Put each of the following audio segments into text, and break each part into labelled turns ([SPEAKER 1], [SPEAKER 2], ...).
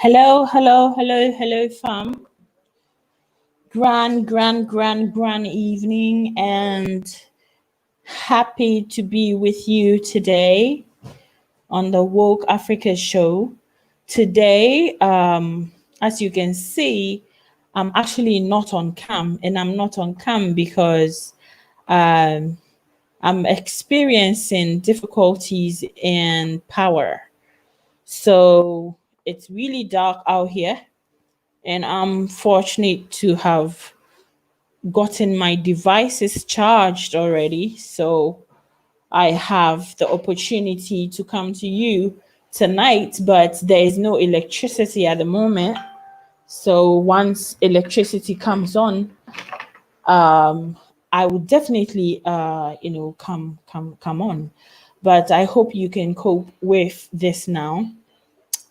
[SPEAKER 1] Hello, hello, hello, hello, fam. Grand evening, and happy to be with you today on the Woke Africa show. Today, as you can see, I'm actually not on cam, and I'm not on cam because um, I'm experiencing difficulties in power. So it's really dark out here, and I'm fortunate to have gotten my devices charged already. So I have the opportunity to come to you tonight, but there is no electricity at the moment. So once electricity comes on, I would definitely come on. But I hope you can cope with this now.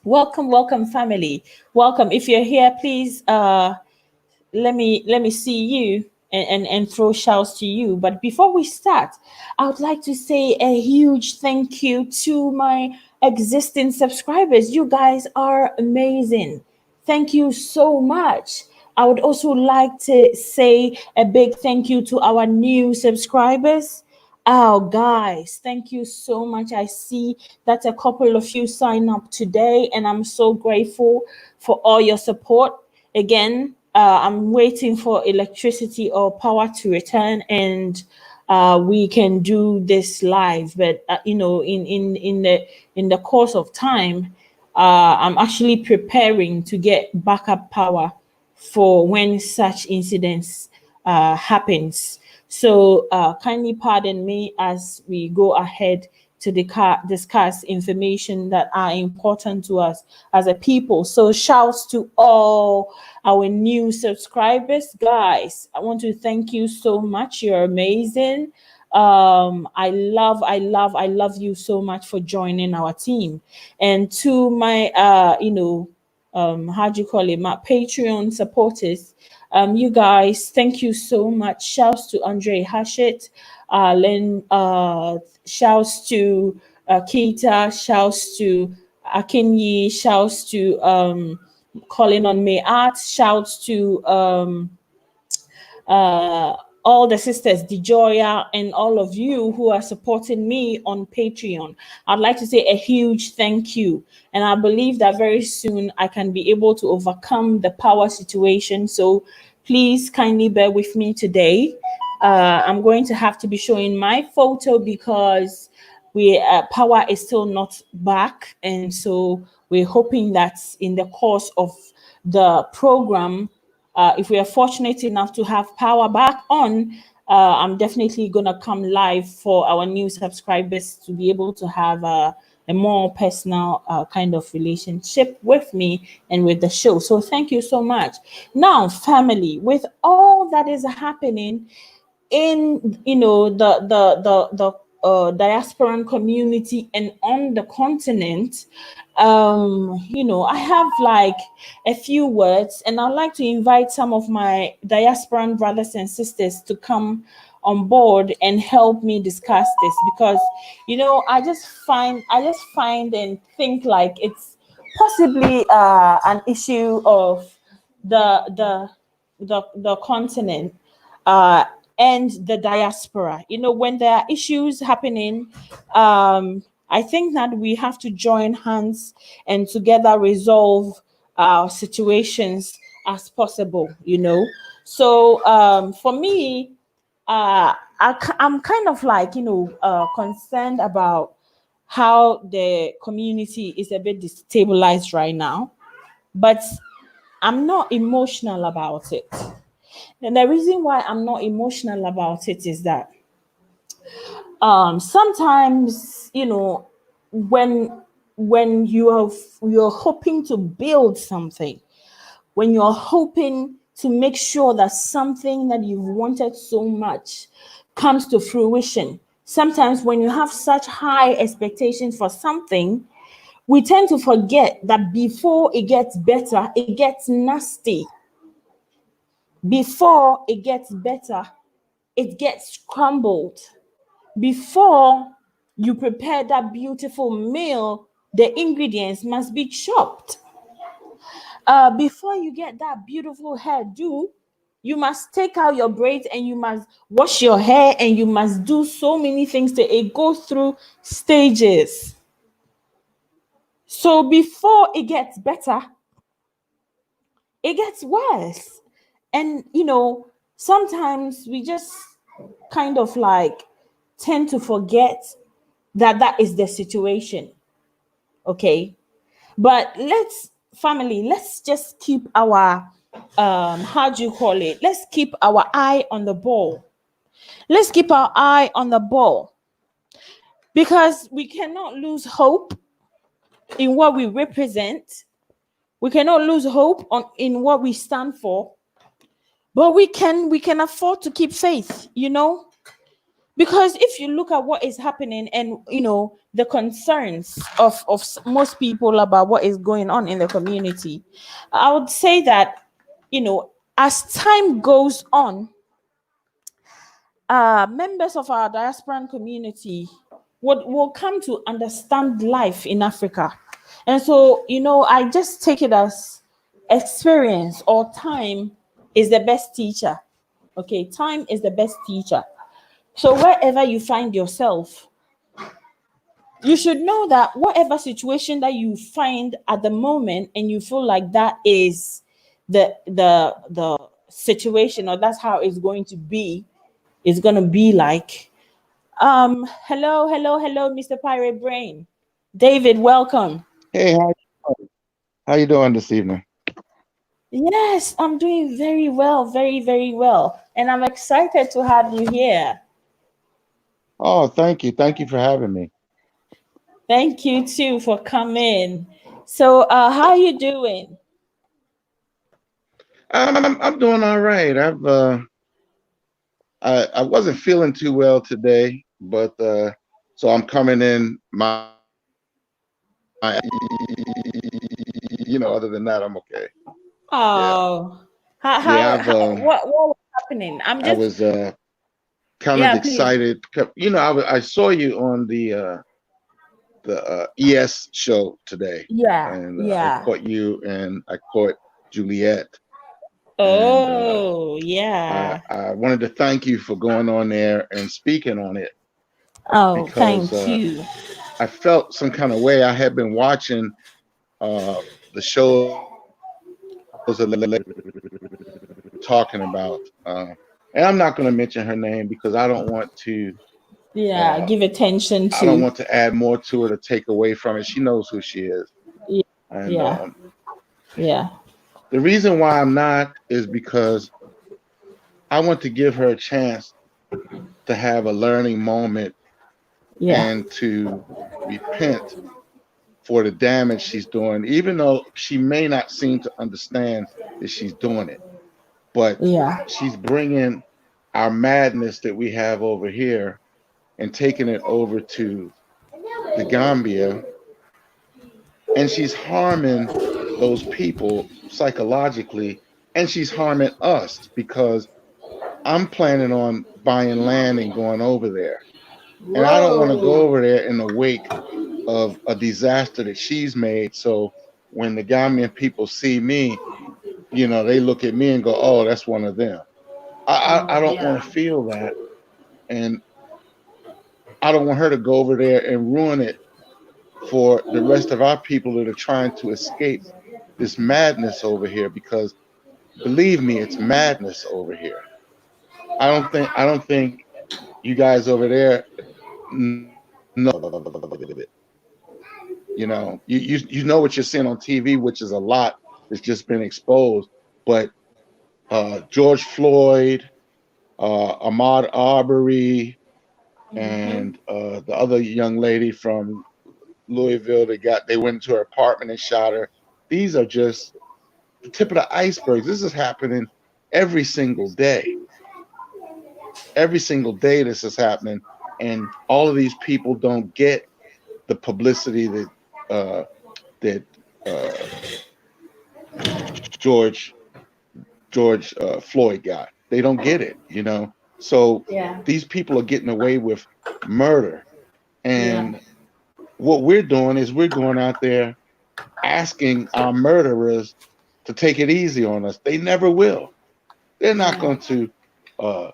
[SPEAKER 1] Welcome, family. Welcome. If you're here, please let me see you and throw shouts to you. But before we start, I would like to say a huge thank you to my existing subscribers. You guys are amazing. Thank you so much. I would also like to say a big thank you to our new subscribers. Oh, guys, thank you so much. I see that a couple of you sign up today, and I'm so grateful for all your support. Again, I'm waiting for electricity or power to return, and we can do this live. But in the course of time, I'm actually preparing to get backup power for when such incidents happens. So kindly pardon me as we go ahead to discuss information that are important to us as a people. So shouts to all our new subscribers. Guys, I want to thank you so much. You're amazing. I love you so much for joining our team. And to my how do you call it, my Patreon supporters, you guys, thank you so much. Shouts to Andre Hashit, Len, shouts to Keita, shouts to Akinyi, shouts to Calling on May Art, shouts to all the sisters, DeJoya, and all of you who are supporting me on Patreon. I'd like to say a huge thank you. And I believe that very soon I can be able to overcome the power situation. So please kindly bear with me today. I'm going to have to be showing my photo because power is still not back. And so we're hoping that in the course of the program, if we are fortunate enough to have power back on, I'm definitely going to come live for our new subscribers to be able to have a more personal kind of relationship with me and with the show. So thank you so much. Now, family, with all that is happening in the diasporan community and on the continent, I have like a few words, and I'd like to invite some of my diasporan brothers and sisters to come on board and help me discuss this, because I just find and think like it's possibly an issue of the continent and the diaspora. When there are issues happening, I think that we have to join hands and together resolve situations as possible. So for me, I'm kind of like concerned about how the community is a bit destabilized right now, but I'm not emotional about it. And the reason why I'm not emotional about it is that sometimes, when you're hoping to build something, when you're hoping to make sure that something that you've wanted so much comes to fruition, sometimes when you have such high expectations for something, we tend to forget that before it gets better, it gets nasty. Before it gets better, it gets crumbled. Before you prepare that beautiful meal, the ingredients must be chopped. Before you get that beautiful hairdo, you must take out your braids and you must wash your hair and you must do so many things to it go through stages. So before it gets better, it gets worse. And sometimes we just kind of like tend to forget that that is the situation. Okay. But let's just keep our how do you call it? Let's keep our eye on the ball. Let's keep our eye on the ball because we cannot lose hope in what we represent. We cannot lose hope in what we stand for. But we can afford to keep faith. Because if you look at what is happening and the concerns of most people about what is going on in the community, I would say that as time goes on, members of our diasporan community will come to understand life in Africa. And so I just take it as experience or time is the best teacher. Okay, time is the best teacher. So wherever you find yourself, you should know that whatever situation that you find at the moment and you feel like that is the situation, or that's how it's going to be, is going to be like. Hello, Mr. Pirate Brain. David, welcome.
[SPEAKER 2] Hey, how you doing this evening?
[SPEAKER 1] Yes, I'm doing very well, very, very well. And I'm excited to have you here.
[SPEAKER 2] Oh, thank you. Thank you for having me.
[SPEAKER 1] Thank you too for coming. So how are you doing?
[SPEAKER 2] I'm doing all right. I wasn't feeling too well today, but so I'm coming in my other than that, I'm okay. Yeah.
[SPEAKER 1] Oh,
[SPEAKER 2] Yeah,
[SPEAKER 1] what was happening? I'm
[SPEAKER 2] I
[SPEAKER 1] just,
[SPEAKER 2] was kind of
[SPEAKER 1] yeah, please.
[SPEAKER 2] excited. I saw you on the ES show today,
[SPEAKER 1] Yeah,
[SPEAKER 2] and I
[SPEAKER 1] yeah.
[SPEAKER 2] caught you and I caught Juliet, and
[SPEAKER 1] Oh, yeah.
[SPEAKER 2] I wanted to thank you for going on there and speaking on it
[SPEAKER 1] Oh,
[SPEAKER 2] because
[SPEAKER 1] thank you.
[SPEAKER 2] I felt some kind of way. I had been watching the shows talking about, and I'm not going to mention her name because
[SPEAKER 1] Yeah,
[SPEAKER 2] uh,
[SPEAKER 1] give attention
[SPEAKER 2] I don't
[SPEAKER 1] to.
[SPEAKER 2] want to add more to it or take away from it. She knows who she is,
[SPEAKER 1] Yeah,
[SPEAKER 2] and
[SPEAKER 1] yeah, yeah,
[SPEAKER 2] the reason why I'm not is because I want to give her a chance to have a learning moment
[SPEAKER 1] yeah,
[SPEAKER 2] and to repent for the damage she's doing, even though she may not seem to understand that she's doing it. But
[SPEAKER 1] yeah,
[SPEAKER 2] she's bringing our madness that we have over here and taking it over to the Gambia, and she's harming those people psychologically, and she's harming us because I'm planning on buying land and going over there. And I don't want to go
[SPEAKER 1] whoa.
[SPEAKER 2] over there in the wake of a disaster that she's made. So when the Gambian people see me, they look at me and go, "Oh, that's one of them." I
[SPEAKER 1] Oh,
[SPEAKER 2] don't want
[SPEAKER 1] yeah.
[SPEAKER 2] to feel that, and I don't want her to go over there and ruin it for the rest of our people that are trying to escape this madness over here. Because believe me, it's madness over here. I don't think you guys over there know of it. You know what you're seeing on TV, which is a lot that's just been exposed. But George Floyd, Ahmaud Arbery,
[SPEAKER 1] Mm-hmm.
[SPEAKER 2] and the other young lady from Louisville they went into her apartment and shot her. These are just the tip of the iceberg. This is happening every single day. Every single day this is happening, and all of these people don't get the publicity uh, that uh, George Floyd got. They don't get it. So
[SPEAKER 1] Yeah,
[SPEAKER 2] these people are getting away with murder,
[SPEAKER 1] yeah,
[SPEAKER 2] and what we're doing is we're going out there asking our murderers to take it easy on us. They never will. They're not
[SPEAKER 1] Yeah.
[SPEAKER 2] going to uh,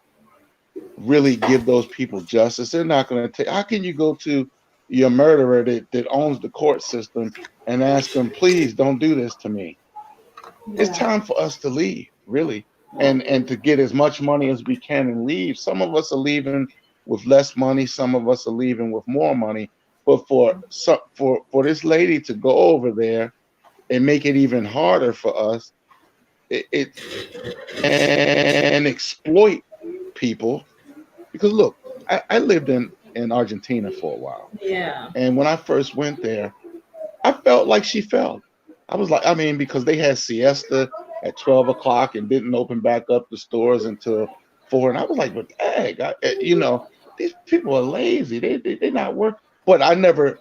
[SPEAKER 2] really give those people justice. They're not going to take. How can you go to your murderer that owns the court system and ask him, please don't do this to me? It's
[SPEAKER 1] Yeah.
[SPEAKER 2] time for us to leave, really, and to get as much money as we can and leave. Some of us are leaving with less money. Some of us are leaving with more money. But for this lady to go over there and make it even harder for us, it and exploit people. Because look, I lived in Argentina for a while,
[SPEAKER 1] Yeah.
[SPEAKER 2] and when I first went there, I felt like she felt. I was like, I mean, because they had siesta at 12 o'clock and didn't open back up the stores until 4. And I was like, but dang, these people are lazy. They not work. But I never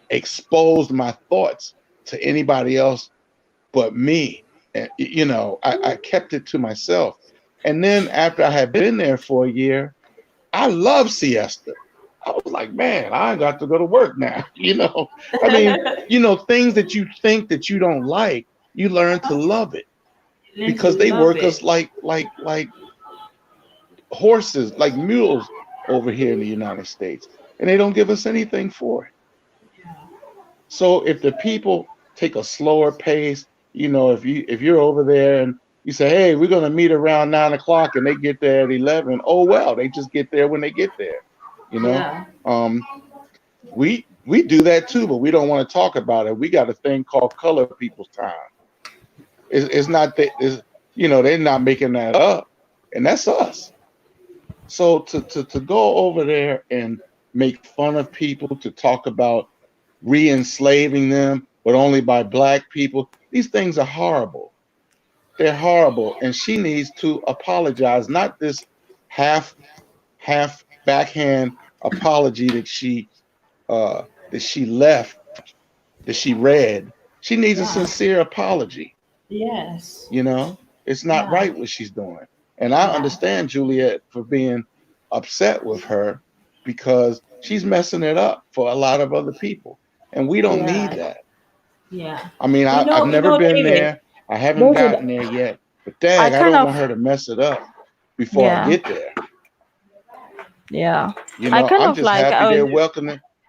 [SPEAKER 2] exposed my thoughts to anybody else but me. And I kept it to myself. And then after I had been there for a year, I love siesta. I was like, man, I got to go to work now. I mean, things that you think that you don't like, you learn to love it
[SPEAKER 1] Learn to
[SPEAKER 2] because they
[SPEAKER 1] love
[SPEAKER 2] work
[SPEAKER 1] it.
[SPEAKER 2] us like horses, like mules over here in the United States, and they don't give us anything for it. So if the people take a slower pace, if you're over there and you say, hey, we're gonna meet around 9 o'clock, and they get there at 11, oh well, they just get there when they get there. You know,
[SPEAKER 1] Yeah.
[SPEAKER 2] um, we do that too, but we don't want to talk about it. We got a thing called color people's time. It's not that they're not making that up, and that's us. So to go over there and make fun of people, to talk about re-enslaving them, but only by black people, these things are horrible. They're horrible, and she needs to apologize. Not this half half backhand apology uh, that she left, that she read. She needs a
[SPEAKER 1] Yeah.
[SPEAKER 2] sincere apology.
[SPEAKER 1] Yes.
[SPEAKER 2] You know, it's not
[SPEAKER 1] Yeah.
[SPEAKER 2] right what she's doing. And I
[SPEAKER 1] Yeah.
[SPEAKER 2] understand Juliet for being upset with her because she's messing it up for a lot of other people. And we don't need
[SPEAKER 1] Yeah.
[SPEAKER 2] that.
[SPEAKER 1] Yeah.
[SPEAKER 2] I mean,
[SPEAKER 1] You
[SPEAKER 2] I've
[SPEAKER 1] know,
[SPEAKER 2] never been
[SPEAKER 1] David,
[SPEAKER 2] there. I haven't
[SPEAKER 1] David,
[SPEAKER 2] gotten there yet. But
[SPEAKER 1] I
[SPEAKER 2] dang, I
[SPEAKER 1] kind
[SPEAKER 2] don't
[SPEAKER 1] of,
[SPEAKER 2] want her to mess it up before I
[SPEAKER 1] yeah,
[SPEAKER 2] get there.
[SPEAKER 1] yeah. I kind
[SPEAKER 2] I'm
[SPEAKER 1] of
[SPEAKER 2] just
[SPEAKER 1] like,
[SPEAKER 2] happy they're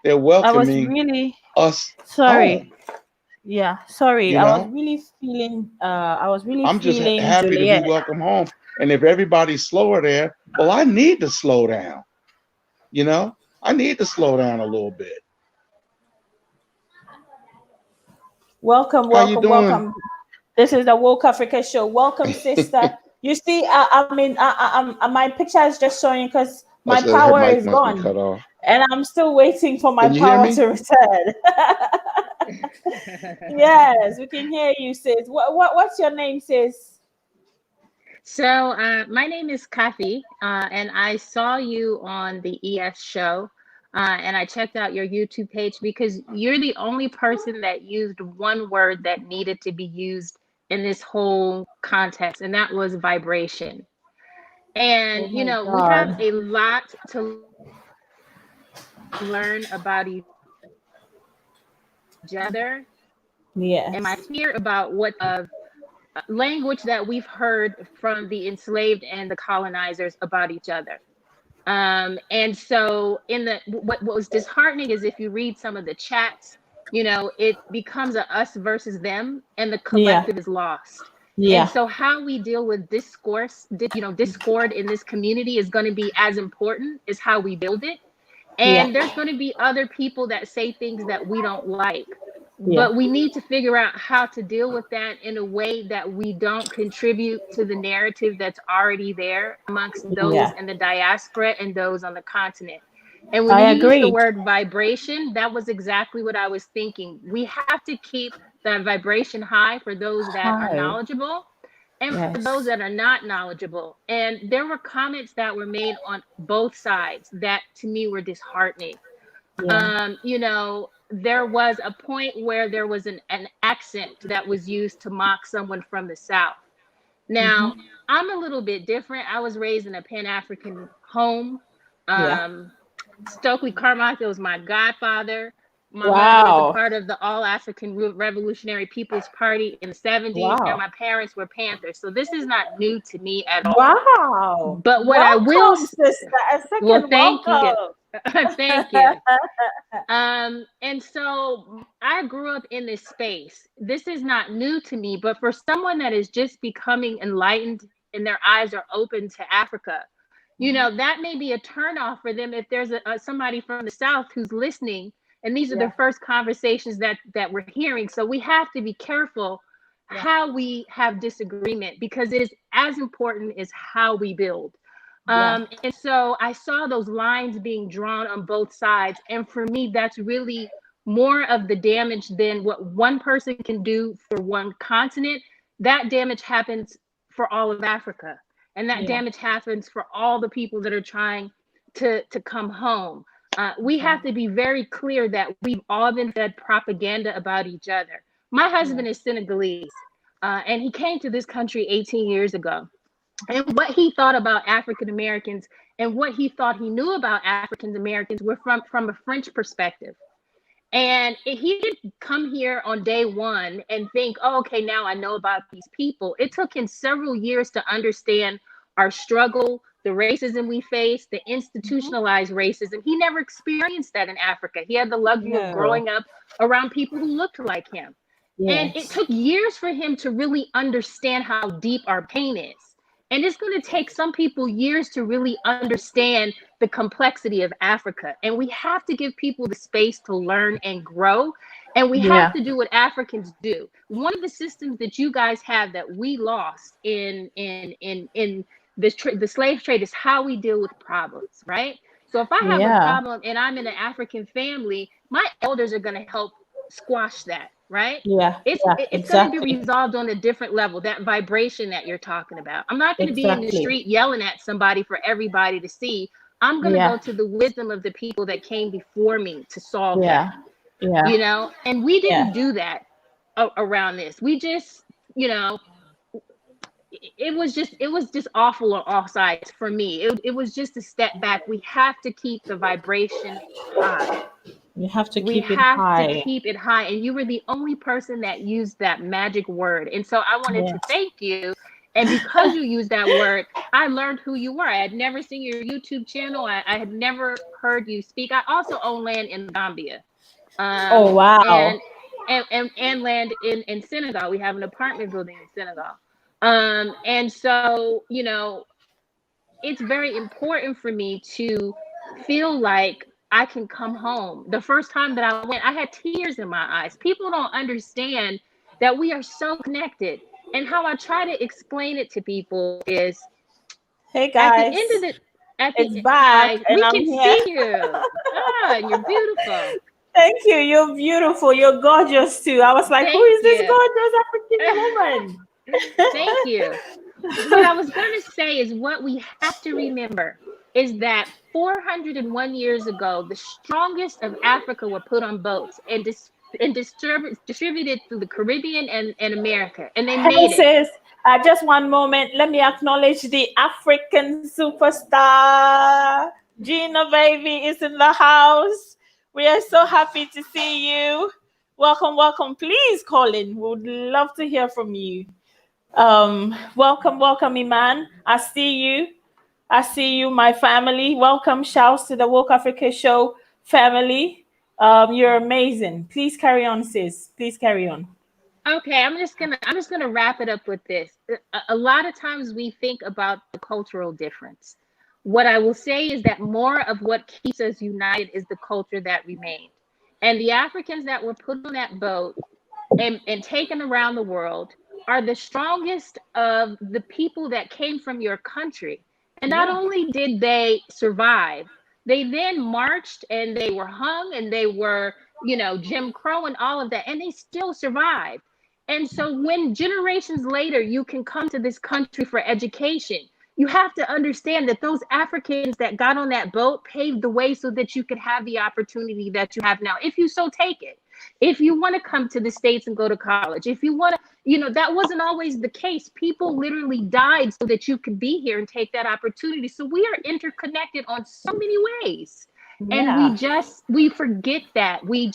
[SPEAKER 1] I was
[SPEAKER 2] welcoming
[SPEAKER 1] really
[SPEAKER 2] us
[SPEAKER 1] sorry.
[SPEAKER 2] home.
[SPEAKER 1] Yeah, sorry.
[SPEAKER 2] You know,
[SPEAKER 1] I was really
[SPEAKER 2] I'm just
[SPEAKER 1] feeling
[SPEAKER 2] happy to be
[SPEAKER 1] Juliet.
[SPEAKER 2] welcome home. And if everybody's slower there, well, I need to slow down. You know, I need to slow down a little bit.
[SPEAKER 1] Welcome,
[SPEAKER 2] How you
[SPEAKER 1] welcome,
[SPEAKER 2] doing?
[SPEAKER 1] welcome. This is the Woke Africa show. Welcome, sister. You see, I mean, my picture is just showing because
[SPEAKER 2] Oh,
[SPEAKER 1] my
[SPEAKER 2] so her
[SPEAKER 1] power
[SPEAKER 2] mic
[SPEAKER 1] is
[SPEAKER 2] must be
[SPEAKER 1] gone,
[SPEAKER 2] cut off.
[SPEAKER 1] and I'm still waiting for my
[SPEAKER 2] Can you hear
[SPEAKER 1] power
[SPEAKER 2] me?
[SPEAKER 1] to return. Yes, we can hear you, sis. What's your name, sis?
[SPEAKER 3] So, my name is Kathy, and I saw you on the ES show, and I checked out your YouTube page because you're the only person that used one word that needed to be used in this whole context, and that was vibration.
[SPEAKER 1] Oh
[SPEAKER 3] And,
[SPEAKER 1] my
[SPEAKER 3] we have
[SPEAKER 1] God.
[SPEAKER 3] a lot to learn about each other. And my
[SPEAKER 1] Yes.
[SPEAKER 3] fear about what language that we've heard from the enslaved and the colonizers about each other. And so in the what was disheartening is if you read some of the chats, it becomes a us versus them and the
[SPEAKER 1] Yeah.
[SPEAKER 3] collective is lost. And
[SPEAKER 1] Yeah.
[SPEAKER 3] so how we deal with discord in this community is going to be as important as how we build it.
[SPEAKER 1] Yeah.
[SPEAKER 3] And there's going to be other people that say things that we don't like.
[SPEAKER 1] Yeah.
[SPEAKER 3] But we need to figure out how to deal with that in a way that we don't contribute to the narrative that's already there amongst those
[SPEAKER 1] Yeah.
[SPEAKER 3] in the diaspora and those on the continent. And when
[SPEAKER 1] I
[SPEAKER 3] you use the
[SPEAKER 1] agree.
[SPEAKER 3] word vibration, that was exactly what I was thinking. We have to keep that vibration high for those that are
[SPEAKER 1] Hi.
[SPEAKER 3] knowledgeable and for those
[SPEAKER 1] Yes.
[SPEAKER 3] that are not knowledgeable. And there were comments that were made on both sides that to me were disheartening.
[SPEAKER 1] Yeah.
[SPEAKER 3] There was a point where there was an accent that was used to mock someone from the South. Now,
[SPEAKER 1] Hmm.
[SPEAKER 3] I'm a little bit different. I was raised in a Pan-African home.
[SPEAKER 1] Yeah.
[SPEAKER 3] Um, Stokely Carmichael was my godfather. My mother was a
[SPEAKER 1] Wow.
[SPEAKER 3] part of the All African Revolutionary People's Party in the 70s, and
[SPEAKER 1] Wow.
[SPEAKER 3] my parents were Panthers. So this is not new to me at all.
[SPEAKER 1] Wow.
[SPEAKER 3] But what I will,
[SPEAKER 1] Welcome, sister. A
[SPEAKER 3] well,
[SPEAKER 1] second
[SPEAKER 3] thank you.
[SPEAKER 1] welcome.
[SPEAKER 3] Thank you. And so I grew up in this space. This is not new to me, but for someone that is just becoming enlightened and their eyes are open to Africa, you know, that may be a turnoff for them if there's somebody from the South who's listening, and these are
[SPEAKER 1] Yeah.
[SPEAKER 3] the first conversations that we're hearing. So we have to be careful how we have disagreement, because it is as important as how we build.
[SPEAKER 1] Yeah.
[SPEAKER 3] And so I saw those lines being drawn on both sides. And for me, that's really more of the damage than what one person can do for one continent. That damage happens for all of Africa. And that
[SPEAKER 1] Yeah.
[SPEAKER 3] damage happens for all the people that are trying to come home. We have to be very clear that we've all been fed propaganda about each other. My husband is Senegalese, and he came to this country 18 years ago. And what he thought about African Americans and what he thought he knew about African Americans were from a French perspective. And he didn't come here on day one and think, oh, okay, now I know about these people. It took him several years to understand our struggle, the racism we face, the institutionalized racism. He never experienced that in Africa. He had the luxury of growing up around people who looked like him. And it took years for him to really understand how deep our pain is. And it's going to take some people years to really understand the complexity of Africa. And we have to give people the space to learn and grow. And we have to do what Africans do. One of the systems that you guys have that we lost in the slave trade is how we deal with problems, right? So if I have a problem and I'm in an African family, my elders are going to help squash that, right? It's going to be resolved on a different level, that vibration that you're talking about. I'm not going to be in the street yelling at somebody for everybody to see. I'm going to go to the wisdom of the people that came before me to solve that. You know, and we didn't do that around this. We just, you know, it was just awful on all sides for me. It was just a step back. We have to keep the vibration high.
[SPEAKER 1] You have to
[SPEAKER 3] We
[SPEAKER 1] keep it
[SPEAKER 3] have
[SPEAKER 1] high.
[SPEAKER 3] to keep it high. And you were the only person that used that magic word. And so I wanted to thank you. And because you used that word, I learned who you were. I had never seen your YouTube channel. I had never heard you speak. I also own land in Gambia.
[SPEAKER 1] Oh, wow.
[SPEAKER 3] And land in Senegal. We have an apartment building in Senegal. And so, you know, it's very important for me to feel like I can come home. The first time that I went, I had tears in my eyes. People don't understand that we are so connected. And how I try to explain it to people is,
[SPEAKER 1] hey guys,
[SPEAKER 3] at the end of the,
[SPEAKER 1] it's back, and
[SPEAKER 3] we
[SPEAKER 1] I'm
[SPEAKER 3] can
[SPEAKER 1] here.
[SPEAKER 3] see you. And you're beautiful.
[SPEAKER 1] Thank you. You're beautiful. You're gorgeous too. I was like, who is this gorgeous African woman?
[SPEAKER 3] Thank you. What I was going to say is, what we have to remember is that 401 years ago, the strongest of Africa were put on boats and distributed through the Caribbean and America, and they made it.
[SPEAKER 1] Just one moment. Let me acknowledge the African superstar. Gina baby is in the house. We are so happy to see you. Welcome, welcome. Please call in. We would love to hear from you. Welcome, Iman. I see you, my family. Welcome. Shouts to the Woke Africa Show family. You're amazing. Please carry on, sis. Please carry on.
[SPEAKER 3] Okay, I'm just gonna wrap it up with this. A lot of times we think about the cultural difference. What I will say is that more of what keeps us united is the culture that remained. And the Africans that were put on that boat and taken around the world are the strongest of the people that came from your country. And not only did they survive, they then marched and they were hung and they were, you know, Jim Crow and all of that, and they still survived. And so when generations later you can come to this country for education, you have to understand that those Africans that got on that boat paved the way so that you could have the opportunity that you have now, if you so take it. If you want to come to the States and go to college, if you want to, you know, that wasn't always the case. People literally died so that you could be here and take that opportunity. So we are interconnected on so many ways. And
[SPEAKER 1] Yeah.
[SPEAKER 3] we forget that. We've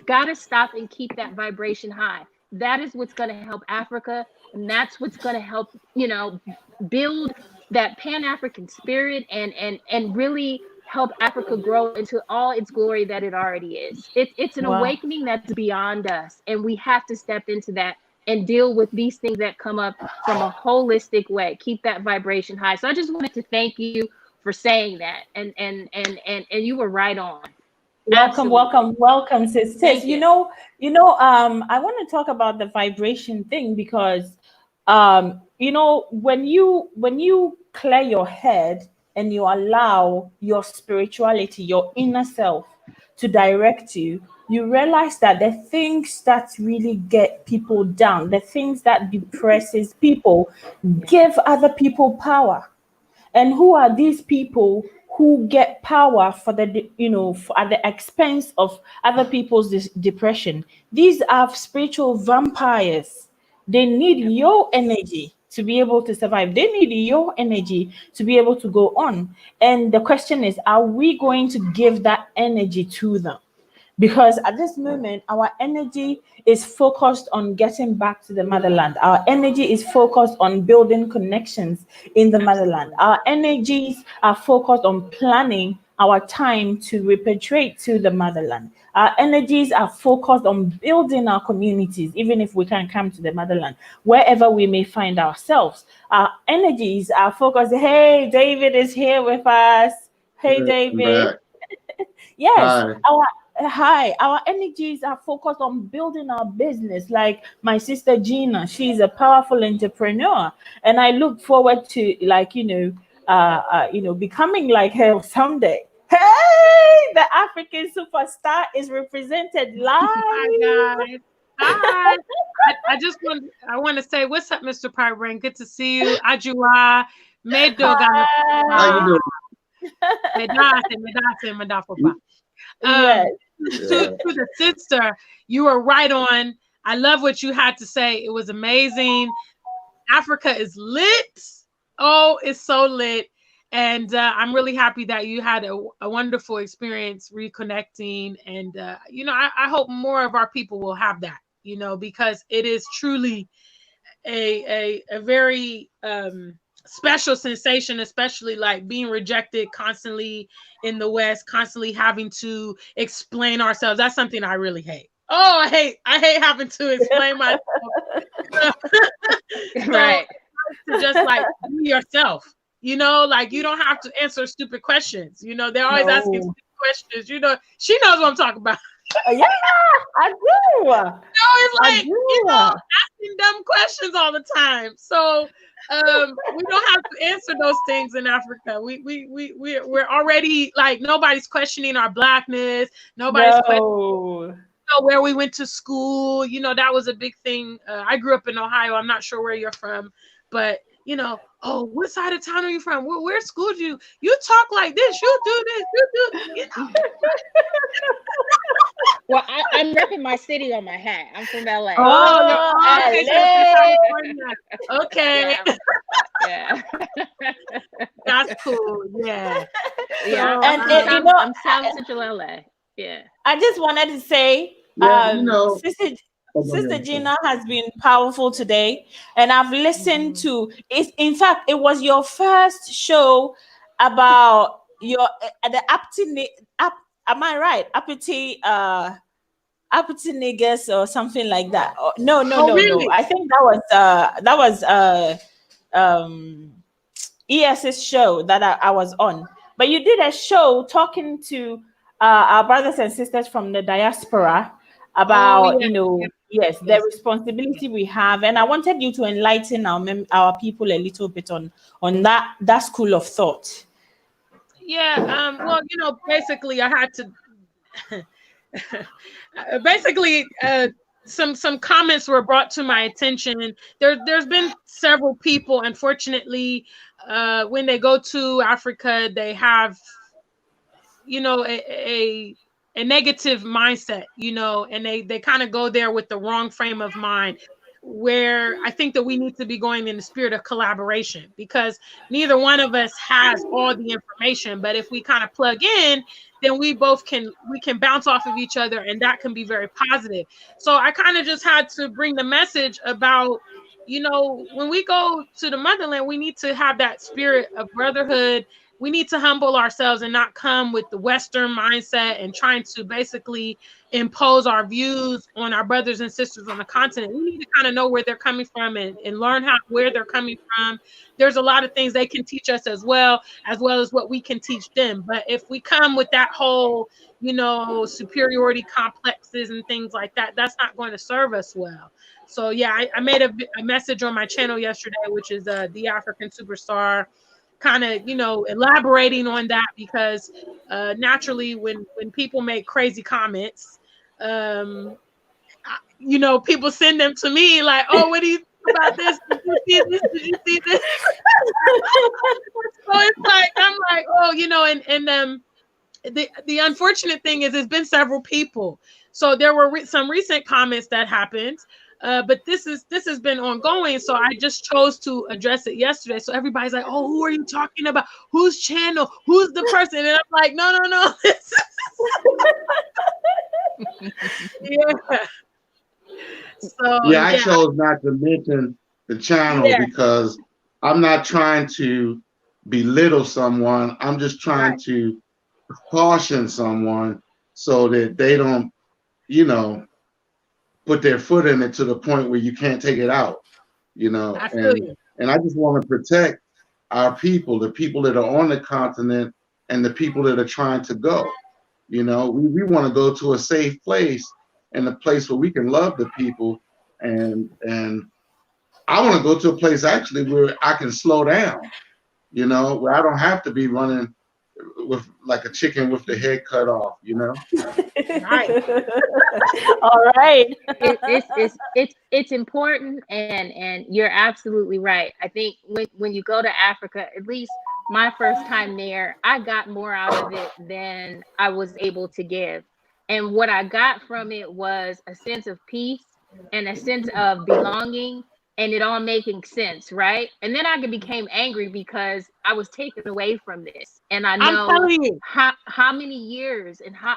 [SPEAKER 3] got to stop and keep that vibration high. That is what's going to help Africa. And that's what's going to help, build that Pan-African spirit and really help Africa grow into all its glory that it already is. It's an
[SPEAKER 1] Wow.
[SPEAKER 3] awakening that's beyond us. And we have to step into that and deal with these things that come up from a holistic way. Keep that vibration high. So I just wanted to thank you for saying that. And you were right on.
[SPEAKER 1] Welcome,
[SPEAKER 3] Absolutely.
[SPEAKER 1] welcome, sis.
[SPEAKER 3] Thank
[SPEAKER 1] You
[SPEAKER 3] you.
[SPEAKER 1] know, I want to talk about the vibration thing because, when you clear your head and you allow your spirituality, your inner self to direct you, you realize that the things that really get people down, the things that depresses people, give other people power. And who are these people who get power for at the expense of other people's depression? These are spiritual vampires. They need your energy to be able to survive. They need your energy to be able to go on. And the question is, are we going to give that energy to them? Because at this moment our energy is focused on getting back to the motherland. Our energy is focused on building connections in the motherland. Our energies are focused on planning our time to repatriate to the motherland. Our energies are focused on building our communities, even if we can't come to the motherland, wherever we may find ourselves. Our energies are focused. Hey, David is here with us. Hey,
[SPEAKER 2] I'm
[SPEAKER 1] David.
[SPEAKER 2] back.
[SPEAKER 1] Yes,
[SPEAKER 2] Hi.
[SPEAKER 1] our energies are focused on building our business. Like my sister Gina, she's a powerful entrepreneur, and I look forward to becoming like her someday. Hey, the African superstar is represented
[SPEAKER 4] Hi
[SPEAKER 1] live.
[SPEAKER 4] guys. Hi. I want to say what's up, Mr. Pybrain. Good to see you. Ajua, Medogana.
[SPEAKER 2] How you
[SPEAKER 1] Hi.
[SPEAKER 2] doing?
[SPEAKER 4] Medase.
[SPEAKER 1] Yes.
[SPEAKER 4] To the sister, you were right on. I love what you had to say. It was amazing. Africa is lit. Oh, it's so lit. And I'm really happy that you had a wonderful experience reconnecting. And, I hope more of our people will have that, because it is truly a very special sensation, especially like being rejected constantly in the West, constantly having to explain ourselves. That's something I really hate. Oh, I hate having to explain myself.
[SPEAKER 3] Right.
[SPEAKER 4] To just like be yourself, like you don't have to answer stupid questions. They're always asking
[SPEAKER 1] No.
[SPEAKER 4] stupid questions. She knows what I'm talking about.
[SPEAKER 1] Yeah, I do.
[SPEAKER 4] It's
[SPEAKER 1] I
[SPEAKER 4] like,
[SPEAKER 1] do.
[SPEAKER 4] asking dumb questions all the time. So we don't have to answer those things in Africa. We're already like nobody's questioning our blackness. Nobody's questioning
[SPEAKER 1] No.
[SPEAKER 4] where we went to school. That was a big thing. I grew up in Ohio. I'm not sure where you're from, but oh, what side of town are you from? Where school do you talk like this? You do this, you do,
[SPEAKER 3] Well, I'm repping my city on my hat. I'm from LA.
[SPEAKER 4] Oh,
[SPEAKER 1] Oh,
[SPEAKER 4] okay, so
[SPEAKER 1] LA.
[SPEAKER 4] California. Okay.
[SPEAKER 3] Yeah.
[SPEAKER 4] That's cool. Yeah.
[SPEAKER 3] Yeah.
[SPEAKER 4] So,
[SPEAKER 3] I'm South Central LA. Yeah.
[SPEAKER 1] I just wanted to say, Sister Gina has been powerful today, and I've listened to it. In fact, it was your first show about your the apti up. Am I right? Uppity niggas or something like that. Oh, no.
[SPEAKER 4] really?
[SPEAKER 1] I think that was ES's show that I was on. But you did a show talking to our brothers and sisters from the diaspora
[SPEAKER 4] Oh,
[SPEAKER 1] about,
[SPEAKER 4] yeah.
[SPEAKER 1] yes, the responsibility we have. And I wanted you to enlighten our people a little bit on that school of thought.
[SPEAKER 4] Yeah. Well, basically, I had to. Basically, some comments were brought to my attention. There's been several people, unfortunately, when they go to Africa, they have, a negative mindset, and they kind of go there with the wrong frame of mind. where I think that we need to be going in the spirit of collaboration, because neither one of us has all the information. But if we kind of plug in, then we can bounce off of each other, and that can be very positive. So I kind of just had to bring the message about, when we go to the motherland, we need to have that spirit of brotherhood. We need to humble ourselves and not come with the Western mindset and trying to basically impose our views on our brothers and sisters on the continent. We need to kind of know where they're coming from and learn where they're coming from. There's a lot of things they can teach us as well as what we can teach them. But if we come with that whole, superiority complexes and things like that, that's not going to serve us well. So yeah, I made a message on my channel yesterday, which is the African Superstar, kind of elaborating on that, because naturally when people make crazy comments, people send them to me like, oh, what do you think about this? Did you see this? Did you see this? So it's like, I'm like, oh, the unfortunate thing is, it's been several people. So there were some recent comments that happened, but this has been ongoing. So I just chose to address it yesterday. So everybody's like, oh, who are you talking about? Whose channel? Who's the person? And I'm like, no. Yeah. So
[SPEAKER 2] yeah, I chose not to mention the channel because I'm not trying to belittle someone. I'm just trying to caution someone so that they don't, put their foot in it to the point where you can't take it out, and I just want to protect our people, the people that are on the continent and the people that are trying to go. We want to go to a safe place, and a place where we can love the people, and I want to go to a place actually where I can slow down, where I don't have to be running with like a chicken with the head cut off,
[SPEAKER 4] Right.
[SPEAKER 1] All right.
[SPEAKER 3] It's important, and you're absolutely right. I think when you go to Africa, at least my first time there, I got more out of it than I was able to give. And what I got from it was a sense of peace and a sense of belonging, and it all making sense, right? And then I became angry because I was taken away from this. And I know how many years and how,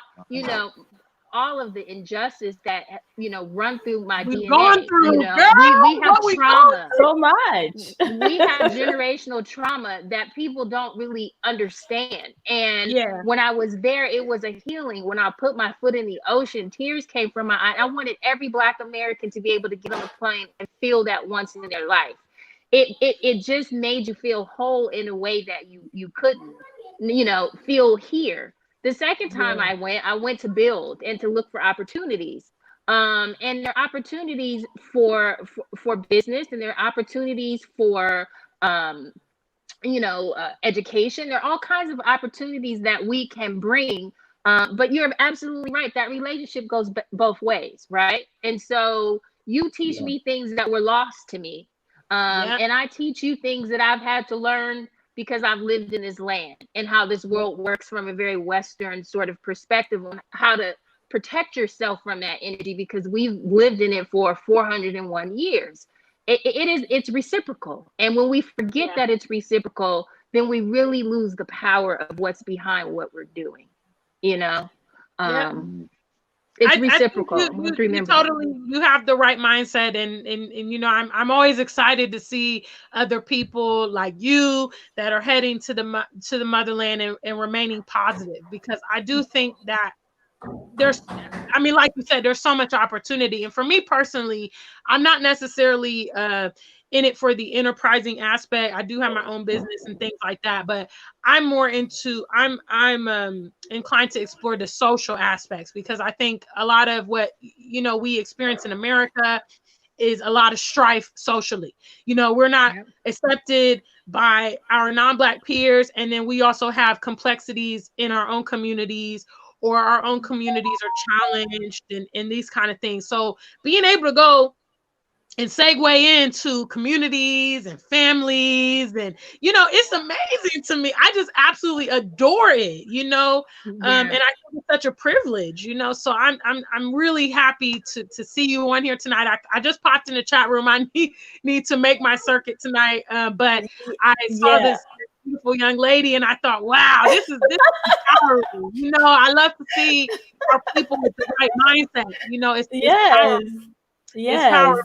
[SPEAKER 3] all of the injustice that run through my
[SPEAKER 4] We've
[SPEAKER 3] DNA.
[SPEAKER 4] gone through,
[SPEAKER 3] we have trauma
[SPEAKER 1] so much.
[SPEAKER 3] We have generational trauma that people don't really understand. And when I was there, it was a healing. When I put my foot in the ocean, tears came from my eye. I wanted every Black American to be able to get on a plane and feel that once in their life. It just made you feel whole in a way that you couldn't feel here. The second time I went to build and to look for opportunities. And there are opportunities for business, and there are opportunities for education. There are all kinds of opportunities that we can bring. But you're absolutely right. That relationship goes both ways, right? And so you teach me things that were lost to me, and I teach you things that I've had to learn because I've lived in this land and how this world works from a very Western sort of perspective on how to protect yourself from that energy, because we've lived in it for 401 years. It's reciprocal. And when we forget that it's reciprocal, then we really lose the power of what's behind what we're doing. It's reciprocal.
[SPEAKER 4] You have the right mindset, and I'm always excited to see other people like you that are heading to the motherland and remaining positive, because I do think that like you said, there's so much opportunity. And for me personally, I'm not necessarily in it for the enterprising aspect. I do have my own business and things like that, but I'm more into, I'm inclined to explore the social aspects, because I think a lot of what, we experience in America is a lot of strife socially. We're not accepted by our non-Black peers. And then we also have complexities in our own communities, or our own communities are challenged, and these kind of things. So being able to go and segue into communities and families, and it's amazing to me. I just absolutely adore it, and I think it's such a privilege, so I'm really happy to see you on here tonight. I just popped in the chat room. I need to make my circuit tonight, but I saw this beautiful young lady and I thought, wow, this is powerful. I love to see our people with the right mindset. It's powerful.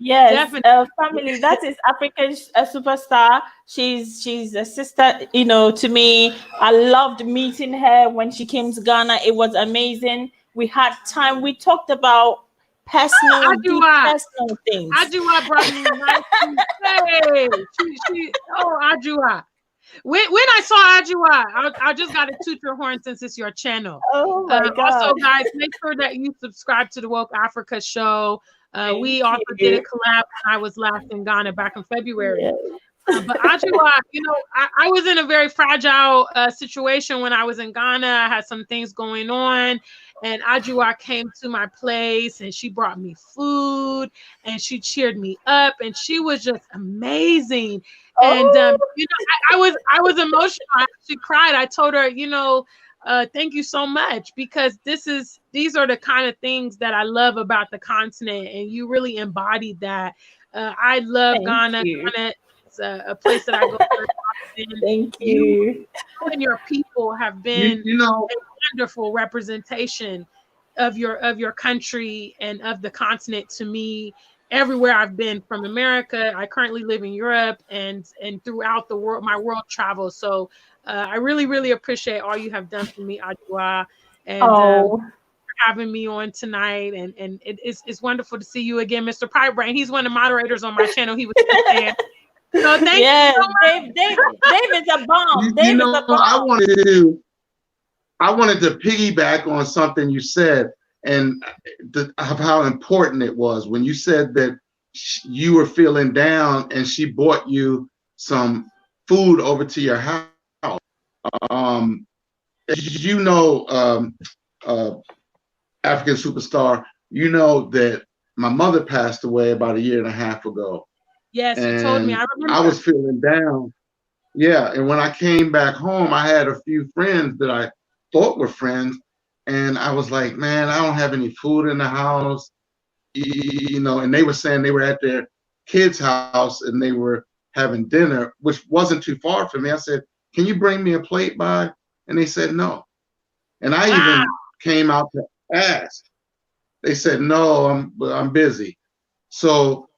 [SPEAKER 1] Yes, family. That is Africa's a superstar. She's a sister, to me. I loved meeting her when she came to Ghana. It was amazing. We had time. We talked about personal things.
[SPEAKER 4] Ajua brought me nice. Hey, Ajua. When I saw Ajua, I just got to toot your horn since it's your channel.
[SPEAKER 1] Oh my God.
[SPEAKER 4] Also, guys, make sure that you subscribe to the Woke Africa show. We also did a collab when I was last in Ghana back in February. Yes. But Ajua, I was in a very fragile situation when I was in Ghana. I had some things going on, and Ajua came to my place and she brought me food and she cheered me up and she was just amazing. And I was emotional. I actually cried. I told her, thank you so much, because these are the kind of things that I love about the continent, and you really embodied that. I love Ghana. Ghana is a place that I go to.
[SPEAKER 1] Thank you.
[SPEAKER 4] You and your people have been a wonderful representation of your country and of the continent to me. Everywhere I've been, from America, I currently live in Europe, and throughout the world, my world travel. So I really, really appreciate all you have done for me, Ajua, and for having me on tonight. And it's wonderful to see you again, Mr. Pipebrain. He's one of the moderators on my channel. He was saying, so thank you so much.
[SPEAKER 1] Dave is a bomb.
[SPEAKER 2] I wanted to piggyback on something you said, and of how important it was when you said that you were feeling down and she brought you some food over to your house. African superstar, that my mother passed away about 1.5 years ago.
[SPEAKER 4] Yes, you told me. I remember.
[SPEAKER 2] I was feeling down. Yeah, and when I came back home, I had a few friends that I thought were friends, and I was like, man, I don't have any food in the house, and they were saying they were at their kid's house and they were having dinner, which wasn't too far from me. I said, can you bring me a plate by? And they said no. And I even came out to ask. They said, no, I'm busy. So,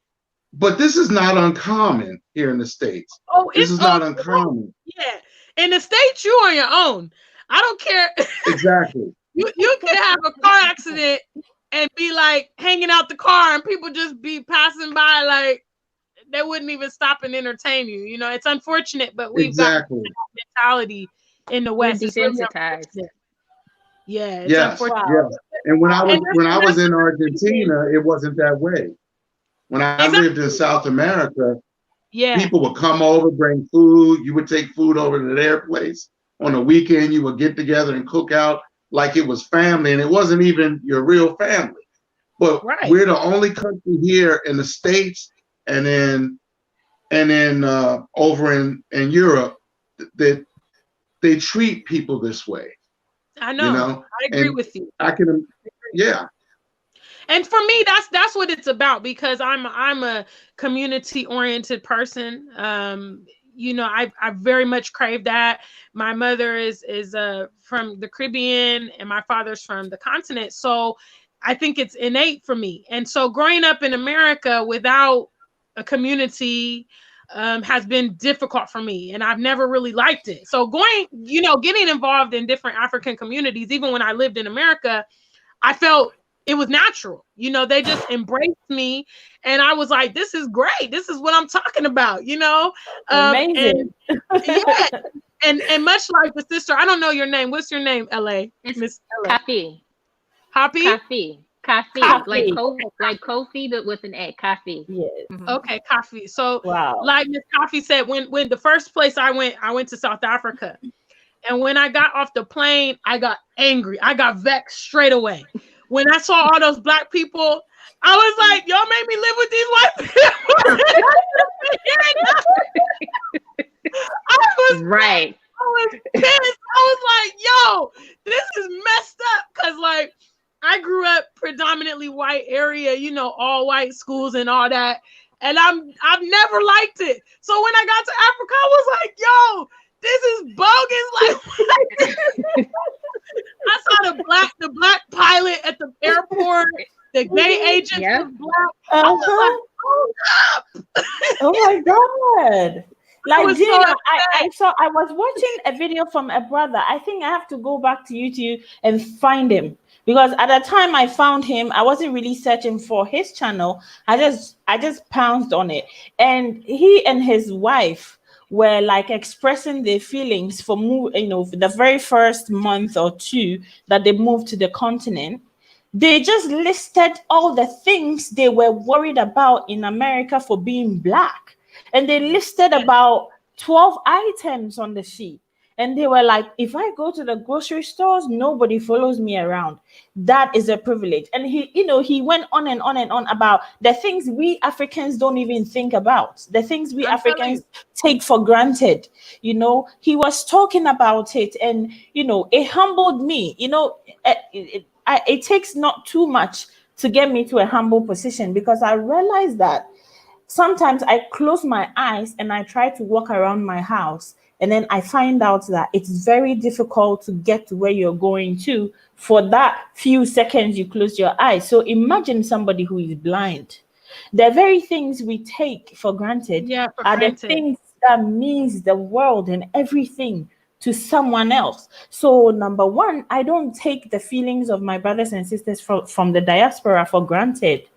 [SPEAKER 2] but this is not uncommon here in the States. This is not uncommon.
[SPEAKER 4] Yeah. In the States, you're on your own. I don't care.
[SPEAKER 2] Exactly.
[SPEAKER 4] You could have a car accident and be like hanging out the car and people just be passing by, like they wouldn't even stop and entertain you. It's unfortunate, but we've got that mentality in the West.
[SPEAKER 3] It's desensitized.
[SPEAKER 4] Yeah, it's unfortunate.
[SPEAKER 2] Yes. And when I was in Argentina, it wasn't that way. When I lived in South America, people would come over, bring food. You would take food over to their place. On a weekend, you would get together and cook out like it was family, and it wasn't even your real family. But we're the only country here in the States and then over in Europe that they treat people this way.
[SPEAKER 4] I know. I agree with you.
[SPEAKER 2] Yeah.
[SPEAKER 4] And for me, that's what it's about, because I'm a community oriented person. I very much crave that. My mother is from the Caribbean and my father's from the continent. So I think it's innate for me. And so growing up in America without a community has been difficult for me, and I've never really liked it. So getting involved in different African communities, even when I lived in America, I felt it was natural. They just embraced me, and I was like, this is great. This is what I'm talking about,
[SPEAKER 1] Amazing.
[SPEAKER 4] And much like the sister, I don't know your name. What's your name, LA?
[SPEAKER 3] It's
[SPEAKER 4] Miss
[SPEAKER 3] Coffee.
[SPEAKER 4] Hoppy?
[SPEAKER 3] Coffee. Like Kofi, but with an A. Coffee.
[SPEAKER 1] Yes.
[SPEAKER 3] Mm-hmm.
[SPEAKER 4] Okay, Coffee. So
[SPEAKER 1] wow.
[SPEAKER 4] Like Miss Coffee said, when the first place I went to South Africa. And when I got off the plane, I got angry. I got vexed straight away. when I saw all those black people, I was like, y'all made me live with these white people.
[SPEAKER 3] Right.
[SPEAKER 4] I was pissed. I was like, yo, this is messed up. Cause like I grew up predominantly white area, you know, all white schools and all that. And I've never liked it. So when I got to Africa, I was like, yo, this is bogus. Like I saw the black pilot at the airport, the gay agent was black. I was like, hold up.
[SPEAKER 1] Oh my God. Like
[SPEAKER 4] was
[SPEAKER 1] Gina,
[SPEAKER 4] so
[SPEAKER 1] I was watching a video from a brother. I think I have to go back to YouTube and find him, because at the time I found him, I wasn't really searching for his channel. I just pounced on it, and he and his wife were like expressing their feelings for the very first month or two that they moved to the continent. They just listed all the things they were worried about in America for being black. And they listed about 12 items on the sheet. And they were like, if I go to the grocery stores, nobody follows me around. That is a privilege. And he went on and on and on about the things we Africans don't even think about, the things we Africans take for granted. He was talking about it, and, it humbled me. It takes not too much to get me to a humble position, because I realized that sometimes I close my eyes and I try to walk around my house, and then I find out that it's very difficult to get to where you're going to for that few seconds you close your eyes. So imagine somebody who is blind. The very things we take for granted the things that means the world and everything to someone else. So number one, I don't take the feelings of my brothers and sisters from the diaspora for granted.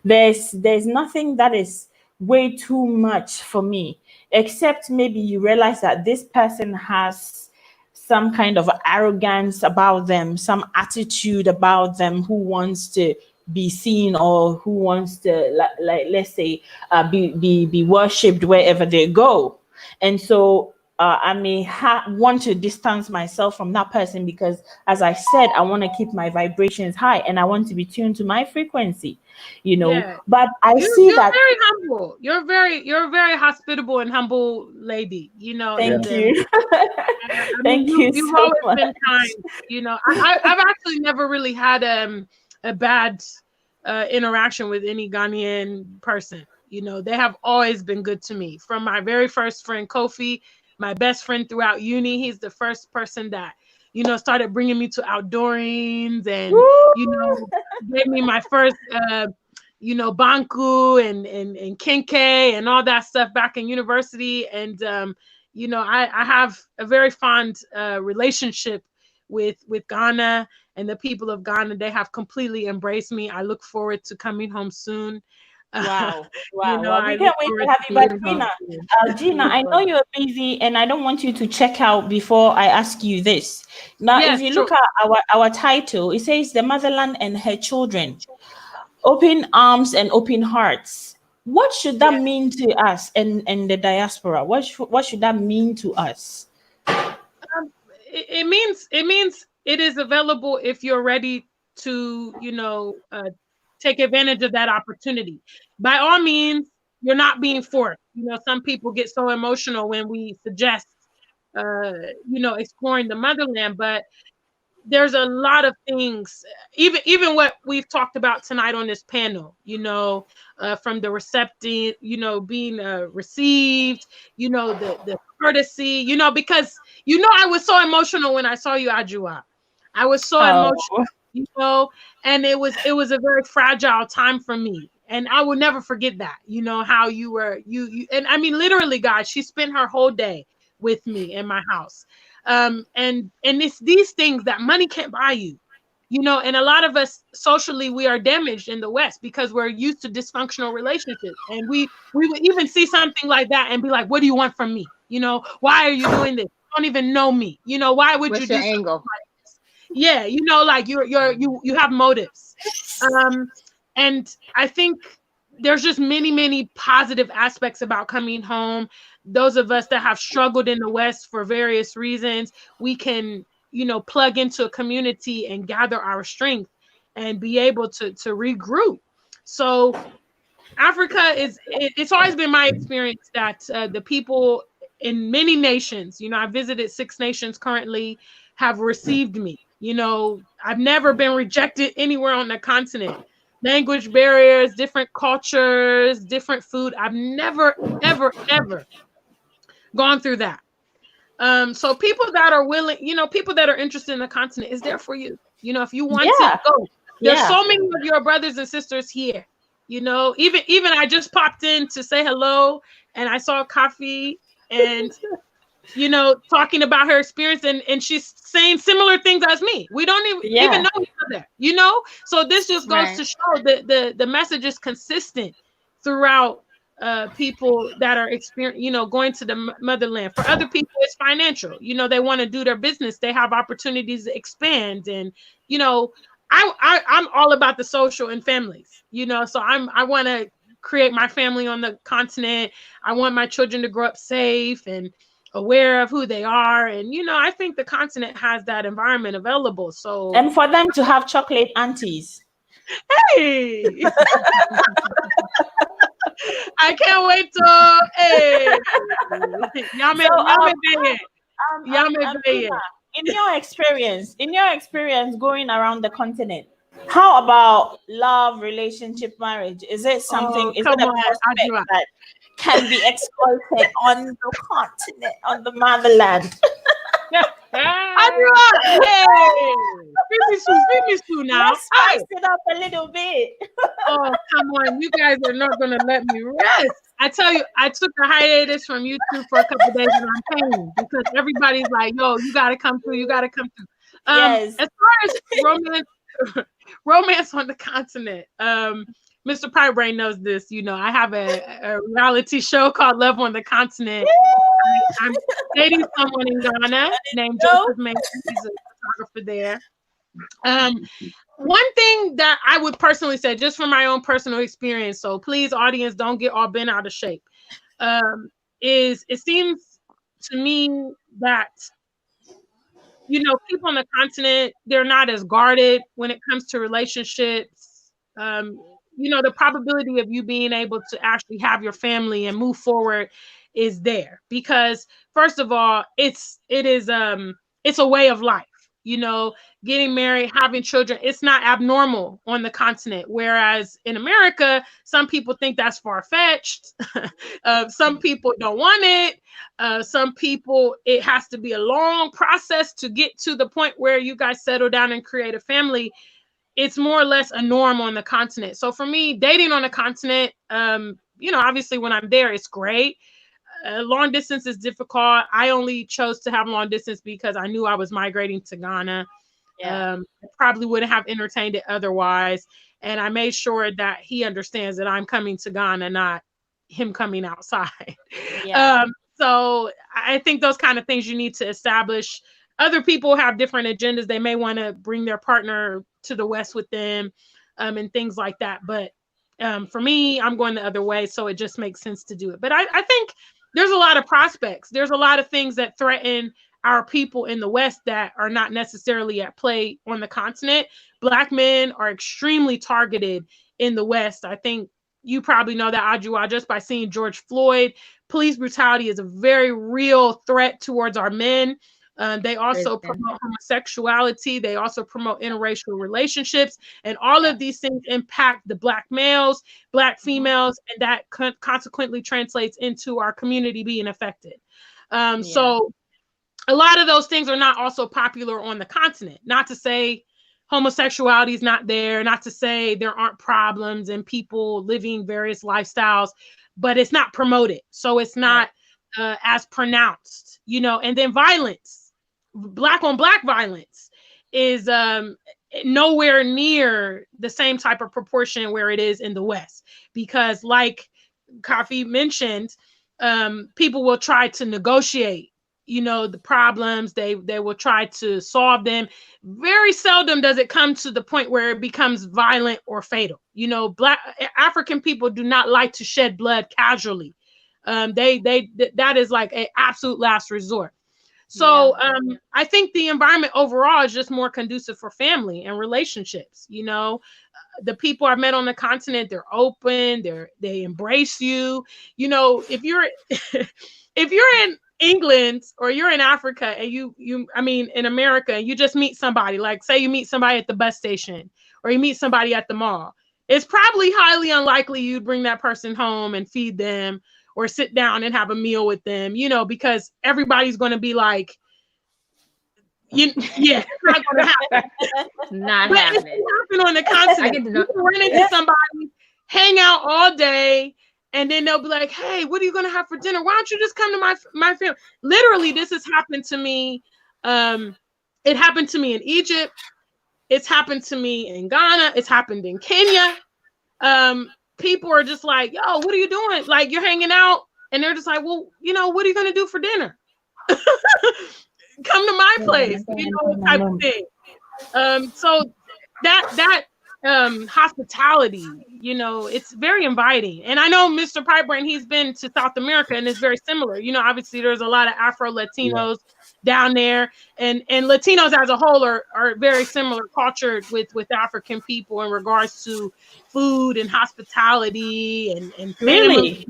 [SPEAKER 1] There's nothing that is way too much for me, except maybe you realize that this person has some kind of arrogance about them, some attitude about them, who wants to be seen, or who wants to, like let's say, be worshipped wherever they go. And so I may want to distance myself from that person, because, as I said, I want to keep my vibrations high and I want to be tuned to my frequency, But you're that
[SPEAKER 4] very humble. You're a very hospitable and humble lady,
[SPEAKER 1] Thank you. Thank you.
[SPEAKER 4] You've
[SPEAKER 1] so
[SPEAKER 4] always
[SPEAKER 1] much.
[SPEAKER 4] been kind. I've actually never really had a bad interaction with any Ghanaian person. They have always been good to me. From my very first friend, Kofi, my best friend throughout uni. He's the first person that, started bringing me to outdoorings, and, gave me my first, banku and kenke and all that stuff back in university. And, I have a very fond relationship with Ghana and the people of Ghana. They have completely embraced me. I look forward to coming home soon.
[SPEAKER 1] Wow. Well, we can't wait to have you back, Gina. Gina, I know you're busy, and I don't want you to check out before I ask you this. Now, if you look at our title, it says The Motherland and Her Children, Open Arms and Open Hearts. What should that mean to us and the diaspora? What should that mean to us?
[SPEAKER 4] It means it is available if you're ready to, take advantage of that opportunity. By all means, you're not being forced. Some people get so emotional when we suggest, exploring the motherland, but there's a lot of things, even what we've talked about tonight on this panel, from the receptive, being received, the courtesy, because, I was so emotional when I saw you, Ajua. I was so emotional, and it was a very fragile time for me. And I will never forget that, how you were, and I mean, literally, guys, she spent her whole day with me in my house. And it's these things that money can't buy you, and a lot of us socially, we are damaged in the West because we're used to dysfunctional relationships. And we would even see something like that and be like, what do you want from me? Why are you doing this? You don't even know me. Why would you do something like this? Yeah. Like you have motives. And I think there's just many, many positive aspects about coming home. Those of us that have struggled in the West for various reasons, we can, plug into a community and gather our strength and be able to regroup. So Africa it's always been my experience that the people in many nations, I visited 6 nations currently, have received me. I've never been rejected anywhere on the continent. Language barriers, different cultures, different food. I've never, ever, ever gone through that. So people that are willing, people that are interested in the continent is there for you. If you want to go, there's so many of your brothers and sisters here. Even I just popped in to say hello, and I saw Kafi, and talking about her experience, and she's saying similar things as me. We don't even know each other, so this just goes to show that the message is consistent throughout people that are going to the motherland. For other people, it's financial. They want to do their business, they have opportunities to expand, and I'm all about the social and families, so I want to create my family on the continent. I want my children to grow up safe and aware of who they are. And, I think the continent has that environment available. So,
[SPEAKER 1] and for them to have chocolate aunties.
[SPEAKER 4] Hey, I can't wait to, hey,
[SPEAKER 1] in your experience going around the continent, how about love, relationship, marriage? Is it something, is it a prospect that can be exploited on the continent, on the motherland?
[SPEAKER 4] Finish now.
[SPEAKER 1] Let's spice it up a little bit.
[SPEAKER 4] Oh, come on. You guys are not going to let me rest. I tell you, I took a hiatus from YouTube for a couple of days, and I'm paying because everybody's like, yo, you got to come through. You got to come through.
[SPEAKER 1] Yes.
[SPEAKER 4] As far as romance on the continent, Mr. Pipebrain knows this. I have a reality show called Love on the Continent. I'm dating someone in Ghana named Joseph Mayas. He's a photographer there. One thing that I would personally say, just from my own personal experience, so please, audience, don't get all bent out of shape, is it seems to me that people on the continent, they're not as guarded when it comes to relationships. The probability of you being able to actually have your family and move forward is there because, first of all, it's a way of life. Getting married, having children, it's not abnormal on the continent. Whereas in America, some people think that's far-fetched. Some people don't want it. Some people, it has to be a long process to get to the point where you guys settle down and create a family. It's more or less a norm on the continent. So for me, dating on the continent, obviously when I'm there, it's great. Long distance is difficult. I only chose to have long distance because I knew I was migrating to Ghana. I probably wouldn't have entertained it otherwise. And I made sure that he understands that I'm coming to Ghana, not him coming outside. So I think those kind of things you need to establish. Other people have different agendas. They may want to bring their partner to the West with them and things like that. But for me, I'm going the other way. So it just makes sense to do it. But I think there's a lot of prospects. There's a lot of things that threaten our people in the West that are not necessarily at play on the continent. Black men are extremely targeted in the West. I think you probably know that, Adjua, just by seeing George Floyd. Police brutality is a very real threat towards our men. They also promote homosexuality. They also promote interracial relationships. And all of these things impact the Black males, Black females, and that consequently translates into our community being affected. So a lot of those things are not also popular on the continent. Not to say homosexuality is not there, not to say there aren't problems and people living various lifestyles, but it's not promoted. So it's not as pronounced, and then violence. Black on Black violence is nowhere near the same type of proportion where it is in the West, because like Kafi mentioned, people will try to negotiate, the problems. They will try to solve them. Very seldom does it come to the point where it becomes violent or fatal. Black African people do not like to shed blood casually. That is like an absolute last resort. So I think the environment overall is just more conducive for family and relationships. You know, the people I've met on the continent, they're open, they embrace you. You know, if you're if you're in England or you're in Africa and I mean in America, you just meet somebody, like say you meet somebody at the bus station or you meet somebody at the mall. It's probably highly unlikely you'd bring that person home and feed them or sit down and have a meal with them, you know, because everybody's going to be like, it's not going to happen.
[SPEAKER 3] Not
[SPEAKER 4] but
[SPEAKER 3] happening.
[SPEAKER 4] It's happen on the continent. You can run into somebody, hang out all day, and then they'll be like, hey, what are you going to have for dinner? Why don't you just come to my family? Literally, this has happened to me. It happened to me in Egypt. It's happened to me in Ghana. It's happened in Kenya. People are just like, yo, what are you doing? Like, you're hanging out, and they're just like, well, you know, what are you going to do for dinner? Come to my place, you know, type of thing. So that hospitality, you know, it's very inviting. And I know Mr. Pipebrain, he's been to South America, and it's very similar. You know, obviously there's a lot of Afro-Latinos down there, and Latinos as a whole are very similar cultured with African people in regards to food and hospitality and
[SPEAKER 1] Really?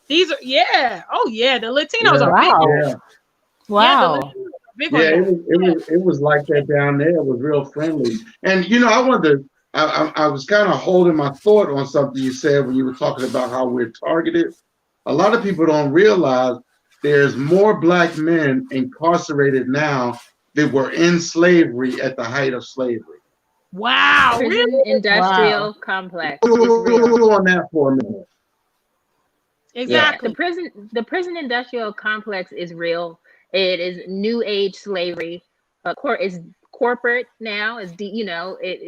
[SPEAKER 4] These are the Latinos are big.
[SPEAKER 1] Wow.
[SPEAKER 2] It was like that down there. It was real friendly. And you know, I was kind of holding my thought on something you said when you were talking about how we're targeted. A lot of people don't realize there's more Black men incarcerated now that were in slavery at the height of slavery.
[SPEAKER 4] Wow.
[SPEAKER 3] Prison industrial complex.
[SPEAKER 2] On that for a minute.
[SPEAKER 4] Exactly.
[SPEAKER 3] Yeah. The prison industrial complex is real. It is new age slavery. It's corporate now.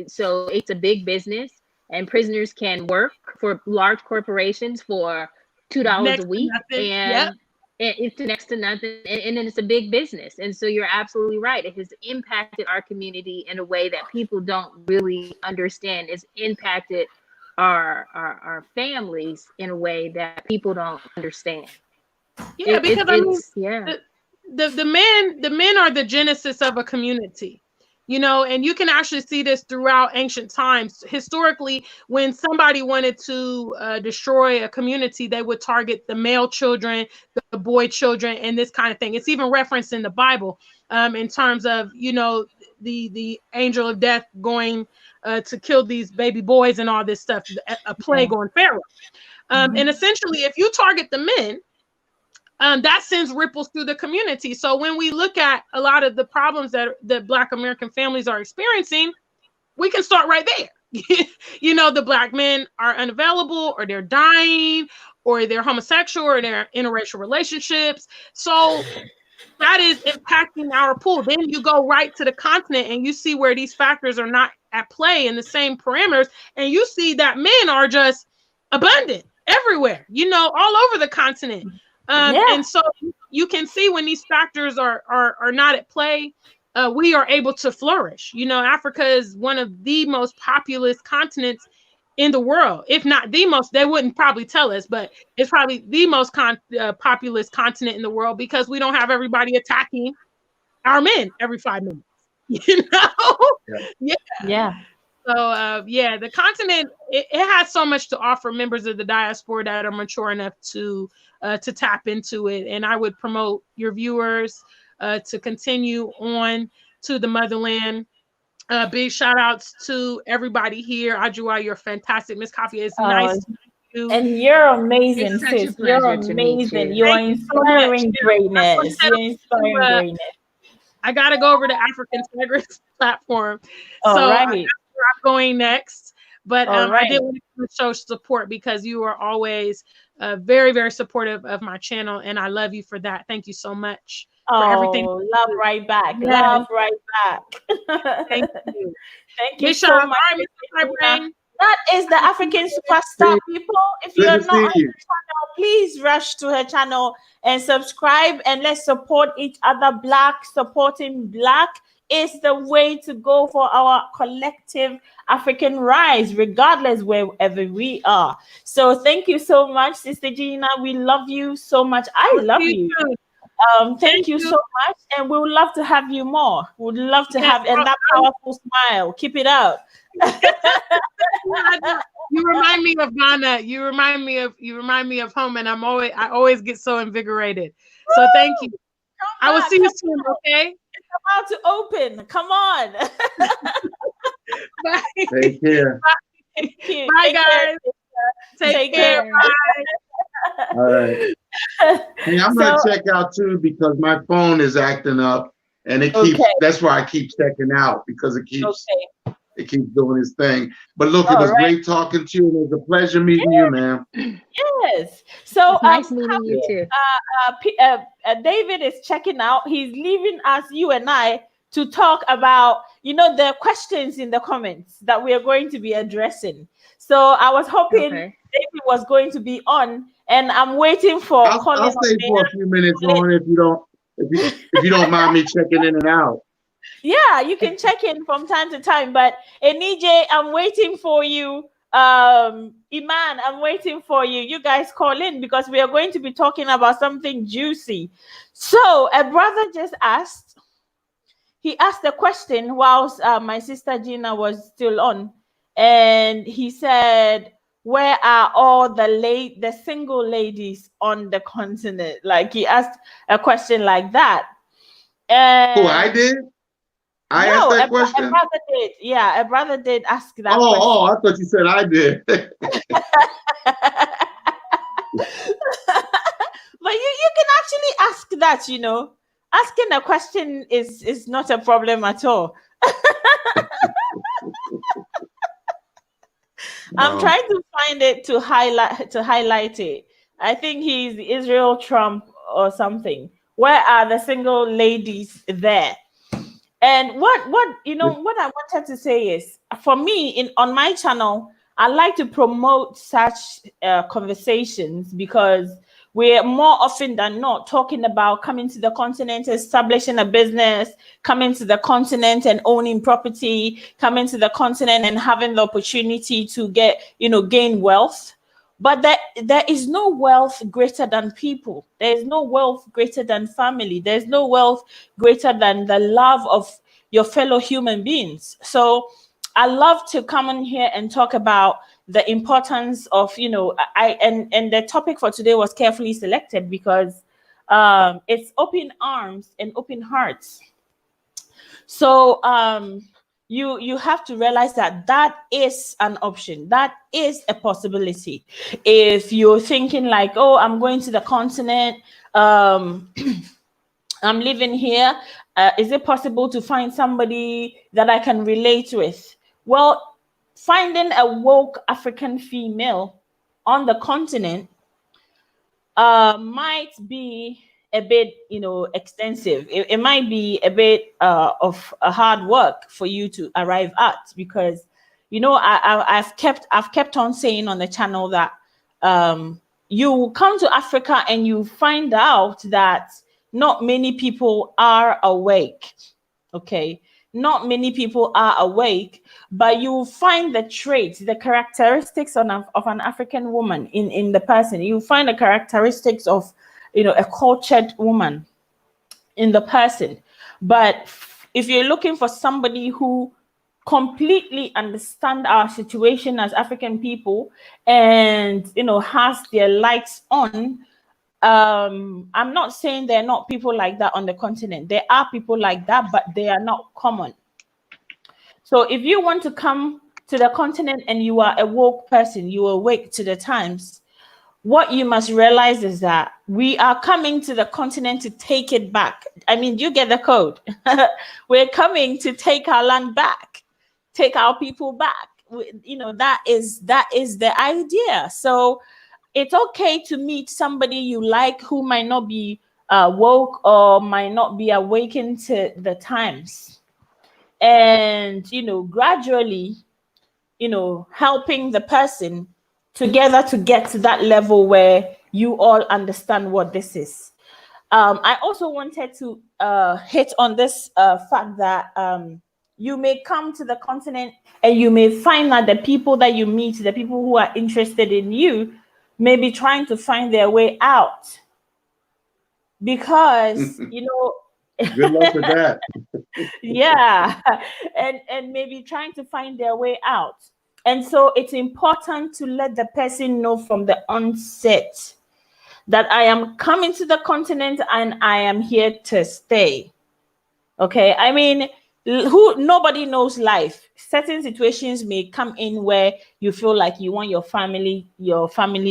[SPEAKER 3] So it's a big business, and prisoners can work for large corporations for $2 a week, and it's next to nothing. And then it's a big business. And so you're absolutely right. It has impacted our community in a way that people don't really understand. It's impacted our families in a way that people don't understand.
[SPEAKER 4] The men are the genesis of a community, you know, and you can actually see this throughout ancient times. Historically, when somebody wanted to destroy a community, they would target the male children, the boy children, and this kind of thing. It's even referenced in the Bible in terms of, you know, the angel of death going to kill these baby boys and all this stuff, a plague on Pharaoh. And essentially, if you target the men, that sends ripples through the community. So when we look at a lot of the problems that Black American families are experiencing, we can start right there. You know, the Black men are unavailable, or they're dying, or they're homosexual, or they're in interracial relationships. So that is impacting our pool. Then you go right to the continent and you see where these factors are not at play in the same parameters. And you see that men are just abundant everywhere, you know, all over the continent. And so you can see when these factors are not at play, we are able to flourish. You know, Africa is one of the most populous continents in the world, if not the most. They wouldn't probably tell us, but it's probably the most populous continent in the world, because we don't have everybody attacking our men every 5 minutes. You know? Yeah. So the continent, it has so much to offer members of the diaspora that are mature enough to tap into it. And I would promote your viewers to continue on to the motherland. Big shout outs to everybody here. Ajua, you're fantastic. Miss Coffee, it's nice to meet you.
[SPEAKER 1] And you're amazing,
[SPEAKER 3] It's such a
[SPEAKER 1] sis. You're
[SPEAKER 3] pleasure to meet
[SPEAKER 1] amazing.
[SPEAKER 3] you.
[SPEAKER 1] You're
[SPEAKER 4] Thank you so
[SPEAKER 1] inspiring
[SPEAKER 4] much.
[SPEAKER 1] greatness. You're inspiring greatness.
[SPEAKER 4] I got to go over to African Tigress platform.
[SPEAKER 1] All
[SPEAKER 4] so
[SPEAKER 1] right.
[SPEAKER 4] that's where I'm going next. But
[SPEAKER 1] right.
[SPEAKER 4] I did want to show support, because you are always very, very supportive of my channel. And I love you for that. Thank you so much for everything.
[SPEAKER 1] Love right back.
[SPEAKER 4] Yeah.
[SPEAKER 1] Love right back.
[SPEAKER 4] Thank you.
[SPEAKER 1] Thank you
[SPEAKER 4] Miss
[SPEAKER 1] so
[SPEAKER 4] Shaw,
[SPEAKER 1] much.
[SPEAKER 4] all right, Mr. Pipebrain.
[SPEAKER 1] That is the African superstar, people. If
[SPEAKER 2] Good
[SPEAKER 1] you're
[SPEAKER 2] to
[SPEAKER 1] not on her
[SPEAKER 2] see you.
[SPEAKER 1] channel, please rush to her channel and subscribe, and let's support each other. Black supporting Black is the way to go for our collective African rise, regardless wherever we are. So thank you so much, Sister Gina. We love you so much. I love you. Thank you so much, and we would love to have you more. We'd love to have, and that powerful smile. Keep it up.
[SPEAKER 4] You remind me of Ghana. You remind me of home, and I always get so invigorated. So thank you. I will see you soon. Okay.
[SPEAKER 1] It's about to open. Come on.
[SPEAKER 4] Bye.
[SPEAKER 2] Take care.
[SPEAKER 4] Bye, guys. Take care. Bye.
[SPEAKER 2] All right. Hey, I'm gonna check out too because my phone is acting up, and it keeps. That's why I keep checking out because it keeps. It keeps doing its thing. But look, it was great talking to you. It was a pleasure meeting you, ma'am.
[SPEAKER 1] Yes. So
[SPEAKER 3] it's nice meeting you too.
[SPEAKER 1] David is checking out. He's leaving us, you and I, to talk about, the questions in the comments that we are going to be addressing. So I was hoping David was going to be on, and I'm waiting for.
[SPEAKER 2] I'll stay for a few minutes on if you don't mind me checking in and out.
[SPEAKER 1] Yeah, you can check in from time to time, but Enije, I'm waiting for you. Iman, I'm waiting for you. You guys call in because we are going to be talking about something juicy. So a brother just asked. He asked a question whilst my sister Gina was still on, and he said, "Where are all the single ladies on the continent?" Like he asked a question like that. And
[SPEAKER 2] I did. I asked that question.
[SPEAKER 1] A brother did. Yeah, a brother did ask that question.
[SPEAKER 2] Oh, I thought you said I did.
[SPEAKER 1] But you can actually ask that, Asking a question is not a problem at all. I'm trying to find it to highlight it. I think he's Israel Trump or something. Where are the single ladies there? And what I wanted to say is, for me, on my channel, I like to promote such conversations because we're more often than not talking about coming to the continent, establishing a business, coming to the continent and owning property, coming to the continent and having the opportunity to gain wealth. But there is no wealth greater than people. There is no wealth greater than family. There's no wealth greater than the love of your fellow human beings. So I love to come in here and talk about the importance of, and the topic for today was carefully selected because it's open arms and open hearts. So you have to realize that is an option. That is a possibility. If you're thinking like, oh, I'm going to the continent, I'm living here. Is it possible to find somebody that I can relate with? Well, finding a woke African female on the continent might be a bit, extensive. It might be a bit of a hard work for you to arrive at because, I've kept on saying on the channel that you come to Africa and you find out that not many people are awake. Okay, not many people are awake, but you find the traits, the characteristics of an African woman in the person. You find the characteristics of a cultured woman in the person. But if you're looking for somebody who completely understand our situation as African people and has their lights on, I'm not saying there are not people like that on the continent. There are people like that, but they are not common. So if you want to come to the continent and you are a woke person, you are awake to the times, what you must realize is that we are coming to the continent to take it back. I mean, you get the code. We're coming to take our land back, take our people back. That is the idea. So it's okay to meet somebody you like who might not be woke or might not be awakened to the times. And, gradually, helping the person together to get to that level where you all understand what this is. I also wanted to hit on this fact that you may come to the continent and you may find that the people that you meet, the people who are interested in you, may be trying to find their way out. because you know.
[SPEAKER 2] Good luck with that.
[SPEAKER 1] Yeah, and maybe trying to find their way out. And so it's important to let the person know from the onset that I am coming to the continent and I am here to stay. Okay, I mean, who nobody knows life. Certain situations may come in where you feel like you want your family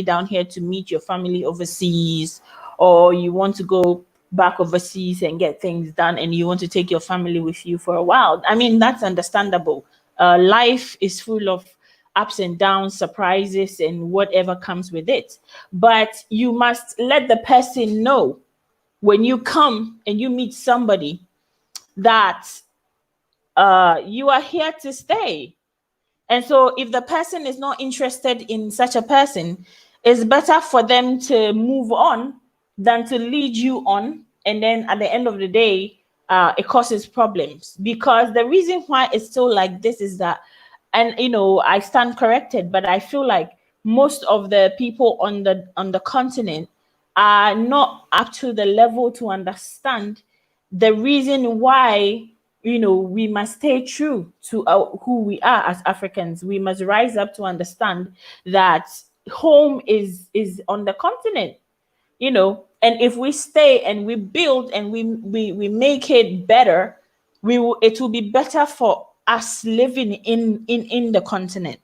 [SPEAKER 1] down here to meet your family overseas, or you want to go back overseas and get things done, and you want to take your family with you for a while. I mean, that's understandable. Life is full of ups and downs, surprises, and whatever comes with it. But you must let the person know when you come and you meet somebody that you are here to stay. And so if the person is not interested in such a person, it's better for them to move on than to lead you on. And then at the end of the day, it causes problems. Because the reason why it's still like this is that, and I stand corrected, but I feel like most of the people on the continent are not up to the level to understand the reason why we must stay true to who we are as Africans. We must rise up to understand that home is on the continent, and if we stay and we build and we make it better, it will be better for us living in the continent.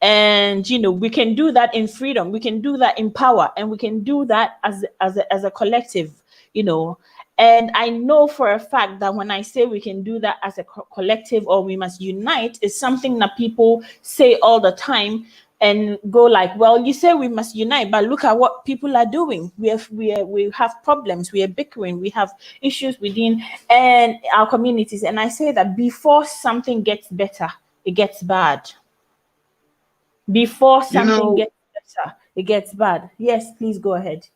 [SPEAKER 1] And we can do that in freedom, we can do that in power, and we can do that as a collective. And I know for a fact that when I say we can do that as a collective, or we must unite, is something that people say all the time and go like, well, you say we must unite, but look at what people are doing. We have problems, we are bickering, we have issues within and our communities. And I say that before something gets better, it gets bad. Before something gets better, it gets bad. Yes, please go ahead.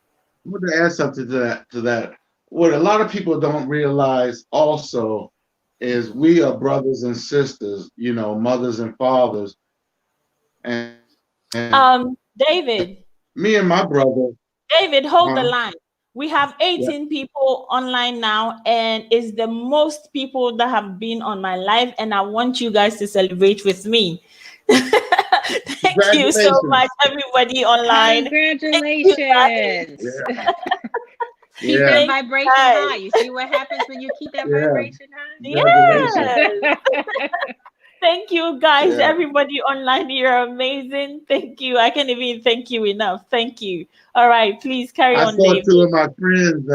[SPEAKER 2] I want to add something to that. What a lot of people don't realize also is we are brothers and sisters, mothers and fathers. And
[SPEAKER 1] David.
[SPEAKER 2] Me and my brother.
[SPEAKER 1] David, hold the line. We have 18 people online now, and it's the most people that have been on my live, and I want you guys to celebrate with me. Thank you so much, everybody online.
[SPEAKER 3] Congratulations. Keep that vibration high. You see what happens when you keep that vibration high?
[SPEAKER 1] Yeah. Thank you, guys. Everybody online, you're amazing. Thank you. I can't even thank you enough. Thank you. All right, please carry on, David.
[SPEAKER 2] I saw two of my friends,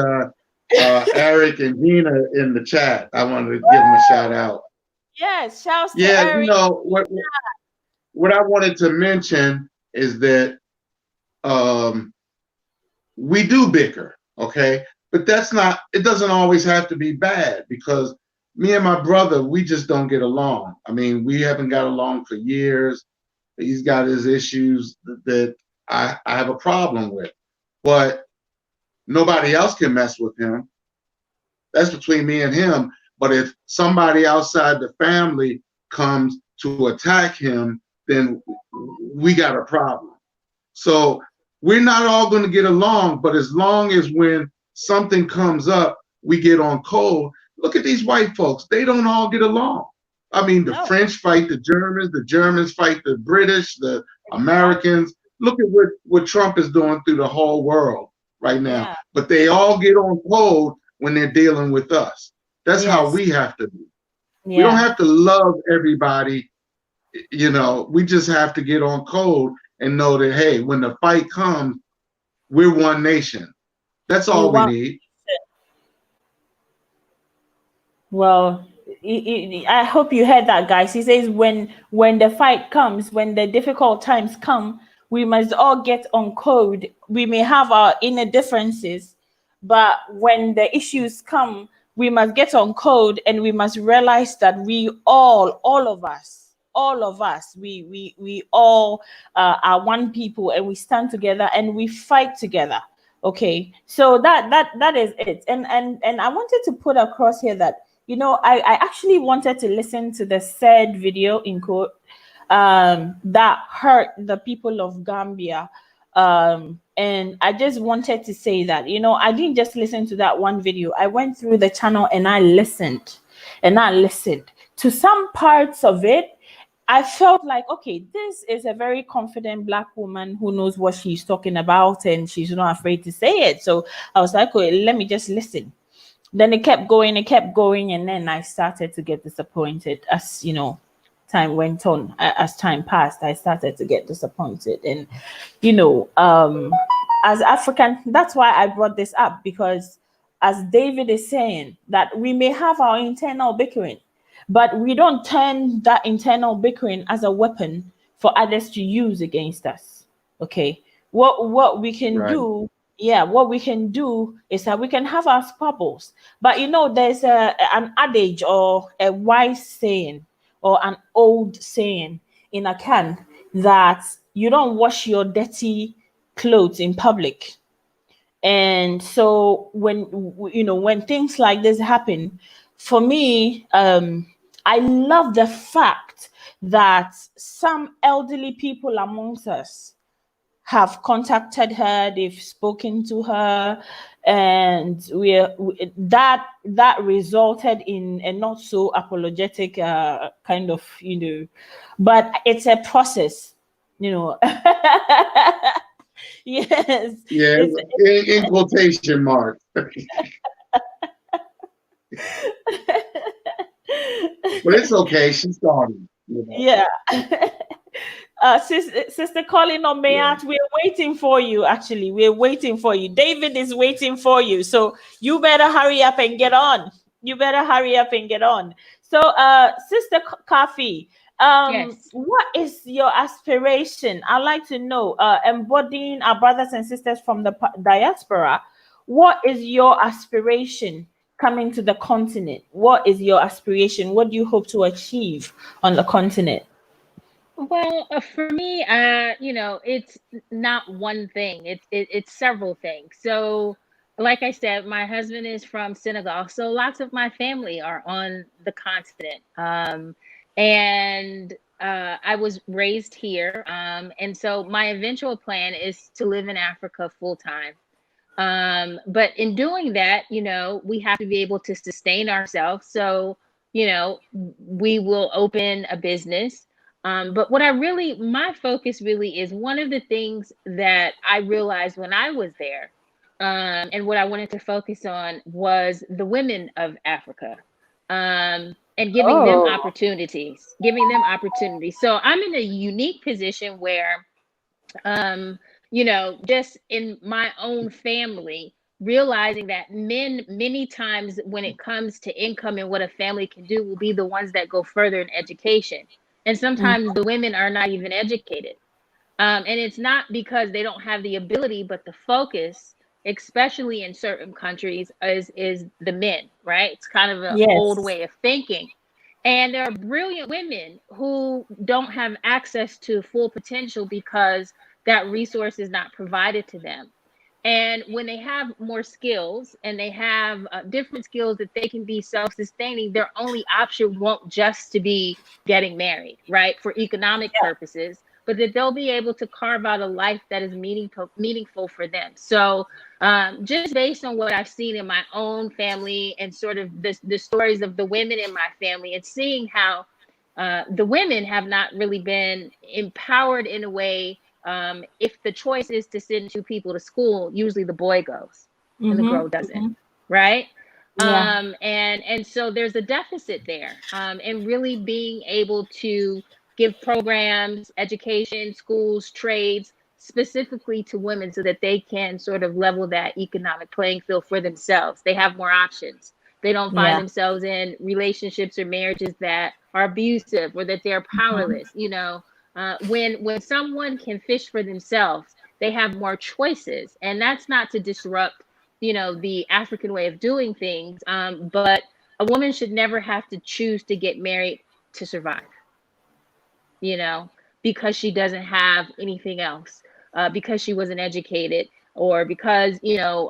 [SPEAKER 2] Eric and Gina, in the chat. I wanted to give them a shout out.
[SPEAKER 1] Yes, shouts to Eric.
[SPEAKER 2] What I wanted to mention is that we do bicker, okay? But it doesn't always have to be bad, because me and my brother, we just don't get along. I mean, we haven't got along for years. He's got his issues that I have a problem with, but nobody else can mess with him. That's between me and him. But if somebody outside the family comes to attack him, then we got a problem. So we're not all going to get along, but as long as when something comes up, we get on cold. Look at these white folks. They don't all get along. I mean, the French fight the Germans fight the British, the Americans. Look at what Trump is doing through the whole world right now. Yeah. But they all get on cold when they're dealing with us. That's how we have to be. Yeah. We don't have to love everybody. We just have to get on cold and know that, hey, when the fight comes, we're one nation. That's all we need.
[SPEAKER 1] Well, I hope you heard that, guys. He says when the fight comes, when the difficult times come, we must all get on code. We may have our inner differences, but when the issues come, we must get on code, and we must realize that we all of us, we all are one people, and we stand together and we fight together. Okay, so that is it. And I wanted to put across here that I actually wanted to listen to the said video in quote that hurt the people of Gambia. And I just wanted to say that, you know, I didn't just listen to that one video. I went through the channel and I listened to some parts of it. I felt like, okay, this is a very confident Black woman who knows what she's talking about and she's not afraid to say it. So I was like, okay, let me just listen. Then it kept going, and then I started to get disappointed as, you know, time went on. As time passed, I started to get disappointed. And, you know, as African, that's why I brought this up, because as David is saying, that we may have our internal bickering, but we don't turn that internal bickering as a weapon for others to use against us. Okay. What we can
[SPEAKER 2] Right.
[SPEAKER 1] do, yeah, what we can do is that we can have our squabbles. But you know, there's an adage or a wise saying or an old saying in a can that you don't wash your dirty clothes in public. And so when, you know, when things like this happen, for me, I love the fact that some elderly people amongst us have contacted her, they've spoken to her, and that resulted in a not so apologetic kind of, you know, but it's a process, you know. Yes,
[SPEAKER 2] Yeah, in quotation marks. But it's okay. She started. You know.
[SPEAKER 1] yeah. Sister Colin or Mayat, we're waiting for you. Actually, we're waiting for you. David is waiting for you. So you better hurry up and get on. You better hurry up and get on. So, Sister Kafi,
[SPEAKER 3] Yes.
[SPEAKER 1] what is your aspiration? I'd like to know, embodying our brothers and sisters from the diaspora, what is your aspiration coming to the continent? What is your aspiration? What do you hope to achieve on the continent?
[SPEAKER 3] Well, for me, you know, it's not one thing. It's several things. So, like I said, my husband is from Senegal, so lots of my family are on the continent. And I was raised here, and so my eventual plan is to live in Africa full time. But in doing that, you know, we have to be able to sustain ourselves. So, you know, we will open a business. But what I really, my focus really is one of the things that I realized when I was there, and what I wanted to focus on was the women of Africa, and giving them
[SPEAKER 1] Oh,
[SPEAKER 3] opportunities, giving them opportunities. So I'm in a unique position where, um, you know, just in my own family, realizing that men, many times when it comes to income and what a family can do, will be the ones that go further in education. And
[SPEAKER 1] mm,
[SPEAKER 3] sometimes the women are not even educated. And it's not because they don't have the ability, but the focus, especially in certain countries, is the men, right? It's kind of an old
[SPEAKER 1] yes.
[SPEAKER 3] way of thinking. And there are brilliant women who don't have access to full potential because that resource is not provided to them. And when they have more skills and they have different skills that they can be self-sustaining, their only option won't just to be getting married, right? For economic purposes, but that they'll be able to carve out a life that is meaningful for them. So just based on what I've seen in my own family and sort of the stories of the women in my family, and seeing how the women have not really been empowered in a way. If the choice is to send two people to school, usually the boy goes and the
[SPEAKER 1] Mm-hmm,
[SPEAKER 3] girl doesn't,
[SPEAKER 1] mm-hmm.
[SPEAKER 3] right?
[SPEAKER 1] Yeah.
[SPEAKER 3] And so there's a deficit there, and really being able to give programs, education, schools, trades specifically to women so that they can sort of level that economic playing field for themselves. They have more options. They don't find
[SPEAKER 1] Yeah.
[SPEAKER 3] themselves in relationships or marriages that are abusive or that they're
[SPEAKER 1] Mhm.
[SPEAKER 3] powerless. You know, when someone can fish for themselves, they have more choices, and that's not to disrupt, you know, the African way of doing things. But a woman should never have to choose to get married to survive, you know, because she doesn't have anything else, because she wasn't educated, or because, you know,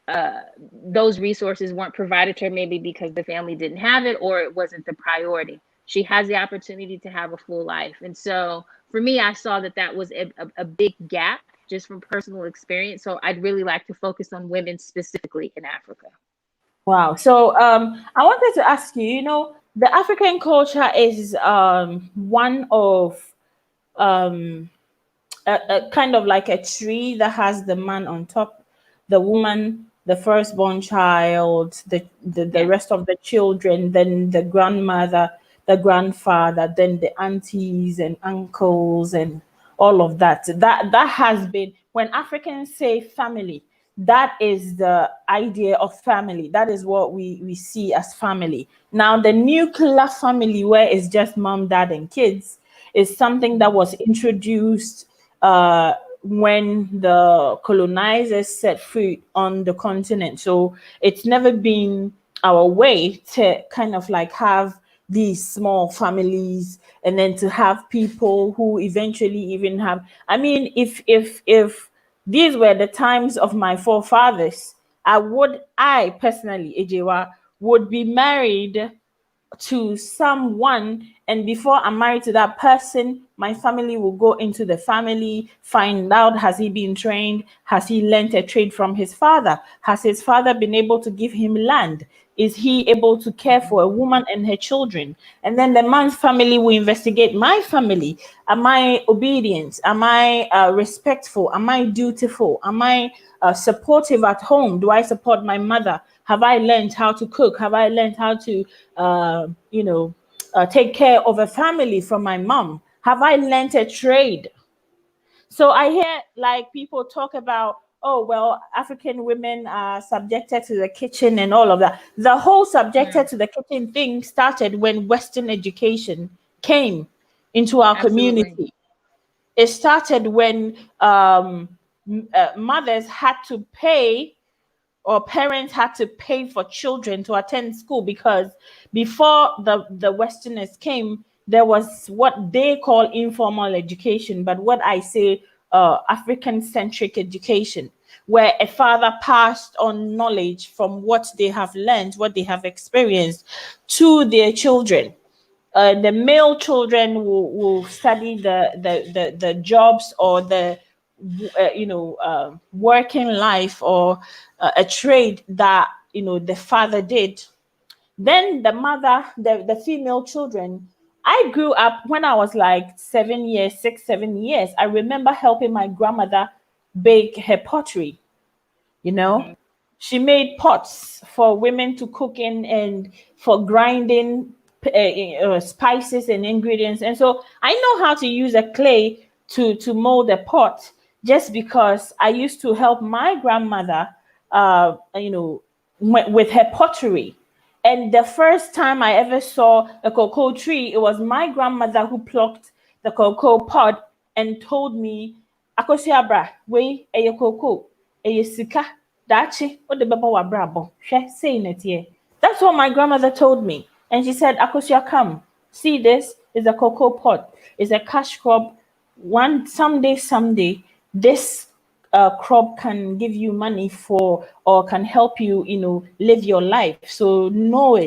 [SPEAKER 3] uh, those resources weren't provided to her, maybe because the family didn't have it or it wasn't the priority. She has the opportunity to have a full life. And so for me, I saw that that was a big gap just from personal experience. So I'd really like to focus on women specifically in Africa.
[SPEAKER 1] Wow. So I wanted to ask you, the African culture is one of um, a kind of like a tree that has the man on top, the woman, the firstborn child, the
[SPEAKER 3] Yeah.
[SPEAKER 1] rest of the children, then the grandmother, the grandfather, then the aunties and uncles and all of that. That has been, when Africans say family, that is the idea of family. That is what we see as family. Now the nuclear family, where it's just mom, dad, and kids, is something that was introduced when the colonizers set foot on the continent. So it's never been our way to kind of like have these small families, and then to have people who eventually even have, I mean, if these were the times of my forefathers, I personally, Ejewa, would be married to someone, and before I'm married to that person, my family will go into the family, find out, has he been trained, has he learned a trade from his father, has his father been able to give him land, is he able to care for a woman and her children? And then the man's family will investigate my family. Am I obedient? Am I respectful? Am I dutiful? Am I supportive at home? Do I support my mother? Have I learned how to cook? Have I learned how to, take care of a family from my mom? Have I learned a trade? So I hear like people talk about, oh, well, African women are subjected to the kitchen and all of that. The whole subjected to the kitchen thing started when Western education came into our
[SPEAKER 3] Absolutely.
[SPEAKER 1] community. It started when mothers had to pay, or parents had to pay for children to attend school, because before the Westerners came, there was what they call informal education, but what I say African centric education, where a father passed on knowledge from what they have learned, what they have experienced, to their children. The male children will study the jobs, or the working life, or a trade that the father did. Then the mother, the female children, I grew up when I was like 7 years, 6, 7 years. I remember helping my grandmother bake her pottery. you know
[SPEAKER 3] Mhm.
[SPEAKER 1] she made pots for women to cook in, and for grinding spices and ingredients. And so I know how to use a clay to mold a pot, just because I used to help my grandmother with her pottery. And the first time I ever saw a cocoa tree, it was my grandmother who plucked the cocoa pod and told me, Akosiabra, we a cocoa, a sika, dachi, what the baba wa brabo, she saying it here. That's what my grandmother told me. And she said, Akosia, come, see, this is a cocoa pod, it's a cash crop. Someday, this crop can give you money for, or can help you, live your life. So know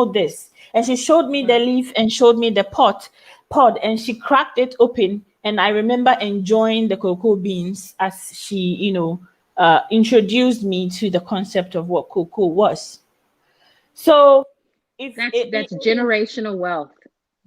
[SPEAKER 1] this. And she showed me the
[SPEAKER 3] Wow.
[SPEAKER 1] leaf and showed me the pod, and she cracked it open. And I remember enjoying the cocoa beans as she, introduced me to the concept of what cocoa was. So if
[SPEAKER 3] That's generational wealth.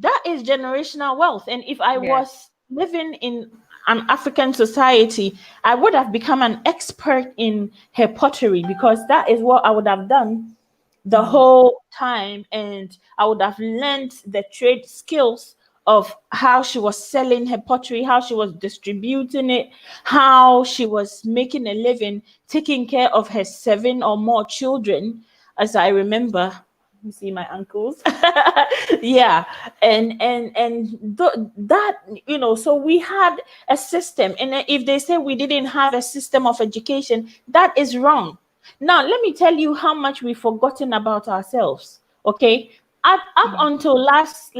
[SPEAKER 1] that is generational wealth. And if I
[SPEAKER 3] Yes.
[SPEAKER 1] was living in an African society, I would have become an expert in her pottery, because that is what I would have done the whole time. And I would have learned the trade skills of how she was selling her pottery, how she was distributing it, how she was making a living, taking care of her 7 or more children, as I remember. You see my uncles. Yeah. And that, so we had a system. And if they say we didn't have a system of education, that is wrong. Now let me tell you how much we've forgotten about ourselves. Okay, up
[SPEAKER 3] Mhm.
[SPEAKER 1] until last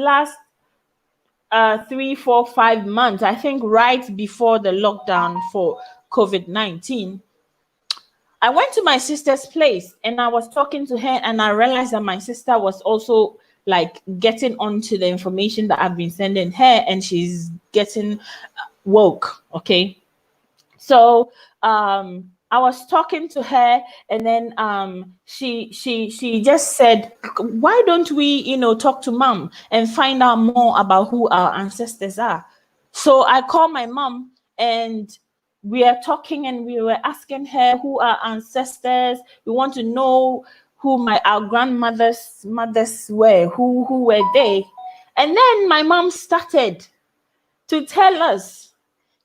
[SPEAKER 1] 3, 4, 5 months, I think, right before the lockdown for COVID-19, I went to my sister's place and I was talking to her, and I realized that my sister was also like getting onto the information that I've been sending her, and she's getting woke. Okay. So I was talking to her, and then she just said, why don't we, talk to mom and find out more about who our ancestors are? So I called my mom, and we are talking, and we were asking her who our ancestors. We want to know who our grandmothers mothers were, who were they. And then my mom started to tell us,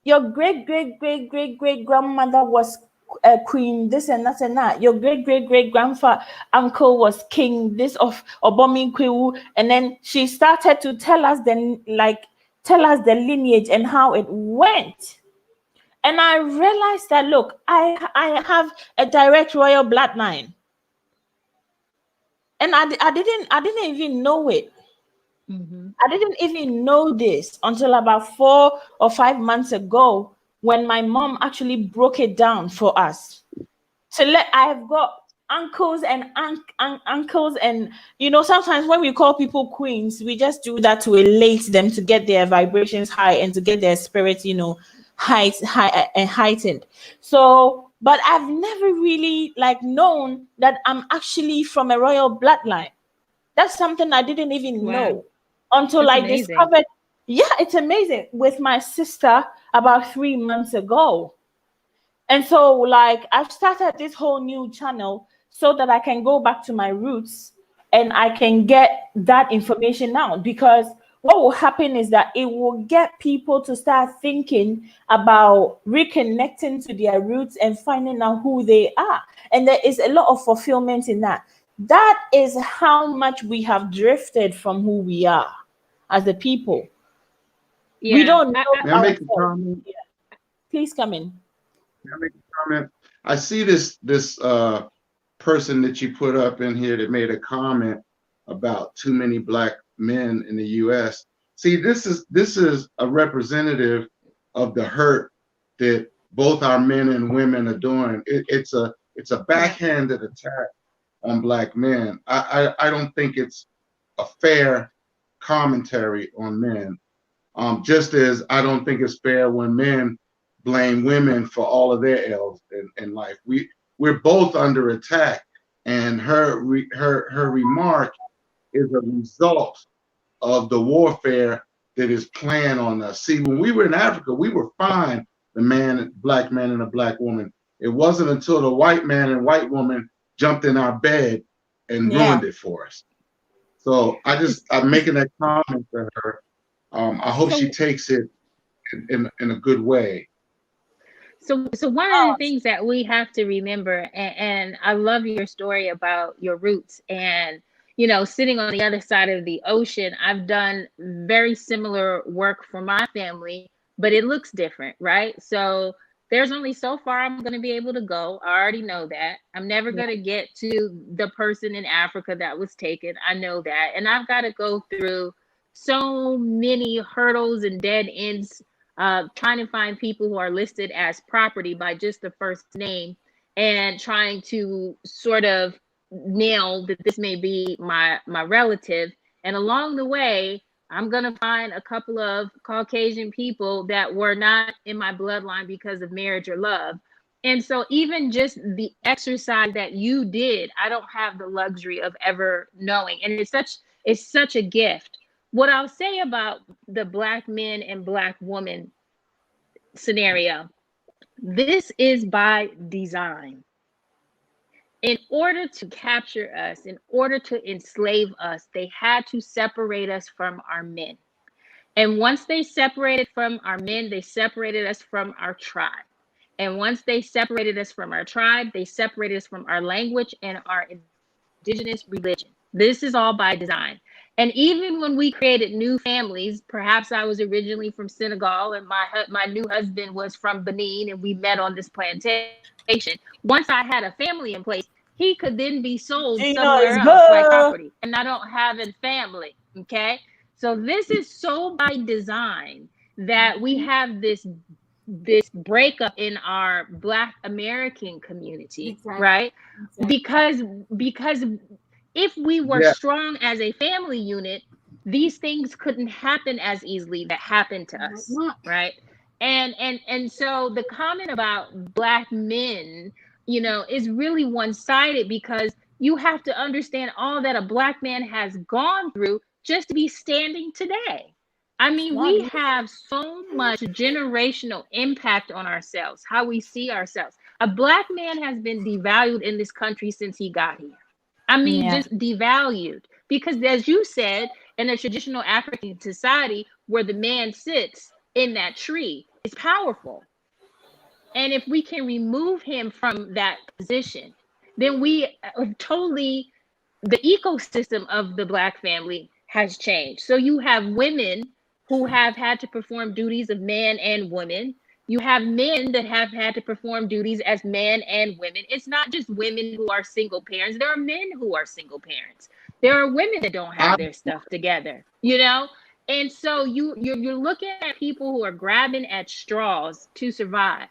[SPEAKER 1] your great great great great great grandmother was a queen, this and that and that. Your great great great grandfather uncle was king this of Obomikwewu. And then she started to tell us the lineage and how it went. And I realized that, look, I have a direct royal bloodline, and I didn't even know it. I didn't even know this until about 4 or 5 months ago, when my mom actually broke it down for us. So I have got uncles and uncles, and sometimes when we call people queens, we just do that to elate them, to get their vibrations high and to get their spirit, heightened. So, but I've never really known that I'm actually from a royal bloodline. That's something I didn't even know until
[SPEAKER 3] That's
[SPEAKER 1] I
[SPEAKER 3] amazing.
[SPEAKER 1] discovered. Yeah, it's amazing, with my sister about 3 months ago. And so I've started this whole new channel so that I can go back to my roots and I can get that information out, because what will happen is that it will get people to start thinking about reconnecting to their roots and finding out who they are. And there is a lot of fulfillment in that. That is how much we have drifted from who we are as a people.
[SPEAKER 3] Yeah.
[SPEAKER 1] We don't know
[SPEAKER 2] May I make a
[SPEAKER 1] ourselves.
[SPEAKER 2] comment?
[SPEAKER 1] Yeah. Please come in.
[SPEAKER 2] May I make a comment? I see this person that you put up in here that made a comment about too many black men in the U.S. See, this is a representative of the hurt that both our men and women are doing. It's a backhanded attack on black men. I don't think it's a fair commentary on men. Just as I don't think it's fair when men blame women for all of their ills in life. We're both under attack, and her remark is a result of the warfare that is planned on us. See, when we were in Africa, we were fine, black man and a black woman. It wasn't until the white man and white woman jumped in our bed and ruined it for us. So I'm making that comment to her. I hope she takes it in a good way.
[SPEAKER 3] So one of the things that we have to remember, and I love your story about your roots, and sitting on the other side of the ocean, I've done very similar work for my family, but it looks different, right? So there's only so far I'm going to be able to go. I already know that. I'm never going to get to the person in Africa that was taken. I know that. And I've got to go through so many hurdles and dead ends, trying to find people who are listed as property by just the first name, and trying to sort of nail that this may be my relative. And along the way, I'm going to find a couple of Caucasian people that were not in my bloodline because of marriage or love. And so even just the exercise that you did, I don't have the luxury of ever knowing. And it's such a gift. What I'll say about the black men and black woman scenario, this is by design. In order to capture us, in order to enslave us, they had to separate us from our men. And once they separated from our men, they separated us from our tribe. And once they separated us from our tribe, they separated us from our language and our indigenous religion. This is all by design. And even when we created new families, perhaps I was originally from Senegal and my new husband was from Benin, and we met on this plantation. Once I had a family in place, he could then be sold somewhere else like property, and I don't have a family. Okay. So this is so by design that we have this breakup in our Black American community, right? Because if we were strong as a family unit, these things couldn't happen as easily that happened to us, right? And so the comment about Black men, you know, is really one-sided, because you have to understand all that a Black man has gone through just to be standing today. I
[SPEAKER 1] It's
[SPEAKER 3] mean,
[SPEAKER 1] not
[SPEAKER 3] we
[SPEAKER 1] easy.
[SPEAKER 3] have so much generational impact on ourselves, how we see ourselves. A Black man has been devalued in this country since he got here. I mean,
[SPEAKER 1] Yeah.
[SPEAKER 3] just devalued. Because as you said, in a traditional African society where the man sits in that tree, is powerful. And if we can remove him from that position, then we totally, the ecosystem of the Black family has changed. So you have women who have had to perform duties of man and woman. You have men that have had to perform duties as man and women. It's not just women who are single parents. There are men who are single parents. There are women that don't
[SPEAKER 2] I,
[SPEAKER 3] have their stuff together, you know? And so you're looking at people who are grabbing at straws to survive.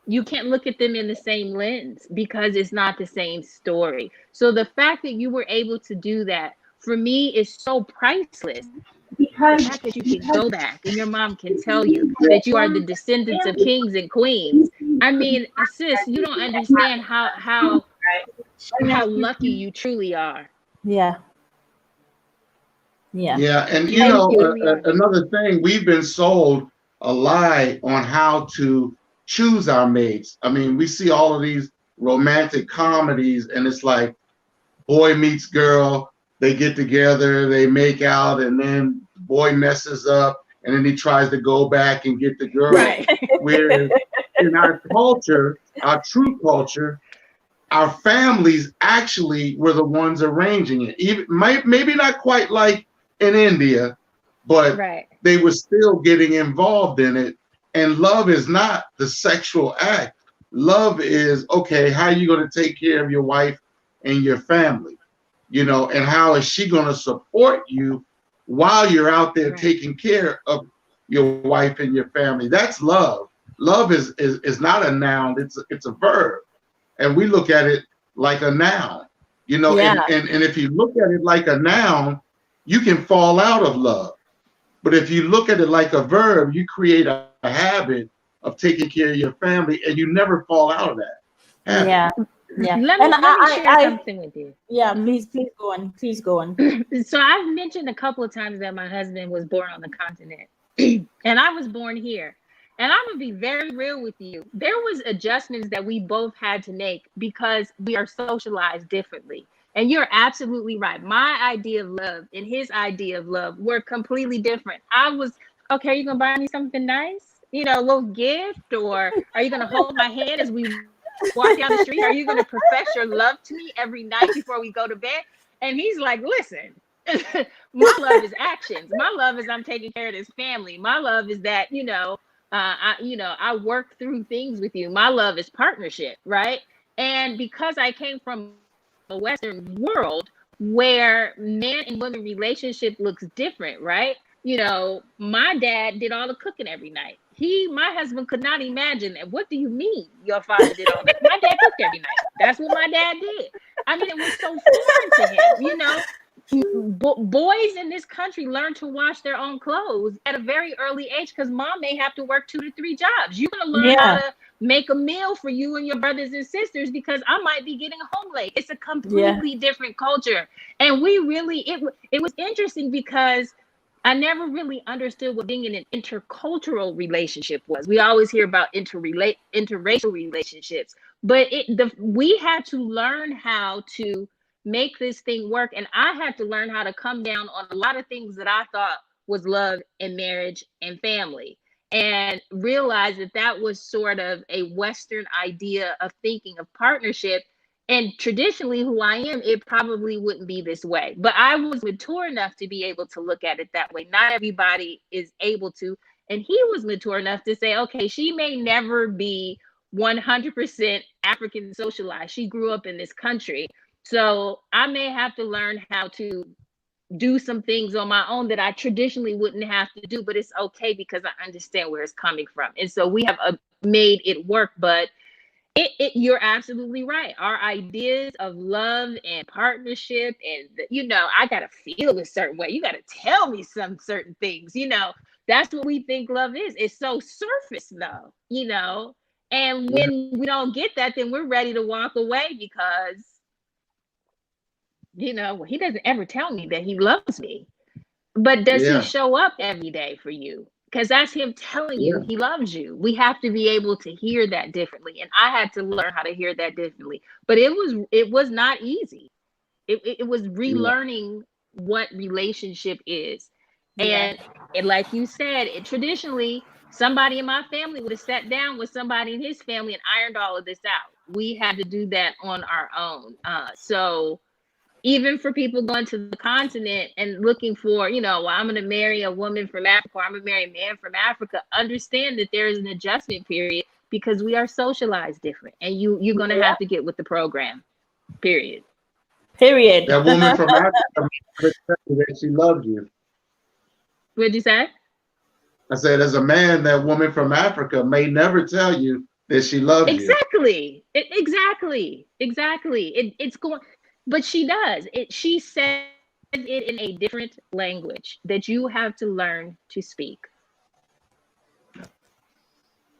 [SPEAKER 3] You can't look at them in the same lens because it's not the same story. So the fact that you were able to do that for me is so priceless. The fact that you can go back and your mom can tell you that you are the descendants of kings and queens. I mean, sis, you don't understand how lucky you truly are.
[SPEAKER 1] Yeah. Yeah.
[SPEAKER 2] yeah, and
[SPEAKER 3] You really, truly are.
[SPEAKER 2] another thing, we've been sold a lie on how to choose our mates. I mean, we see all of these romantic comedies, and it's like boy meets girl, they get together, they make out, and then the boy messes up, and then he tries to go back and get the girl.
[SPEAKER 3] Right.
[SPEAKER 2] Whereas in our culture, our true culture, our families actually were the ones arranging it. Even maybe not quite like in India, but
[SPEAKER 3] Right.
[SPEAKER 2] they were still getting involved in it. And love is not the sexual act. Love is, okay, how are you going to take care of your wife and your family? You know, and how is she going to support you while you're out there
[SPEAKER 3] Right.
[SPEAKER 2] taking care of your wife and your family? That's love. Love is not a noun, it's a verb. And we look at it like a noun, you know,
[SPEAKER 1] Yeah.
[SPEAKER 2] and if you look at it like a noun, you can fall out of love. But if you look at it like a verb, you create a habit of taking care of your family, and you never fall out of that habit.
[SPEAKER 1] Yeah. Yeah.
[SPEAKER 3] Let
[SPEAKER 1] And
[SPEAKER 3] me share something with you.
[SPEAKER 1] yeah, please go on. Please go on.
[SPEAKER 3] So I've mentioned a couple of times that my husband was born on the continent and I was born here. And I'm gonna be very real with you. There was adjustments that we both had to make because we are socialized differently. And you're absolutely right. My idea of love and his idea of love were completely different. I was, okay, are you gonna buy me something nice? You know, a little gift, or are you gonna hold my hand as we walk down the street? Are you gonna profess your love to me every night before we go to bed? And he's like, listen, my love is actions. My love is I'm taking care of this family. My love is that, I work through things with you. My love is partnership, right? And because I came from a Western world where man and woman relationship looks different, right? You know, my dad did all the cooking every night. My husband could not imagine that. What do you mean your father did all that? My dad cooked every night. That's what my dad did. I mean, it was so foreign to him, you know. Boys in this country learn to wash their own clothes at a very early age because mom may have to work 2 to 3 jobs. You're gonna learn how to make a meal for you and your brothers and sisters because I might be getting home late. It's a completely different culture, and we really it was interesting because I never really understood what being in an intercultural relationship was. We always hear about interracial relationships, but we had to learn how to make this thing work. And I had to learn how to come down on a lot of things that I thought was love and marriage and family, and realize that was sort of a Western idea of thinking of partnership. And traditionally, who I am, it probably wouldn't be this way. But I was mature enough to be able to look at it that way. Not everybody is able to. And he was mature enough to say, okay, she may never be 100% African socialized. She grew up in this country. So I may have to learn how to do some things on my own that I traditionally wouldn't have to do, but it's okay because I understand where it's coming from. And so we have made it work, but you're absolutely right. Our ideas of love and partnership and, I got to feel a certain way. You got to tell me some certain things, That's what we think love is. It's so surface though, you know. And when we don't get that, then we're ready to walk away because, you know, he doesn't ever tell me that he loves me. But does he show up every day for you? Because that's him telling you he loves you. We have to be able to hear that differently. And I had to learn how to hear that differently. But it was not easy. It was relearning what relationship is. And like you said, traditionally, somebody in my family would have sat down with somebody in his family and ironed all of this out. We had to do that on our own. So even for people going to the continent and looking for, you know, well, I'm going to marry a woman from Africa, or I'm going to marry a man from Africa, understand that there is an adjustment period because we are socialized different, and you're going to have to get with the program. Period.
[SPEAKER 2] That woman from Africa that she loved you.
[SPEAKER 3] What'd you say?
[SPEAKER 2] I said, as a man, that woman from Africa may never tell you that she loves you.
[SPEAKER 3] Exactly. It's going, but she does. She says it in a different language that you have to learn to speak.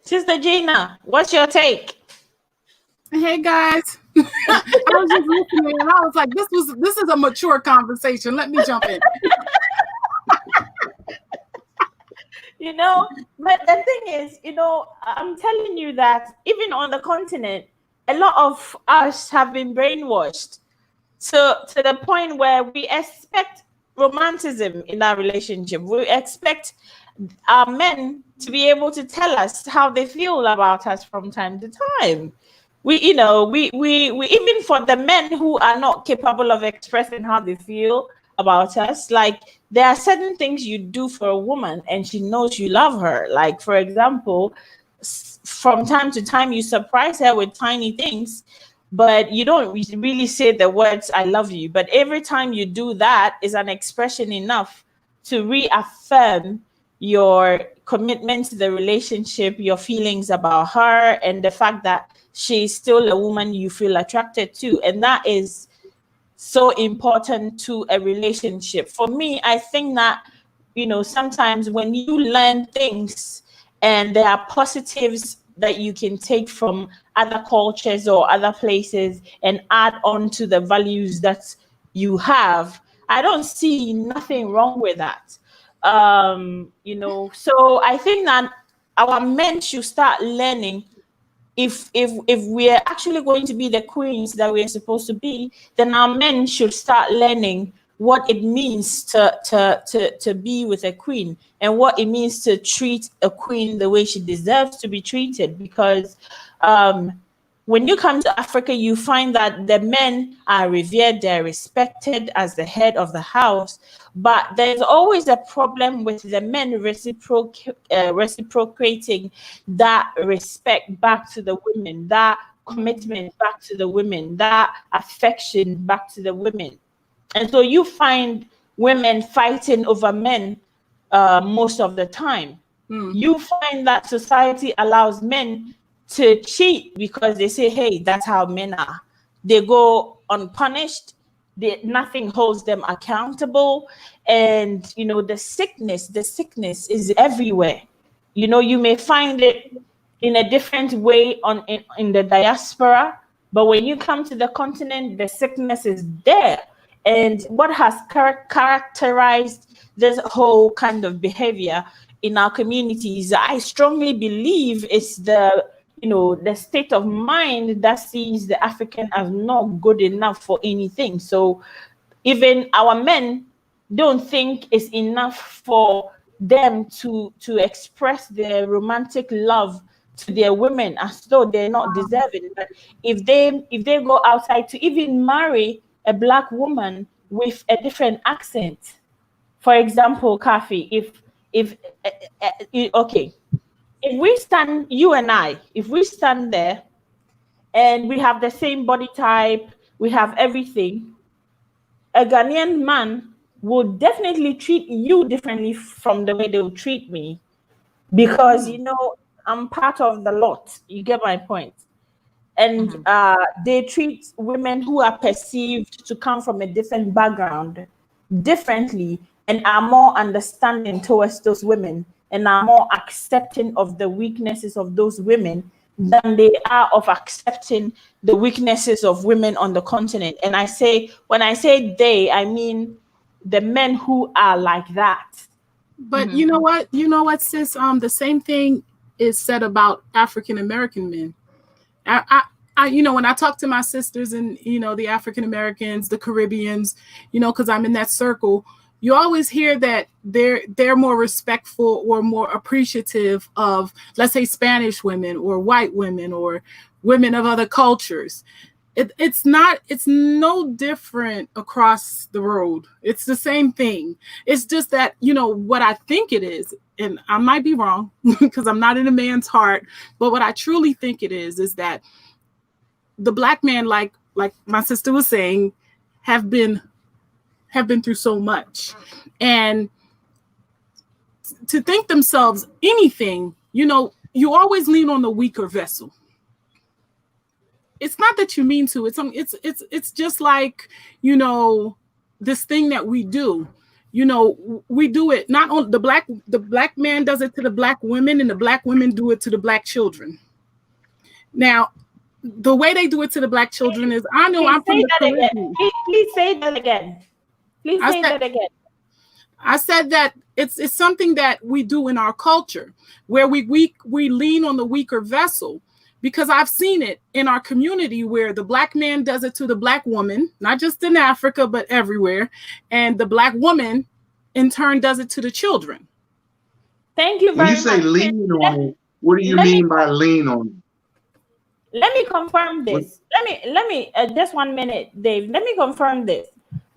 [SPEAKER 1] Sister Gina, what's your take?
[SPEAKER 5] Hey guys. I was just listening and I was like, this is a mature conversation. Let me jump in.
[SPEAKER 1] You know, but the thing is, you know, I'm telling you that even on the continent, a lot of us have been brainwashed to the point where we expect romanticism in our relationship. We expect our men to be able to tell us how they feel about us from time to time. We even for the men who are not capable of expressing how they feel about us, like there are certain things you do for a woman and she knows you love her. Like, for example, from time to time you surprise her with tiny things, but you don't really say the words I love you. But every time you do that is an expression enough to reaffirm your commitment to the relationship, your feelings about her, and the fact that she's still a woman you feel attracted to. And that is so important to a relationship. For me, I think that, you know, sometimes when you learn things and there are positives that you can take from other cultures or other places and add on to the values that you have, I don't see nothing wrong with that. You know, so I think that our men should start learning. If we're actually going to be the queens that we're supposed to be, then our men should start learning what it means to be with a queen and what it means to treat a queen the way she deserves to be treated. Because when you come to Africa, you find that the men are revered, they're respected as the head of the house, but there's always a problem with the men reciprocating that respect back to the women, that commitment back to the women, that affection back to the women. And so you find women fighting over men most of the time. You find that society allows men to cheat because they say, hey, that's how men are. They go unpunished. Nothing holds them accountable. And, you know, the sickness is everywhere. You know, you may find it in a different way in the diaspora, but when you come to the continent, the sickness is there. And what has characterized this whole kind of behavior in our communities, I strongly believe, is the state of mind that sees the African as not good enough for anything. So even our men don't think it's enough for them to express their romantic love to their women as though they're not deserving. But if they go outside to even marry a black woman with a different accent, for example, Kafi, if we stand, you and I, if we stand there and we have the same body type, we have everything, a Ghanaian man would definitely treat you differently from the way they would treat me, because, you know, I'm part of the lot. You get my point? And they treat women who are perceived to come from a different background differently. and are more understanding towards those women and are more accepting of the weaknesses of those women than they are of accepting the weaknesses of women on the continent. And I say, when I say they, I mean the men who are like that.
[SPEAKER 5] But you know what? You know what, sis? The same thing is said about African American men. You know, when I talk to my sisters and, you know, the African Americans, the Caribbeans, you know, because I'm in that circle, you always hear that they're more respectful or more appreciative of, let's say, Spanish women or white women or women of other cultures. It's no different across the road. It's the same thing. It's just that, you know, what I think it is, and I might be wrong because I'm not in a man's heart, but what I truly think it is that the Black man, like my sister was saying, have been through so much, and to think themselves anything, you know, you always lean on the weaker vessel. It's not that you mean to. It's just like, you know, this thing that we do. You know, we do it not on the black man does it to the Black women, and the Black women do it to the Black children. Now, the way they do it to the Black children is, I know I'm from the Caribbean.
[SPEAKER 1] Please say that again. Please say that again.
[SPEAKER 5] I said that it's something that we do in our culture where we lean on the weaker vessel, because I've seen it in our community where the Black man does it to the Black woman, not just in Africa, but everywhere. And the Black woman in turn does it to the children.
[SPEAKER 1] Thank you very much.
[SPEAKER 2] When you say lean on it, what do you mean by lean on it?
[SPEAKER 1] Let me confirm this. Let me just 1 minute, Dave. Let me confirm this.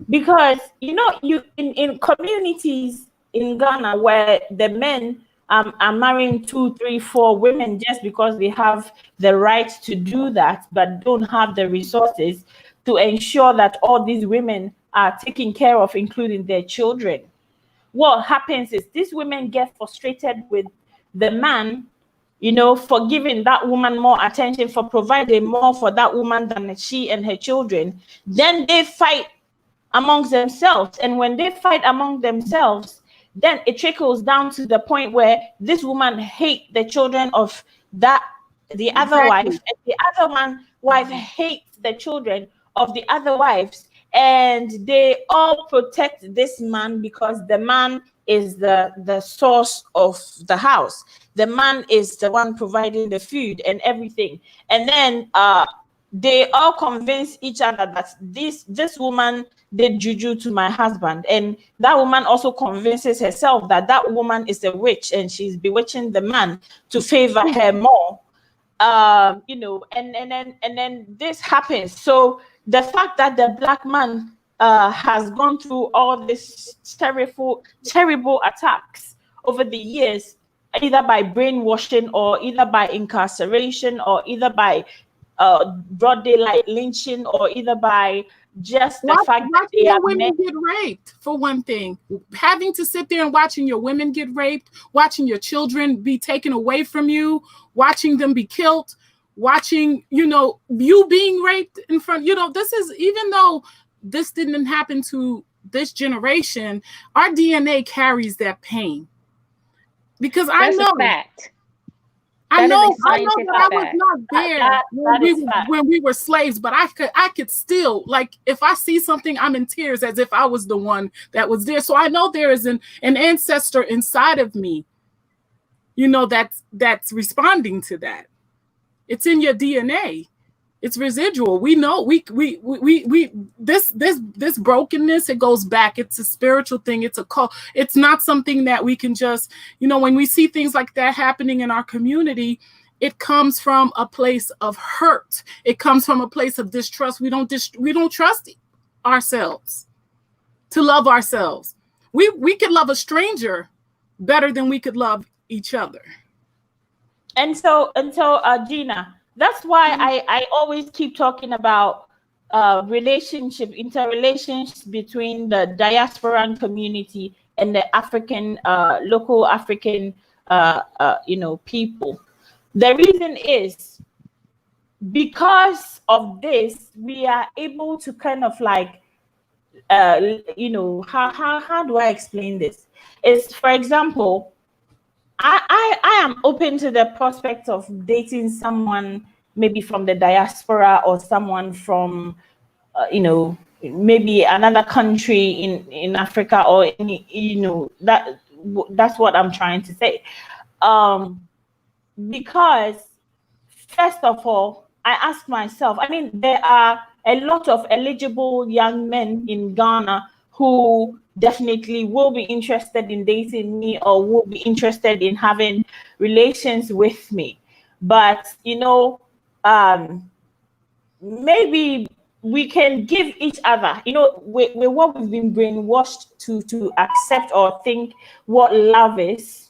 [SPEAKER 1] Because, you know, you in communities in Ghana where the men are marrying 2, 3, 4 women just because they have the right to do that, but don't have the resources to ensure that all these women are taken care of, including their children. What happens is these women get frustrated with the man, you know, for giving that woman more attention, for providing more for that woman than she and her children. Then they fight amongst themselves. And when they fight among themselves, then it trickles down to the point where this woman hates the children of the other wife, and the other wife hates the children of the other wives, and they all protect this man because the man is the source of the house. The man is the one providing the food and everything. And then they all convince each other that this woman did juju to my husband, and that woman also convinces herself that that woman is a witch and she's bewitching the man to favor her more. You know, and then this happens. So the fact that the Black man has gone through all these terrible attacks over the years, either by brainwashing or either by incarceration or either by broad daylight lynching or either by just the fact that they are
[SPEAKER 5] women get raped, for one thing. Having to sit there and watching your women get raped, watching your children be taken away from you, watching them be killed, watching, you know, you being raped in front, you know, this is, even though this didn't happen to this generation, our DNA carries that pain. Because
[SPEAKER 3] That's a fact.
[SPEAKER 5] I know that I was not there when we were slaves, but I could still, like, if I see something, I'm in tears as if I was the one that was there. So I know there is an ancestor inside of me, you know, that's responding to that. It's in your DNA. It's residual. We know this brokenness, it goes back. It's a spiritual thing. It's a call. It's not something that we can just, you know, when we see things like that happening in our community, it comes from a place of hurt. It comes from a place of distrust. We don't trust ourselves to love ourselves. We could love a stranger better than we could love each other.
[SPEAKER 1] And so Gina, that's why I always keep talking about interrelations between the diasporan community and the African, local African, you know, people. The reason is because of this, we are able to kind of like how do I explain this? Is, for example, I am open to the prospect of dating someone maybe from the diaspora, or someone from maybe another country in Africa, or any, that's what I'm trying to say. Because first of all, I ask myself, I mean, there are a lot of eligible young men in Ghana who definitely will be interested in dating me, or will be interested in having relations with me. But, maybe we can give each other, with what we've been brainwashed to accept or think what love is.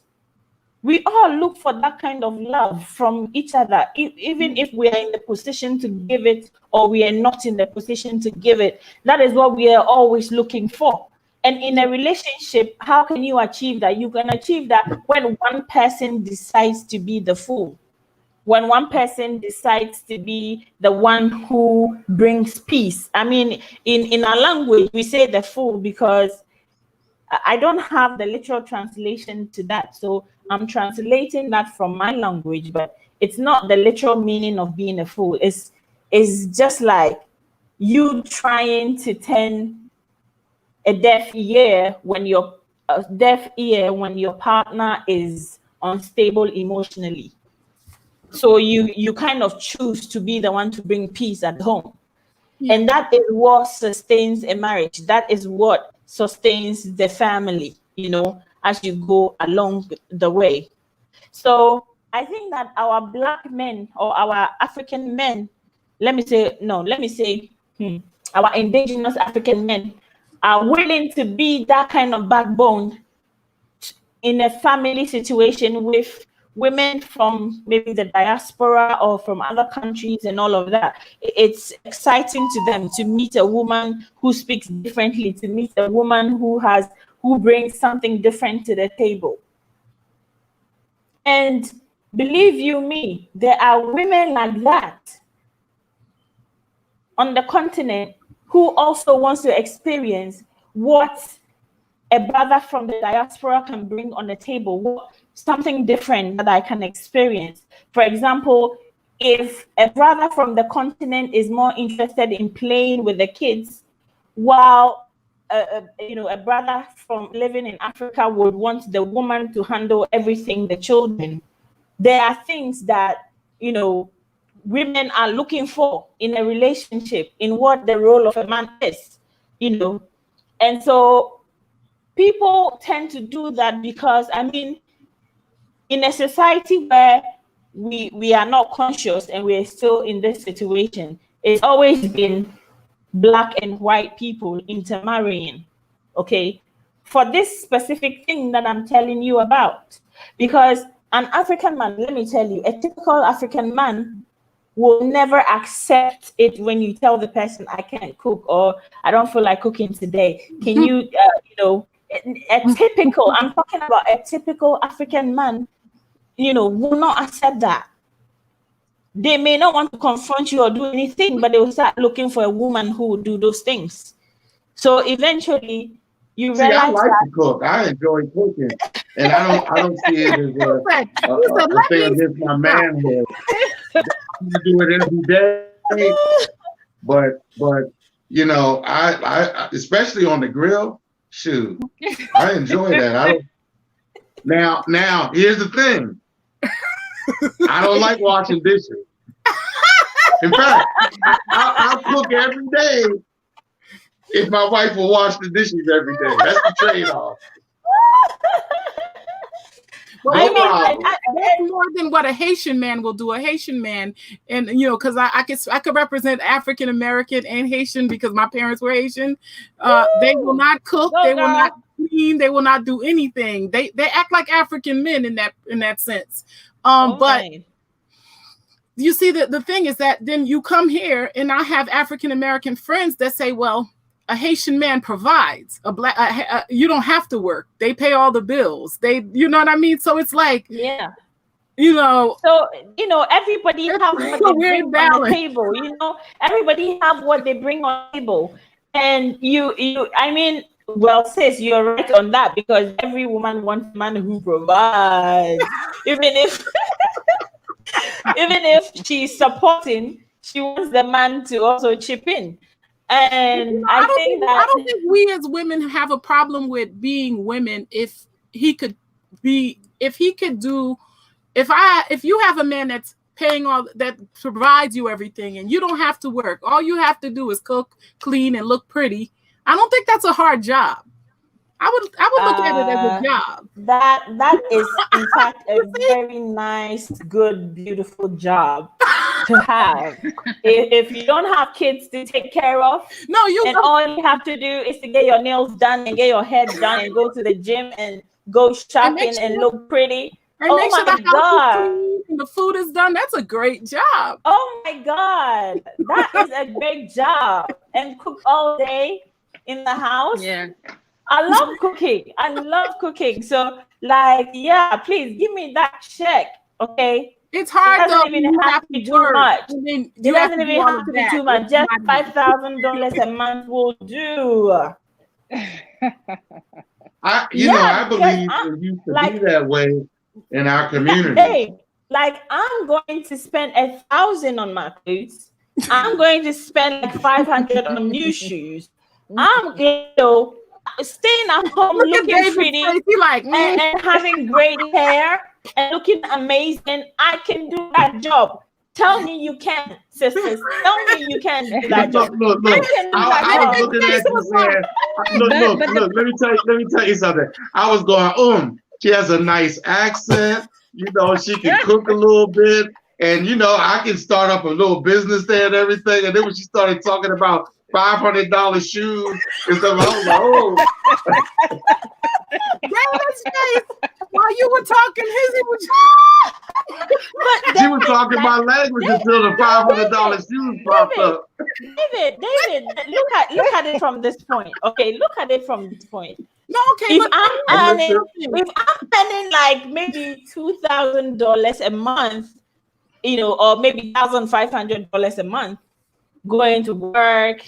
[SPEAKER 1] We all look for that kind of love from each other, even if we are in the position to give it, or we are not in the position to give it. That is what we are always looking for. And in a relationship, how can you achieve that? You can achieve that when one person decides to be the fool, when one person decides to be the one who brings peace. I mean, in our language, we say the fool because I don't have the literal translation to that. So I'm translating that from my language, but it's not the literal meaning of being a fool. It's just like you trying to turn a deaf ear when your partner is unstable emotionally. So you kind of choose to be the one to bring peace at home. Yeah. And that is what sustains a marriage. That is what sustains the family, as you go along the way. So I think that our Black men, or our African men, our indigenous African men are willing to be that kind of backbone in a family situation with women from maybe the diaspora or from other countries and all of that. It's exciting to them to meet a woman who speaks differently, to meet a woman who brings something different to the table. And believe you me, there are women like that on the continent who also wants to experience what a brother from the diaspora can bring on the table, something different that I can experience. For example, if a brother from the continent is more interested in playing with the kids, while a brother from living in Africa would want the woman to handle everything, the children, there are things that women are looking for in a relationship, in what the role of a man is, and so people tend to do that because, I mean, in a society where we are not conscious and we're still in this situation, it's always been Black and white people intermarrying, okay, for this specific thing that I'm telling you about. Because an African man, let me tell you, a typical African man will never accept it when you tell the person, I can't cook, or I don't feel like cooking today. Can you, I'm talking about a typical African man, will not accept that. They may not want to confront you or do anything, but they will start looking for a woman who will do those things. So eventually you realize
[SPEAKER 2] I like to cook. I enjoy cooking. And I don't see it as a thing against my manhood. I do it every day. But I especially on the grill, shoot, I enjoy that. Now here's the thing. I don't like washing dishes. In fact, I'll cook every day if my wife will wash the dishes every day. That's the trade-off.
[SPEAKER 5] Well, that's more than what a Haitian man will do. A Haitian man, and because I could represent African American and Haitian because my parents were Haitian. They will not cook. They will not clean. They will not do anything. They act like African men in that sense. But you see, the thing is that then you come here, and I have African American friends that say, well, a Haitian man provides. You don't have to work. They pay all the bills. You know what I mean? So it's like,
[SPEAKER 1] yeah,
[SPEAKER 5] So
[SPEAKER 1] everybody have what they bring on the table. Everybody have what they bring on the table. And I mean, well, sis, you're right on that, because every woman wants a man who provides, even if even if she's supporting, she wants the man to also chip in. And
[SPEAKER 5] I
[SPEAKER 1] I
[SPEAKER 5] don't think we as women have a problem with being women if he could do if you have a man that's paying all that provides you everything and you don't have to work, all you have to do is cook, clean, and look pretty. I don't think that's a hard job. I would look at it as a job.
[SPEAKER 1] That is in fact a very nice, good, beautiful job to have. If you don't have kids to take care of, all you have to do is to get your nails done and get your hair done and go to the gym and go shopping and look pretty.
[SPEAKER 5] And make sure the house is clean and the food is done. That's a great job.
[SPEAKER 1] Oh my God, that is a great job. And cook all day in the house.
[SPEAKER 3] Yeah.
[SPEAKER 1] I love cooking. So, like, yeah, please give me that check, okay?
[SPEAKER 5] It's hard though.
[SPEAKER 1] It doesn't even have to be too much. It doesn't even have to be too much. Just $5,000 a month will do.
[SPEAKER 2] I believe it used to be that way in our community.
[SPEAKER 1] Hey, like, I'm going to spend $1,000 on my clothes. I'm going to spend like $500 on new shoes. I'm, staying at home looking pretty and having great hair and looking amazing. I can do that job. Tell me you can, sisters. Tell me you can do that job.
[SPEAKER 2] Look. I was looking at you saying, look. Let me tell you something. I was going, she has a nice accent. She can cook a little bit, and I can start up a little business there and everything. And then when she started talking about $500 shoes and stuff, I was like, oh.
[SPEAKER 5] While you were talking,
[SPEAKER 2] she was talking my language until the $500 shoes popped up.
[SPEAKER 1] David, look at it from this point. Okay, look at it from this point.
[SPEAKER 5] No, okay.
[SPEAKER 1] If I'm earning like maybe $2,000 a month, or maybe $1,500 a month, going to work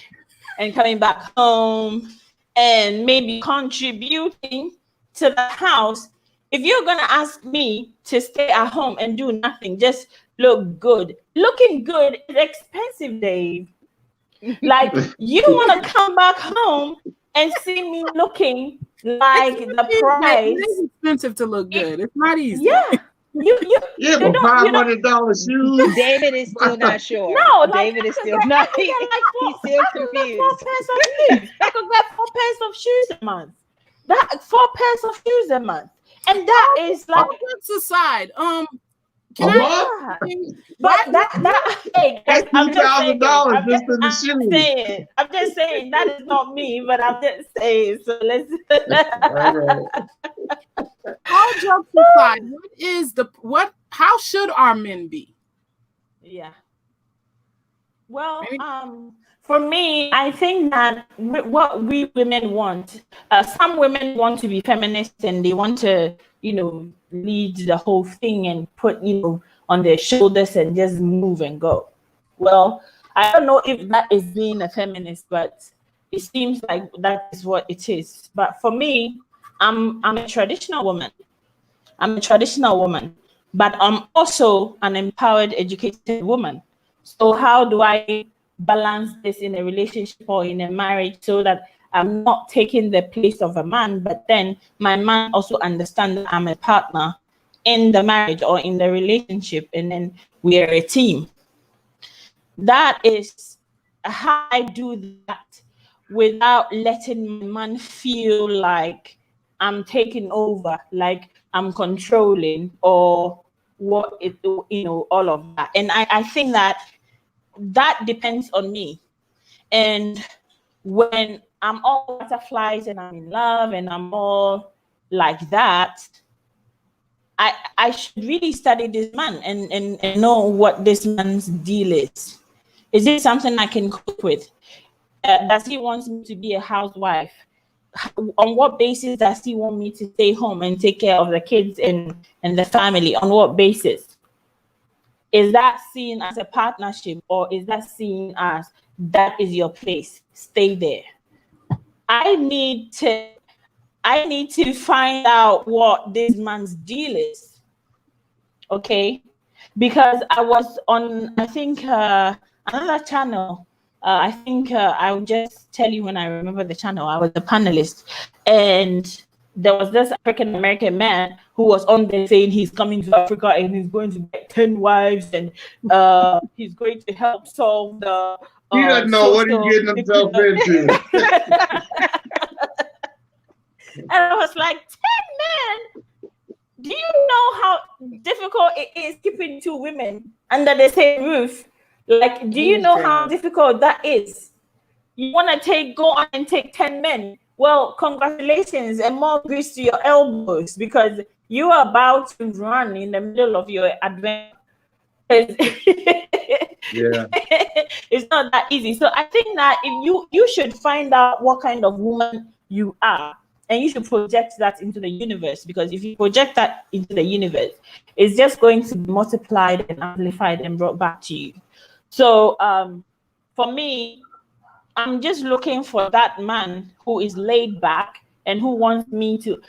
[SPEAKER 1] and coming back home and maybe contributing to the house. If you're going to ask me to stay at home and do nothing, just look good. Looking good is expensive, Dave. Like, you want to come back home and see me looking like the price.
[SPEAKER 5] It's expensive to look good. It's not easy.
[SPEAKER 1] Yeah.
[SPEAKER 2] But $500 shoes.
[SPEAKER 3] David is still not sure.
[SPEAKER 1] No,
[SPEAKER 3] David is still not. He's still confused.
[SPEAKER 1] I could get 4 pairs of shoes a month. 4 pairs of shoes a month, and that is like.
[SPEAKER 5] Let's aside.
[SPEAKER 1] But hey,
[SPEAKER 2] that's $2,000 just in the shoes.
[SPEAKER 1] I'm just saying that is not me, but I'm just saying. So let's.
[SPEAKER 5] All jokes aside, how should our men be?
[SPEAKER 1] Yeah. Well, for me, I think that what we women want, some women want to be feminists and they want to, lead the whole thing and put, on their shoulders and just move and go. Well, I don't know if that is being a feminist, but it seems like that is what it is. But for me, I'm a traditional woman. But I'm also an empowered, educated woman. So how do I balance this in a relationship or in a marriage so that I'm not taking the place of a man, but then my man also understands that I'm a partner in the marriage or in the relationship, and then we are a team. That is how I do that without letting my man feel like I'm taking over, like I'm controlling or all of that. And I think that depends on me. And when I'm all butterflies and I'm in love and I'm all like that, I should really study this man and know what this man's deal is. Is this something I can cope with? Does he want me to be a housewife? On what basis does he want me to stay home and take care of the kids and the family? On what basis? Is that seen as a partnership or is that seen as that is your place. Stay there. I need to find out what this man's deal is. Okay, because I was on, I think, another channel. I think I will just tell you when I remember the channel. I was a panelist, and there was this African American man who was on there saying he's coming to Africa and he's going to get 10 wives, and he's going to help solve the.
[SPEAKER 2] He doesn't know what he's getting himself into.
[SPEAKER 1] And I was like, 10 men. Do you know how difficult it is keeping 2 women under the same roof? Like, do you know how difficult that is? You want to go on and take 10 men? Well, congratulations and more grease to your elbows, because you are about to run in the middle of your adventure. Yeah, it's not that easy. So I think that if you should find out what kind of woman you are. And you should project that into the universe, because if you project that into the universe, it's just going to be multiplied and amplified and brought back to you. So for me, I'm just looking for that man who is laid back and who wants to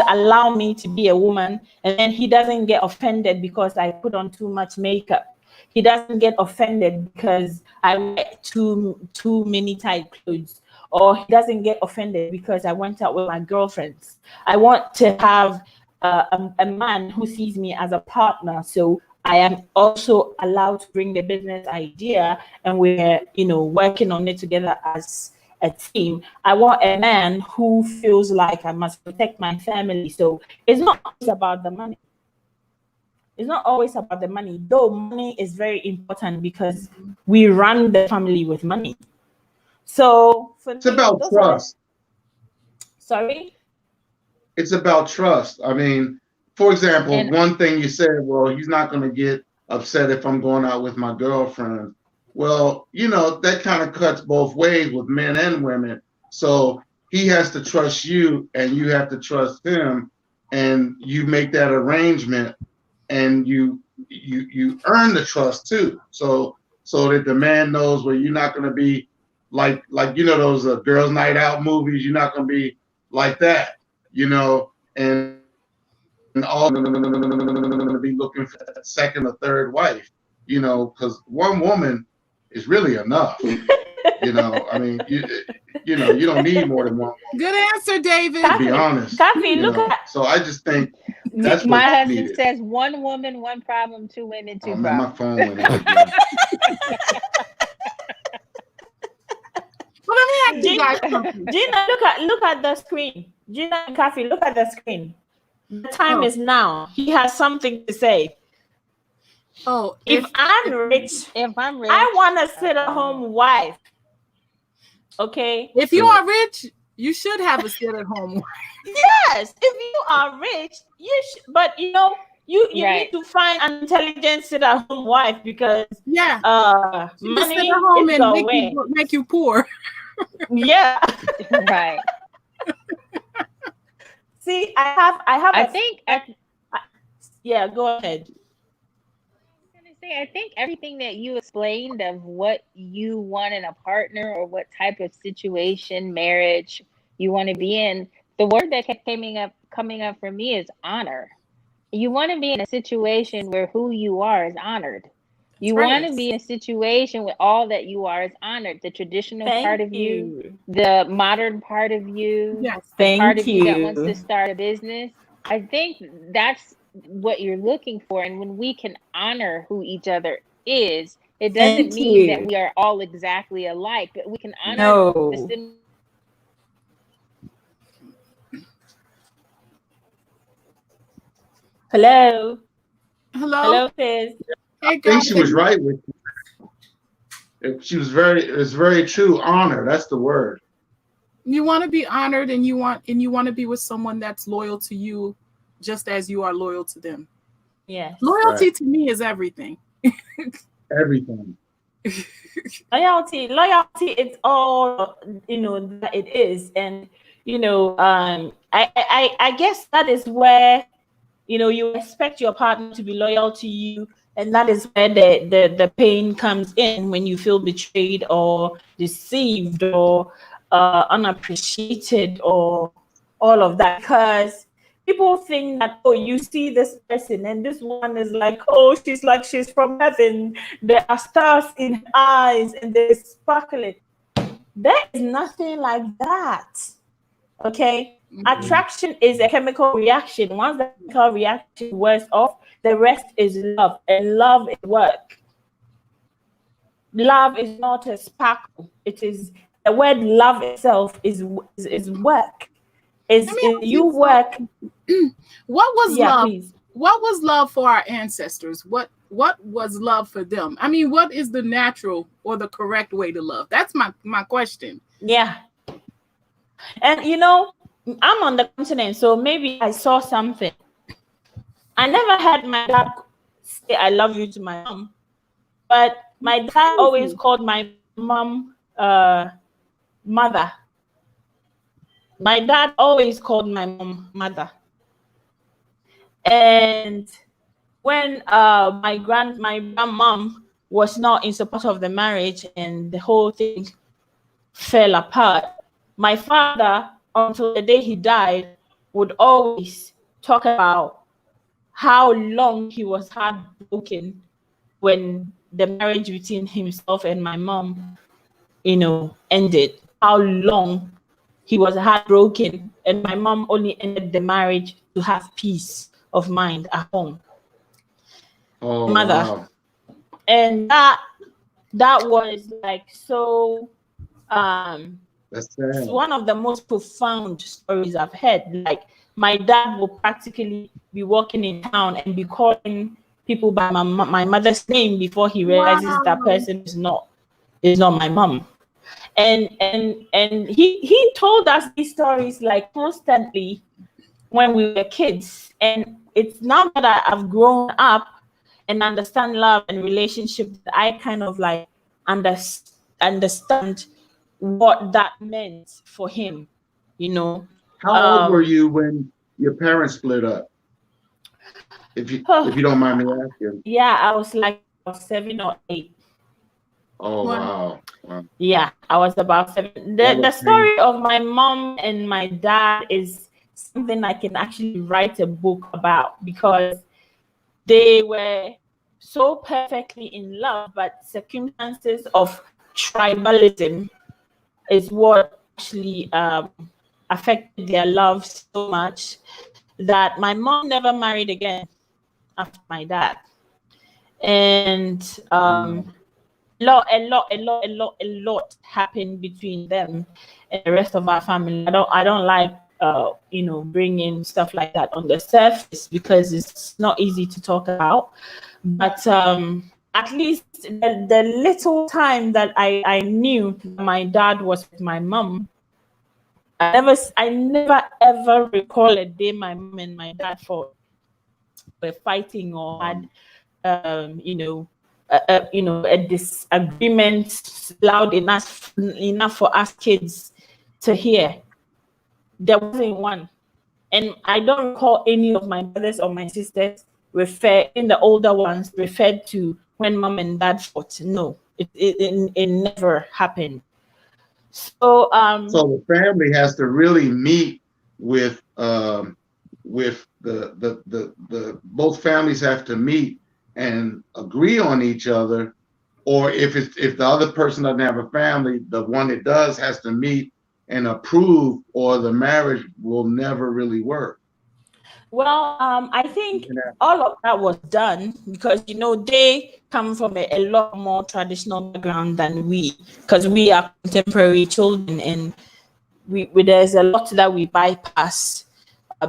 [SPEAKER 1] allow me to be a woman, and then he doesn't get offended because I put on too much makeup. He doesn't get offended because I wear too many tight clothes. Or he doesn't get offended because I went out with my girlfriends. I want to have a man who sees me as a partner. So I am also allowed to bring the business idea, and we're, working on it together as a team. I want a man who feels like I must protect my family. So it's not always about the money. It's not always about the money, though money is very important because we run the family with money. So
[SPEAKER 2] it's about trust.
[SPEAKER 1] Sorry?
[SPEAKER 2] It's about trust. I mean, for example, one thing you said, well, he's not going to get upset if I'm going out with my girlfriend. Well, that kind of cuts both ways with men and women. So he has to trust you and you have to trust him, and you make that arrangement, and you earn the trust too. So that the man knows, well, you're not going to be like those girls' night out movies. You're not going to be like that, and all going to be looking for that second or third wife, because one woman is really enough. I mean, you don't need more than one woman.
[SPEAKER 5] Good answer, David.
[SPEAKER 2] To be honest, so I just think that's
[SPEAKER 3] my
[SPEAKER 2] what's
[SPEAKER 3] husband
[SPEAKER 2] needed.
[SPEAKER 3] says 1 woman, 1 problem, 2 women, 2 problems.
[SPEAKER 2] Man, my phone went out again.
[SPEAKER 5] Well, let me ask you guys something.
[SPEAKER 1] Gina, look at the screen. Gina and Kathy, look at the screen. The time is now. He has something to say.
[SPEAKER 5] Oh,
[SPEAKER 1] if I'm rich, I want a sit-at-home wife. Okay.
[SPEAKER 5] If you are rich, you should have a sit-at-home wife.
[SPEAKER 1] Yes, if you are rich, you should. But you need to find an intelligent sit-at-home wife, because money
[SPEAKER 5] sit at home
[SPEAKER 1] is
[SPEAKER 5] and make you poor.
[SPEAKER 1] Yeah.
[SPEAKER 3] Right.
[SPEAKER 1] See, I think go ahead.
[SPEAKER 3] I think everything that you explained of what you want in a partner, or what type of situation, marriage you want to be in, the word that kept coming up for me is honor. You want to be in a situation where who you are is honored. You want to be in a situation where all that you are is honored. The traditional part of you, the modern part of you, the part of you that wants to start a business. I think that's what you're looking for. And when we can honor who each other is, it doesn't mean that we are all exactly alike, but we can honor the
[SPEAKER 1] Hello,
[SPEAKER 2] I
[SPEAKER 1] sis.
[SPEAKER 2] think she was right with you. She was it's very true. Honor, that's the word.
[SPEAKER 5] You want to be honored, and you want to be with someone that's loyal to you, just as you are loyal to them.
[SPEAKER 1] Yeah.
[SPEAKER 5] Loyalty to me is everything.
[SPEAKER 2] Everything.
[SPEAKER 1] Loyalty, it's all that it is. And I guess that is where you expect your partner to be loyal to you, And that is where the pain comes in, when you feel betrayed or deceived or unappreciated or all of that. Because people think that, oh, you see this person and this one is like, oh, she's like she's from heaven. There are stars in her eyes and they're sparkling. There is nothing like that. Okay? Attraction is a chemical reaction. Once the chemical reaction wears off, the rest is love, and love is work. Love is not a sparkle. It is the word love itself is work. Is you work.
[SPEAKER 5] What was
[SPEAKER 1] Yeah,
[SPEAKER 5] love?
[SPEAKER 1] please.
[SPEAKER 5] What was love for our ancestors? What was love for them? I mean, what is the natural or the correct way to love? That's my question.
[SPEAKER 1] Yeah. And you know, I'm on the continent, so maybe I saw something. I never had my dad say I love you to my mom, but my dad always called my mom mother. My dad always called my mom mother. And when my grandmom was not in support of the marriage and the whole thing fell apart, my father, until the day he died, would always talk about how long he was heartbroken when the marriage between himself and my mom, ended. How long he was heartbroken, and my mom only ended the marriage to have peace of mind at home.
[SPEAKER 2] Oh,
[SPEAKER 1] Mother.
[SPEAKER 2] wow.
[SPEAKER 1] And that was like so
[SPEAKER 2] That's
[SPEAKER 1] it's
[SPEAKER 2] sad.
[SPEAKER 1] one of the most profound stories I've heard. Like, my dad will practically be walking in town and be calling people by my mother's name before he realizes that person is not my mom. And he told us these stories like constantly when we were kids. And it's now that I've grown up and understand love and relationship that I kind of like understand what that meant for him.
[SPEAKER 2] How old were you when your parents split up? If you don't mind me asking.
[SPEAKER 1] Yeah, I was like 7 or 8.
[SPEAKER 2] Oh, wow.
[SPEAKER 1] Yeah, I was about 7. The story of my mom and my dad is something I can actually write a book about, because they were so perfectly in love, but circumstances of tribalism is what actually affected their love so much that my mom never married again after my dad. And a lot happened between them and the rest of our family. I don't like bringing stuff like that on the surface, because it's not easy to talk about. But at least the little time that I knew my dad was with my mom, I never ever recall a day my mom and my dad were fighting or had a disagreement loud enough for us kids to hear. There wasn't one. And I don't recall any of my brothers or my sisters the older ones referred to when mom and dad fought. No, it never happened. So
[SPEAKER 2] the family has to really meet with the both families have to meet and agree on each other, or if the other person doesn't have a family, the one that does has to meet and approve, or the marriage will never really work.
[SPEAKER 1] Well, I think all of that was done because they come from a lot more traditional background than we, because we are contemporary children, and we there's a lot that we bypass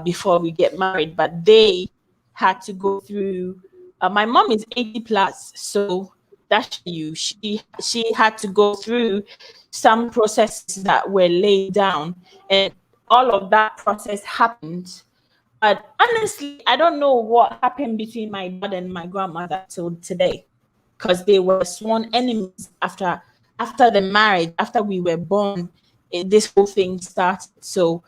[SPEAKER 1] before we get married. But they had to go through. My mom is 80 plus, so that's she had to go through some processes that were laid down, and all of that process happened. But honestly, I don't know what happened between my dad and my grandmother till today, because they were sworn enemies after the marriage. After we were born, this whole thing started. So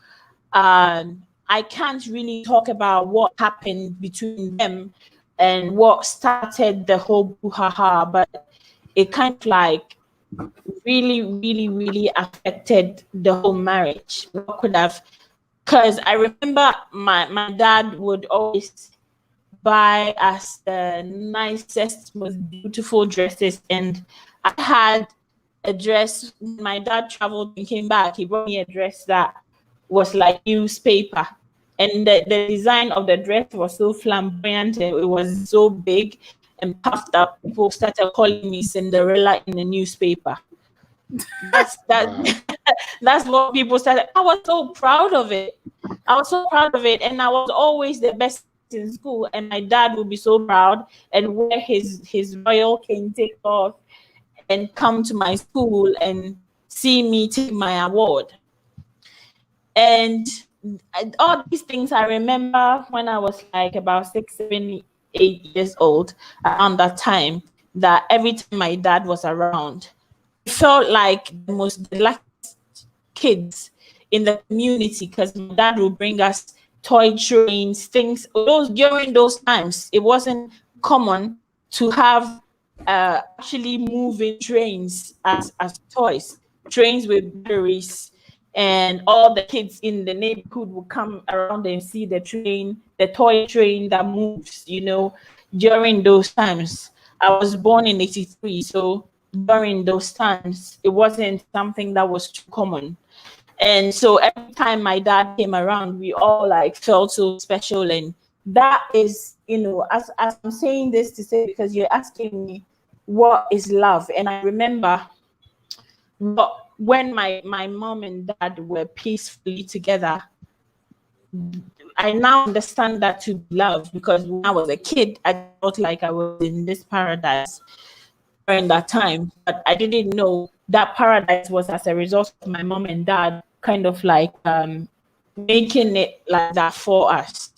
[SPEAKER 1] I can't really talk about what happened between them and what started the whole brouhaha, but it kind of like really affected the whole marriage. What could have, because I remember my dad would always buy us the nicest, most beautiful dresses, and I had a dress. My dad traveled and came back. He brought me a dress that was like newspaper, and the design of the dress was so flamboyant. And it was so big and puffed up. People started calling me Cinderella in the newspaper. That's that.
[SPEAKER 2] Wow.
[SPEAKER 1] That's what people started. I was so proud of it. I was so proud of it, and I was always the best in school. And my dad would be so proud and wear his royal kente off and come to my school and see me take my award. And all these things I remember when I was like about 6, 7, 8 years old, around that time, that every time my dad was around, it felt like the most luckiest kids in the community, because my dad would bring us toy trains, things. During those times, it wasn't common to have actually moving trains as toys, trains with batteries, and all the kids in the neighborhood would come around and see the train, the toy train that moves, during those times. I was born in 83, so during those times, it wasn't something that was too common. And so every time my dad came around, we all like felt so special. And that is, as I'm saying this to say, because you're asking me what is love. And I remember when my mom and dad were peacefully together, I now understand that to be love, because when I was a kid, I felt like I was in this paradise during that time, but I didn't know that paradise was as a result of my mom and dad kind of like making it like that for us.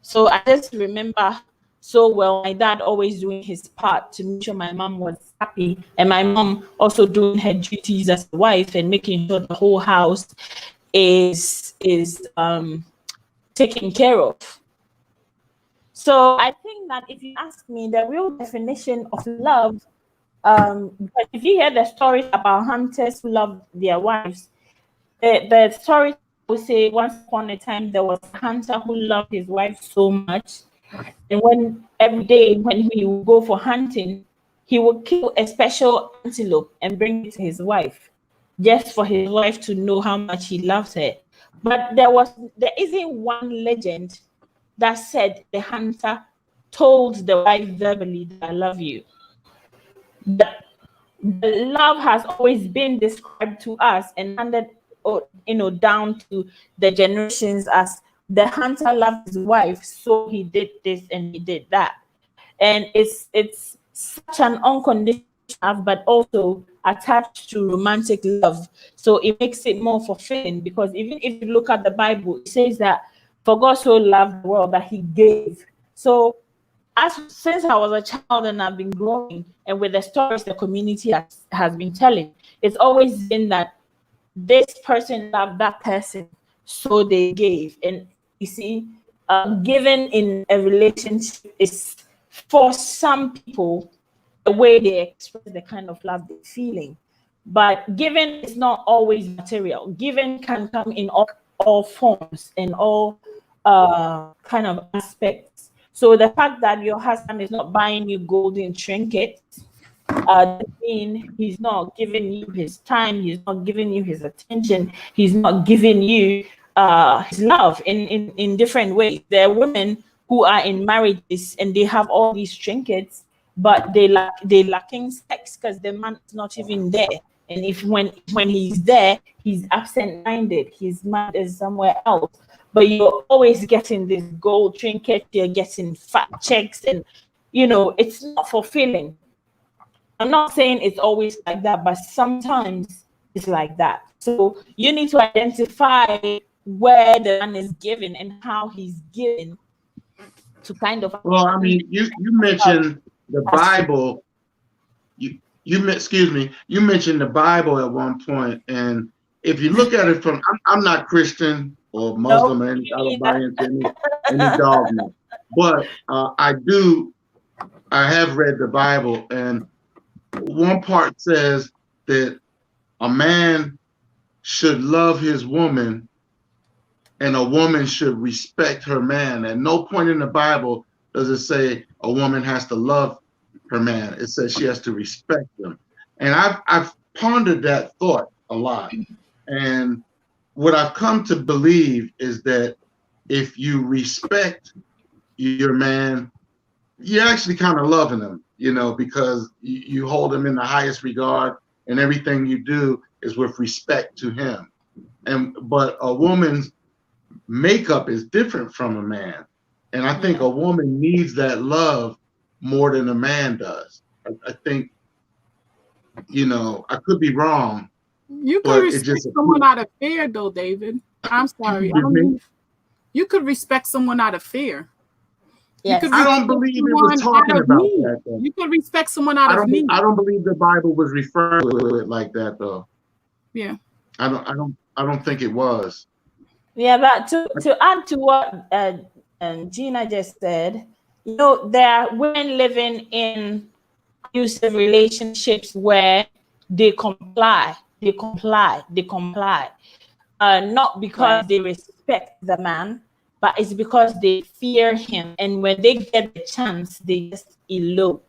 [SPEAKER 1] So I just remember so well my dad always doing his part to make sure my mom was happy, and my mom also doing her duties as a wife and making sure the whole house is taken care of. So I think that if you ask me the real definition of love, because if you hear the stories about hunters who love their wives, the story will say once upon a time there was a hunter who loved his wife so much, and when every day when he would go for hunting, he would kill a special antelope and bring it to his wife, just for his wife to know how much he loves her. But there isn't one legend that said the hunter told the wife verbally that I love you. But the love has always been described to us and handed down to the generations as the hunter loved his wife, so he did this and he did that. And it's such an unconditional love, but also attached to romantic love. So it makes it more fulfilling, because even if you look at the Bible, it says that for God so loved the world that he gave. So since I was a child and I've been growing, and with the stories the community has been telling, it's always been that this person loved that person, so they gave. And you see, giving in a relationship is, for some people, the way they express the kind of love they're feeling. But giving is not always material. Giving can come in all forms and all kind of aspects. So the fact that your husband is not buying you golden trinkets doesn't mean he's not giving you his time, he's not giving you his attention, he's not giving you his love in different ways. There are women who are in marriages and they have all these trinkets, but they lacking sex because the man is not even there. And if when he's there, he's absent-minded, his mind is somewhere else. But you're always getting this gold trinket, you're getting fat checks, and it's not fulfilling. I'm not saying it's always like that, but sometimes it's like that. So you need to identify where the man is giving and how he's giving to kind of.
[SPEAKER 2] Well, I mean, you mentioned the Bible. You mentioned the Bible at one point, and if you look at it from, I'm not Christian or Muslim, and I don't buy into any dogma, but I do I have read the Bible, and one part says that a man should love his woman and a woman should respect her man. At no point in the Bible does it say a woman has to love her man. It says she has to respect him. And I've pondered that thought a lot. And what I've come to believe is that if you respect your man, you're actually kind of loving him, you know, because you hold him in the highest regard, and everything you do is with respect to him. But a woman's makeup is different from a man, and I think a woman needs that love more than a man does. I think, you know, I could be wrong.
[SPEAKER 5] You could respect someone out of fear, though, David. I'm sorry. You could respect someone out of fear.
[SPEAKER 1] Yes.
[SPEAKER 2] I don't believe it was talking about that, though.
[SPEAKER 5] You could respect someone out of need.
[SPEAKER 2] I don't believe the Bible was referring to it like that, though.
[SPEAKER 5] Yeah.
[SPEAKER 2] I don't think it was.
[SPEAKER 1] Yeah, but to add to what Gina just said, you know, there are women living in abusive relationships where they comply, not because they respect the man, but it's because they fear him, and when they get the chance, they just elope.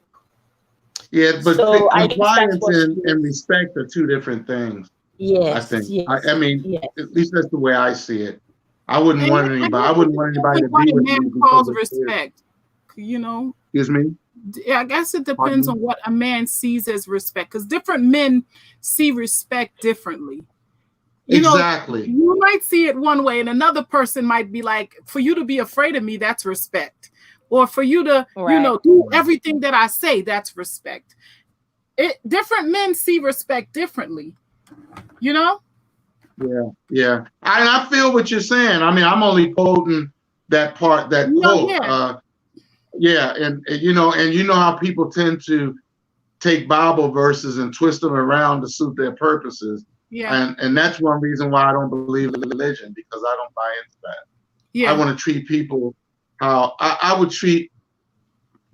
[SPEAKER 2] Yeah, but
[SPEAKER 1] so
[SPEAKER 2] compliance and respect are two different things.
[SPEAKER 1] Yes,
[SPEAKER 2] I think.
[SPEAKER 1] Yes,
[SPEAKER 2] I mean, at least that's the way I see it. I wouldn't want anybody to be with me.
[SPEAKER 5] Calls respect, you know.
[SPEAKER 2] Excuse me.
[SPEAKER 5] Yeah, I guess it depends on what a man sees as respect, because different men see respect differently.
[SPEAKER 2] Exactly.
[SPEAKER 5] You might see it one way, and another person might be like, for you to be afraid of me, that's respect. Or for you to, do everything that I say, that's respect. Different men see respect differently, you know?
[SPEAKER 2] Yeah. I feel what you're saying. I mean, I'm only quoting that part, that quote. And you know how people tend to take Bible verses and twist them around to suit their purposes. Yeah. And that's one reason why I don't believe in religion, because I don't buy into that. Yeah. I want to treat people how I would treat,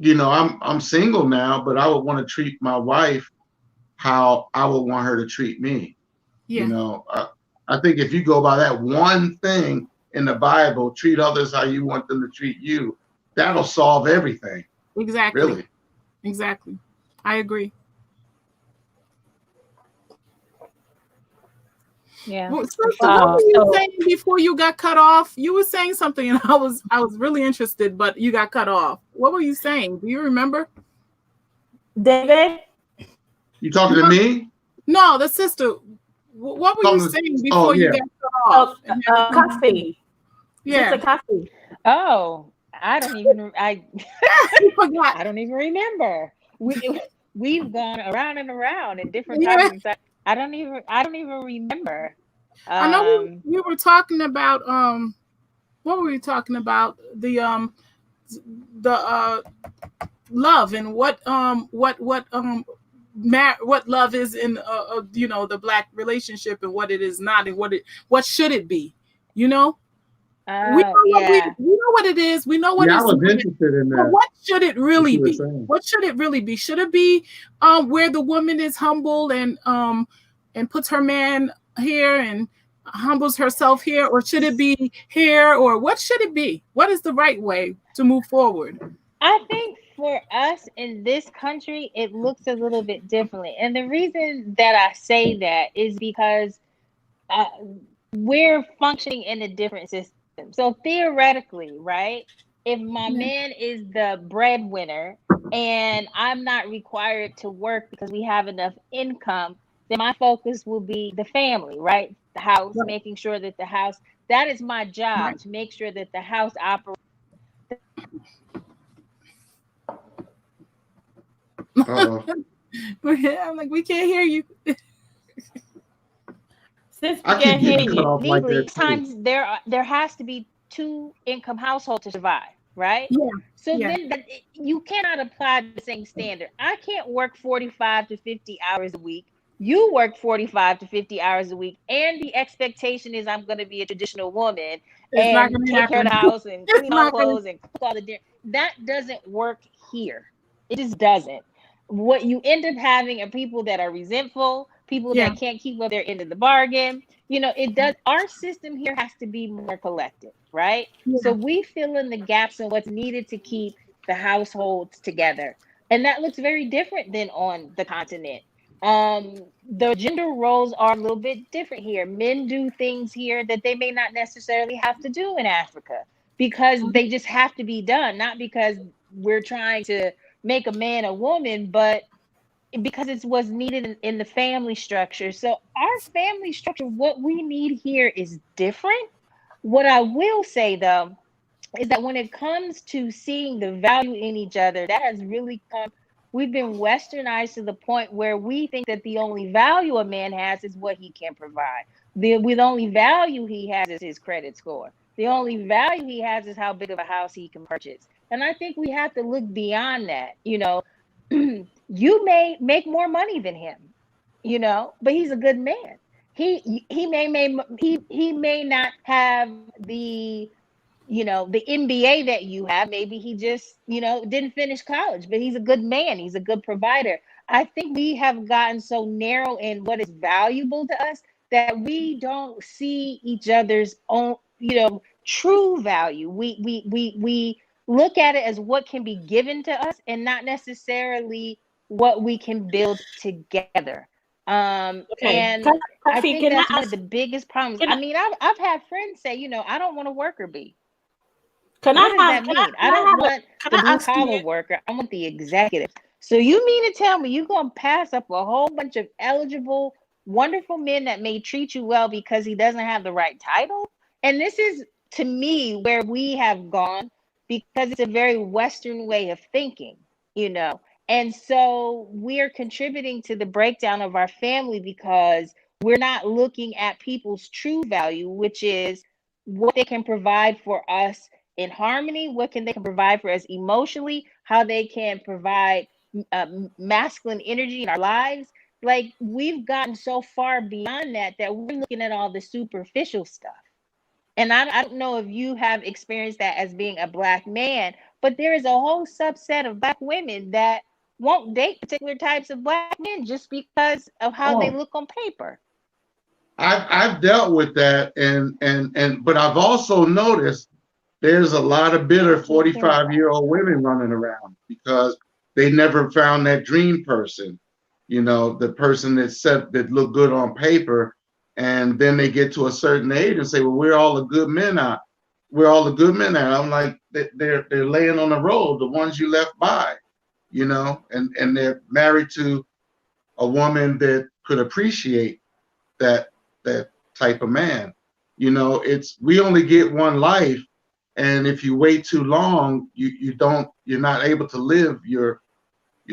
[SPEAKER 2] I'm single now, but I would want to treat my wife how I would want her to treat me. Yeah. I think if you go by that one thing in the Bible, treat others how you want them to treat you, that'll solve everything.
[SPEAKER 5] Exactly.
[SPEAKER 2] Really.
[SPEAKER 5] Exactly. I agree.
[SPEAKER 3] Yeah.
[SPEAKER 5] What were you saying before you got cut off? You were saying something, and I was really interested, but you got cut off. What were you saying? Do you remember?
[SPEAKER 1] David?
[SPEAKER 2] You talking to me?
[SPEAKER 5] No, the sister. What were you saying before you got cut off?
[SPEAKER 1] Coffee.
[SPEAKER 5] Yeah.
[SPEAKER 1] It's a coffee.
[SPEAKER 3] Oh, I don't even. I forgot. I don't even remember. We've gone around and around in different topics. I don't even remember.
[SPEAKER 5] I know we were talking about what were we talking about? The love and what love is in the Black relationship, and what it is not, and what should it be, we know what it is. We know what
[SPEAKER 2] I was interested in that.
[SPEAKER 5] But what should it really be? What should it really be? Should it be where the woman is humble and puts her man here and humbles herself here, or should it be here, or what should it be? What is the right way to move forward?
[SPEAKER 3] I think for us in this country, it looks a little bit differently. And the reason that I say that is because we're functioning in a different system. So theoretically, right, if my man is the breadwinner and I'm not required to work because we have enough income, then my focus will be the family, right? The house, making sure that the house, that is my job, to make sure that the house operates.
[SPEAKER 5] I'm like, we can't hear you.
[SPEAKER 1] Since we can't hear you.
[SPEAKER 3] Legally, times there has to be 2 income households to survive, right?
[SPEAKER 5] Yeah.
[SPEAKER 3] So then you cannot apply the same standard. I can't work 45 to 50 hours a week. You work 45 to 50 hours a week, and the expectation is I'm going to be a traditional woman and take care of the house and clean my clothes and cook all the dinner. That doesn't work here. It just doesn't. What you end up having are people that are resentful, people
[SPEAKER 5] Yeah.
[SPEAKER 3] that can't keep up their end of the bargain. You know, it does. Our system here has to be more collective, right? So
[SPEAKER 5] Yeah.
[SPEAKER 3] we fill in the gaps in what's needed to keep the households together. And that looks very different than on the continent. The gender roles are a little bit different here. Men do things here that they may not necessarily have to do in Africa because they just have to be done, not because we're trying to make a man a woman, but because it's what's needed in the family structure. So our family structure, what we need here is different. What I will say though is that when it comes to seeing the value in each other, that has really come. We've been westernized to the point where we think that the only value a man has is what he can provide. The only value he has is his credit score. The only value he has is how big of a house he can purchase. And I think we have to look beyond that. You know, you may make more money than him, you know, but he's a good man. He may not have the, you know, the MBA that you have. Maybe he just, you know, didn't finish college, but he's a good man. He's a good provider. I think we have gotten so narrow in what is valuable to us that we don't see each other's own, you know, true value. We look at it as what can be given to us and not necessarily what we can build together.
[SPEAKER 1] Okay.
[SPEAKER 3] And I
[SPEAKER 1] Kafi,
[SPEAKER 3] think
[SPEAKER 1] can I
[SPEAKER 3] that's one of
[SPEAKER 1] ask?
[SPEAKER 3] the biggest problems.
[SPEAKER 1] Can
[SPEAKER 3] I
[SPEAKER 1] I,
[SPEAKER 3] mean, I've had friends say, you know, I don't want a worker bee.
[SPEAKER 1] can I
[SPEAKER 3] What does
[SPEAKER 1] have?
[SPEAKER 3] that mean? I don't want
[SPEAKER 1] Can
[SPEAKER 3] the
[SPEAKER 1] I
[SPEAKER 3] blue
[SPEAKER 1] ask you?
[SPEAKER 3] collar worker. I want the executive. So you mean to tell me you're going to pass up a whole bunch of eligible, wonderful men that may treat you well because he doesn't have the right title? And this is, to me, where we have gone because it's a very Western way of thinking, you know. And so we're contributing to the breakdown of our family because we're not looking at people's true value, which is what they can provide for us in harmony, what can they can provide for us emotionally, how they can provide masculine energy in our lives. Like we've gotten so far beyond that that we're looking at all the superficial stuff. And I don't know if you have experienced that as being a Black man, but there is a whole subset of Black women that won't date particular types of Black men just because of how they
[SPEAKER 2] Oh,
[SPEAKER 3] look on paper.
[SPEAKER 2] I've dealt with that, and but I've also noticed there's a lot of bitter 45-year-old women running around because they never found that dream person, you know, the person that looked good on paper, and then they get to a certain age and say, well, we're all the good men now. We're all the good men now. I'm like, they're laying on the road, the ones you left by, you know, and they're married to a woman that could appreciate that that type of man. You know, it's we only get one life, and if you wait too long, you're not able to live your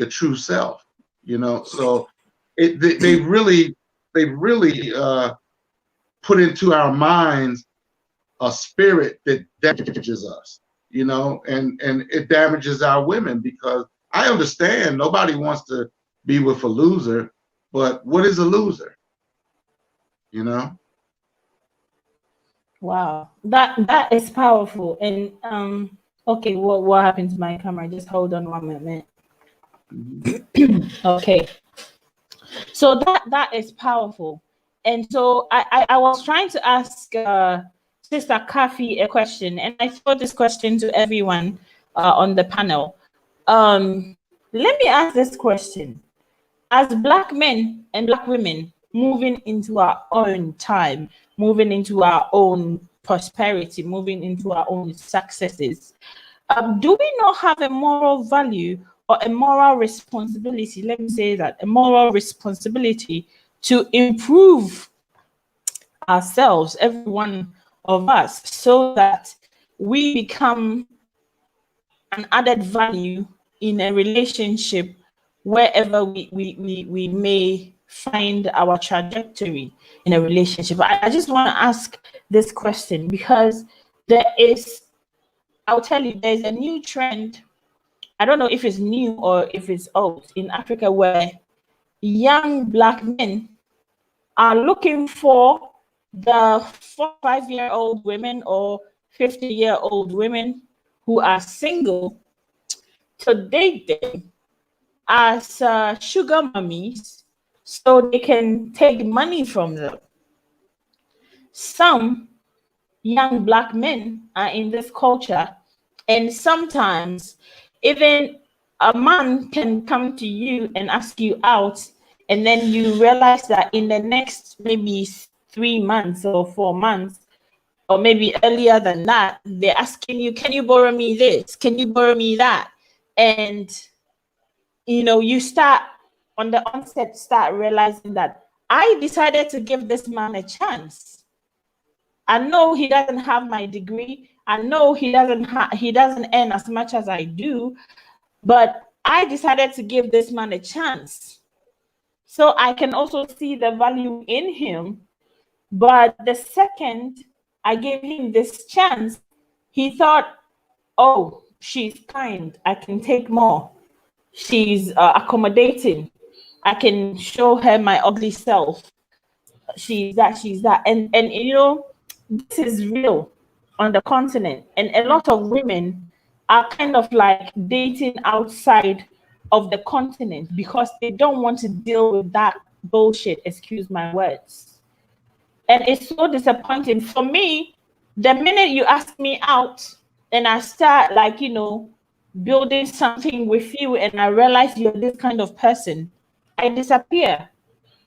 [SPEAKER 2] true self. You know, so they really put into our minds a spirit that damages us. You know, and it damages our women because I understand nobody wants to be with a loser, but what is a loser? You know.
[SPEAKER 1] Wow, that is powerful. And okay, what happened to my camera? Just hold on 1 minute. Okay, so that is powerful. And so I was trying to ask Sister Kafi a question, and I throw this question to everyone on the panel. Let me ask this question: as Black men and Black women moving into our own time, moving into our own prosperity, moving into our own successes, do we not have a moral value or a moral responsibility? Let me say that a moral responsibility to improve ourselves, every one of us, so that we become an added value in a relationship wherever we may find our trajectory in a relationship. I just want to ask this question because there is, I'll tell you, there's a new trend. I don't know if it's new or if it's old in Africa where young Black men are looking for the 45-year-old women or 50-year-old women who are single to date them as sugar mummies so they can take money from them. Some young Black men are in this culture, and sometimes even a man can come to you and ask you out, and then you realize that in the next maybe 3 months or 4 months, or maybe earlier than that, they're asking you, can you borrow me this? Can you borrow me that? And you start on the onset, start realizing that I decided to give this man a chance. I know he doesn't have my degree. I know he doesn't earn as much as I do, but I decided to give this man a chance. So I can also see the value in him. But the second I gave him this chance, he thought, oh, she's kind, I can take more. She's accommodating, I can show her my ugly self. She's that. And this is real on the continent. And a lot of women are kind of like dating outside of the continent because they don't want to deal with that bullshit, excuse my words. And it's so disappointing for me. The minute you ask me out and I start building something with you and I realize you're this kind of person, I disappear.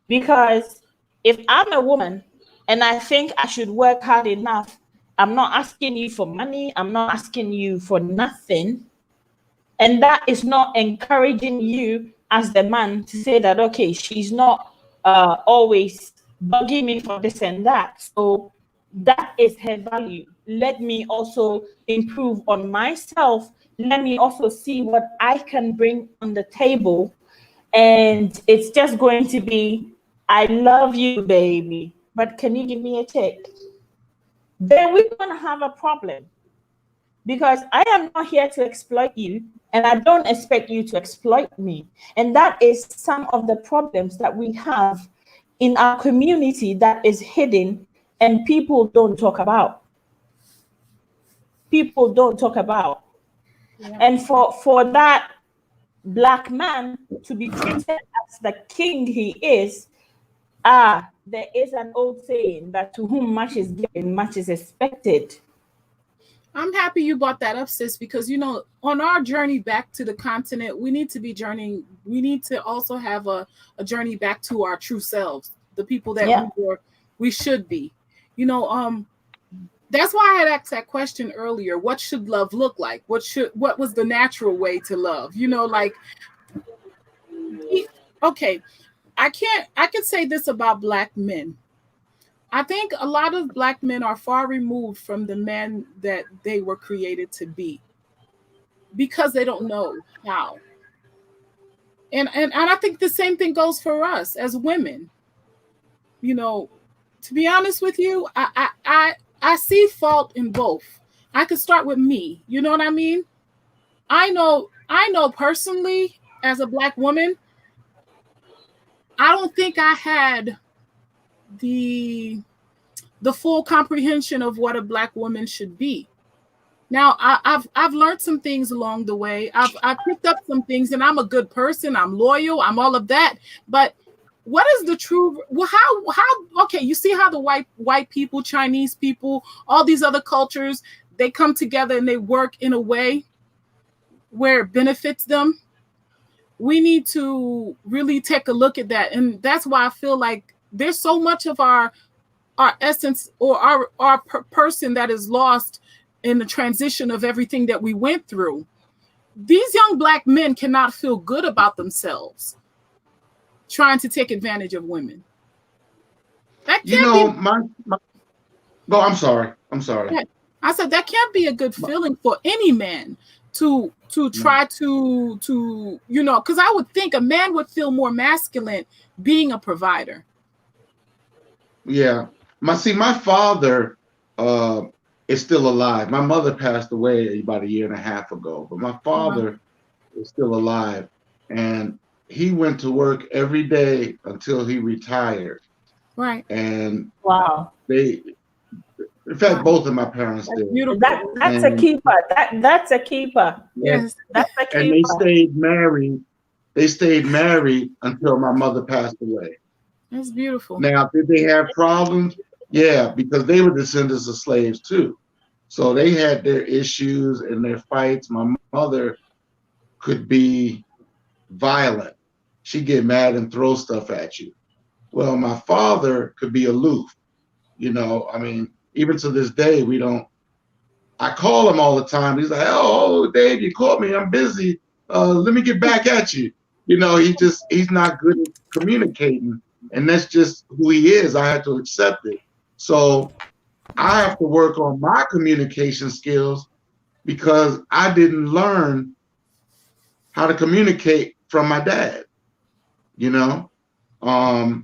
[SPEAKER 1] Because if I'm a woman and I think I should work hard enough, I'm not asking you for money, I'm not asking you for nothing. And that is not encouraging you as the man to say that, okay, she's not always bugging me for this and that. So that is her value. Let me also improve on myself. Let me also see what I can bring on the table. And it's just going to be, I love you, baby, but can you give me a check? Then we're going to have a problem. Because I am not here to exploit you, and I don't expect you to exploit me. And that is some of the problems that we have in our community that is hidden and people don't talk about. People don't talk about. Yeah. And for that Black man to be treated as the king he is, there is an old saying that to whom much is given, much is expected.
[SPEAKER 5] I'm happy you brought that up, sis, because, on our journey back to the continent, we need to be journeying. We need to also have a journey back to our true selves, the people that we should be. That's why I had asked that question earlier. What should love look like? What was the natural way to love? Okay, I can say this about Black men. I think a lot of Black men are far removed from the men that they were created to be because they don't know how. And I think the same thing goes for us as women. To be honest with you, I see fault in both. I could start with me. You know what I mean? I know personally as a Black woman, I don't think I had the full comprehension of what a Black woman should be. Now, I've learned some things along the way. I've picked up some things, and I'm a good person. I'm loyal. I'm all of that. But what is the true? Well, how? Okay, you see how the white people, Chinese people, all these other cultures, they come together and they work in a way where it benefits them. We need to really take a look at that, and that's why I feel like there's so much of our essence or our person that is lost in the transition of everything that we went through. These young Black men cannot feel good about themselves trying to take advantage of women. That can't be.
[SPEAKER 2] No, I'm sorry.
[SPEAKER 5] I said that can't be a good feeling for any man to try to because I would think a man would feel more masculine being a provider.
[SPEAKER 2] Yeah. My father is still alive. My mother passed away about 1.5 years ago, but my father is still alive. And he went to work every day until he retired.
[SPEAKER 5] Right.
[SPEAKER 2] And
[SPEAKER 1] wow.
[SPEAKER 2] In fact, both of my parents did.
[SPEAKER 1] That's a keeper. That's a keeper.
[SPEAKER 5] Yes.
[SPEAKER 1] That's a keeper.
[SPEAKER 2] And they stayed married. they stayed married until my mother passed away.
[SPEAKER 5] That's beautiful.
[SPEAKER 2] Now, did they have problems? Yeah, because they were descendants of slaves too. So they had their issues and their fights. My mother could be violent. She'd get mad and throw stuff at you. Well, my father could be aloof. You know, I mean, even to this day, we don't. I call him all the time. He's like, "Oh, Dave, you called me. I'm busy. Let me get back at you." You know, he's not good at communicating, and that's just who he is. I have to accept it. So I have to work on my communication skills because I didn't learn how to communicate from my dad. You know, I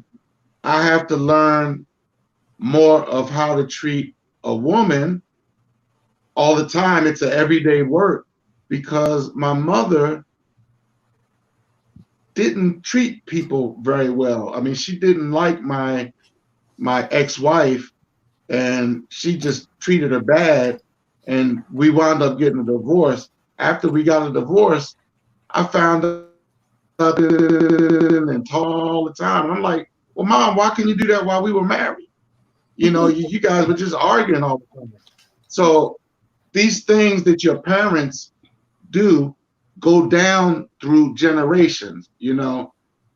[SPEAKER 2] have to learn more of how to treat a woman all the time. It's an everyday work because my mother didn't treat people very well. I mean, she didn't like my ex-wife, and she just treated her bad, and we wound up getting a divorce. After we got a divorce, I found out and talk all the time. And I'm like, well, Mom, why can you do that while we were married? You know, you guys were just arguing all the time. So these things that your parents do go down through generations, you know.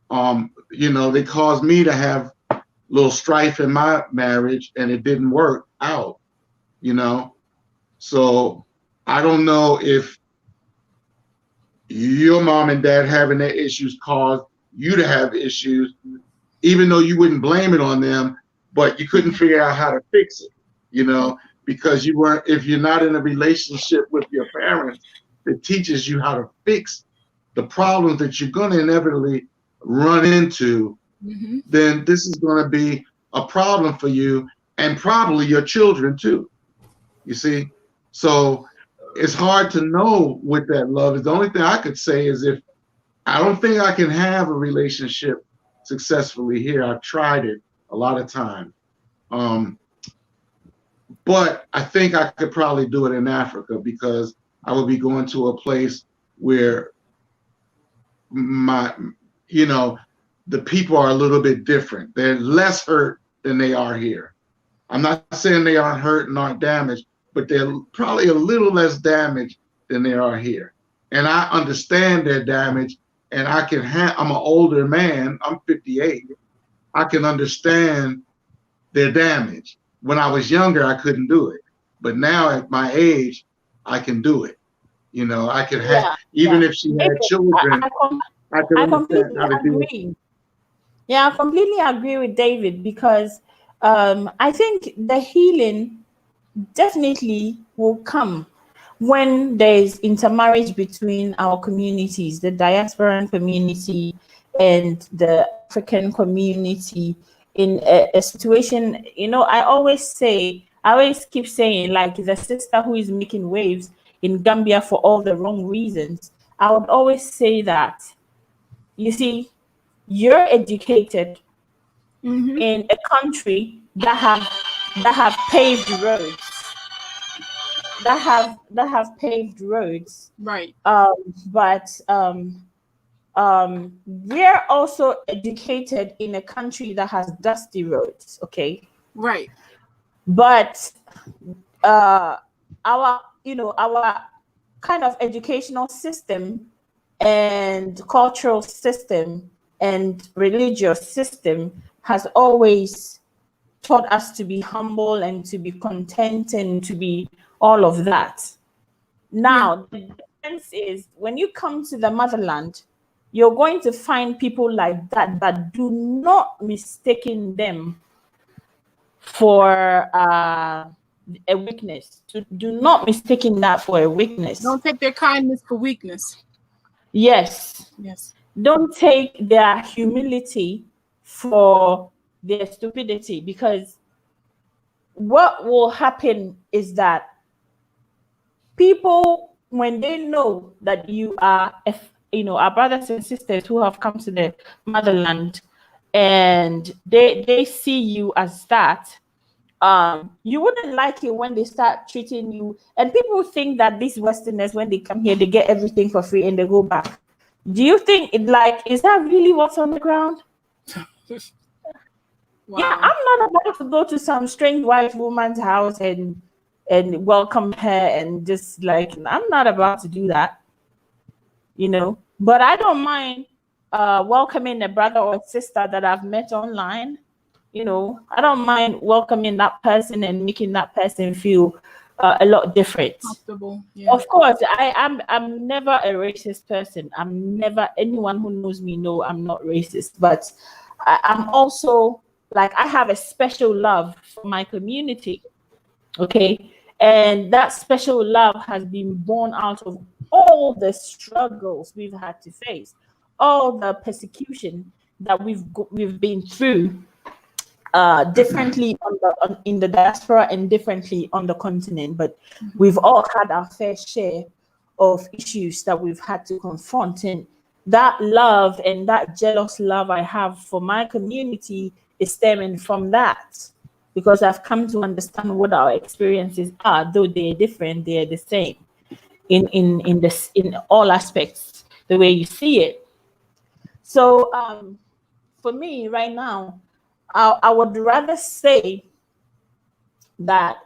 [SPEAKER 2] They caused me to have a little strife in my marriage, and it didn't work out, you know. So I don't know if your mom and dad having their issues caused you to have issues, even though you wouldn't blame it on them, but you couldn't figure out how to fix it, you know, because if you're not in a relationship with your parents that teaches you how to fix the problems that you're going to inevitably run into, then this is going to be a problem for you and probably your children too. You see? So it's hard to know what that love is. The only thing I could say is if I don't think I can have a relationship successfully here. I've tried it a lot of times. But I think I could probably do it in Africa because I would be going to a place where the people are a little bit different. They're less hurt than they are here. I'm not saying they aren't hurt and aren't damaged, but they're probably a little less damaged than they are here. And I understand their damage, and I'm an older man, I'm 58. I can understand their damage. When I was younger, I couldn't do it. But now at my age, I can do it. You know, I can have, even if she had children, I can understand how to do it.
[SPEAKER 1] Yeah, I completely agree with David because I think the healing definitely will come when there is intermarriage between our communities, the diasporan community and the African community in a situation, I always keep saying, like the sister who is making waves in Gambia for all the wrong reasons. I would always say that, you see, you're educated in a country that have paved roads. That have paved roads.
[SPEAKER 5] Right.
[SPEAKER 1] But we're also educated in a country that has dusty roads, okay?
[SPEAKER 5] Right.
[SPEAKER 1] But our kind of educational system and cultural system and religious system has always taught us to be humble and to be content and to be all of that. Now, the difference is when you come to the motherland, you're going to find people like that, but do not mistaken them for a weakness. Do not mistaken that for a weakness.
[SPEAKER 5] Don't take their kindness for weakness.
[SPEAKER 1] Yes.
[SPEAKER 5] Yes.
[SPEAKER 1] Don't take their humility for their stupidity, because what will happen is that people, when they know that you are, our brothers and sisters who have come to the motherland, and they see you as that, you wouldn't like it when they start treating you. And people think that these Westerners, when they come here, they get everything for free and they go back. Do you think is that really what's on the ground?
[SPEAKER 5] Wow.
[SPEAKER 1] Yeah, I'm not about to go to some strange white woman's house and welcome her and just I'm not about to do that, But I don't mind welcoming a brother or sister that I've met online. I don't mind welcoming that person and making that person feel a lot different.
[SPEAKER 5] Comfortable. Yeah.
[SPEAKER 1] Of course, I'm never a racist person. Anyone who knows me know I'm not racist, but I'm also I have a special love for my community. Okay. And that special love has been born out of all the struggles we've had to face, all the persecution that we've been through, differently in the diaspora and differently on the continent. But we've all had our fair share of issues that we've had to confront. And that love and that jealous love I have for my community is stemming from that, because I've come to understand what our experiences are. Though they're different, they're the same in all aspects, the way you see it. So for me right now, I would rather say that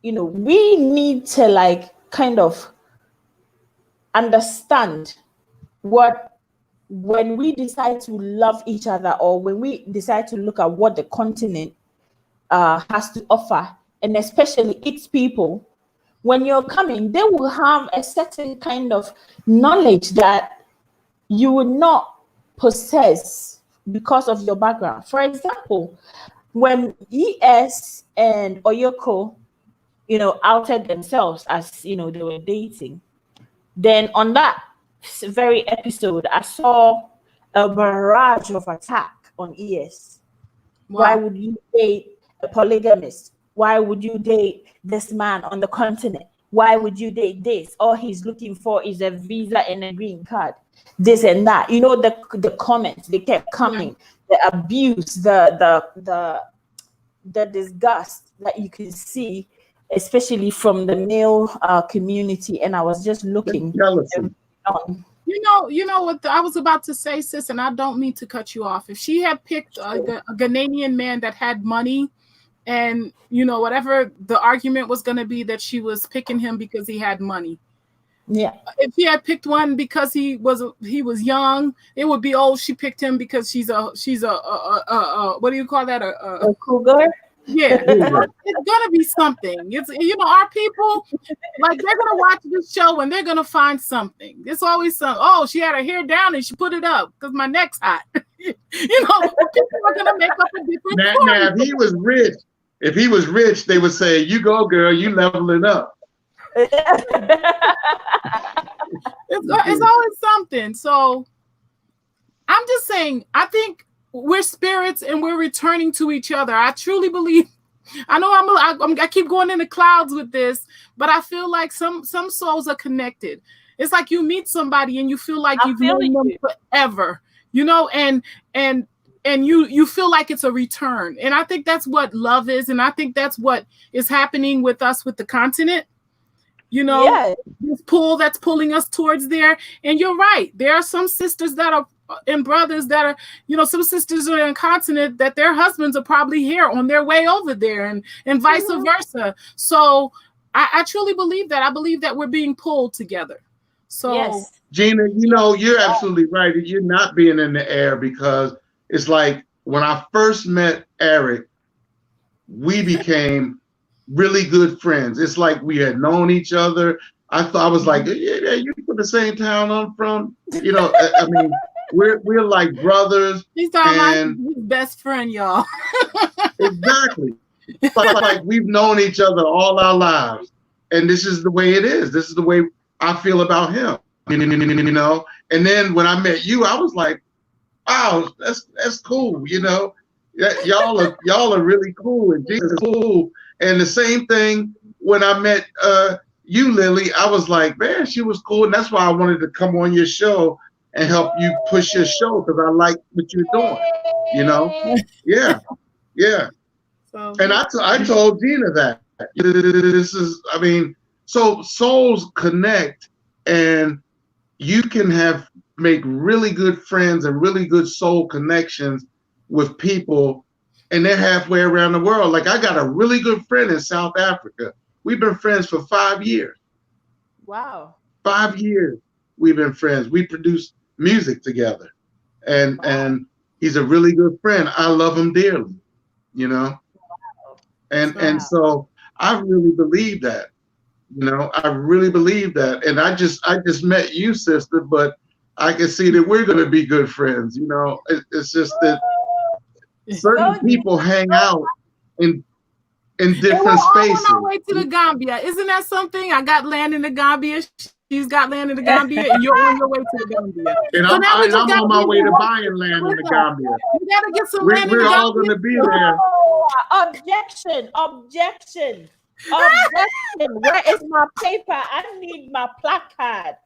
[SPEAKER 1] we need to kind of understand when we decide to love each other, or when we decide to look at what the continent has to offer, and especially its people. When you're coming, they will have a certain kind of knowledge that you would not possess because of your background. For example, when ES and Oyoko, outed themselves as, they were dating, then on that very episode, I saw a barrage of attack on ES.
[SPEAKER 5] Wow.
[SPEAKER 1] Why would you date a polygamist? Why would you date this man on the continent? Why would you date this? All he's looking for is a visa and a green card. This and that. The comments, they kept coming. The abuse, the disgust that you can see, especially from the male community. And I was just looking.
[SPEAKER 5] You know what I was about to say, sis, and I don't mean to cut you off. If she had picked a Ghanaian man that had money, and whatever the argument was going to be, that she was picking him because he had money.
[SPEAKER 1] Yeah.
[SPEAKER 5] If he had picked one because he was young, it would be, oh, she picked him because she's a what do you call that?
[SPEAKER 1] A cougar.
[SPEAKER 5] Yeah, it's gonna be something. It's our people, they're gonna watch this show and they're gonna find something. There's always some. Oh, she had her hair down and she put it up because my neck's hot. People are gonna make up a different story.
[SPEAKER 2] Now, if he was rich, they would say, "You go, girl, you leveling up."
[SPEAKER 5] It's always something. So I'm just saying, I think we're spirits and we're returning to each other. I truly believe. I know I keep going in the clouds with this, but I feel like some souls are connected. It's like you meet somebody and you feel like you've known them forever, and you feel like it's a return. And I think that's what love is, and I think that's what is happening with us with the continent. This pull that's pulling us towards there. And you're right. There are some sisters that are and brothers that are, some sisters are in a continent that their husbands are probably here on their way over there, and vice versa. So I truly believe that. I believe that we're being pulled together. So
[SPEAKER 1] yes.
[SPEAKER 2] Gina, you're absolutely right. You're not being in the air, because it's like when I first met Eric, we became really good friends. It's like we had known each other. I was like, yeah, you from the same town I'm from. I mean, we're like brothers.
[SPEAKER 5] He's talking about his best friend, y'all.
[SPEAKER 2] Exactly. Like we've known each other all our lives, and this is the way it is. This is the way I feel about him. And then when I met you, I was like, wow, that's cool. Y'all are really cool, and Jesus is cool. And the same thing when I met you, Lily, I was like, man, she was cool. And that's why I wanted to come on your show and help you push your show, because I like what you're doing, Yeah. So, and I told Gina that. This is, so souls connect, and, you can make really good friends and really good soul connections with people, and they're halfway around the world. Like I got a really good friend in South Africa. We've been friends for 5 years.
[SPEAKER 1] Wow.
[SPEAKER 2] 5 years we've been friends. We produce music together, and he's a really good friend. I love him dearly, you know. And so I really believe that, you know. I really believe that, and I just met you, sister, but I can see that we're going to be good friends. You know, it's just that certain people hang out in different spaces.
[SPEAKER 5] On our way to the Gambia. Isn't that something? I got land in the Gambia. She's got land in the Gambia, and you're on your way to the Gambia.
[SPEAKER 2] And
[SPEAKER 5] So
[SPEAKER 2] I'm on my way to buying land in the Gambia.
[SPEAKER 5] You gotta get some land in the
[SPEAKER 2] We're
[SPEAKER 5] Gambia.
[SPEAKER 2] all going to be there.
[SPEAKER 1] Objection! Where is my paper? I need my placard.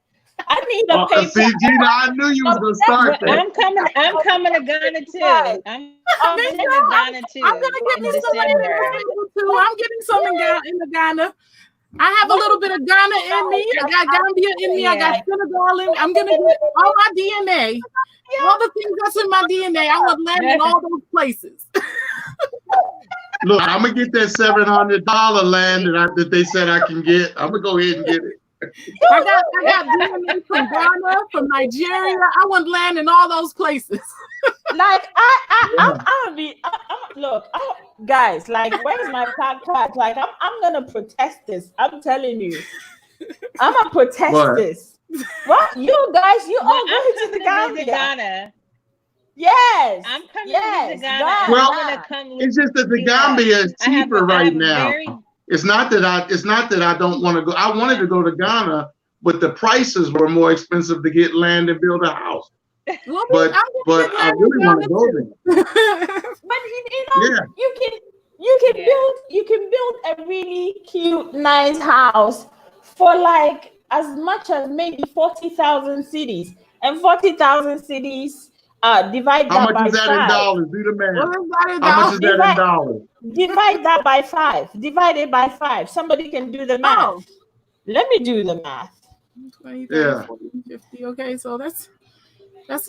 [SPEAKER 1] I need a paper.
[SPEAKER 2] See, Gina, I knew you was gonna start that.
[SPEAKER 3] I'm coming to Ghana too. I'm coming to Ghana too.
[SPEAKER 5] I'm gonna get me some land in Ghana too. I'm getting some in the Ghana. I have a little bit of Ghana in me. I got Gambia in me. I got Senegal in. I'm gonna get all my DNA, all the things that's in my DNA. I want land in all those places.
[SPEAKER 2] Look, I'm gonna get that $700 land that they said I can get. I'm gonna go ahead and get it.
[SPEAKER 5] I got DNA from Ghana, from Nigeria. I want land in all those places.
[SPEAKER 1] Like guys, like, where's my placard? Like, I'm gonna protest this. I'm telling you, I'm gonna protest this. What, you guys? You all going to the Gambia? Yes,
[SPEAKER 3] I'm coming to Ghana.
[SPEAKER 2] Well,
[SPEAKER 3] I'm gonna come.
[SPEAKER 2] It's just that the Gambia is cheaper right now. It's not that I don't want to go. I wanted to go to Ghana, but the prices were more expensive to get land and build a house.
[SPEAKER 5] Well,
[SPEAKER 2] but I really want to go there.
[SPEAKER 1] But you know, you can build a really cute, nice house for like as much as maybe 40,000 cities, and 40,000 cities. Divide that by 5.
[SPEAKER 2] How much is that in dollars? Do the math. How much is that in dollars?
[SPEAKER 1] Divide that by 5. Divide it by 5. Somebody can do the math.
[SPEAKER 5] Oh.
[SPEAKER 1] Let me do the math.
[SPEAKER 5] 20, 30, 40, 50. Okay, so that's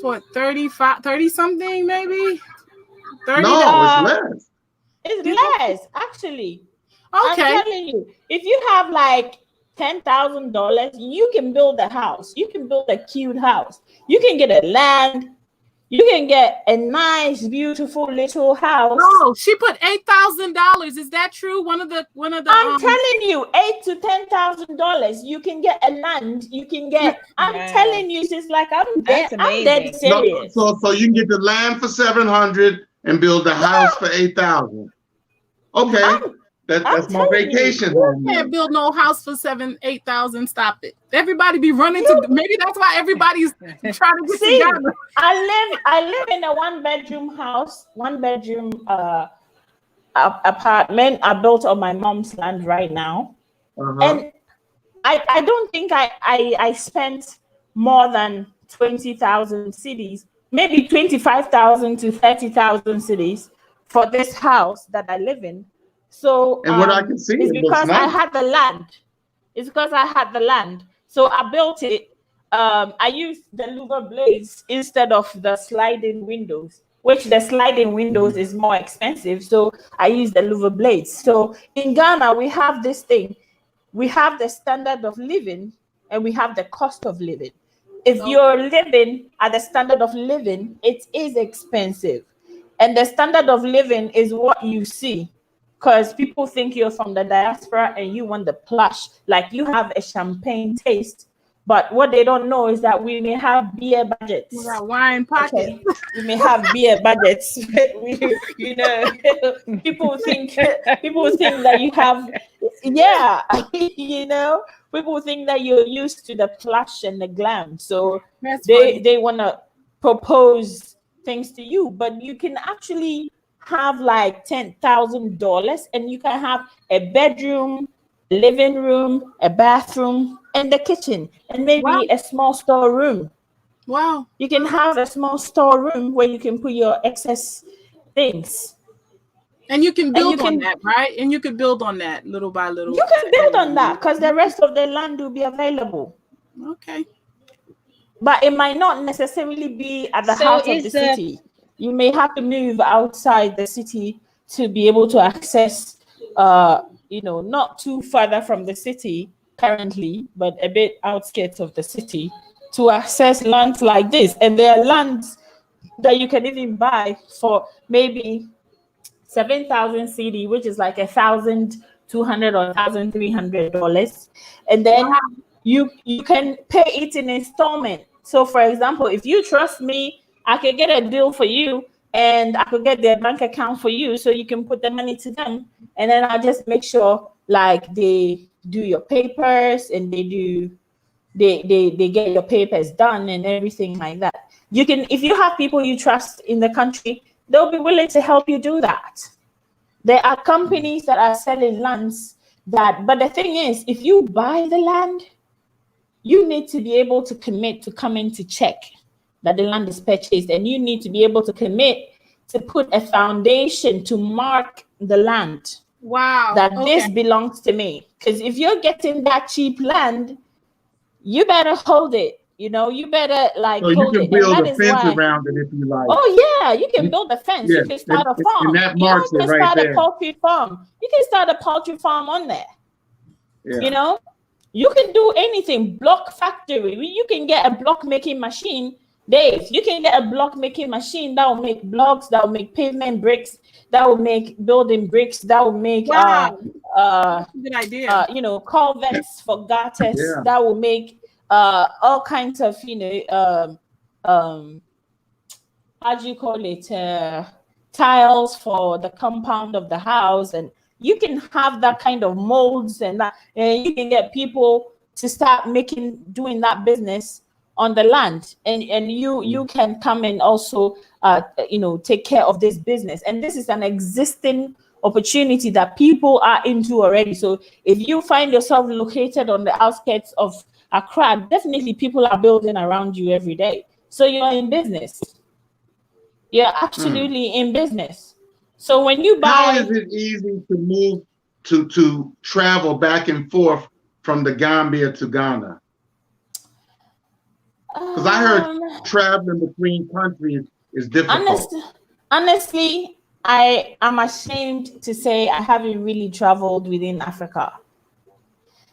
[SPEAKER 5] what, 30 something maybe? 30.
[SPEAKER 2] No, it's less.
[SPEAKER 1] It's less, actually.
[SPEAKER 5] Okay.
[SPEAKER 1] I'm telling you, if you have like $10,000, you can build a house. You can build a cute house. You can get a land. You can get a nice, beautiful little house.
[SPEAKER 5] No, she put $8,000. Is that true? One of the.
[SPEAKER 1] I'm telling you, $8,000 to $10,000. You can get a land. You can get. I'm telling you, it's like I'm dead serious.
[SPEAKER 2] So you can get the land for $700 and build the house for $8,000. Okay, that's my vacation.
[SPEAKER 5] You can't build no house for $7,000-8,000. Stop it. Everybody be running to. Maybe that's why everybody's trying to get to Ghana.
[SPEAKER 1] I live in a 1-bedroom house, 1-bedroom apartment. I built on my mom's land right now, and I don't think I spent more than 20,000 cities, maybe 25,000 to 30,000 cities for this house that I live in. So
[SPEAKER 2] and what I can see
[SPEAKER 1] is because I had the land. It's because I had the land. So I built it. I used the louver blades instead of the sliding windows, which the sliding windows is more expensive. So I use the louver blades. So in Ghana, we have this thing. We have the standard of living and we have the cost of living. If you're living at the standard of living, it is expensive. And the standard of living is what you see. Because people think you're from the diaspora and you want the plush, like you have a champagne taste. But what they don't know is that we may have beer budgets.
[SPEAKER 5] We got wine pockets.
[SPEAKER 1] Okay. We may have beer budgets. People think that you have, people think that you're used to the plush and the glam. So they want to propose things to you, but you can actually have like $10,000 and you can have a bedroom, living room, a bathroom, and the kitchen, and maybe a small storeroom.
[SPEAKER 5] Wow.
[SPEAKER 1] You can have a small storeroom where you can put your excess things.
[SPEAKER 5] And you can build on that, right? And you can build on that little by little.
[SPEAKER 1] You can build on that because the rest of the land will be available.
[SPEAKER 5] Okay.
[SPEAKER 1] but it might not necessarily be at the heart of the city. You may have to move outside the city to be able to access, not too further from the city currently, but a bit outskirts of the city to access lands like this. And there are lands that you can even buy for maybe 7,000 CD, which is like $1,200 or $1,300, and then you can pay it in installment. So, for example, if you trust me, I could get a deal for you, and I could get their bank account for you, so you can put the money to them, and then I'll just make sure like they do your papers and they get your papers done and everything like that. You can, if you have people you trust in the country, they'll be willing to help you do that. There are companies that are selling lands but the thing is, if you buy the land, you need to be able to commit to coming to check that the land is purchased, and you need to be able to commit to put a foundation to mark the land.
[SPEAKER 5] Wow.
[SPEAKER 1] That this belongs to me. Because if you're getting that cheap land, you better hold it. You better hold it.
[SPEAKER 2] You can build a fence around it if you like.
[SPEAKER 1] Oh yeah, you can build a fence.
[SPEAKER 2] Yeah,
[SPEAKER 1] you can start a farm.
[SPEAKER 2] And that marks it right there.
[SPEAKER 1] A poultry farm. You can start a poultry farm on there.
[SPEAKER 2] Yeah.
[SPEAKER 1] You can do anything. Block factory. You can get a block making machine. Dave, you can get a block making machine that will make blocks, that will make pavement bricks, that will make building bricks, that will make
[SPEAKER 5] good idea.
[SPEAKER 1] culverts for gutters, that will make all kinds of how do you call it, tiles for the compound of the house. And you can have that kind of molds, and you can get people to start doing that business on the land, and you can come and also take care of this business. And this is an existing opportunity that people are into already. So if you find yourself located on the outskirts of Accra, definitely people are building around you every day. So you're in business. You're absolutely in business. So when you buy,
[SPEAKER 2] how is it easy to move to travel back and forth from the Gambia to Ghana? Because I heard traveling between countries is difficult.
[SPEAKER 1] Honestly, I am ashamed to say I haven't really traveled within Africa.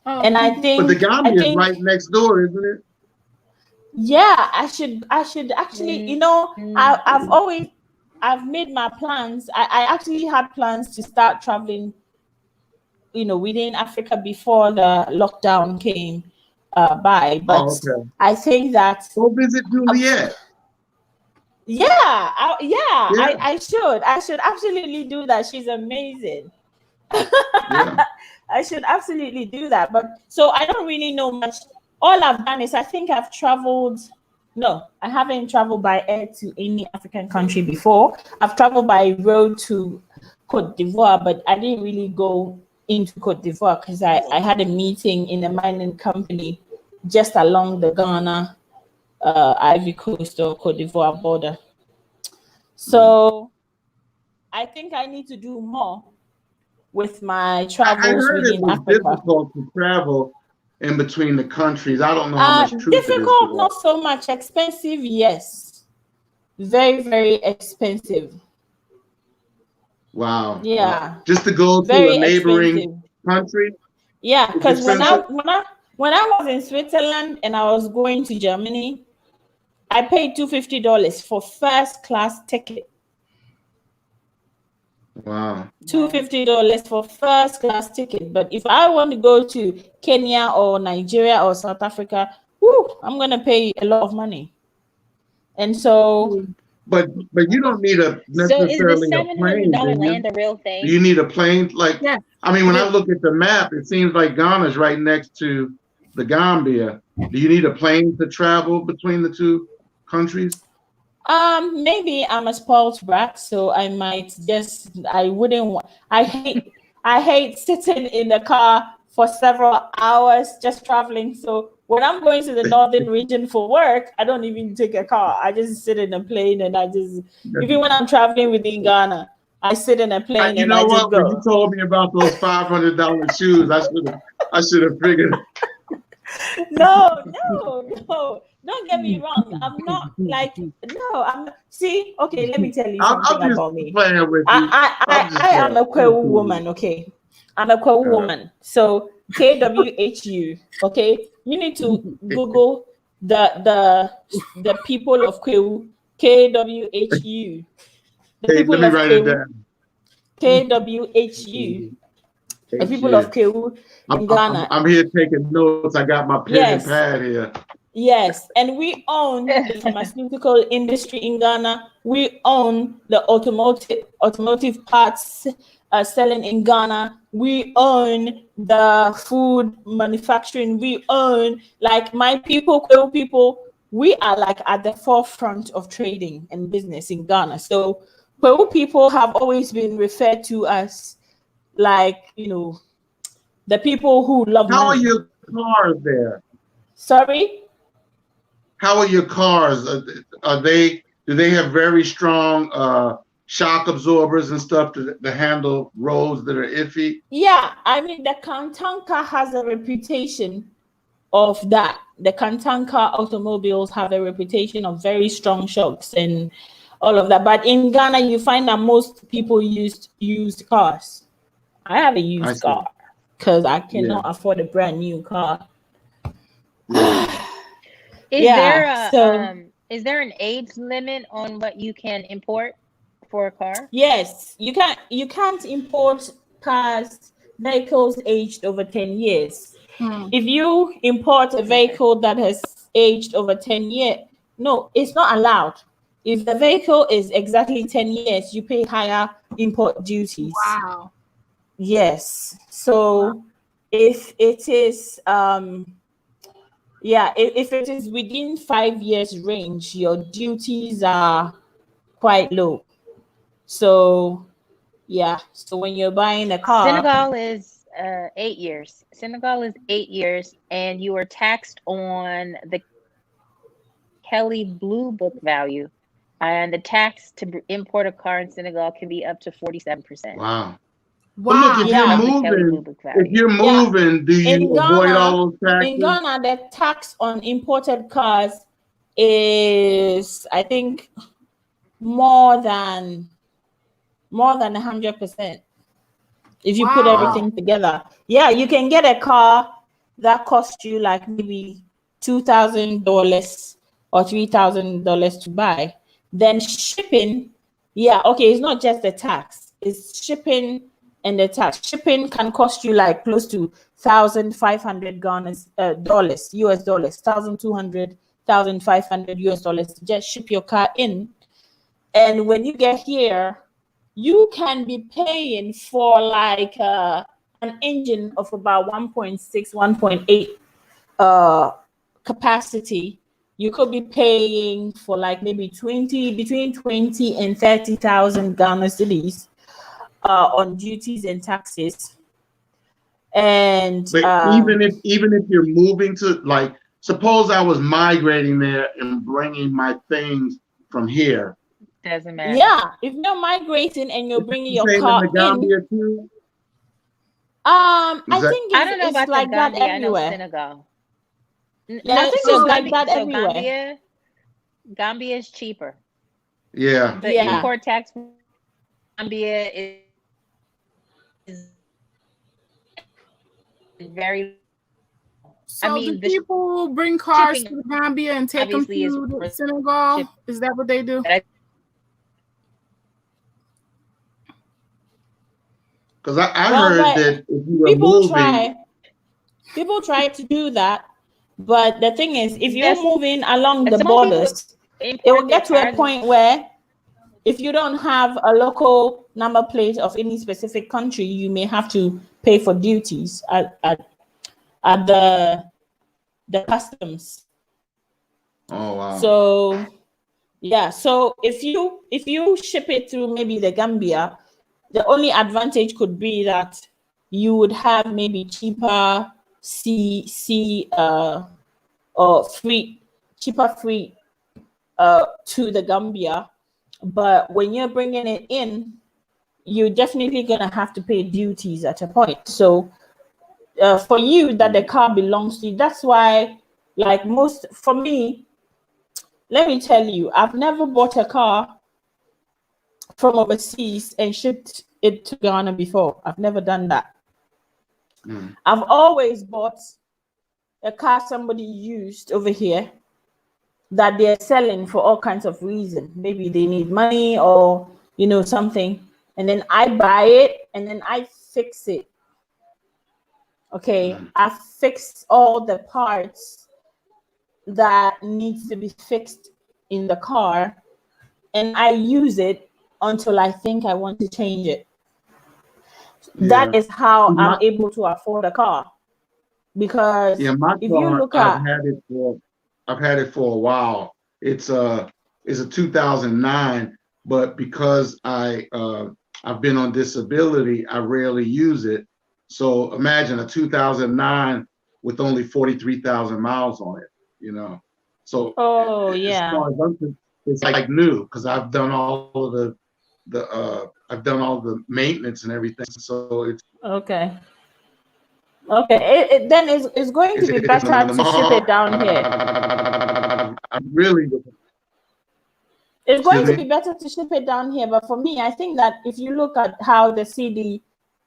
[SPEAKER 1] And I think,
[SPEAKER 2] but the Gambia is right next door, isn't it?
[SPEAKER 1] Yeah, I should actually, I've made my plans. I actually had plans to start traveling, within Africa before the lockdown came by. But I think that.
[SPEAKER 2] Go visit Juliet.
[SPEAKER 1] I should absolutely do that. She's amazing. I should absolutely do that. But so I don't really know much. All I've done is I think I've traveled. No, I haven't traveled by air to any African country before. I've traveled by road to Cote d'Ivoire, but I didn't really go into Cote d'Ivoire because I had a meeting in a mining company just along the Ghana, Ivory Coast or Cote d'Ivoire border. So I think I need to do more with my travels. I heard
[SPEAKER 2] it was difficult to travel in between the countries. I don't know how much truth
[SPEAKER 1] difficult,
[SPEAKER 2] it is.
[SPEAKER 1] Not so much. Expensive, yes. Very, very expensive.
[SPEAKER 2] Wow.
[SPEAKER 1] Yeah.
[SPEAKER 2] Just to go to a neighboring country?
[SPEAKER 1] Yeah, because when I was in Switzerland and I was going to Germany, I paid $250 for first class ticket.
[SPEAKER 2] Wow.
[SPEAKER 1] $250 for first class ticket. But if I want to go to Kenya or Nigeria or South Africa, I'm gonna pay a lot of money. And so
[SPEAKER 2] but you don't need necessarily a plane.
[SPEAKER 3] Land a real thing?
[SPEAKER 2] Do you need a plane? I mean, when I look at the map, it seems like Ghana's right next to the Gambia. Do you need a plane to travel between the two countries?
[SPEAKER 1] Maybe I'm a spoiled brat, so I might I hate sitting in the car for several hours just traveling. So when I'm going to the northern region for work, I don't even take a car. I just sit in a plane and even when I'm traveling within Ghana, I sit in a plane and I just go.
[SPEAKER 2] When you told me about those $500 shoes, I should have figured.
[SPEAKER 1] No. Don't get me wrong. I'm not like no. I'm see. Okay, let me tell you something
[SPEAKER 6] I'm just
[SPEAKER 1] about me.
[SPEAKER 6] playing with you. I'm just
[SPEAKER 1] I am a
[SPEAKER 6] playing.
[SPEAKER 1] Kwewu woman. Okay, I'm a Kwewu woman. So KWHU. Okay, you need to Google the people of Kwewu. KWHU. The
[SPEAKER 6] Hey, let
[SPEAKER 1] people
[SPEAKER 6] me
[SPEAKER 1] of
[SPEAKER 6] write it
[SPEAKER 1] Kwewu.
[SPEAKER 6] down.
[SPEAKER 1] KWHU. The people of Kwewu in Ghana.
[SPEAKER 6] I'm here taking notes. I got my pen and pad here.
[SPEAKER 1] Yes, and we own the pharmaceutical industry in Ghana. We own the automotive parts selling in Ghana. We own the food manufacturing. We own, like, my people, Kwewu people. We are like at the forefront of trading and business in Ghana. So Kwewu people have always been referred to as, like, the people who love
[SPEAKER 6] How are
[SPEAKER 1] money.
[SPEAKER 6] your cars there?
[SPEAKER 1] Sorry?
[SPEAKER 6] How are your cars? Do they have very strong shock absorbers and stuff to handle roads that are iffy?
[SPEAKER 1] Yeah, I mean, the Kantanka has a reputation of that. The Kantanka automobiles have a reputation of very strong shocks and all of that. But in Ghana, you find that most people use used cars. I have a used car because I cannot afford a brand new car.
[SPEAKER 3] Is there an age limit on what you can import for a car?
[SPEAKER 1] Yes, you can't import vehicles aged over 10 years. If you import a vehicle that has aged over 10 years, no, it's not allowed. If the vehicle is exactly 10 years, you pay higher import duties.
[SPEAKER 5] Wow.
[SPEAKER 1] Yes. So if it is if it is within 5 years range, your duties are quite low. So so when you're buying a car,
[SPEAKER 3] Senegal is 8 years. Senegal is 8 years, and you are taxed on the Kelly Blue Book value, and the tax to import a car in Senegal can be up to 47%.
[SPEAKER 6] Wow.
[SPEAKER 5] Wow.
[SPEAKER 6] But look, if you're moving, do you avoid all those taxes?
[SPEAKER 1] In Ghana, the tax on imported cars is, I think, more than 100%. If you put everything together, you can get a car that costs you like maybe $2,000 or $3,000 to buy. Then shipping, it's not just the tax; it's shipping and the tax. Shipping can cost you like close to $1,500 dollars, US dollars, $1,200, $1,500 US dollars to just ship your car in. And when you get here, you can be paying for like an engine of about 1.6, 1.8 capacity. You could be paying for like maybe between 20 and 30,000 Ghana cedis on duties and taxes. And
[SPEAKER 6] even if you're moving to, like, suppose I was migrating there and bringing my things from here.
[SPEAKER 3] Doesn't matter.
[SPEAKER 1] Yeah, if you're migrating and you're bringing your car in,
[SPEAKER 6] Gambia too?
[SPEAKER 1] I think
[SPEAKER 3] I don't know about
[SPEAKER 1] like
[SPEAKER 3] the Gambia.
[SPEAKER 1] that everywhere.
[SPEAKER 3] I know Senegal.
[SPEAKER 1] Yeah, I think it's like that everywhere.
[SPEAKER 3] Gambia is cheaper.
[SPEAKER 6] Yeah.
[SPEAKER 3] The import tax from Gambia is very.
[SPEAKER 5] So do people bring cars to Gambia and take them to Senegal? Is that what they do?
[SPEAKER 6] Because I heard that if you were
[SPEAKER 1] people try to do that, but the thing is, if you're moving along the borders, it will get to a point where if you don't have a local number plate of any specific country, you may have to pay for duties at the customs.
[SPEAKER 6] Oh wow.
[SPEAKER 1] So so if you ship it through maybe the Gambia, the only advantage could be that you would have maybe cheaper or cheaper free to the Gambia. But when you're bringing it in, you're definitely gonna have to pay duties at a point. So for you that the car belongs to you, that's why, like, for me, let me tell you, I've never bought a car from overseas and shipped it to Ghana before. I've never done that. I've always bought a car somebody used over here that they're selling for all kinds of reasons. Maybe they need money or, you know, something. And then I buy it and then I fix it. Okay, I fixed all the parts that needs to be fixed in the car, and I use it until I think I want to change it. That is how I'm able to afford a car. Because
[SPEAKER 6] my
[SPEAKER 1] if you
[SPEAKER 6] car,
[SPEAKER 1] look at,
[SPEAKER 6] I've had it for a while. It's a 2009, but because I've been on disability, I rarely use it. So imagine a 2009 with only 43,000 miles on it, you know. So as far as I'm concerned, it's like new because I've done all of I've done all the maintenance and everything. So it's
[SPEAKER 1] okay. Then it's going to be better to ship it down here.
[SPEAKER 6] Really,
[SPEAKER 1] it's going to be better to ship it down here. But for me, I think that if you look at how the CD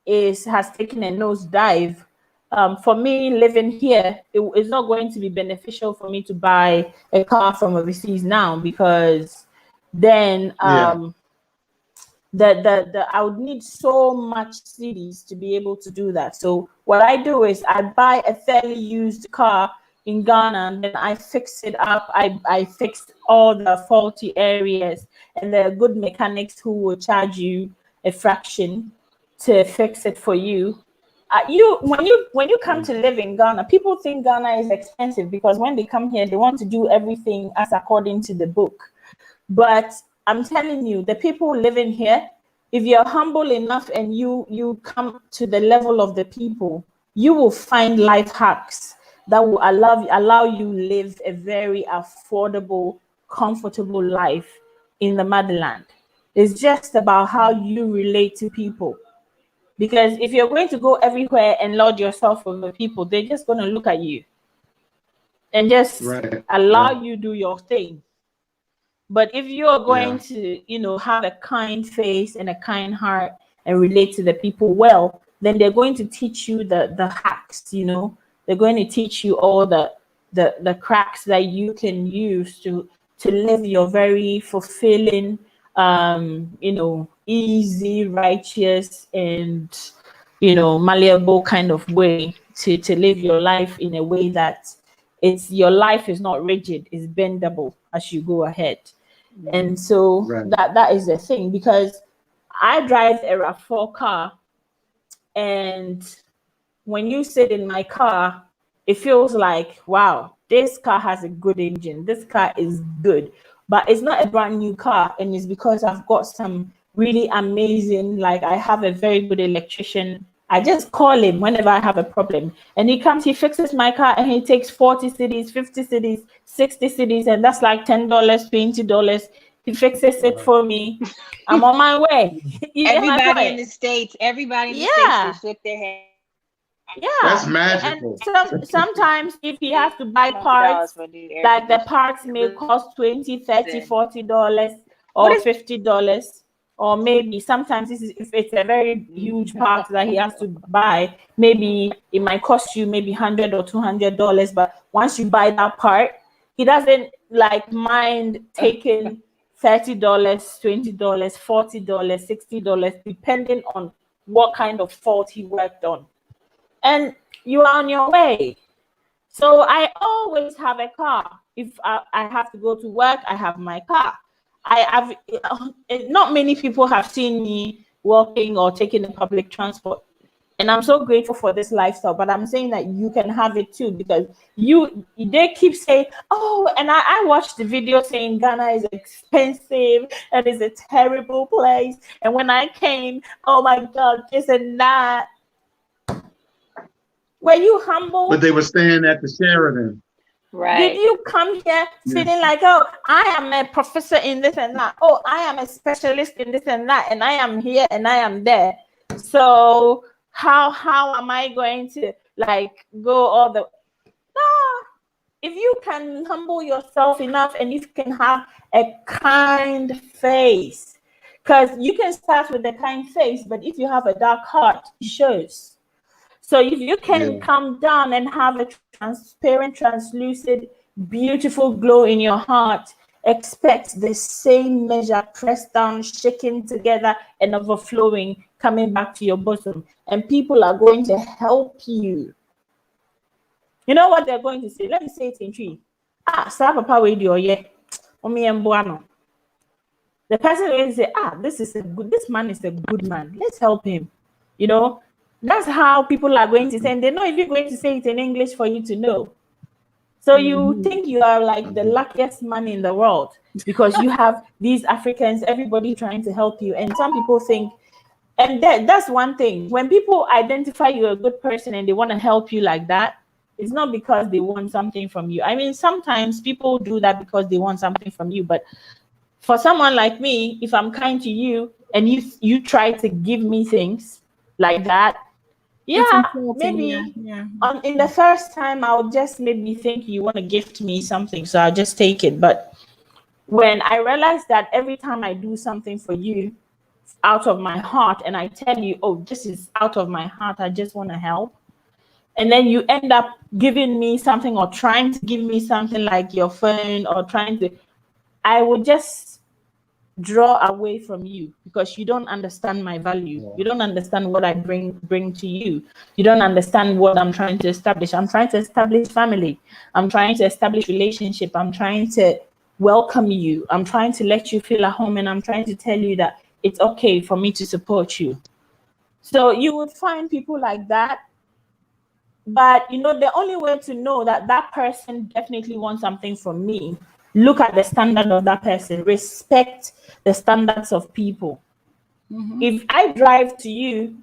[SPEAKER 1] has taken a nosedive, for me living here, it's not going to be beneficial for me to buy a car from overseas now, because then I would need so much CDs to be able to do that. So what I do is I buy a fairly used car in Ghana, and then I fix it up. I fix all the faulty areas, and there are good mechanics who will charge you a fraction to fix it for you. When you come to live in Ghana, people think Ghana is expensive because when they come here, they want to do everything as according to the book. But I'm telling you, the people living here, if you're humble enough and you come to the level of the people, you will find life hacks that will allow you live a very affordable, comfortable life in the motherland. It's just about how you relate to people. Because if you're going to go everywhere and lord yourself over people, they're just going to look at you and just allow you do your thing. But if you're going to, you know, have a kind face and a kind heart and relate to the people well, then they're going to teach you the hacks, you know. They're going to teach you all the cracks that you can use to live your very fulfilling, you know, easy, righteous, and, you know, malleable kind of way to live your life in a way that your life is not rigid, it's bendable as you go ahead. And so that is the thing, because I drive a RAV4 car, and when you sit in my car, it feels like, wow, this car has a good engine. This car is good, but it's not a brand new car. And it's because I've got some really amazing, like I have a very good electrician. I just call him whenever I have a problem, and he comes, he fixes my car, and he takes 40 cedis, 50 cedis, 60 cedis, and that's like $10, $20. He fixes it for me. I'm on my way.
[SPEAKER 3] Everybody in the States will shake their head.
[SPEAKER 1] Yeah,
[SPEAKER 6] that's magical.
[SPEAKER 1] And sometimes if he has to buy parts, like the parts may cost $20, $30, $40 or $50. Or maybe sometimes if it's a very huge part that he has to buy, maybe it might cost you maybe $100 or $200. But once you buy that part, he doesn't like mind taking $30, $20, $40, $60, depending on what kind of fault he worked on. And you are on your way. So I always have a car. If I have to go to work, I have my car. Not many people have seen me walking or taking the public transport, and I'm so grateful for this lifestyle. But I'm saying that you can have it too, because they keep saying, oh, and I watched the video saying Ghana is expensive and it's a terrible place. And when I came, oh my God, this and that. Were you humble?
[SPEAKER 6] But they were staying at the Sheridan.
[SPEAKER 3] Right.
[SPEAKER 1] Did you come here feeling like, oh, I am a professor in this and that? Oh, I am a specialist in this and that, and I am here and I am there. So how am I going to like go all the? No, if you can humble yourself enough and you can have a kind face, because you can start with a kind face, but if you have a dark heart, it shows. So if you can
[SPEAKER 6] Yeah.
[SPEAKER 1] come down and have a transparent, translucid, beautiful glow in your heart, expect the same measure pressed down, shaken together, and overflowing, coming back to your bosom. And people are going to help you. You know what they're going to say? Let me say it in tree. Ah, sir, papa, wait, you're yeah. The person is going to say, ah, this man is a good man. Let's help him. You know, that's how people are going to say, and they're not even going to say it in English for you to know. So you think you are like the luckiest man in the world because you have these Africans, everybody trying to help you. And some people think, and that's one thing. When people identify you a good person and they want to help you like that, it's not because they want something from you. I mean, sometimes people do that because they want something from you. But for someone like me, if I'm kind to you and you try to give me things like that, yeah, maybe in the first time I'll just maybe think you want to gift me something, so I'll just take it. But when I realize that every time I do something for you out of my heart and I tell you, oh, this is out of my heart, I just want to help, and then you end up giving me something or trying to give me something like your phone or trying to, I would just draw away from you because you don't understand my value. You don't understand what I bring to you. You don't understand what I'm trying to establish. I'm trying to establish family. I'm trying to establish relationship. I'm trying to welcome you. I'm trying to let you feel at home, and I'm trying to tell you that it's okay for me to support you. So you would find people like that. But you know, the only way to know that that person definitely wants something from me, look at the standard of that person, respect the standards of people. If I drive to you,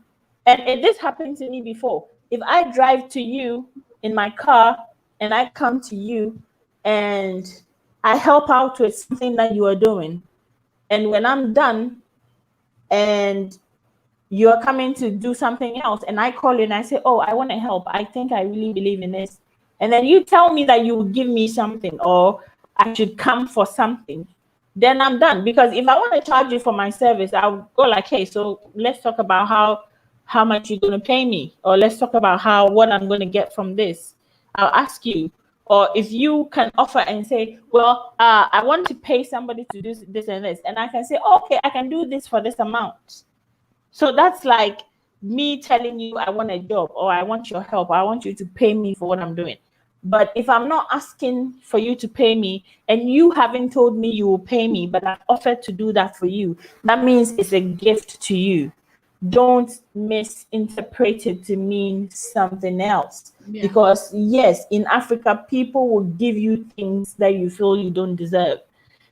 [SPEAKER 1] and this happened to me before, if I drive to you in my car and I come to you and I help out with something that you are doing, and when I'm done and you're coming to do something else and I call you and I say, oh, I want to help, I think I really believe in this, and then you tell me that you will give me something or I should come for something, then I'm done. Because if I want to charge you for my service, I'll go like, hey, so let's talk about how much you're going to pay me, or let's talk about what I'm going to get from this. I'll ask you. Or if you can offer and say, well, I want to pay somebody to do this and this, and I can say, oh, okay, I can do this for this amount. So that's like me telling you I want a job or I want your help. I want you to pay me for what I'm doing. But if I'm not asking for you to pay me and you haven't told me you will pay me, but I've offered to do that for you, that means it's a gift to you. Don't misinterpret it to mean something else. Because yes, in Africa, people will give you things that you feel you don't deserve.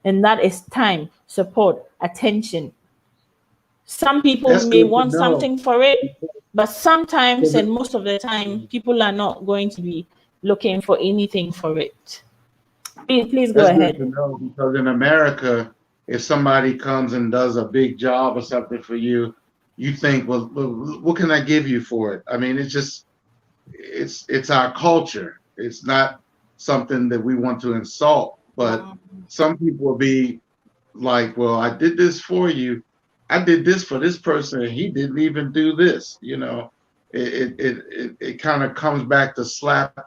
[SPEAKER 1] And that is time, support, attention. Some people
[SPEAKER 6] That's
[SPEAKER 1] may
[SPEAKER 6] good to
[SPEAKER 1] want
[SPEAKER 6] know.
[SPEAKER 1] something for it, but sometimes and most of the time, people are not going to be looking for anything for it. Please go
[SPEAKER 6] That's good
[SPEAKER 1] ahead.
[SPEAKER 6] to know, because in America, if somebody comes and does a big job or something for you, you think, well, what can I give you for it? I mean, it's our culture. It's not something that we want to insult, but some people will be like, well, I did this for you. I did this for this person, and he didn't even do this. You know, it kind of comes back to slap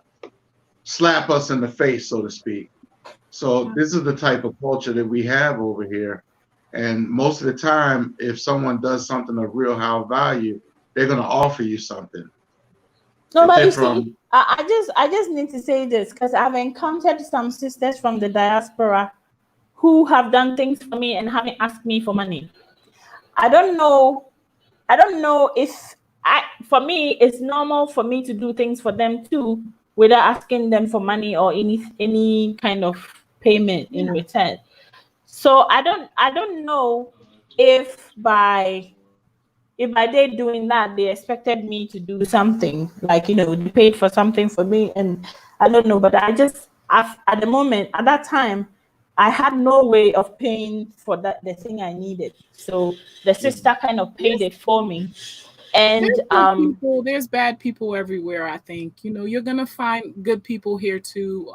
[SPEAKER 6] us in the face, so to speak. So this is the type of culture that we have over here. And most of the time, if someone does something of real high value, they're going to offer you something.
[SPEAKER 1] No, but you
[SPEAKER 6] From
[SPEAKER 1] see, I just need to say this because I've encountered some sisters from the diaspora who have done things for me and haven't asked me for money. I don't know. I don't know if for me, it's normal for me to do things for them too, without asking them for money or any kind of payment in return. So I don't know if by they doing that they expected me to do something, like, you know, they paid for something for me, and I don't know, but at the moment, at that time, I had no way of paying for the thing I needed. So the sister kind of paid it for me. And
[SPEAKER 5] there's bad people everywhere. I think, you're gonna find good people here too.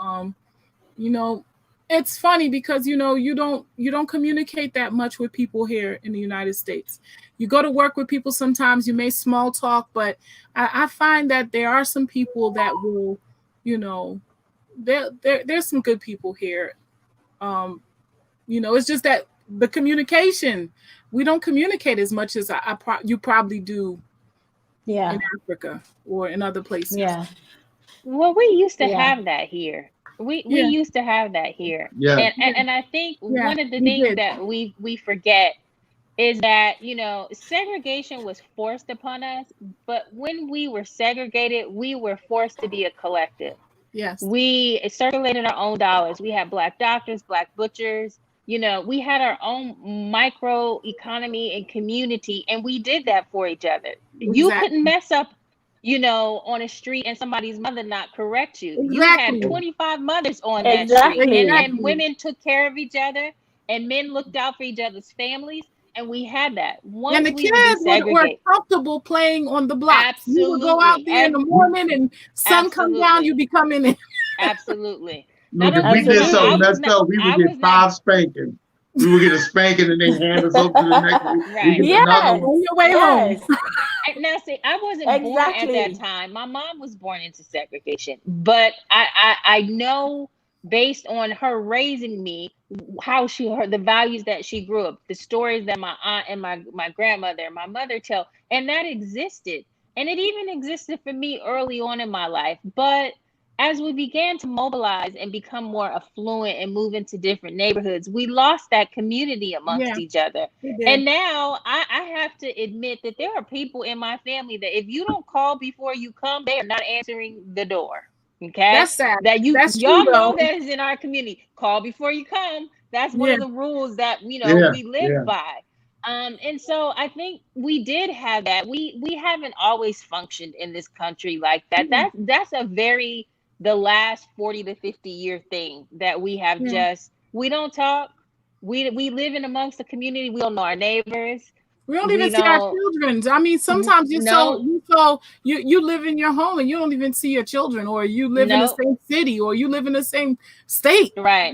[SPEAKER 5] It's funny because you don't communicate that much with people here in the United States. You go to work with people, sometimes you may small talk, but I find that there are some people that will, there's some good people here. It's just that the communication, we don't communicate as much as you probably do in Africa or in other places.
[SPEAKER 1] Yeah.
[SPEAKER 3] Well, we used to have that here. We used to have that here.
[SPEAKER 6] Yeah.
[SPEAKER 3] And I think one of the things that we forget is that, segregation was forced upon us, but when we were segregated, we were forced to be a collective.
[SPEAKER 5] Yes.
[SPEAKER 3] We circulated our own dollars. We had Black doctors, Black butchers. We had our own micro economy and community, and we did that for each other. Exactly. You couldn't mess up, on a street and somebody's mother not correct you.
[SPEAKER 5] Exactly.
[SPEAKER 3] You had 25 mothers on that street, and women took care of each other, and men looked out for each other's families. And we had that.
[SPEAKER 5] And the kids were comfortable playing on the block.
[SPEAKER 3] Absolutely.
[SPEAKER 5] You would go out there in the morning and sun come down, you be coming in.
[SPEAKER 3] Absolutely.
[SPEAKER 6] Look, if we did something messed up, we would get 5 spankings. We would get a spanking and then hand us over to the next one.
[SPEAKER 3] Right.
[SPEAKER 5] On your way home.
[SPEAKER 3] Now, see, I wasn't born at that time. My mom was born into segregation. But I know, based on her raising me, how the values that she grew up, the stories that my aunt and my grandmother and my mother tell, and that existed. And it even existed for me early on in my life. But as we began to mobilize and become more affluent and move into different neighborhoods, we lost that community amongst each other. And now I have to admit that there are people in my family that if you don't call before you come, they are not answering the door. Okay,
[SPEAKER 5] that's sad.
[SPEAKER 3] Y'all know that is in our community. Call before you come. That's one of the rules that we live by. And so I think we did have that. We haven't always functioned in this country like that. That's the last 40 to 50 year thing that we have. We don't talk. We live in amongst the community. We don't know our neighbors.
[SPEAKER 5] We don't even see our children. I mean, sometimes you live in your home and you don't even see your children, or you live in the same city, or you live in the same state.
[SPEAKER 3] Right.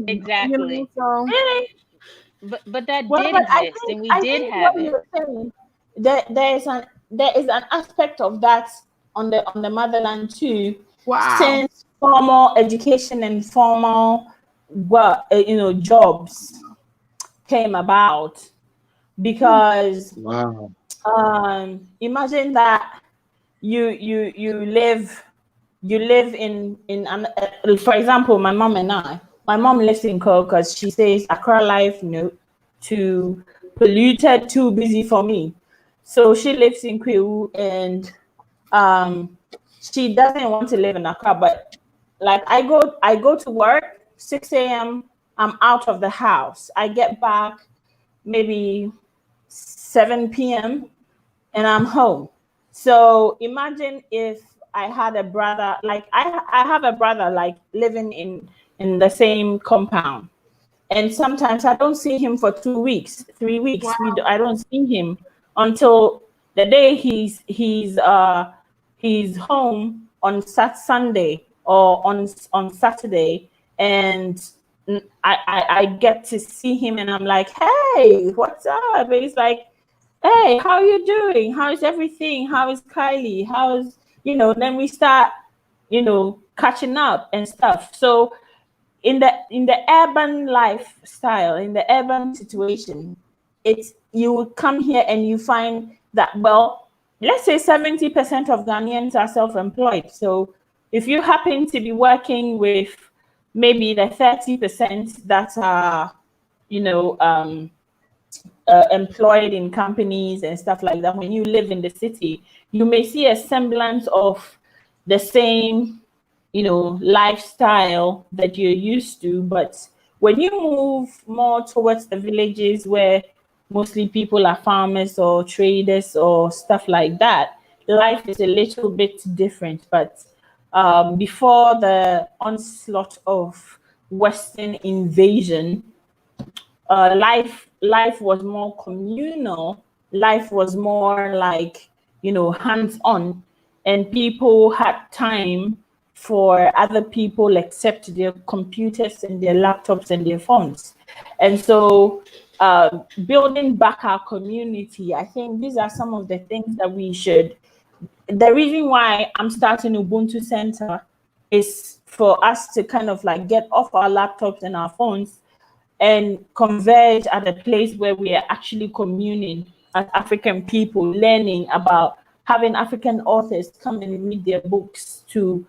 [SPEAKER 3] Exactly.
[SPEAKER 5] So.
[SPEAKER 3] But that did exist, and we did have it.
[SPEAKER 1] There is an aspect of that on the motherland too.
[SPEAKER 5] Wow.
[SPEAKER 1] Since formal education and formal jobs came about. Because imagine that you live in for example, my mom lives in Ko because she says Accra life too polluted, too busy for me, so she lives in Kwewu, and she doesn't want to live in Accra. But like I go to work 6 a.m. I'm out of the house. I get back maybe 7 p.m. and I'm home. So imagine if I had a brother, like I have a brother like living in the same compound, and sometimes I don't see him for 2 weeks, 3 weeks.
[SPEAKER 5] Wow.
[SPEAKER 1] I don't see him until the day he's home on Sunday or on Saturday, and I get to see him, and I'm like, hey, what's up? And he's like, hey, how are you doing? How is everything? How is Kylie? How is, then we start, catching up and stuff. So in the urban lifestyle, in the urban situation, you will come here and you find that, well, let's say 70% of Ghanaians are self-employed. So if you happen to be working with maybe the 30% that are, employed in companies and stuff like that, when you live in the city, you may see a semblance of the same, lifestyle that you're used to. But when you move more towards the villages where mostly people are farmers or traders or stuff like that, life is a little bit different. But before the onslaught of Western invasion, life was more communal, life was more like, hands-on, and people had time for other people except their computers and their laptops and their phones. And so building back our community, I think these are some of the things that we should. The reason why I'm starting Ubuntu Center is for us to kind of like get off our laptops and our phones and converge at a place where we are actually communing as African people, learning about, having African authors come and read their books to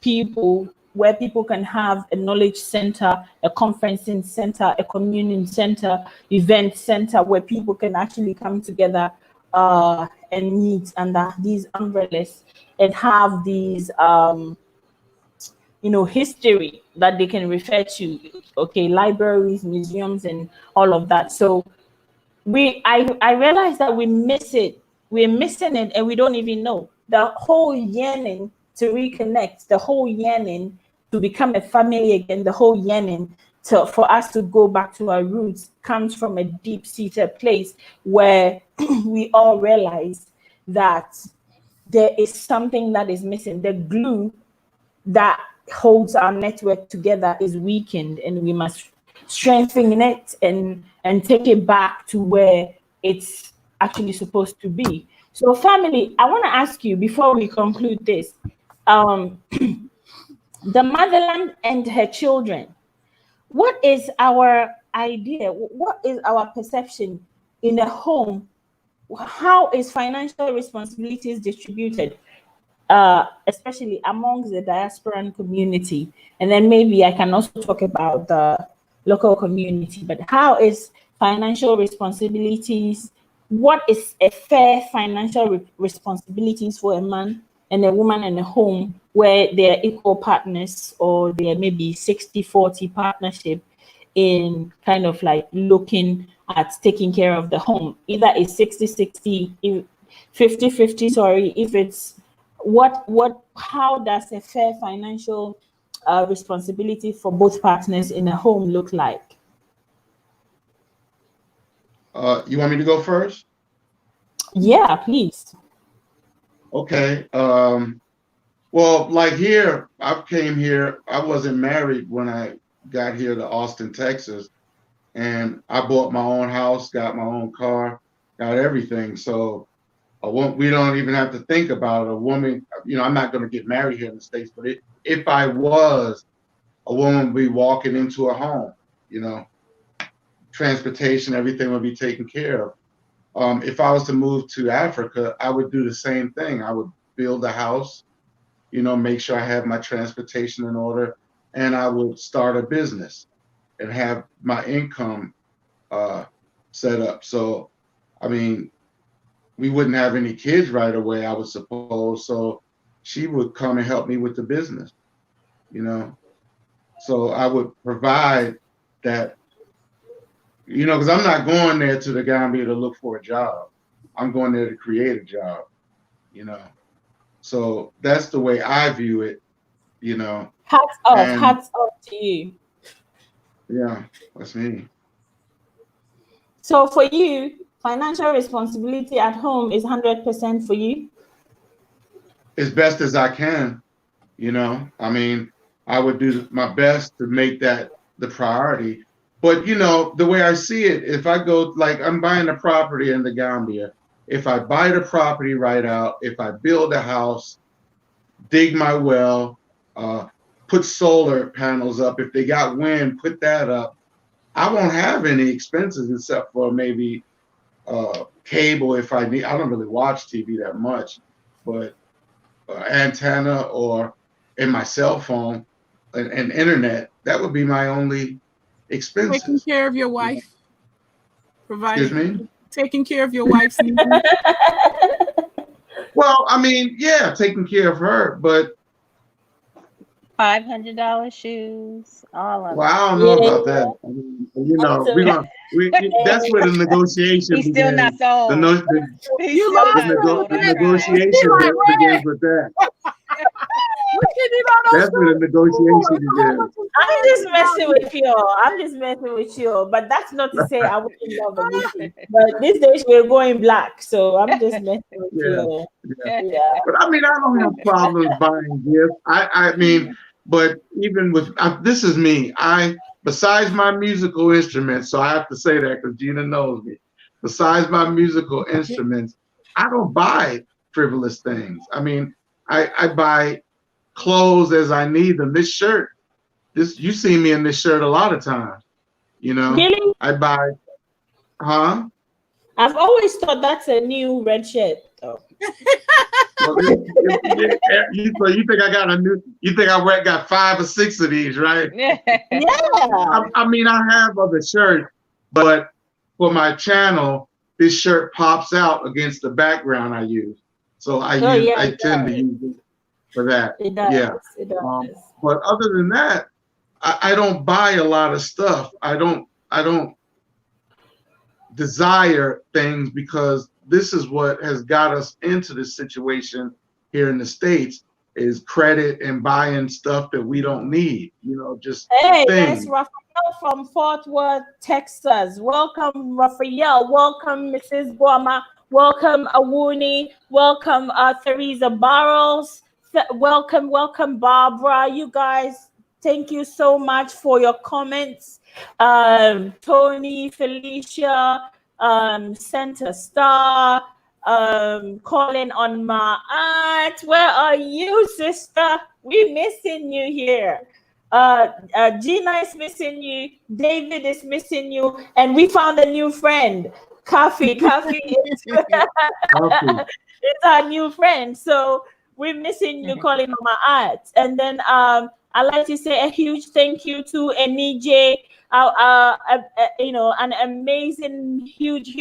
[SPEAKER 1] people, where people can have a knowledge center, a conferencing center, a communion center, event center, where people can actually come together and meet under these umbrellas and have these history that they can refer to, okay, libraries, museums, and all of that. So I realized that we miss it. We're missing it, and we don't even know. The whole yearning to reconnect, the whole yearning to become a family again, the whole yearning for us to go back to our roots comes from a deep-seated place where we all realize that there is something that is missing. The glue that holds our network together is weakened, and we must strengthen it and take it back to where it's actually supposed to be. So family, I want to ask you before we conclude this, the motherland and her children, what is our idea? What is our perception in a home? How is financial responsibilities distributed? Especially amongst the diasporan community, and then maybe I can also talk about the local community. But how is financial responsibilities? What is a fair financial responsibilities for a man and a woman in a home where they are equal partners, or they are maybe 60-40 partnership in kind of like looking at taking care of the home? Either it's 60-60, 50-50, sorry, if it's how does a fair financial responsibility for both partners in a home look like?
[SPEAKER 6] You want me to go first?
[SPEAKER 1] Yeah, please.
[SPEAKER 6] Okay. Well, like here, I came here, I wasn't married when I got here to Austin, Texas, and I bought my own house, got my own car, got everything. So we don't even have to think about it. A woman, I'm not going to get married here in the States, but if I was, a woman would be walking into a home, transportation, everything would be taken care of. If I was to move to Africa, I would do the same thing. I would build a house, make sure I have my transportation in order, and I would start a business and have my income set up. So, I mean, we wouldn't have any kids right away, I would suppose. So she would come and help me with the business, So I would provide that, because I'm not going there to the Gambia to look for a job. I'm going there to create a job, So that's the way I view it,
[SPEAKER 1] Hats off to you.
[SPEAKER 6] Yeah, that's me.
[SPEAKER 1] So for you, financial responsibility at home is 100% for you?
[SPEAKER 6] As best as I can, I mean, I would do my best to make that the priority. But, the way I see it, if I go, like I'm buying a property in the Gambia, if I buy the property right out, if I build a house, dig my well, put solar panels up, if they got wind, put that up, I won't have any expenses except for maybe cable if I need. I don't really watch TV that much, but antenna or in my cell phone and internet, that would be my only expenses.
[SPEAKER 5] Taking care of your wife. Providing.
[SPEAKER 6] Excuse me?
[SPEAKER 5] Taking care of your wife's needs.
[SPEAKER 6] Well, I mean, yeah, taking care of her, but
[SPEAKER 3] $500 shoes, all of
[SPEAKER 6] well,
[SPEAKER 3] it.
[SPEAKER 6] I don't know about that. I mean, that's where the negotiation
[SPEAKER 3] He's still not sold.
[SPEAKER 5] You lost
[SPEAKER 6] the negotiation begins with that. That's where the negotiation begins.
[SPEAKER 1] I'm just messing with you. I'm just messing with you. But that's not to say I wouldn't love a movie. But these days we're going black, so I'm just messing with you. Yeah.
[SPEAKER 6] But I mean, I don't have problems buying gifts. I mean, but even with this is me. Besides my musical instruments, so I have to say that because Gina knows me. Besides my musical instruments, I don't buy frivolous things. I mean, I buy clothes as I need them. This shirt, you see me in this shirt a lot of times. You know,
[SPEAKER 1] Really?
[SPEAKER 6] I buy, huh?
[SPEAKER 1] I've always thought that's a new red shirt, though.
[SPEAKER 6] Well, you think I got a new? You think I got 5 or 6 of these, right?
[SPEAKER 1] Yeah.
[SPEAKER 6] I mean, I have other shirts, but for my channel, this shirt pops out against the background I use. So I tend to use it for that.
[SPEAKER 1] It does.
[SPEAKER 6] Yeah.
[SPEAKER 1] It does.
[SPEAKER 6] But other than that, I don't buy a lot of stuff. I don't desire things because this is what has got us into this situation here in the States is credit and buying stuff that we don't need, you know, just
[SPEAKER 1] hey,
[SPEAKER 6] things.
[SPEAKER 1] that's Raphael from Fort Worth, Texas. Welcome, Raphael. Welcome, Mrs. Guama. Welcome, Awuni. Welcome, Theresa Barros. Welcome, Barbara. You guys, thank you so much for your comments. Tony, Felicia, Center Star, calling on my aunt. Where are you, sister? We missing you here. Gina is missing you. David is missing you. And we found a new friend. Coffee is it's our new friend. So we're missing you, calling on my aunt. And then I'd like to say a huge thank you to Enije. You know, an amazing, huge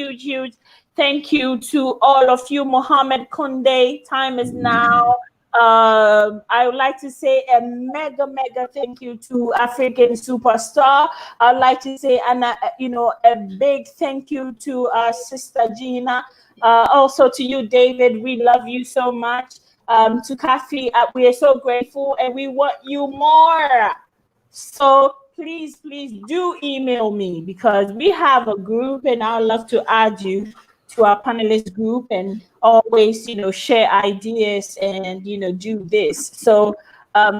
[SPEAKER 1] thank you to all of you. Mohammed Kunde, time is now. I would like to say a mega thank you to African Superstar. I'd like to say a big thank you to our sister Gina. Also to you, David. We love you so much. To Kathy, we are so grateful and we want you more. So please do email me because we have a group and I'd love to add you to our panelist group and always, share ideas and, do this. So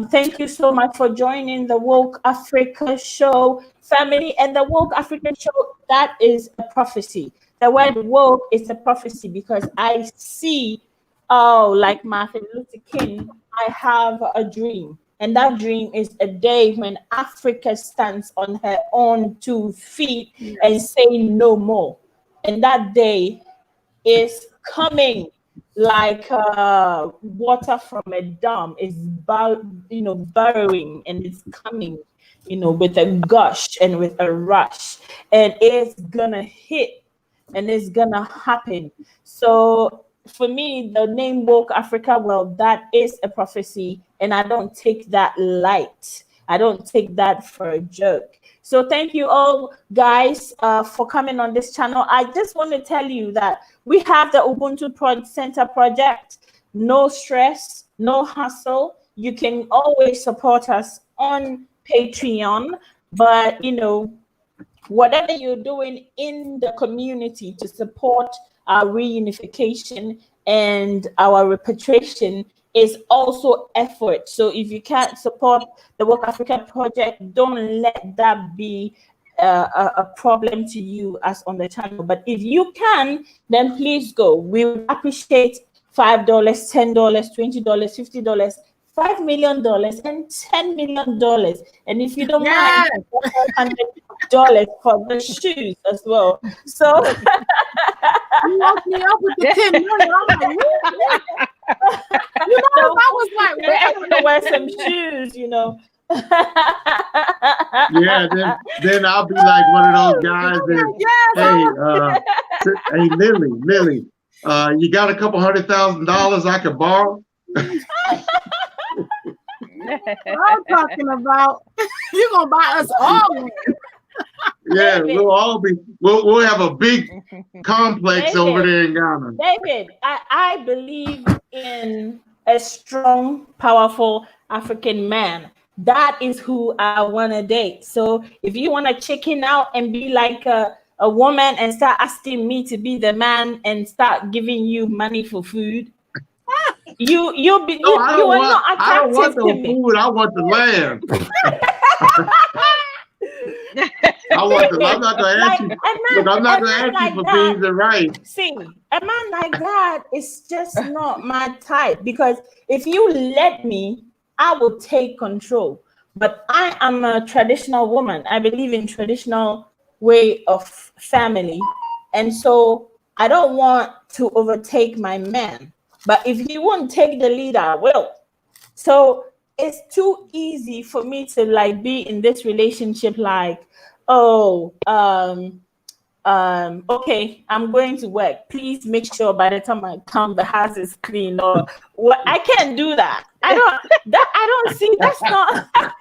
[SPEAKER 1] thank you so much for joining the Woke Africa Show family. And the Woke Africa Show, that is a prophecy. The word woke is a prophecy because I see, like Martin Luther King, I have a dream. And that dream is a day when Africa stands on her own 2 feet and say no more. And that day is coming like water from a dam. It's burrowing and it's coming, with a gush and with a rush. And it's gonna hit and it's gonna happen. So for me, the name Woke Africa, well, that is a prophecy, and I don't take that light. I don't take that for a joke. So thank you all, guys, for coming on this channel. I just want to tell you that we have the Ubuntu Center project. No stress, no hassle. You can always support us on Patreon, but, whatever you're doing in the community to support our reunification and our repatriation is also effort. So if you can't support the Woke Africa project, don't let that be a problem to you as on the channel. But if you can, then please go. We would appreciate $5, $10, $20, $50, $5 million, and $10 million. And if you don't mind, $100 for the shoes as well. So
[SPEAKER 5] you woke me up with the 10 million. I'm like, if I was like,
[SPEAKER 1] we're gonna wear some shoes,
[SPEAKER 6] Yeah, then I'll be like one of those guys that, hey, Lily, you got a couple $100,000 I could borrow?
[SPEAKER 5] I'm talking about you're gonna buy us all.
[SPEAKER 6] Yeah,
[SPEAKER 1] David,
[SPEAKER 6] we'll have a big complex over there in Ghana.
[SPEAKER 1] David, I believe in a strong, powerful African man. That is who I want to date. So if you want to chicken out and be like a woman and start asking me to be the man and start giving you money for food, you are not
[SPEAKER 6] I don't want
[SPEAKER 1] attractive
[SPEAKER 6] no
[SPEAKER 1] to me.
[SPEAKER 6] food. I want the land. I'm not gonna ask you. Look, I'm not gonna ask you for beans and rice.
[SPEAKER 1] See, a man like that is just not my type, because if you let me, I will take control. But I am a traditional woman. I believe in traditional way of family. And so I don't want to overtake my man. But if he won't take the lead, I will. So it's too easy for me to like be in this relationship like, oh, okay, I'm going to work. Please make sure by the time I come the house is clean, or what. I can't do that. I don't see, that's not that's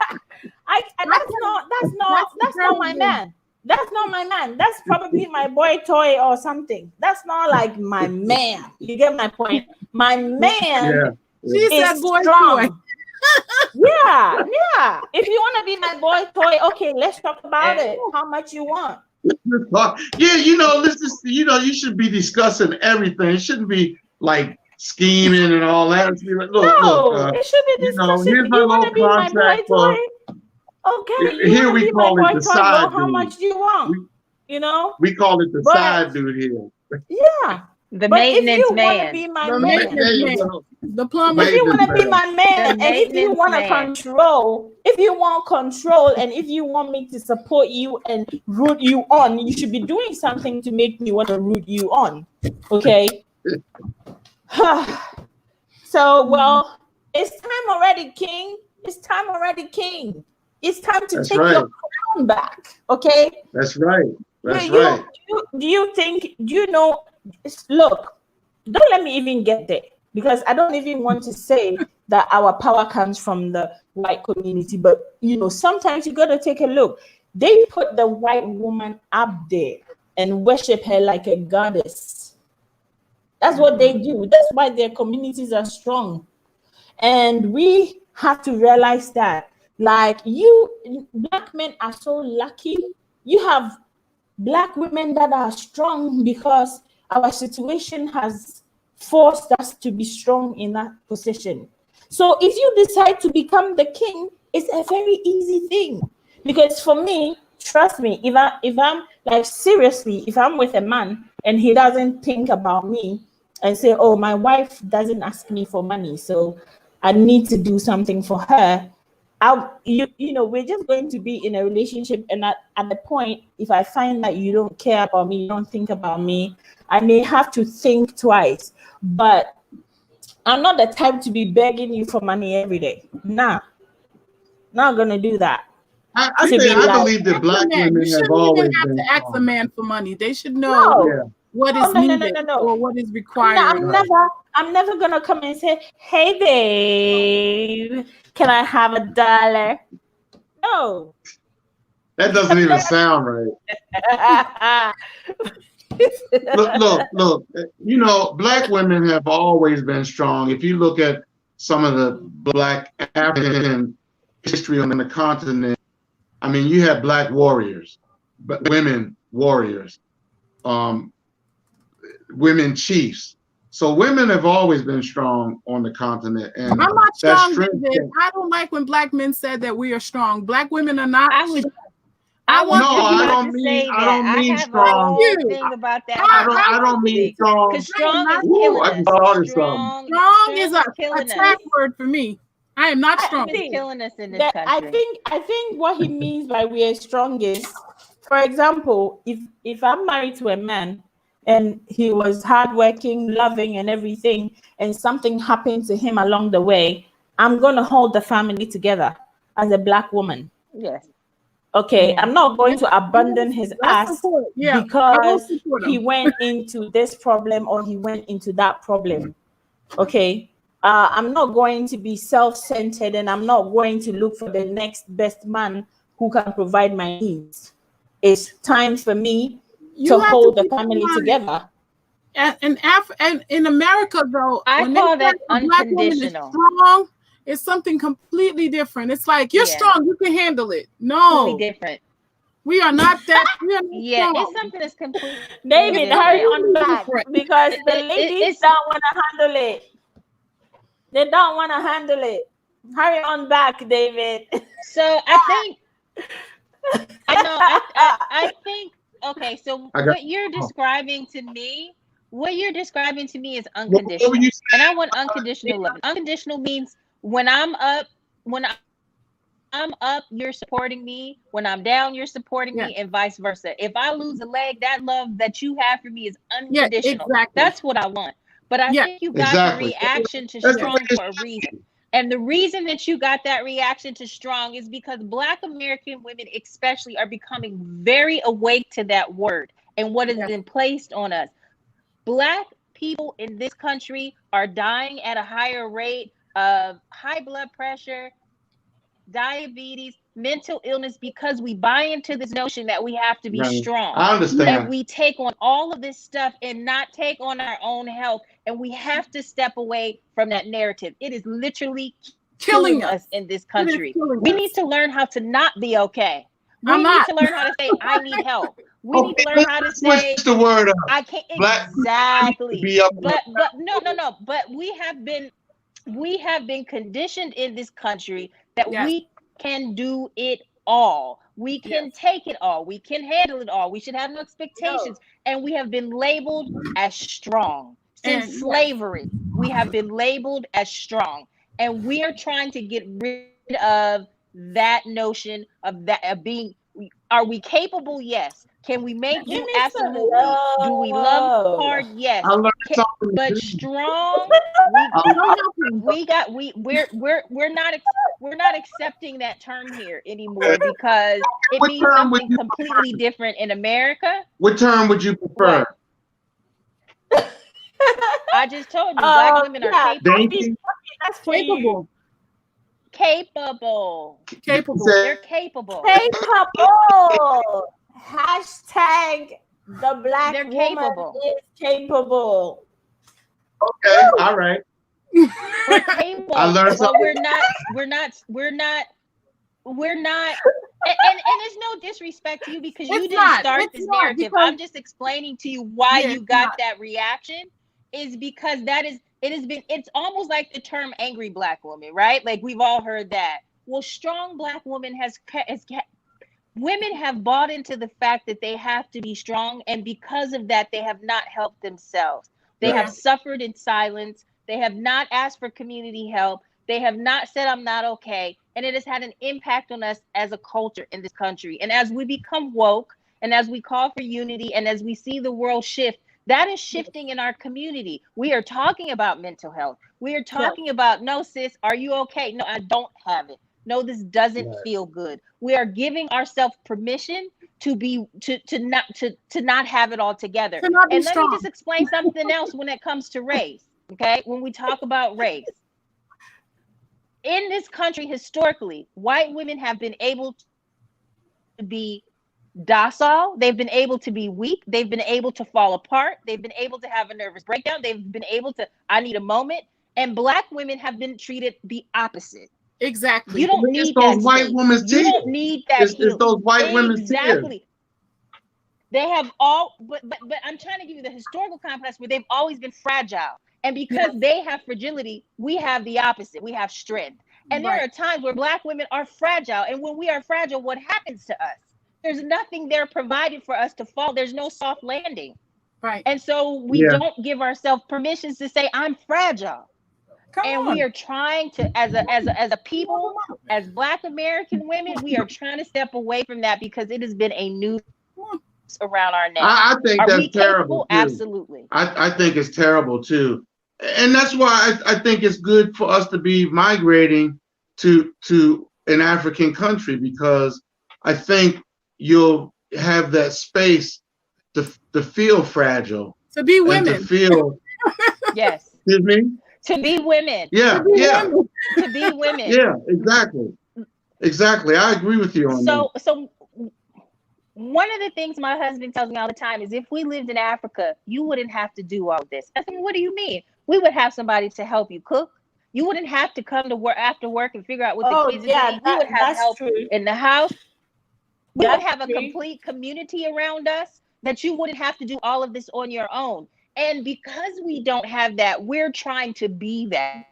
[SPEAKER 1] not my man. That's not my man. That's probably my boy toy or something. That's not like my man. You get my point? My man is strong. Yeah. If you want to be my boy toy, okay, let's talk about it. How much you want?
[SPEAKER 6] Yeah, you should be discussing everything. It shouldn't be like scheming and all that. It should be like, look,
[SPEAKER 1] it should be discussing.
[SPEAKER 6] here's my
[SPEAKER 1] You want to be my
[SPEAKER 6] contract
[SPEAKER 1] boy toy? Okay,
[SPEAKER 6] here we call it the side dude.
[SPEAKER 1] How much do you want?
[SPEAKER 6] We call it the side dude here.
[SPEAKER 1] Yeah.
[SPEAKER 3] The maintenance man.
[SPEAKER 1] Be my man.
[SPEAKER 5] The plumber.
[SPEAKER 1] If you want to be my man, and if you want to control, and if you want me to support you and root you on, you should be doing something to make me want to root you on. Okay. So, well, it's time already, King. It's time already, King. It's time to take your crown back. Okay.
[SPEAKER 6] That's right.
[SPEAKER 1] Do you think? Look, don't let me even get there, because I don't even want to say that our power comes from the white community. But sometimes you got to take a look. They put the white woman up there and worship her like a goddess. That's what they do. That's why their communities are strong. And we have to realize that, like, Black men are so lucky. You have Black women that are strong because our situation has forced us to be strong in that position. So if you decide to become the king, it's a very easy thing. Because for me, trust me, if I'm like, seriously, if I'm with a man and he doesn't think about me and say, oh, my wife doesn't ask me for money, so I need to do something for her, we're just going to be in a relationship, and at the point, if I find that you don't care about me, you don't think about me, I may have to think twice. But I'm not the type to be begging you for money every day. Nah, not gonna do that.
[SPEAKER 6] I believe that Black women have always been.
[SPEAKER 5] To ask a man for money. They should know what is needed or what is required.
[SPEAKER 1] I'm never gonna come and say, hey babe, can I have $1? No.
[SPEAKER 6] That doesn't even sound right. Look, Black women have always been strong. If you look at some of the Black African history on the continent, I mean, you have Black warriors, but women warriors, women chiefs. So women have always been strong on the continent. And
[SPEAKER 5] I'm not strong. I don't like when Black men said that we are strong. Black women are not.
[SPEAKER 3] I don't mean
[SPEAKER 6] strong.
[SPEAKER 3] Thing about that.
[SPEAKER 6] I don't mean strong.
[SPEAKER 3] Because strong
[SPEAKER 5] is a tag word for me. I am not strong.
[SPEAKER 3] Killing us in this country.
[SPEAKER 1] I think what he means by we are strong is, for example, if I'm married to a man and he was hardworking, loving, and everything, and something happened to him along the way, I'm gonna hold the family together as a Black woman.
[SPEAKER 3] Yes.
[SPEAKER 1] Okay, I'm not going to abandon his ass because he went into this problem or he went into that problem. Okay, I'm not going to be self-centered, and I'm not going to look for the next best man who can provide my needs. It's time for me to hold the family together.
[SPEAKER 5] And in America, though,
[SPEAKER 3] I call that unconditional.
[SPEAKER 5] It's something completely different. It's like, you're
[SPEAKER 3] Yeah.
[SPEAKER 5] strong, you can handle it. No,
[SPEAKER 3] Completely different.
[SPEAKER 5] we are not that. We are not
[SPEAKER 3] Yeah,
[SPEAKER 5] strong.
[SPEAKER 3] it's something that's completely
[SPEAKER 1] David,
[SPEAKER 3] different.
[SPEAKER 1] hurry on back
[SPEAKER 5] Different.
[SPEAKER 1] because the
[SPEAKER 3] It-
[SPEAKER 1] ladies
[SPEAKER 3] it's
[SPEAKER 1] don't want to handle it. They don't want to handle it. Hurry on back, David.
[SPEAKER 3] so I think I know I think okay, so
[SPEAKER 6] I got
[SPEAKER 3] what you're describing to me is
[SPEAKER 6] what were
[SPEAKER 3] unconditional.
[SPEAKER 6] you
[SPEAKER 3] And I want unconditional love. Unconditional means when I'm up, you're supporting me. When I'm down, you're supporting
[SPEAKER 5] Yeah.
[SPEAKER 3] me, and vice versa. If I lose a leg, that love that you have for me is
[SPEAKER 5] Yeah,
[SPEAKER 3] unconditional.
[SPEAKER 5] exactly.
[SPEAKER 3] That's what I want. But I
[SPEAKER 5] Yeah.
[SPEAKER 3] think you got
[SPEAKER 6] Exactly.
[SPEAKER 3] the reaction to
[SPEAKER 6] That's the
[SPEAKER 3] strong
[SPEAKER 6] way it
[SPEAKER 3] for a
[SPEAKER 6] should
[SPEAKER 3] reason.
[SPEAKER 6] be.
[SPEAKER 3] And the reason that you got that reaction to strong is because Black American women, especially, are becoming very awake to that word and what has
[SPEAKER 5] Yeah.
[SPEAKER 3] been placed on us. Black people in this country are dying at a higher rate of high blood pressure, diabetes, mental illness, because we buy into this notion that we have to be
[SPEAKER 6] Right.
[SPEAKER 3] strong.
[SPEAKER 6] I understand.
[SPEAKER 3] And we take on all of this stuff and not take on our own health. And we have to step away from that narrative. It is literally killing us in this country. We need to learn how to not be okay. We
[SPEAKER 5] I'm
[SPEAKER 3] need
[SPEAKER 5] not.
[SPEAKER 3] to learn how to say, I need help. We need
[SPEAKER 6] Okay,
[SPEAKER 3] to learn how to
[SPEAKER 6] let's
[SPEAKER 3] say,
[SPEAKER 6] switch the word up.
[SPEAKER 3] I can't.
[SPEAKER 6] Black people need to
[SPEAKER 3] Exactly.
[SPEAKER 6] be up.
[SPEAKER 3] But no. But we have been conditioned in this country that
[SPEAKER 5] Yes.
[SPEAKER 3] we can do it all. We can
[SPEAKER 5] Yes.
[SPEAKER 3] take it all. We can handle it all. We should have no expectations. And we have been labeled as strong. Since
[SPEAKER 5] And yes.
[SPEAKER 3] slavery, we have been labeled as strong. And we are trying to get rid of that notion of that of being. Are we capable? Yes. Can we make
[SPEAKER 1] Give
[SPEAKER 3] do?
[SPEAKER 1] me some
[SPEAKER 3] Absolutely. Do we love
[SPEAKER 1] love.
[SPEAKER 3] hard? Yes.
[SPEAKER 6] I learned something.
[SPEAKER 3] But
[SPEAKER 6] new.
[SPEAKER 3] strong, we're not accepting that term here anymore because it
[SPEAKER 6] What
[SPEAKER 3] means
[SPEAKER 6] term would
[SPEAKER 3] something
[SPEAKER 6] you
[SPEAKER 3] completely different in America.
[SPEAKER 6] What term would you prefer?
[SPEAKER 3] I just told you, Black women are
[SPEAKER 1] yeah,
[SPEAKER 6] Dainty?
[SPEAKER 1] that's for you.
[SPEAKER 5] Capable.
[SPEAKER 3] Capable.
[SPEAKER 6] Say-
[SPEAKER 3] They're capable.
[SPEAKER 1] Capable. Hashtag the Black
[SPEAKER 3] They're
[SPEAKER 1] woman
[SPEAKER 3] capable.
[SPEAKER 1] is capable.
[SPEAKER 6] Okay, all right.
[SPEAKER 3] We're capable.
[SPEAKER 6] I learned
[SPEAKER 3] Well,
[SPEAKER 6] something.
[SPEAKER 3] we're not. And it's no disrespect to you because you
[SPEAKER 5] It's
[SPEAKER 3] didn't
[SPEAKER 5] not.
[SPEAKER 3] start
[SPEAKER 5] It's
[SPEAKER 3] this
[SPEAKER 5] not,
[SPEAKER 3] narrative.
[SPEAKER 5] because-
[SPEAKER 3] I'm just explaining to you why
[SPEAKER 5] Yeah,
[SPEAKER 3] you
[SPEAKER 5] it's
[SPEAKER 3] got
[SPEAKER 5] not.
[SPEAKER 3] that reaction is because it's almost like the term angry Black woman, right? Like we've all heard that. Well, strong Black woman women have bought into the fact that they have to be strong, and because of that, they have not helped themselves. They
[SPEAKER 5] Yeah.
[SPEAKER 3] have suffered in silence. They have not asked for community help. They have not said, I'm not okay. And it has had an impact on us as a culture in this country. And as we become woke, and as we call for unity, and as we see the world shift, that is shifting in our community. We are talking about mental health. We are talking about, no, sis, are you okay? No, I don't have it. No, this doesn't feel good. We are giving ourselves permission to not have it all together.
[SPEAKER 5] To not be
[SPEAKER 3] And let
[SPEAKER 5] strong.
[SPEAKER 3] me just explain something else when it comes to race. Okay, when we talk about race. In this country, historically, white women have been able to be docile. They've been able to be weak. They've been able to fall apart. They've been able to have a nervous breakdown. They've been able to, I need a moment. And Black women have been treated the opposite.
[SPEAKER 5] Exactly.
[SPEAKER 3] You don't
[SPEAKER 6] It's
[SPEAKER 3] need
[SPEAKER 6] those
[SPEAKER 3] that
[SPEAKER 6] white
[SPEAKER 3] space.
[SPEAKER 6] women's
[SPEAKER 3] You
[SPEAKER 6] tears.
[SPEAKER 3] don't need that
[SPEAKER 6] It's
[SPEAKER 3] healing.
[SPEAKER 6] those white women's tears.
[SPEAKER 3] Exactly. They have all, but I'm trying to give you the historical context where they've always been fragile. And because they have fragility, we have the opposite. We have strength. And there are times where Black women are fragile. And when we are fragile, what happens to us? There's nothing there provided for us to fall. There's no soft landing.
[SPEAKER 5] Right.
[SPEAKER 3] And so we don't give ourselves permissions to say, I'm fragile. We are trying to, as a people, as Black American women, we are trying to step away from that because it has been a noose around our neck.
[SPEAKER 6] I think
[SPEAKER 3] Are
[SPEAKER 6] that's
[SPEAKER 3] we
[SPEAKER 6] terrible.
[SPEAKER 3] capable? Absolutely.
[SPEAKER 6] I think it's terrible too. And that's why I think it's good for us to be migrating to an African country, because I think you'll have that space to feel fragile.
[SPEAKER 5] To be
[SPEAKER 6] and
[SPEAKER 5] women.
[SPEAKER 6] to feel
[SPEAKER 3] Yes.
[SPEAKER 6] Excuse me?
[SPEAKER 3] To be women.
[SPEAKER 6] Yeah, yeah.
[SPEAKER 3] To be women.
[SPEAKER 6] Yeah, exactly. Exactly. I agree with you on that.
[SPEAKER 3] So one of the things my husband tells me all the time is, if we lived in Africa, you wouldn't have to do all this. I said, what do you mean? We would have somebody to help you cook, You wouldn't have to come to work after work and figure out what the
[SPEAKER 1] Oh
[SPEAKER 3] kids are
[SPEAKER 1] yeah,
[SPEAKER 3] doing. We would have
[SPEAKER 1] that's
[SPEAKER 3] help
[SPEAKER 1] true.
[SPEAKER 3] in the house. We would
[SPEAKER 1] That's
[SPEAKER 3] have a
[SPEAKER 1] true.
[SPEAKER 3] complete community around us that you wouldn't have to do all of this on your own. And because we don't have that, we're trying to be that,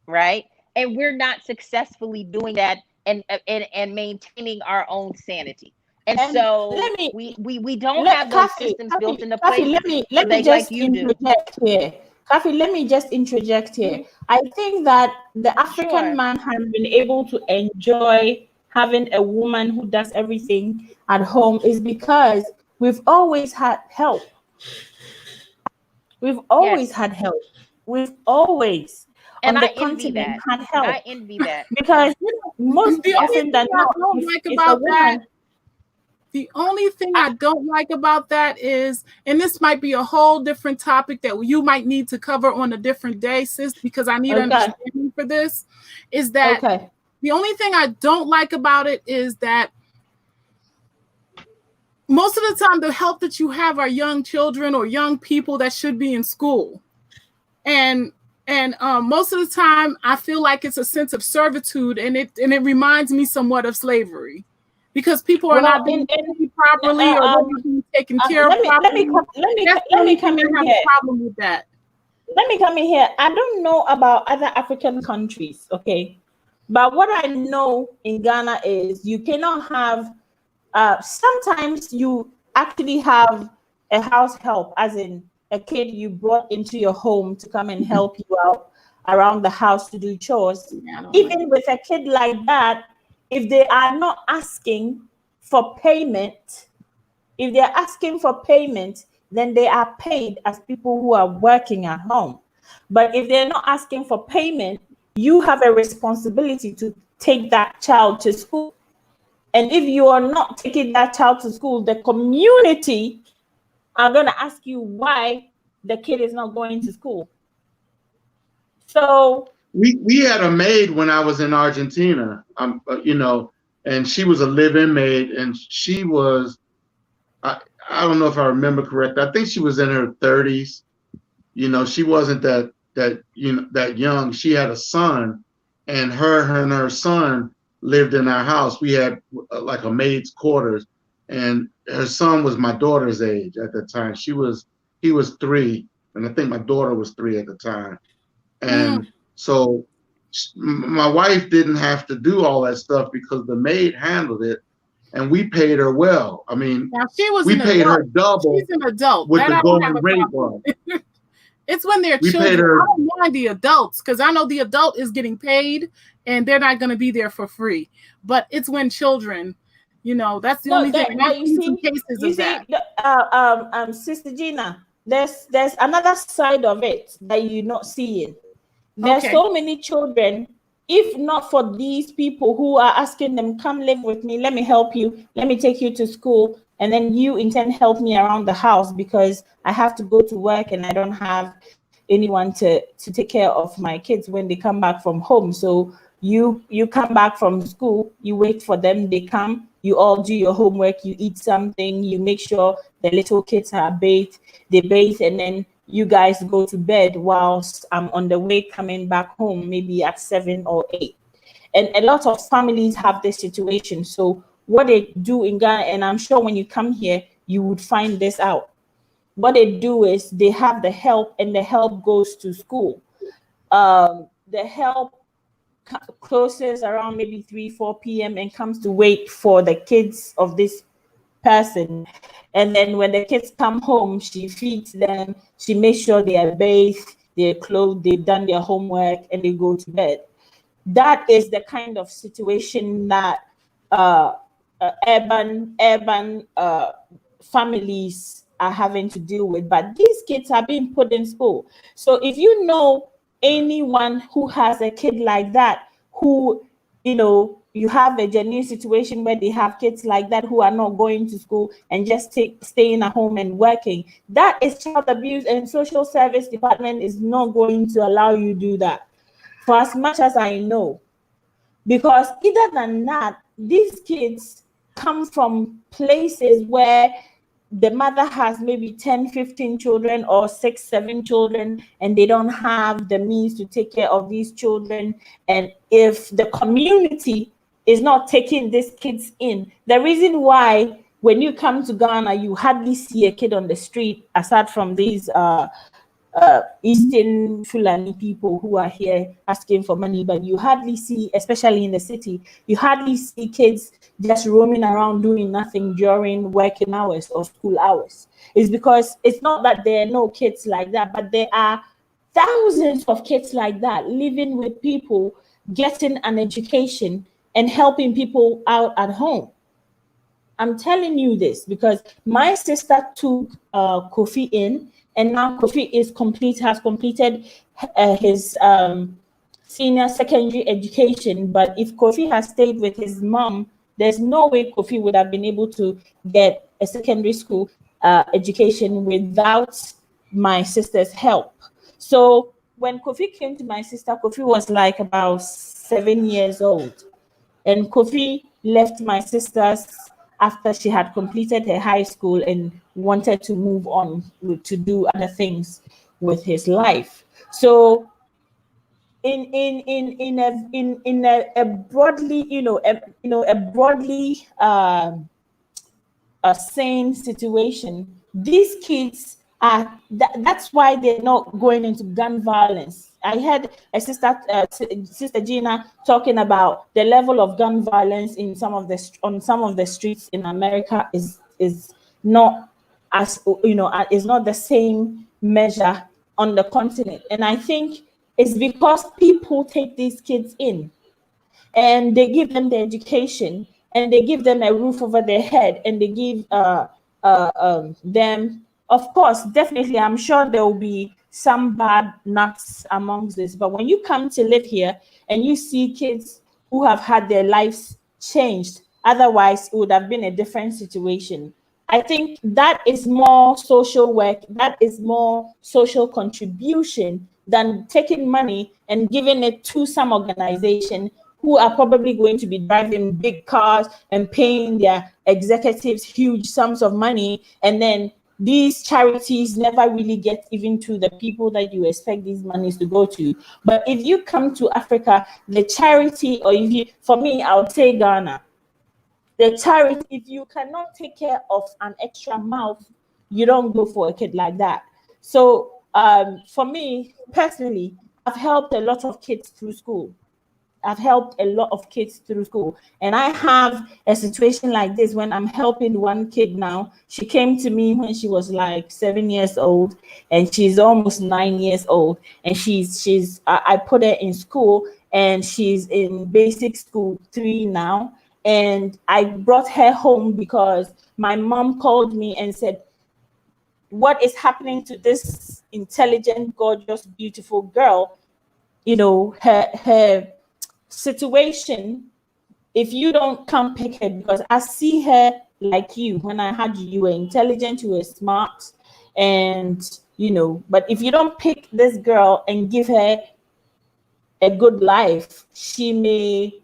[SPEAKER 3] right? And we're not successfully doing that and maintaining our own sanity. And
[SPEAKER 1] And
[SPEAKER 3] so
[SPEAKER 1] let me
[SPEAKER 3] we don't
[SPEAKER 1] let
[SPEAKER 3] have those
[SPEAKER 1] Kathy,
[SPEAKER 3] systems built
[SPEAKER 1] Kathy,
[SPEAKER 3] into
[SPEAKER 1] Kathy,
[SPEAKER 3] place
[SPEAKER 1] let me
[SPEAKER 3] like
[SPEAKER 1] just
[SPEAKER 3] you do.
[SPEAKER 1] interject here. Kathy, let me just interject here.
[SPEAKER 3] Mhm.
[SPEAKER 1] I think that the African
[SPEAKER 3] Sure.
[SPEAKER 1] man has been able to enjoy having a woman who does everything at home is because we've always had help. We've always
[SPEAKER 3] Yes.
[SPEAKER 1] had help. We've always
[SPEAKER 3] And
[SPEAKER 1] on the
[SPEAKER 3] I envy
[SPEAKER 1] continent
[SPEAKER 3] that.
[SPEAKER 1] had
[SPEAKER 3] I
[SPEAKER 1] help
[SPEAKER 3] envy that.
[SPEAKER 1] because most
[SPEAKER 5] The
[SPEAKER 3] Yeah.
[SPEAKER 5] only
[SPEAKER 1] often
[SPEAKER 5] thing
[SPEAKER 1] than
[SPEAKER 5] I
[SPEAKER 1] not,
[SPEAKER 5] don't
[SPEAKER 1] if
[SPEAKER 5] like
[SPEAKER 1] it's a
[SPEAKER 5] about that,
[SPEAKER 1] woman,
[SPEAKER 5] the only thing I don't like about that is, and this might be a whole different topic that you might need to cover on a different day, sis, because I need
[SPEAKER 1] okay,
[SPEAKER 5] understanding for this, is that
[SPEAKER 1] okay.
[SPEAKER 5] the only thing I don't like about it is that most of the time the help that you have are young children or young people that should be in school. And most of the time I feel like it's a sense of servitude, and it reminds me somewhat of slavery, because people are not
[SPEAKER 1] Well,
[SPEAKER 5] being paid properly, or they're not being taken care of properly. That's the
[SPEAKER 1] let
[SPEAKER 5] only
[SPEAKER 1] me
[SPEAKER 5] thing
[SPEAKER 1] come in
[SPEAKER 5] I have
[SPEAKER 1] here.
[SPEAKER 5] a problem with that.
[SPEAKER 1] Let me come in here. I don't know about other African countries, okay, but what I know in Ghana is you cannot have. Sometimes you actually have a house help, as in a kid you brought into your home to come and help you out around the house to do chores.
[SPEAKER 5] Yeah, I don't like
[SPEAKER 1] Even with a kid like that, if they are not asking for payment, if they're asking for payment, then they are paid as people who are working at home. But if they're not asking for payment, you have a responsibility to take that child to school. And if you are not taking that child to school, the community are going to ask you why the kid is not going to school. So,
[SPEAKER 6] We had a maid when I was in Argentina, you know, and she was a live-in maid, and she was, I don't know if I remember correctly. I think she was in her 30s. You know, she wasn't that young. She had a son, and her son lived in our house. We had like a maid's quarters, and her son was my daughter's age at the time. He was 3, and I think my daughter was 3 at the time. And so my wife didn't have to do all that stuff because the maid handled it, and we paid her well. I mean,
[SPEAKER 5] Now she was
[SPEAKER 6] we
[SPEAKER 5] an
[SPEAKER 6] paid
[SPEAKER 5] adult.
[SPEAKER 6] her double
[SPEAKER 5] She's an adult.
[SPEAKER 6] what
[SPEAKER 5] That
[SPEAKER 6] the
[SPEAKER 5] I don't have
[SPEAKER 6] going
[SPEAKER 5] a
[SPEAKER 6] rate
[SPEAKER 5] problem.
[SPEAKER 6] was.
[SPEAKER 5] It's when they're
[SPEAKER 6] We paid
[SPEAKER 5] children.
[SPEAKER 6] her.
[SPEAKER 5] I don't mind the adults, because I know the adult is getting paid and they're not going to be there for free. But it's when children, you know, that's the
[SPEAKER 1] no,
[SPEAKER 5] only thing. And I've
[SPEAKER 1] you
[SPEAKER 5] seen some
[SPEAKER 1] see,
[SPEAKER 5] cases of that.
[SPEAKER 1] Sister Gina, there's another side of it that you're not seeing. There's
[SPEAKER 5] Okay.
[SPEAKER 1] so many children. If not for these people who are asking them, come live with me, let me help you, let me take you to school, and then you in turn help me around the house because I have to go to work and I don't have anyone to take care of my kids when they come back from home. So you come back from school, you wait for them, they come, you all do your homework, you eat something, you make sure the little kids are bathed, they bathe, and then you guys go to bed whilst I'm on the way coming back home, maybe at 7 or 8. And a lot of families have this situation. So what they do in Ghana, and I'm sure when you come here, you would find this out. What they do is they have the help, and the help goes to school. The help closes around maybe 3, 4 p.m. and comes to wait for the kids of this person. And then when the kids come home, she feeds them, she makes sure they are bathed, they're clothed, they've done their homework, and they go to bed. That is the kind of situation that urban families are having to deal with. But these kids are being put in school. So if you know anyone who has a kid like that, who, you know, you have a genuine situation where they have kids like that who are not going to school and just staying at home and working, that is child abuse, and social service department is not going to allow you do that, for as much as I know. Because either than that, these kids come from places where the mother has maybe 10, 15 children or 6, 7 children, and they don't have the means to take care of these children. And if the community is not taking these kids in, the reason why when you come to Ghana, you hardly see a kid on the street, aside from these Eastern Fulani people who are here asking for money, but you hardly see, especially in the city, you hardly see kids just roaming around doing nothing during working hours or school hours. It's because it's not that there are no kids like that, but there are thousands of kids like that living with people, getting an education and helping people out at home. I'm telling you this because my sister took Kofi in, and now Kofi has completed his senior secondary education. But if Kofi has stayed with his mom, there's no way Kofi would have been able to get a secondary school education without my sister's help. So when Kofi came to my sister, Kofi was like about 7 years old. And Kofi left my sister's after she had completed her high school and wanted to move on to do other things with his life. So in a broadly, a broadly a sane situation, these kids are that's why they're not going into gun violence. I heard a sister Gina talking about the level of gun violence in some of the streets in America is not as is not the same measure on the continent. And I think it's because people take these kids in and they give them the education and they give them a roof over their head and they give them, of course, definitely, I'm sure there will be some bad nuts amongst this, but when you come to live here and you see kids who have had their lives changed, otherwise it would have been a different situation. I think that is more social work, that is more social contribution than taking money and giving it to some organization who are probably going to be driving big cars and paying their executives huge sums of money. And then these charities never really get even to the people that you expect these monies to go to. But if you come to Africa, the charity, or for me, I would say Ghana, the charity, if you cannot take care of an extra mouth, you don't go for a kid like that. So for me personally, I've helped a lot of kids through school. I've helped a lot of kids through school. And I have a situation like this when I'm helping one kid now. She came to me when she was like 7 years old, and she's almost 9 years old. And I put her in school, and she's in basic school 3 now. And I brought her home because my mom called me and said, what is happening to this intelligent, gorgeous, beautiful girl? Her situation, if you don't come pick her, because I see her like you. When I had you, you were intelligent, you were smart, and but if you don't pick this girl and give her a good life, she may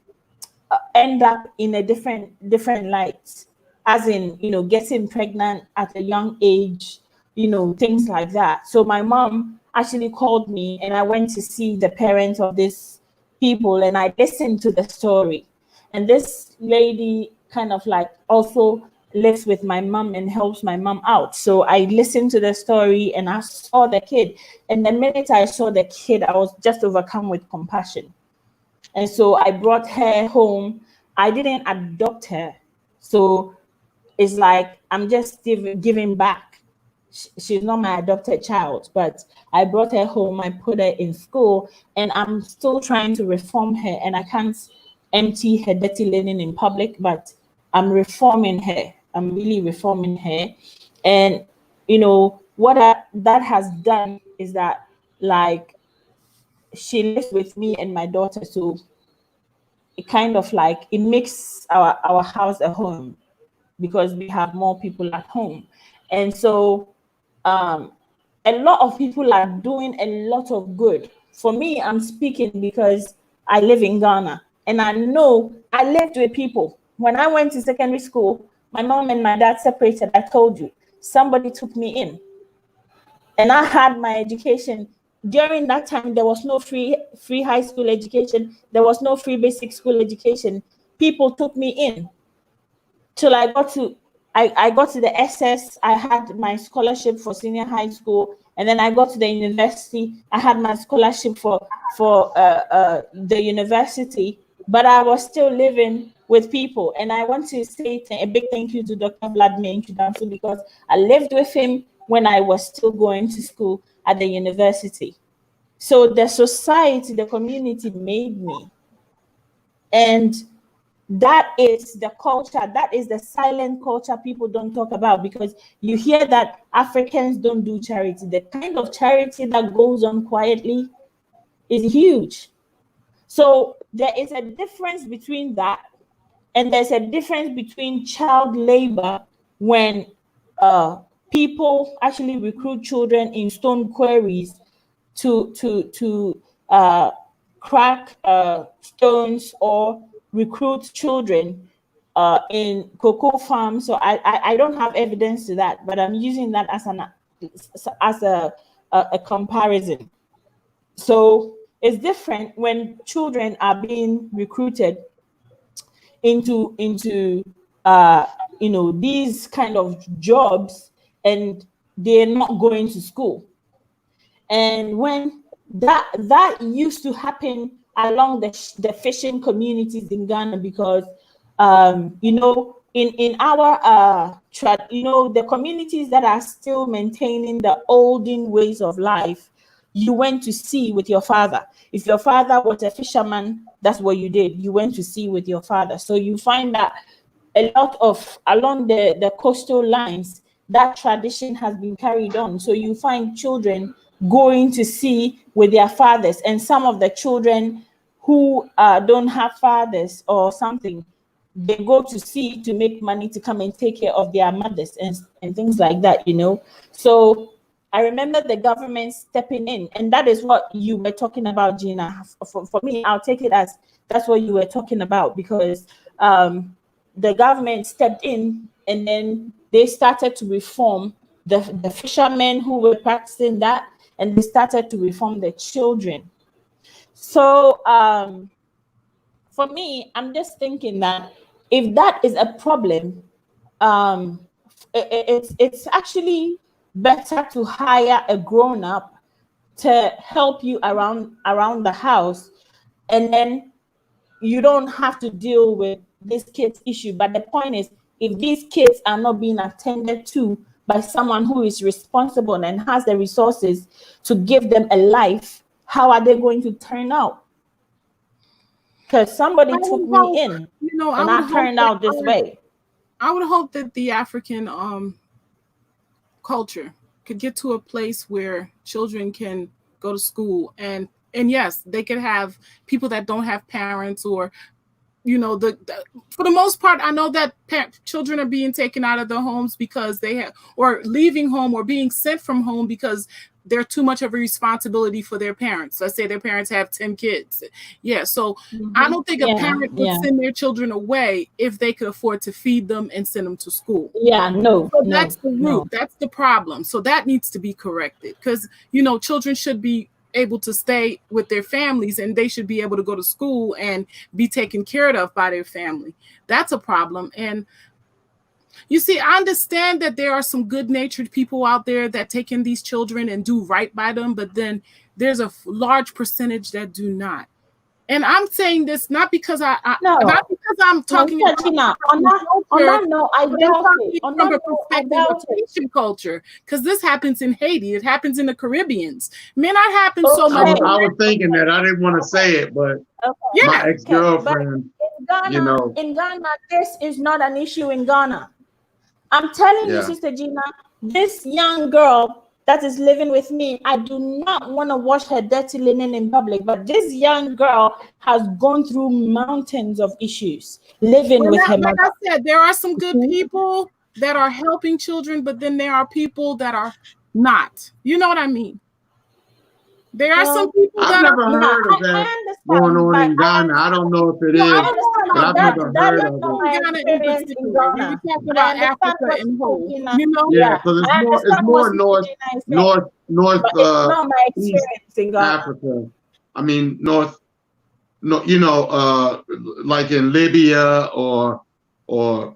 [SPEAKER 1] end up in a different light, as in getting pregnant at a young age, things like that. So my mom actually called me, and I went to see the parents of this people, and I listened to the story. And this lady kind of like also lives with my mom and helps my mom out. So I listened to the story and I saw the kid. And the minute I saw the kid, I was just overcome with compassion. And so I brought her home. I didn't adopt her. So it's like I'm just giving back. She's not my adopted child, but I brought her home. I put her in school, and I'm still trying to reform her. And I can't empty her dirty linen in public, but I'm reforming her. I'm really reforming her. And what that has done is that, like, she lives with me and my daughter, so it kind of like it makes our house a home because we have more people at home. And so a lot of people are doing a lot of good. For me, I'm speaking because I live in Ghana, and I know I lived with people. When I went to secondary school, my mom and my dad separated, I told you. somebody took me in, and I had my education. During that time, there was no free high school education. There was no free basic school education. People took me in till I got to the SS. I had my scholarship for senior high school, and then I got to the university. I had my scholarship for the university, but I was still living with people. And I want to say a big thank you to Dr. Vladimir Inchudansu, because I lived with him when I was still going to school at the university. So the society, the community made me. And that is the culture, that is the silent culture people don't talk about, because you hear that Africans don't do charity. The kind of charity that goes on quietly is huge. So there is a difference between that, and there's a difference between child labor, when people actually recruit children in stone quarries to crack stones, or recruit children in cocoa farms. So I don't have evidence to that, but I'm using that as a comparison. So it's different when children are being recruited into these kind of jobs, and they're not going to school. And when that used to happen along the fishing communities in Ghana, because in our the communities that are still maintaining the olden ways of life, you went to sea with your father. If your father was a fisherman, that's what you did. You went to sea with your father. So you find that a lot of along the coastal lines, that tradition has been carried on. So you find children going to sea with their fathers, and some of the children who don't have fathers or something, they go to sea to make money to come and take care of their mothers and things like that, So I remember the government stepping in, and that is what you were talking about, Gina. For me, I'll take it as that's what you were talking about, because the government stepped in, and then they started to reform the fishermen who were practicing that, and they started to reform the children. So for me, I'm just thinking that if that is a problem, it's actually better to hire a grown-up to help you around the house, and then you don't have to deal with this kid's issue. But the point is, if these kids are not being attended to by someone who is responsible and has the resources to give them a life, how are they going to turn out? Because somebody took me in, and I turned out this way.
[SPEAKER 5] I would hope that the African culture could get to a place where children can go to school, and yes, they could have people that don't have parents, or for the most part, I know that children are being taken out of their homes because they have, or leaving home, or being sent from home because they're too much of a responsibility for their parents. Let's say their parents have 10 kids. Yeah. So I don't think a parent would send their children away if they could afford to feed them and send them to school.
[SPEAKER 1] Yeah, no.
[SPEAKER 5] So that's the root. That's the problem. So that needs to be corrected, because, children should be able to stay with their families, and they should be able to go to school and be taken care of by their family. That's a problem. And you see, I understand that there are some good-natured people out there that take in these children and do right by them, but then there's a large percentage that do not. And I'm saying this not because not because I'm talking about
[SPEAKER 1] on that note, I doubt it.
[SPEAKER 5] From a perspective of Haitian culture, because this happens in Haiti, it happens in the Caribbeans. May not happen so much.
[SPEAKER 6] I was thinking that. I didn't want to say it, but my ex-girlfriend,
[SPEAKER 1] in Ghana, this is not an issue in Ghana. I'm telling you, Sister Gina, this young girl that is living with me, I do not want to wash her dirty linen in public, but this young girl has gone through mountains of issues living with her mother.
[SPEAKER 5] Like I said, there are some good people that are helping children, but then there are people that are not. You know what I mean? There are
[SPEAKER 1] No.
[SPEAKER 5] some people
[SPEAKER 6] I've
[SPEAKER 5] that
[SPEAKER 6] never
[SPEAKER 5] are.
[SPEAKER 6] heard of
[SPEAKER 1] I
[SPEAKER 6] that
[SPEAKER 1] understand,
[SPEAKER 6] going on
[SPEAKER 1] but
[SPEAKER 6] in Ghana. I don't know if it
[SPEAKER 5] No, I
[SPEAKER 6] is,
[SPEAKER 5] don't know
[SPEAKER 6] but
[SPEAKER 5] about
[SPEAKER 6] I've
[SPEAKER 5] that.
[SPEAKER 6] never
[SPEAKER 1] that
[SPEAKER 6] heard
[SPEAKER 1] is
[SPEAKER 6] of
[SPEAKER 1] not
[SPEAKER 6] it.
[SPEAKER 1] my
[SPEAKER 5] Ghana in
[SPEAKER 1] experience in
[SPEAKER 5] particular. We were
[SPEAKER 1] Ghana.
[SPEAKER 5] talking
[SPEAKER 1] I
[SPEAKER 5] about
[SPEAKER 1] understand
[SPEAKER 5] Africa
[SPEAKER 1] what
[SPEAKER 5] in
[SPEAKER 1] Sister
[SPEAKER 5] whole.
[SPEAKER 1] Gina,
[SPEAKER 5] You know.
[SPEAKER 6] Yeah,
[SPEAKER 1] yeah,
[SPEAKER 6] because
[SPEAKER 1] I
[SPEAKER 6] it's
[SPEAKER 1] understand what
[SPEAKER 6] more
[SPEAKER 1] Sister
[SPEAKER 6] north,
[SPEAKER 1] Gina is saying,
[SPEAKER 6] north,
[SPEAKER 1] but it's not my
[SPEAKER 6] east
[SPEAKER 1] experience in Ghana.
[SPEAKER 6] Africa. I mean, north, no, you know, like in Libya or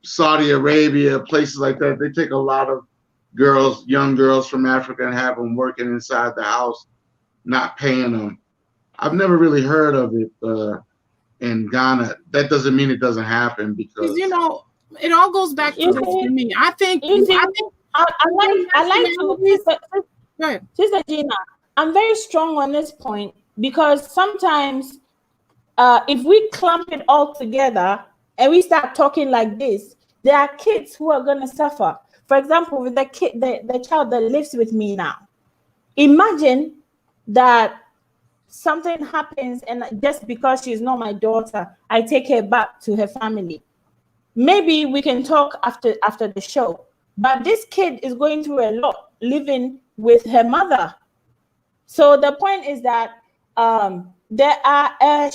[SPEAKER 6] Saudi Arabia, places like that. They take a lot of girls, young girls from Africa, and have them working inside the house, not paying them. I've never really heard of it in Ghana. That doesn't mean it doesn't happen, because
[SPEAKER 5] You know, it all goes back to
[SPEAKER 1] You
[SPEAKER 5] this
[SPEAKER 1] see,
[SPEAKER 5] for me. I think
[SPEAKER 1] I like to,
[SPEAKER 5] Go ahead.
[SPEAKER 1] Sister Gina, I'm very strong on this point because sometimes if we clump it all together and we start talking like this, there are kids who are going to suffer. For example, with the child that lives with me now, imagine that something happens and just because she's not my daughter, I take her back to her family. Maybe we can talk after the show. But this kid is going through a lot living with her mother. So the point is that there are a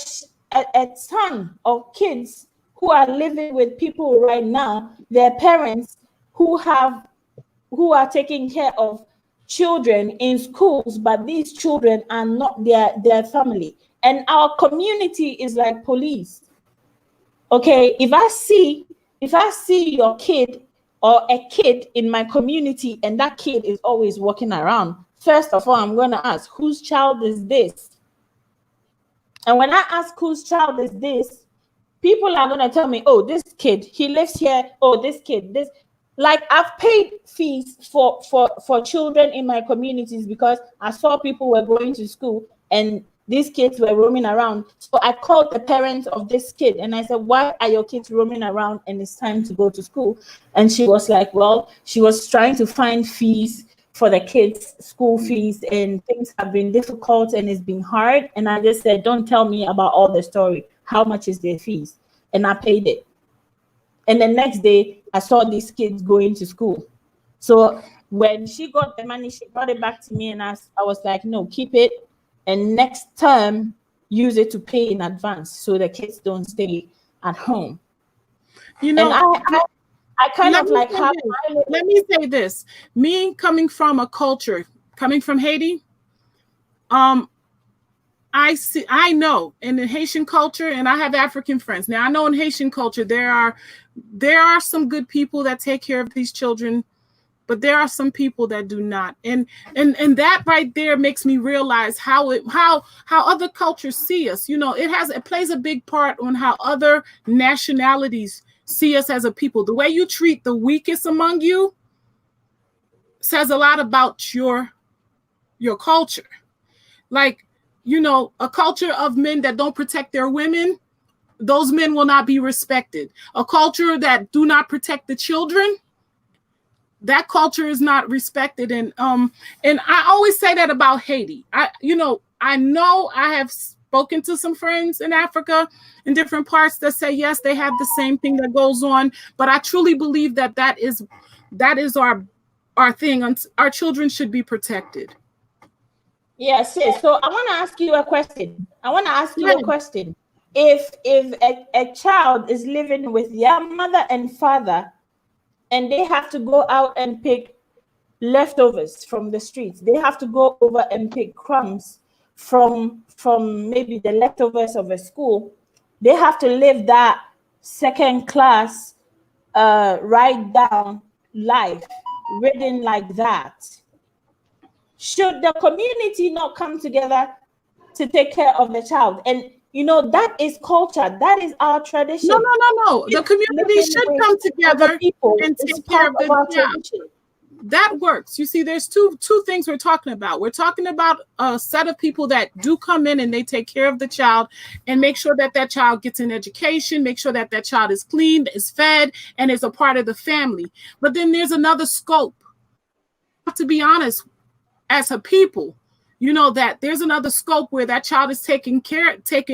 [SPEAKER 1] ton of kids who are living with people right now, their parents who are taking care of children in schools, but these children are not their family. And our community is like police. Okay, if I see your kid or a kid in my community and that kid is always walking around, first of all, I'm going to ask, whose child is this? And when I ask whose child is this, people are going to tell me, oh, this kid, he lives here. Oh, this kid, this. Like, I've paid fees for children in my communities because I saw people were going to school and these kids were roaming around. So I called the parents of this kid and I said, why are your kids roaming around and it's time to go to school? And she was like, well, she was trying to find fees for the kids' school fees and things have been difficult and it's been hard. And I just said, don't tell me about all the story. How much is their fees? And I paid it. And the next day, I saw these kids going to school. So when she got the money, she brought it back to me and I was like, no, keep it. And next term, use it to pay in advance so the kids don't stay at home.
[SPEAKER 5] You know,
[SPEAKER 1] and I kind of like have.
[SPEAKER 5] Let me say this. Me coming from a culture, coming from Haiti, I know in the Haitian culture, and I have African friends. Now I know in Haitian culture there are some good people that take care of these children, but there are some people that do not. And that right there makes me realize how other cultures see us. You know, it plays a big part on how other nationalities see us as a people. The way you treat the weakest among you says a lot about your culture. Like, you know, a culture of men that don't protect their women, those men will not be respected. A culture that do not protect the children, that culture is not respected. And I always say that about Haiti. I know I have spoken to some friends in Africa in different parts that say, yes, they have the same thing that goes on. But I truly believe that is our thing. Our children should be protected.
[SPEAKER 1] Yes. So I want to ask you a question. If a child is living with their mother and father and they have to go out and pick leftovers from the streets, they have to go over and pick crumbs from maybe the leftovers of a school, they have to live that second class ride down life, ridden like that. Should the community not come together to take care of the child? And you know, that is culture, that is our tradition.
[SPEAKER 5] No. The community should come together and take care of the child. That works. You see, there's two things we're talking about. We're talking about a set of people that do come in and they take care of the child and make sure that child gets an education, make sure that child is cleaned, is fed, and is a part of the family. But then there's another scope. To be honest, as a people, you know, that there's another scope where that child is taken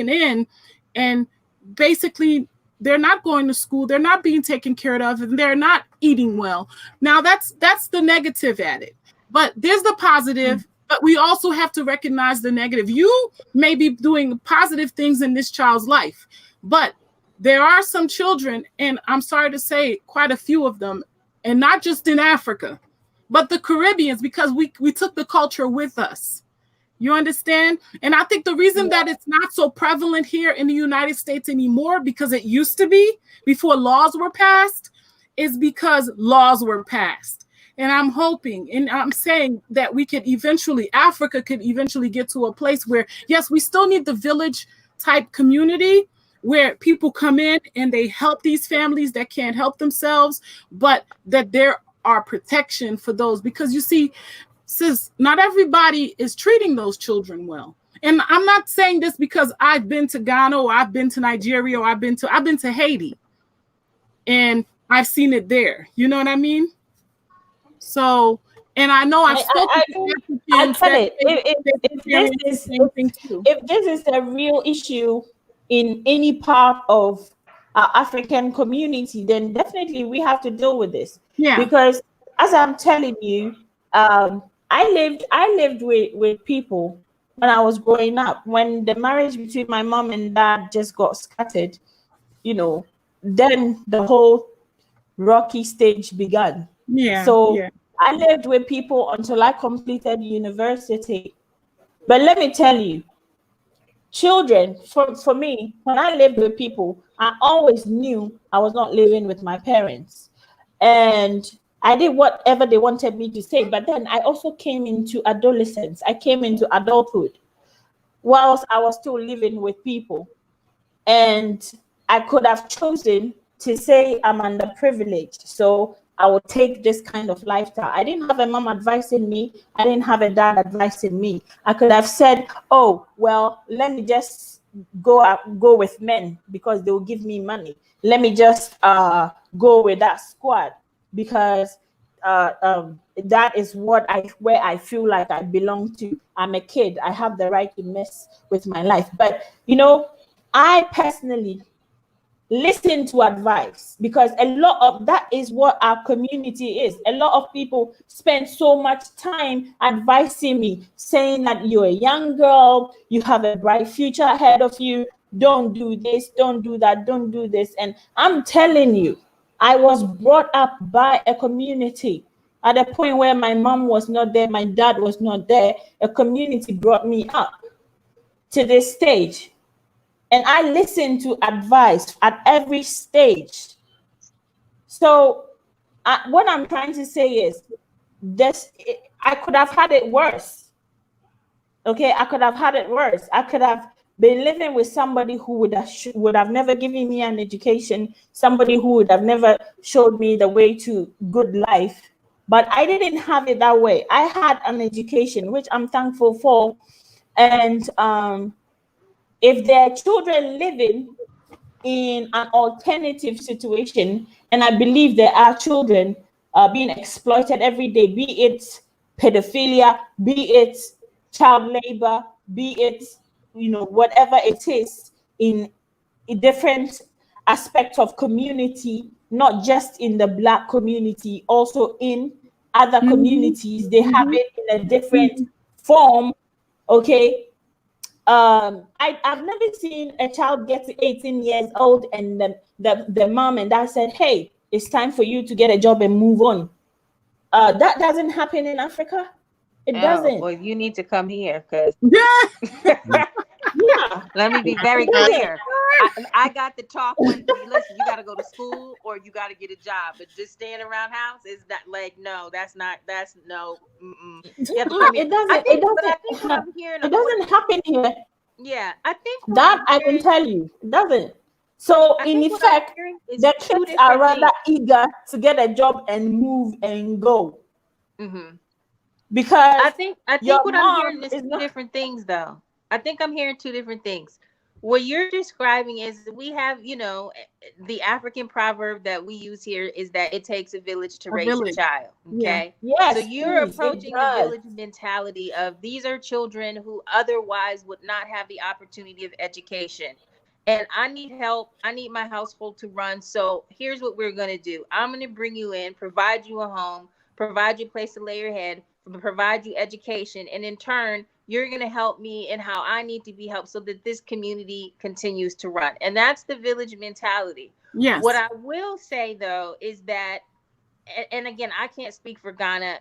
[SPEAKER 5] in, and basically they're not going to school, they're not being taken care of, and they're not eating well. Now that's the negative at it. But there's the positive. But we also have to recognize the negative. You may be doing positive things in this child's life, but there are some children, and I'm sorry to say quite a few of them, and not just in Africa, but the Caribbeans, because we took the culture with us. You understand? And I think the reason that it's not so prevalent here in the United States anymore, because it used to be before laws were passed, is because laws were passed. And I'm hoping, and I'm saying that we could eventually, Africa could eventually get to a place where, yes, we still need the village type community where people come in and they help these families that can't help themselves, but that there are protection for those. Because you see, sis, not everybody is treating those children well. And I'm not saying this because I've been to Ghana or I've been to Nigeria or I've been to Haiti, and I've seen it there. You know what I mean? So, and I know I've spoken to Africans that
[SPEAKER 1] if this is a real issue in any part of our African community, then definitely we have to deal with this.
[SPEAKER 5] Yeah.
[SPEAKER 1] Because as I'm telling you, I lived with people when I was growing up. When the marriage between my mom and dad just got scattered, you know, then the whole rocky stage began.
[SPEAKER 5] Yeah.
[SPEAKER 1] So
[SPEAKER 5] yeah.
[SPEAKER 1] I lived with people until I completed university. But let me tell you, children, for me, when I lived with people, I always knew I was not living with my parents. And I did whatever they wanted me to say. But then I also came into adolescence. I came into adulthood whilst I was still living with people. And I could have chosen to say I'm underprivileged, so I would take this kind of lifestyle. I didn't have a mom advising me. I didn't have a dad advising me. I could have said, oh, well, let me just go with men because they will give me money. Let me just go with that squad because that is where I feel like I belong to. I'm a kid. I have the right to mess with my life. But, you know, I personally listen to advice because a lot of that is what our community is. A lot of people spend so much time advising me, saying that you're a young girl, you have a bright future ahead of you, don't do this, don't do that, don't do this. And I'm telling you, I was brought up by a community. At a point where my mom was not there, my dad was not there, a community brought me up to this stage. And I listen to advice at every stage. So what I'm trying to say is this: I could have had it worse. Okay, I could have had it worse. I could have been living with somebody who would have never given me an education, somebody who would have never showed me the way to good life. But I didn't have it that way. I had an education, which I'm thankful for. And if there are children living in an alternative situation, and I believe there are children being exploited every day, be it pedophilia, be it child labor, be it, you know, whatever it is in a different aspect of community, not just in the Black community, also in other communities, they have it in a different form. Okay. I've never seen a child get to 18 years old and the mom and dad said, hey, it's time for you to get a job and move on. That doesn't happen in Africa. It doesn't.
[SPEAKER 3] Well, you need to come here because let me be very clear. I got the talk when listen, you got to go to school or you got to get a job, but just staying around house is not like, no, that's no. You have to come here.
[SPEAKER 1] It doesn't happen here.
[SPEAKER 3] Yeah, I think
[SPEAKER 1] that I can tell you, it doesn't. So in effect, the kids are rather eager to get a job and move and go. Because
[SPEAKER 3] I think what I'm hearing is two different things, though. I think I'm hearing two different things. What you're describing is we have, you know, the African proverb that we use here is that it takes a village to raise a child. Okay.
[SPEAKER 1] Yeah. Yes,
[SPEAKER 3] so you're approaching the village mentality of these are children who otherwise would not have the opportunity of education. And I need help. I need my household to run. So here's what we're going to do. I'm going to bring you in, provide you a home, provide you a place to lay your head, provide you education, and in turn, you're going to help me in how I need to be helped so that this community continues to run. And that's the village mentality.
[SPEAKER 5] Yes.
[SPEAKER 3] What I will say, though, is that, and again, I can't speak for Ghana,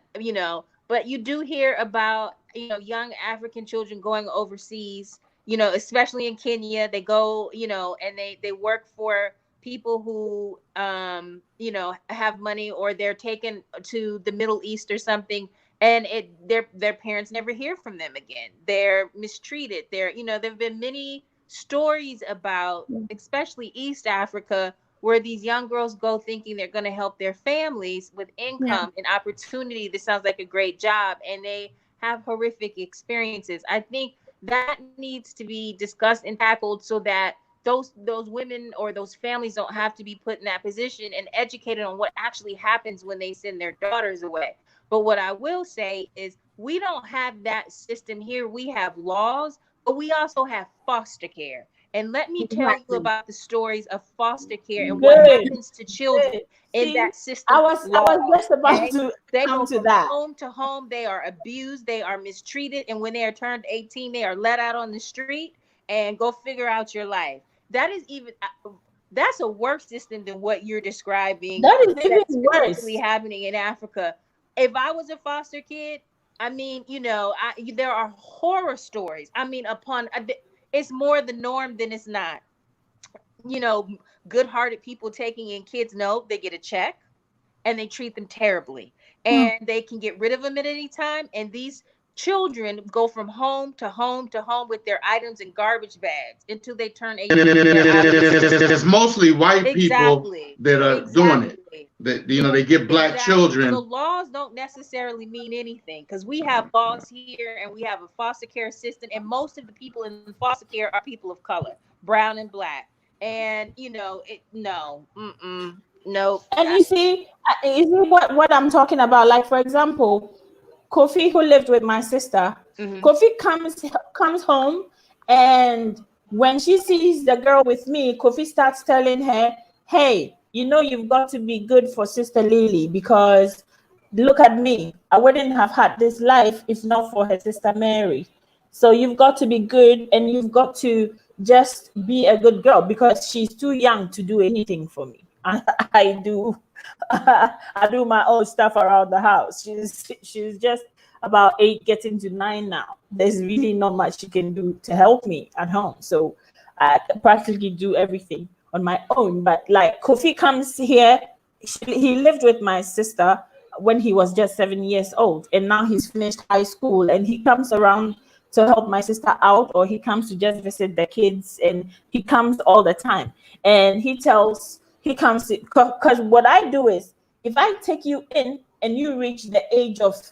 [SPEAKER 3] but you do hear about, young African children going overseas, especially in Kenya. They go, and they work for people who, have money, or they're taken to the Middle East or something. And their parents never hear from them again. They're mistreated. There've been many stories about, especially East Africa, where these young girls go thinking they're going to help their families with income and opportunity. This sounds like a great job, and they have horrific experiences. I think that needs to be discussed and tackled so that those women or those families don't have to be put in that position, and educated on what actually happens when they send their daughters away. But what I will say is, we don't have that system here. We have laws, but we also have foster care. And let me tell you about the stories of foster care and what happens to children in that system.
[SPEAKER 1] I was just about to
[SPEAKER 3] they
[SPEAKER 1] come
[SPEAKER 3] go
[SPEAKER 1] to
[SPEAKER 3] from
[SPEAKER 1] that.
[SPEAKER 3] home to home. They are abused. They are mistreated. And when they are turned 18, they are let out on the street and go figure out your life. That's a worse system than what you're describing.
[SPEAKER 1] That is even worse.
[SPEAKER 3] Happening in Africa. If I was a foster kid, I mean, there are horror stories. I mean, it's more the norm than it's not. Good-hearted people taking in kids, no, they get a check and they treat them terribly. And they can get rid of them at any time. And these children go from home to home to home with their items in garbage bags until they turn 18.
[SPEAKER 6] It's mostly white people that are doing it. That they get black children.
[SPEAKER 3] The laws don't necessarily mean anything, because we have laws here and we have a foster care system, and most of the people in foster care are people of color, brown and black. And no.
[SPEAKER 1] And you see what I'm talking about. Like, for example, Kofi, who lived with my sister, Kofi comes home, and when she sees the girl with me, Kofi starts telling her, hey, you've got to be good for Sister Lily, because look at me. I wouldn't have had this life if not for her sister Mary. So you've got to be good, and you've got to just be a good girl, because she's too young to do anything for me. I do my own stuff around the house. She's just about 8, getting to 9 now. There's really not much she can do to help me at home. So I practically do everything on my own. But like, Kofi comes here, he lived with my sister when he was just 7 years old, and now he's finished high school, and he comes around to help my sister out, or he comes to just visit the kids, and he comes all the time. And he comes because what I do is, if I take you in and you reach the age of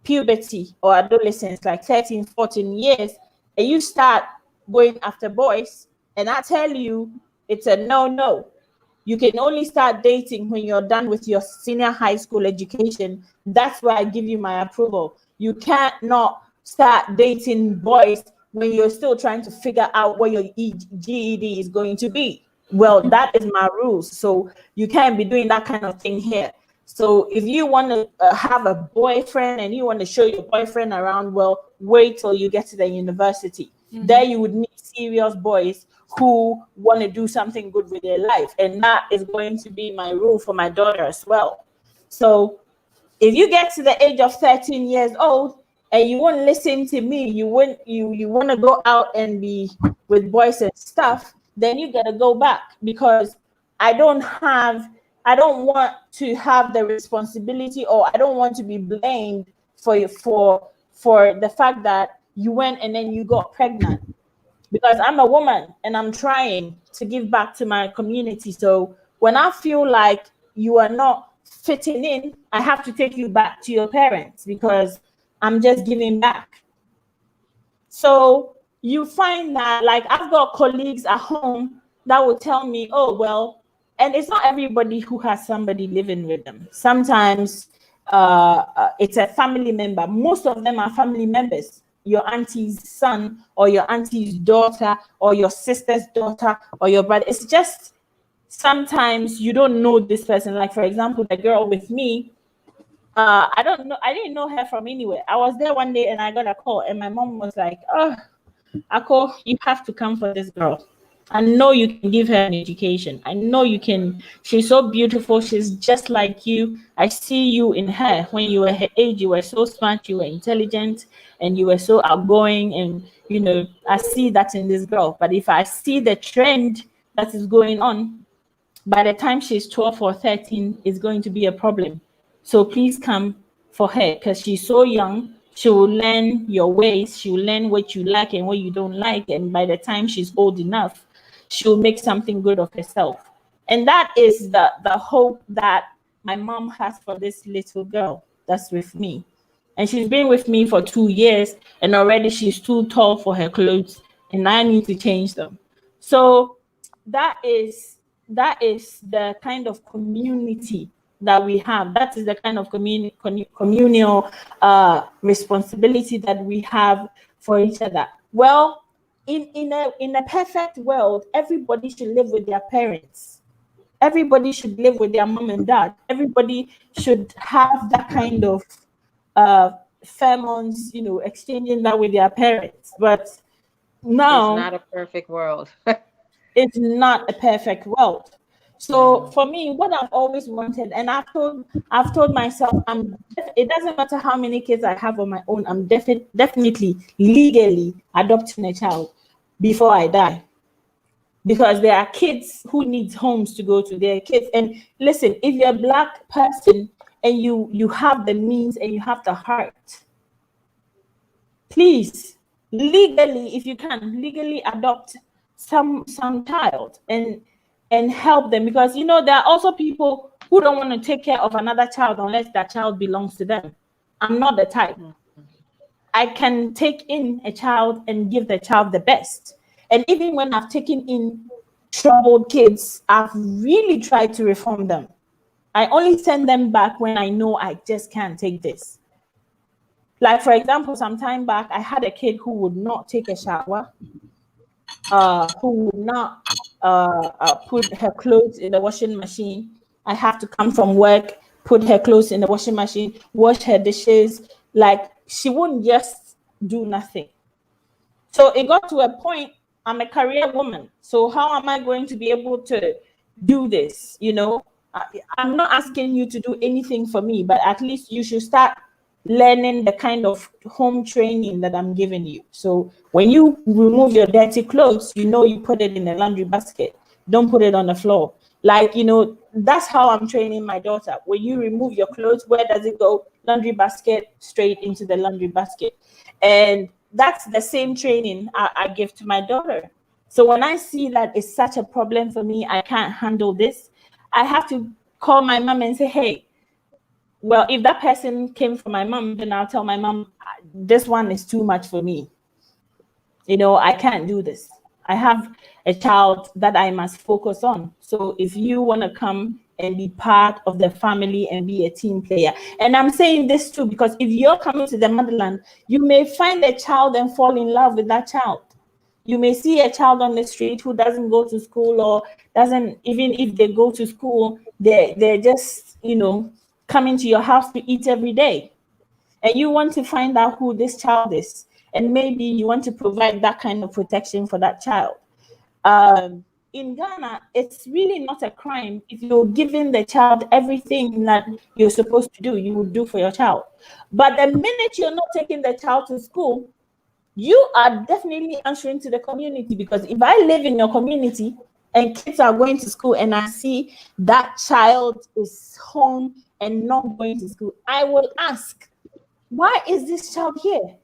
[SPEAKER 1] puberty or adolescence, like 13, 14 years, and you start going after boys, and I tell you it's a no. You can only start dating when you're done with your senior high school education. That's why I give you my approval. You can't not start dating boys when you're still trying to figure out what your GED is going to be. Well, that is my rules. So you can't be doing that kind of thing here. So if you want to have a boyfriend and you want to show your boyfriend around, well, wait till you get to the university. There you would meet serious boys who want to do something good with their life. And that is going to be my rule for my daughter as well. So if you get to the age of 13 years old and you won't listen to me, you want to go out and be with boys and stuff, then you gotta go back, because I don't want to have the responsibility, or I don't want to be blamed for the fact that you went and then you got pregnant, because I'm a woman and I'm trying to give back to my community. So when I feel like you are not fitting in, I have to take you back to your parents, because I'm just giving back. So you find that, like, I've got colleagues at home that will tell me, oh, well, and it's not everybody who has somebody living with them. Sometimes it's a family member. Most of them are family members. Your auntie's son, or your auntie's daughter, or your sister's daughter, or your brother. It's just sometimes you don't know this person. Like, for example, the girl with me, I don't know. I didn't know her from anywhere. I was there one day and I got a call, and my mom was like, "Oh, Ako, you have to come for this girl. I know you can give her an education. I know you can. She's so beautiful. She's just like you. I see you in her. When you were her age, you were so smart, you were intelligent, and you were so outgoing. And, you know, I see that in this girl. But if I see the trend that is going on, by the time she's 12 or 13, it's going to be a problem. So please come for her, because she's so young. She will learn your ways. She will learn what you like and what you don't like. And by the time she's old enough, she'll make something good of herself. And that is the hope that my mom has for this little girl that's with me. And she's been with me for 2 years, and already she's too tall for her clothes, and I need to change them. So that is the kind of community that we have. That is the kind of communal responsibility that we have for each other. Well, in a perfect world, everybody should live with their parents. Everybody should live with their mom and dad. Everybody should have that kind of pheromones, you know, exchanging that with their parents. But now
[SPEAKER 3] It's not a perfect world.
[SPEAKER 1] it's not a perfect world. So for me, what I've always wanted, and I've told myself, it doesn't matter how many kids I have on my own, I'm definitely legally adopting a child before I die. Because there are kids who need homes to go to. There are kids, and listen, if you're a Black person and you have the means and you have the heart, please, legally, if you can, legally adopt some child and help them. Because, you know, there are also people who don't want to take care of another child unless that child belongs to them. I'm not the type. I can take in a child and give the child the best. And even when I've taken in troubled kids, I've really tried to reform them. I only send them back when I know I just can't take this. Like, for example, some time back, I had a kid who would not take a shower, who would not put her clothes in the washing machine. I have to come from work, put her clothes in the washing machine, wash her dishes. Like, she wouldn't just do nothing. So it got to a point, I'm a career woman. So how am I going to be able to do this? You know, I'm not asking you to do anything for me, but at least you should start learning the kind of home training that I'm giving you. So when you remove your dirty clothes, you know, you put it in a laundry basket. Don't put it on the floor. Like, you know, that's how I'm training my daughter. When you remove your clothes, where does it go? Laundry basket, straight into the laundry basket. And that's the same training I give to my daughter. So when I see that it's such a problem for me, I can't handle this, I have to call my mom and say, hey, well, if that person came from my mom, then I'll tell my mom, this one is too much for me. You know, I can't do this. I have a child that I must focus on. So if you want to come and be part of the family and be a team player. And I'm saying this too, because if you're coming to the motherland, you may find a child and fall in love with that child. You may see a child on the street who doesn't go to school, or doesn't, even if they go to school, they're just, you know, coming to your house to eat every day. And you want to find out who this child is. And maybe you want to provide that kind of protection for that child. In Ghana, it's really not a crime if you're giving the child everything that you're supposed to do, you would do for your child. But the minute you're not taking the child to school, you are definitely answering to the community. Because if I live in your community and kids are going to school and I see that child is home and not going to school, I will ask, why is this child here?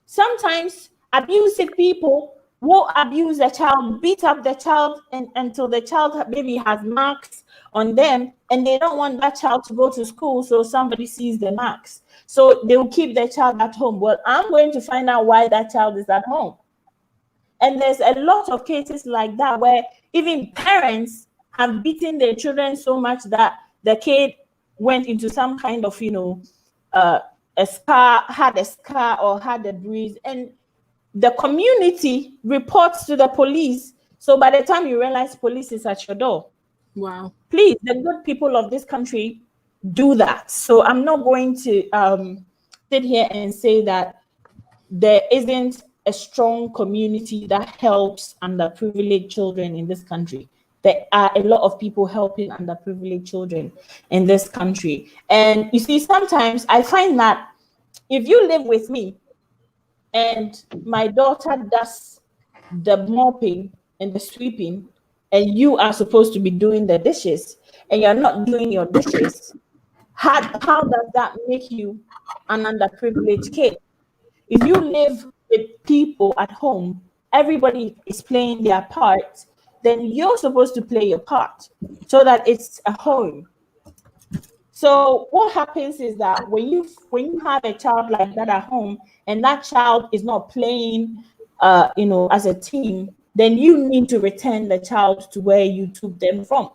[SPEAKER 1] Sometimes abusive people will abuse the child, beat up the child, and until the child maybe has marks on them, and they don't want that child to go to school, so somebody sees the marks. So they will keep the child at home. Well, I'm going to find out why that child is at home. And there's a lot of cases like that where even parents have beaten their children so much that the kid went into some kind of, you know, a scar, had a scar or had a bruise, and the community reports to the police. So by the time you realize police is at your door,
[SPEAKER 5] Wow.
[SPEAKER 1] please, the good people of this country, do that. So I'm not going to sit here and say that there isn't a strong community that helps underprivileged children in this country. There are a lot of people helping underprivileged children in this country. And you see, sometimes I find that if you live with me and my daughter does the mopping and the sweeping, and you are supposed to be doing the dishes, and you're not doing your dishes, how does that make you an underprivileged kid? If you live with people at home, everybody is playing their part, then you're supposed to play your part so that it's a home. So what happens is that when you have a child like that at home and that child is not playing as a team, then you need to return the child to where you took them from.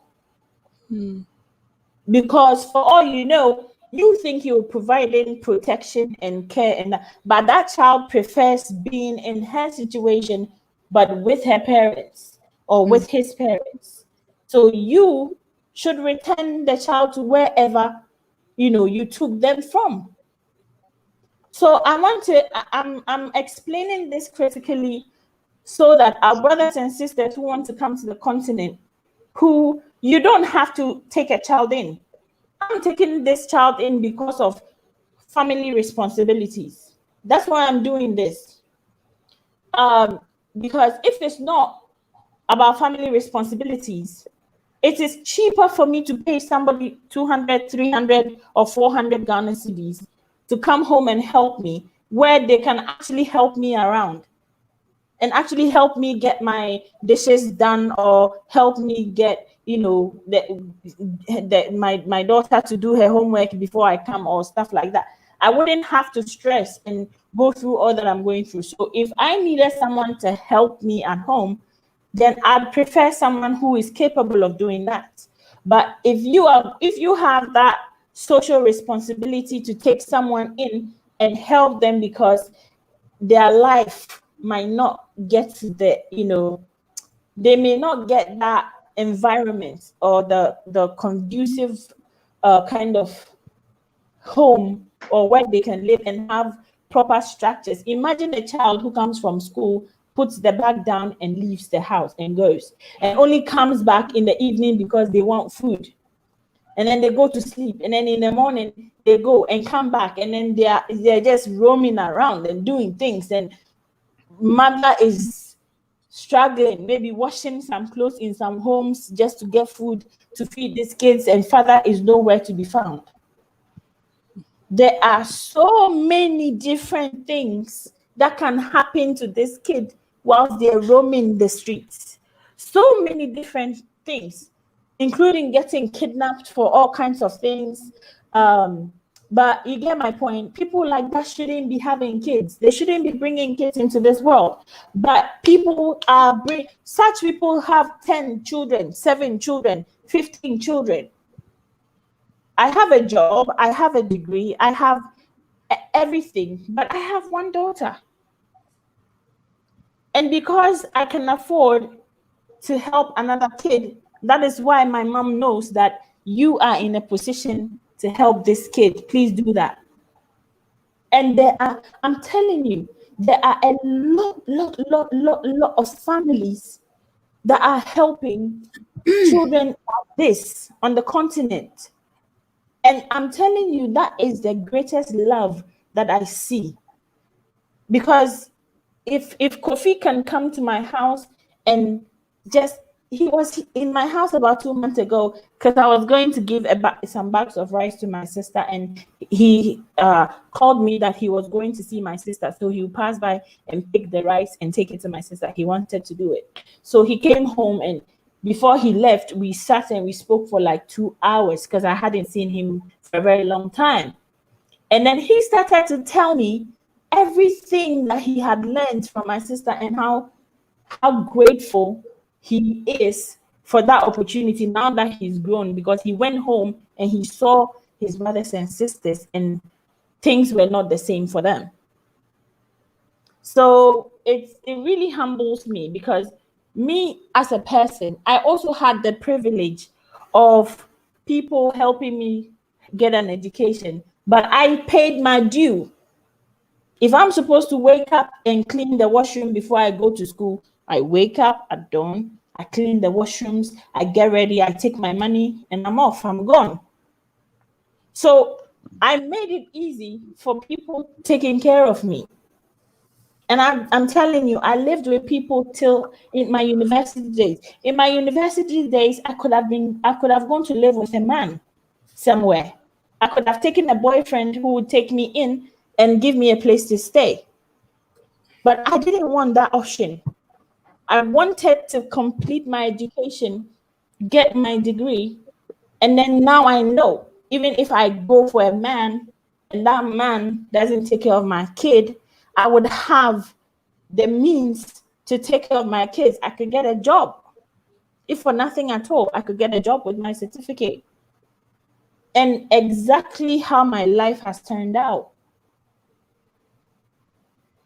[SPEAKER 1] Because for all you know, you think you're providing protection and care, but that child prefers being in her situation, but with her parents or with his parents. So you should return the child to wherever you took them from. So I'm explaining this critically so that our brothers and sisters who want to come to the continent, who you don't have to take a child in. I'm taking this child in because of family responsibilities. That's why I'm doing this. Because if it's not about family responsibilities, it is cheaper for me to pay somebody 200, 300, or 400 Ghana cedis to come home and help me, where they can actually help me around and actually help me get my dishes done, or help me get my daughter to do her homework before I come, or stuff like that. I wouldn't have to stress and go through all that I'm going through. So if I needed someone to help me at home, then I'd prefer someone who is capable of doing that. But if you have that social responsibility to take someone in and help them because their life might not get to they may not get that environment or the conducive kind of home or where they can live and have proper structures. Imagine a child who comes from school, puts the bag down and leaves the house and goes, and only comes back in the evening because they want food. And then they go to sleep, and then in the morning they go and come back, and then they're just roaming around and doing things, and mother is struggling, maybe washing some clothes in some homes just to get food to feed these kids, and father is nowhere to be found. There are so many different things that can happen to this kid whilst they're roaming the streets. So many different things, including getting kidnapped for all kinds of things. But you get my point. People like that shouldn't be having kids. They shouldn't be bringing kids into this world. But such people have 10 children, 7 children, 15 children. I have a job, I have a degree, I have everything, but I have one daughter. And because I can afford to help another kid, that is why my mom knows that you are in a position to help this kid. Please do that. And I'm telling you, there are a lot of families that are helping children like this on the continent. And I'm telling you, that is the greatest love that I see. Because if Kofi can come to my house and he was in my house about 2 months ago, because I was going to give some bags of rice to my sister, and he called me that he was going to see my sister, so he would pass by and pick the rice and take it to my sister. He wanted to do it. So he came home, and before he left, we sat and we spoke for like 2 hours because I hadn't seen him for a very long time. And then he started to tell me everything that he had learned from my sister and how grateful he is for that opportunity now that he's grown, because he went home and he saw his brothers and sisters and things were not the same for them. So it really humbles me, because me as a person, I also had the privilege of people helping me get an education, but I paid my due. If I'm supposed to wake up and clean the washroom before I go to school, I wake up at dawn, I clean the washrooms, I get ready, I take my money, and I'm off, I'm gone. So I made it easy for people taking care of me. And I'm telling you, I lived with people till in my university days. In my university days, I could have gone to live with a man somewhere. I could have taken a boyfriend who would take me in and give me a place to stay. But I didn't want that option. I wanted to complete my education, get my degree, and then now I know, even if I go for a man and that man doesn't take care of my kid, I would have the means to take care of my kids. I could get a job. If for nothing at all, I could get a job with my certificate. And exactly how my life has turned out.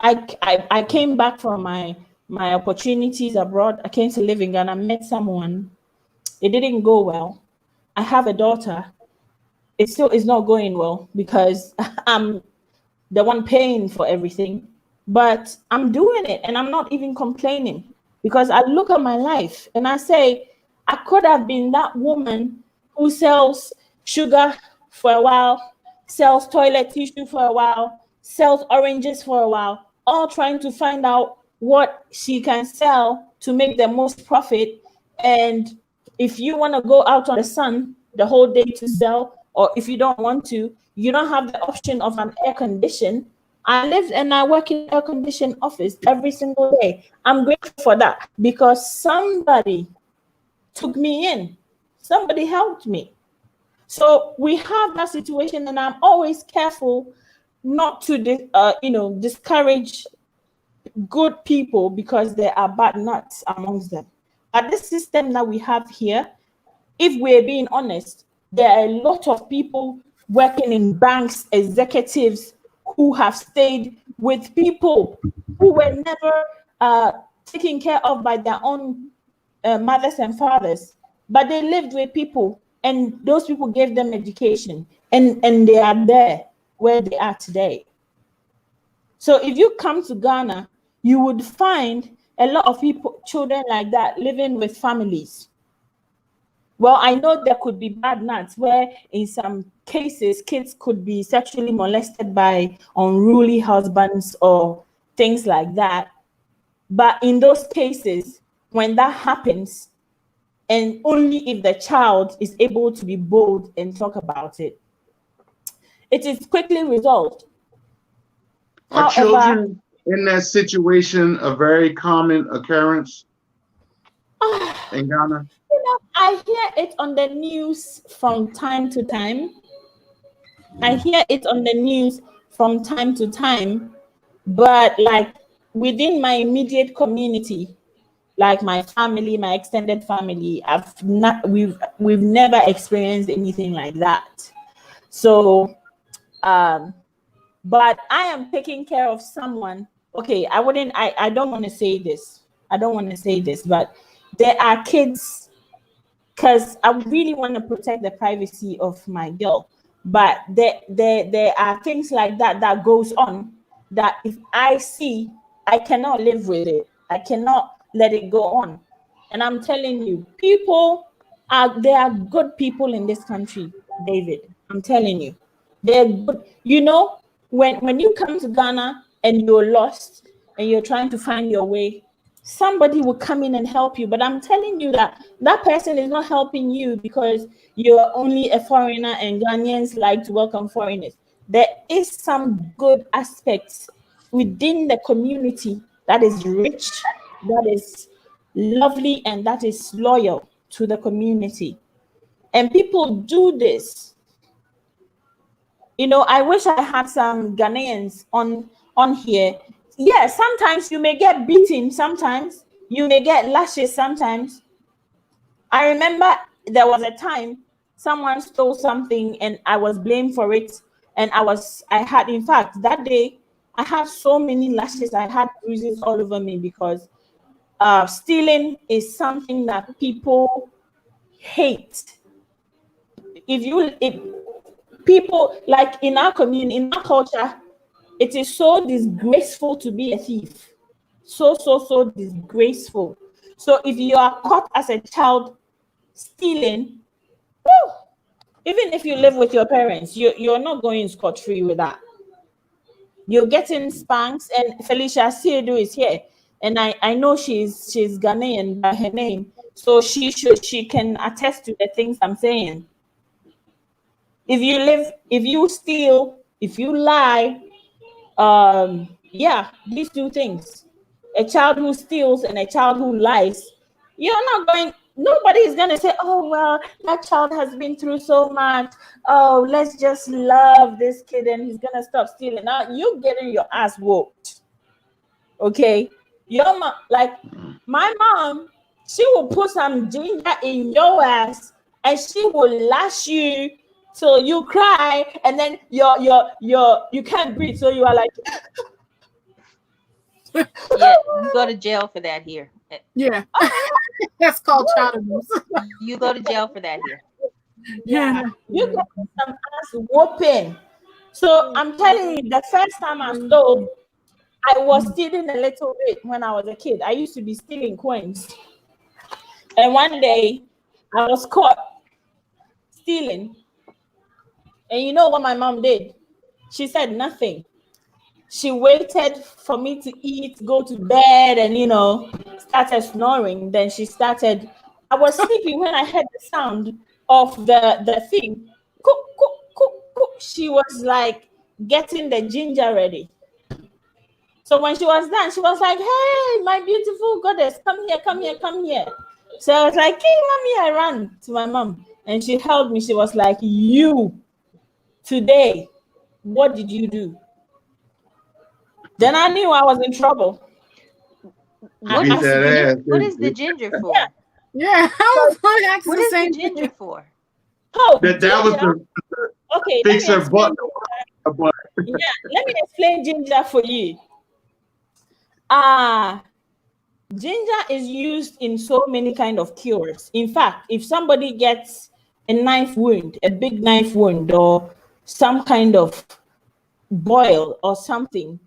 [SPEAKER 1] I came back from my opportunities abroad. I came to live in Ghana, met someone. It didn't go well. I have a daughter. It still is not going well because I'm the one paying for everything. But I'm doing it and I'm not even complaining because I look at my life and I say, I could have been that woman who sells sugar for a while, sells toilet tissue for a while, sells oranges for a while, all trying to find out what she can sell to make the most profit. And if you want to go out on the sun the whole day to sell, or if you don't want to, you don't have the option of an air condition. I live and I work in air conditioned office every single day. I'm grateful for that because somebody took me in. Somebody helped me. So we have that situation, and I'm always careful not to, discourage good people because there are bad nuts amongst them. But this system that we have here, if we're being honest, there are a lot of people working in banks, executives who have stayed with people who were never taken care of by their own mothers and fathers, but they lived with people, and those people gave them education, and they are there where they are today. So if you come to Ghana, you would find a lot of people, children like that, living with families. Well, I know there could be bad nuts where in some cases, kids could be sexually molested by unruly husbands or things like that. But in those cases, when that happens, and only if the child is able to be bold and talk about it, it is quickly resolved.
[SPEAKER 6] Are
[SPEAKER 1] However,
[SPEAKER 6] children in that situation a very common occurrence in Ghana?
[SPEAKER 1] I hear it on the news from time to time. But like within my immediate community, like my family, my extended family, we've never experienced anything like that. So but I am taking care of someone. Okay, I don't want to say this. But there are kids, because I really want to protect the privacy of my girl. But there are things like that goes on that if I see, I cannot live with it. I cannot let it go on. And I'm telling you, there are good people in this country, David. I'm telling you. They're good. You know, when you come to Ghana and you're lost and you're trying to find your way, somebody will come in and help you. But I'm telling you that that person is not helping you because you're only a foreigner and Ghanaians like to welcome foreigners. There is some good aspects within the community that is rich, that is lovely, and that is loyal to the community. And people do this. You know, I wish I had some Ghanaians on here. Yeah, sometimes you may get beaten, sometimes you may get lashes, sometimes. I remember there was a time someone stole something and I was blamed for it. And in fact, that day, I had so many lashes, I had bruises all over me because stealing is something that people hate. If people like in our community, in our culture, it is so disgraceful to be a thief. So disgraceful. So if you are caught as a child stealing, woo, even if you live with your parents, you're not going scot-free with that. You're getting spanks. And Felicia Siedu is here, and I know she's Ghanaian by her name, so she can attest to the things I'm saying. If you steal, if you lie, yeah, these two things, a child who steals and a child who lies, nobody is going to say, oh, well, that child has been through so much. Oh, let's just love this kid and he's going to stop stealing. Now you're getting your ass whooped. Okay. Your mom, like my mom, she will put some ginger in your ass and she will lash you till you cry, and then you can't breathe. So you are like,
[SPEAKER 7] Yeah, you go to jail for that here.
[SPEAKER 5] Yeah. That's called child abuse.
[SPEAKER 7] You go to jail for that here.
[SPEAKER 5] Yeah.
[SPEAKER 1] you get some ass whooping. So I'm telling you, the first time I stole, I was stealing a little bit when I was a kid. I used to be stealing coins. And one day I was caught stealing. And you know what my mom did? She said nothing. She waited for me to eat, go to bed, and started snoring. Then I was sleeping when I heard the sound of the thing. Cook, cook, cook, cook. She was like getting the ginger ready. So when she was done, she was like, hey, my beautiful goddess, come here, come here, come here. So I was like, hey, mommy, I ran to my mom. And she held me. She was like, you, today, what did you do? Then I knew I was in trouble.
[SPEAKER 7] What
[SPEAKER 6] Beat
[SPEAKER 7] is,
[SPEAKER 6] that ass.
[SPEAKER 7] what is the ginger for?
[SPEAKER 5] Yeah. I was going to ask
[SPEAKER 7] What
[SPEAKER 5] the
[SPEAKER 7] is
[SPEAKER 5] same
[SPEAKER 7] the ginger
[SPEAKER 5] thing.
[SPEAKER 7] for?
[SPEAKER 1] Oh,
[SPEAKER 6] That was
[SPEAKER 1] ginger.
[SPEAKER 6] the
[SPEAKER 1] Okay,
[SPEAKER 6] fix
[SPEAKER 1] let me
[SPEAKER 6] her butt.
[SPEAKER 1] explain. Yeah, let me explain ginger for you. Ginger is used in so many kind of cures. In fact, if somebody gets a knife wound, a big knife wound, or some kind of boil or something,